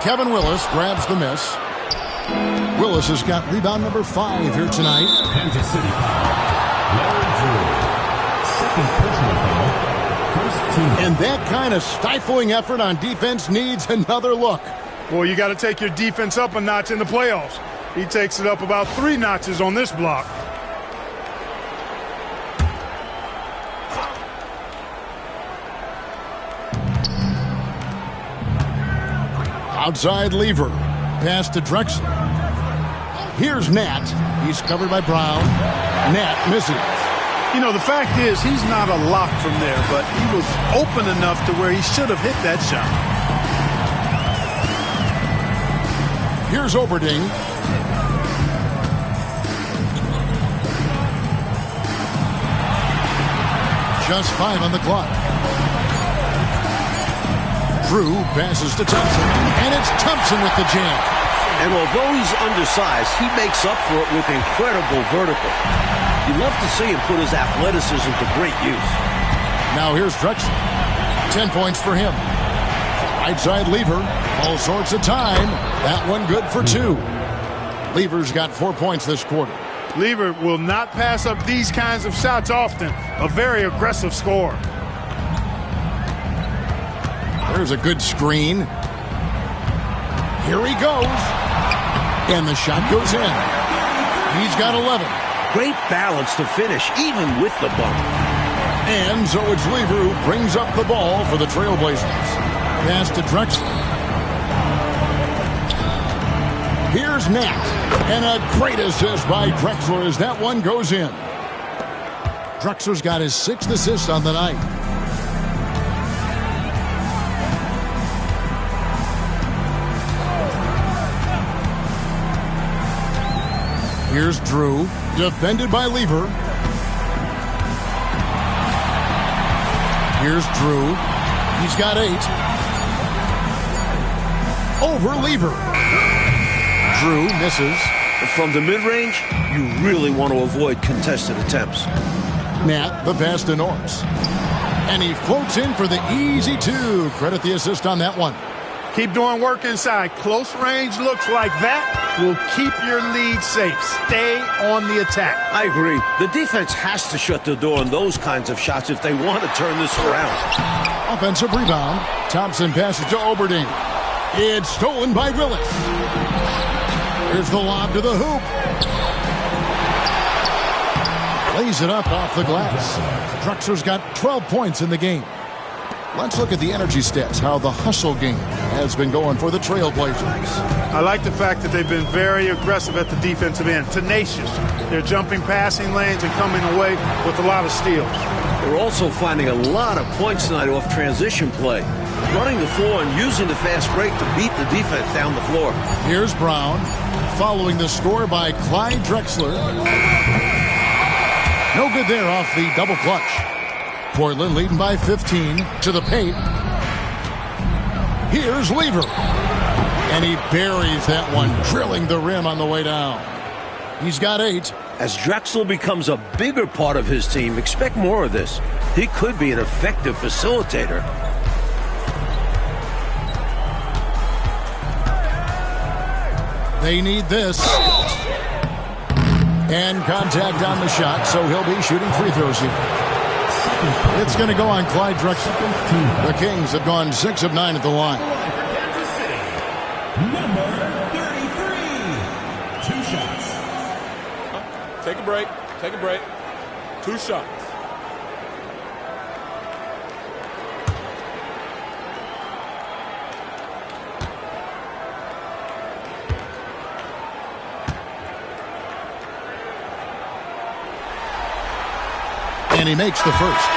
Kevin Willis grabs the miss. Willis has got rebound number 5 here tonight. Kansas City foul. Larry Drew. Second personal foul. First team. And that kind of stifling effort on defense needs another look. Well, you got to take your defense up a notch in the playoffs. He takes it up about 3 notches on this block. Outside Lever. Pass to Drexler. Here's Nat. He's covered by Brown. Nat misses. You know, the fact is he's not a lock from there, but he was open enough to where he should have hit that shot. Here's Oberding. Just 5 on the clock. Drew passes to Thompson, and it's Thompson with the jam. And although he's undersized, he makes up for it with incredible vertical. You love to see him put his athleticism to great use. Now here's Drexler. 10 points for him. Right side Lever. All sorts of time. That one good for 2. Lever's got 4 points this quarter. Lever will not pass up these kinds of shots often. A very aggressive scorer. There's a good screen. Here he goes. And the shot goes in. He's got 11. Great balance to finish, even with the bump. And so it's Lever who brings up the ball for the Trailblazers. Pass to Drexler. Here's Nat. And a great assist by Drexler as that one goes in. Drexler's got his 6th assist on the night. Here's Drew, defended by Lever. Here's Drew. He's got 8. Over Lever. Drew misses. From the mid-range, you really want to avoid contested attempts. Nat, the pass to Norris. And he floats in for the easy 2. Credit the assist on that one. Keep doing work inside. Close range looks like that will keep your lead safe. Stay on the attack. I agree. The defense has to shut the door on those kinds of shots if they want to turn this around. Offensive rebound. Thompson passes to Oberding. It's stolen by Willis. Here's the lob to the hoop. Lays it up off the glass. Drexler's got 12 points in the game. Let's look at the energy stats, how the hustle game has been going for the Trailblazers. I like the fact that they've been very aggressive at the defensive end, tenacious. They're jumping passing lanes and coming away with a lot of steals. They're also finding a lot of points tonight off transition play, running the floor and using the fast break to beat the defense down the floor. Here's Brown, following the score by Clyde Drexler. No good there off the double clutch. Portland leading by 15 to the paint. Here's Lever. And he buries that one, drilling the rim on the way down. He's got 8. As Drexler becomes a bigger part of his team, expect more of this. He could be an effective facilitator. They need this. And contact on the shot, so he'll be shooting free throws here. It's going to go on Clyde Drexler. The Kings have gone 6 of 9 at the line. Kansas City, number 33. 2 shots. Take a break. Take a break. 2 shots. And he makes the first.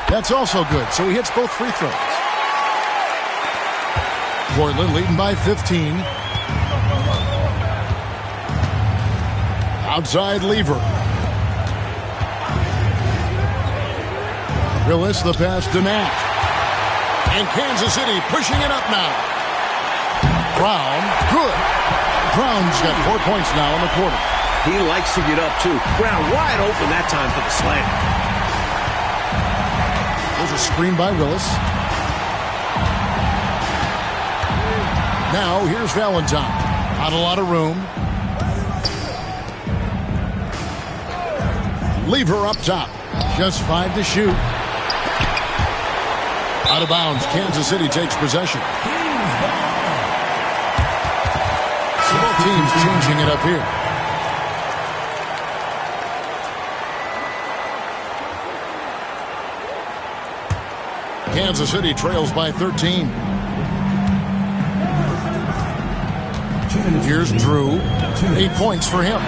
That's also good, so he hits both free throws. Portland leading by 15. Outside Lever. Willis, the pass to Nat. And Kansas City pushing it up now. Brown, good. Brown's got 4 points now in the quarter. He likes to get up, too. Brown wide open that time for the slam. There's a screen by Willis. Now, here's Valentine. Not a lot of room. Lever up top. Just 5 to shoot. Out of bounds. Kansas City takes possession. So both teams changing it up here. Kansas City trails by 13. Here's Drew. 8 points for him.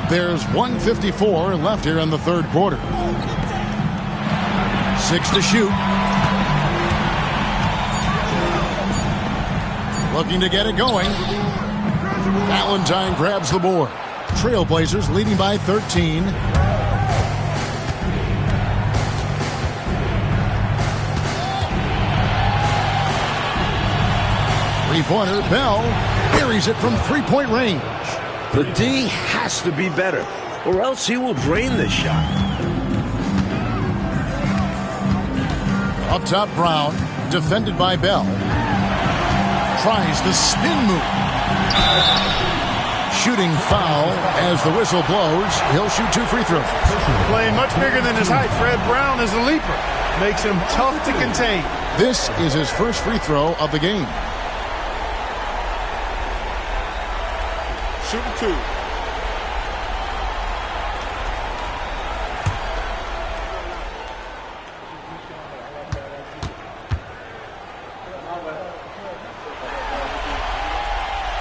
There's 1:54 left here in the third quarter. 6 to shoot. Looking to get it going. Valentine grabs the board. Trailblazers leading by 13. Three-pointer, Bell buries it from three-point range. The D has to be better, or else he will drain this shot. Up top, Brown, defended by Bell. Tries the spin move. shooting foul as the whistle blows. He'll shoot 2 free throws. Playing much bigger than his height. Fred Brown is a leaper. Makes him tough to contain. This is his first free throw of the game. Shooting 2.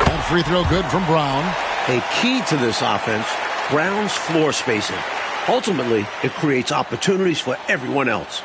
That free throw good from Brown. A key to this offense, Brown's floor spacing. Ultimately, it creates opportunities for everyone else.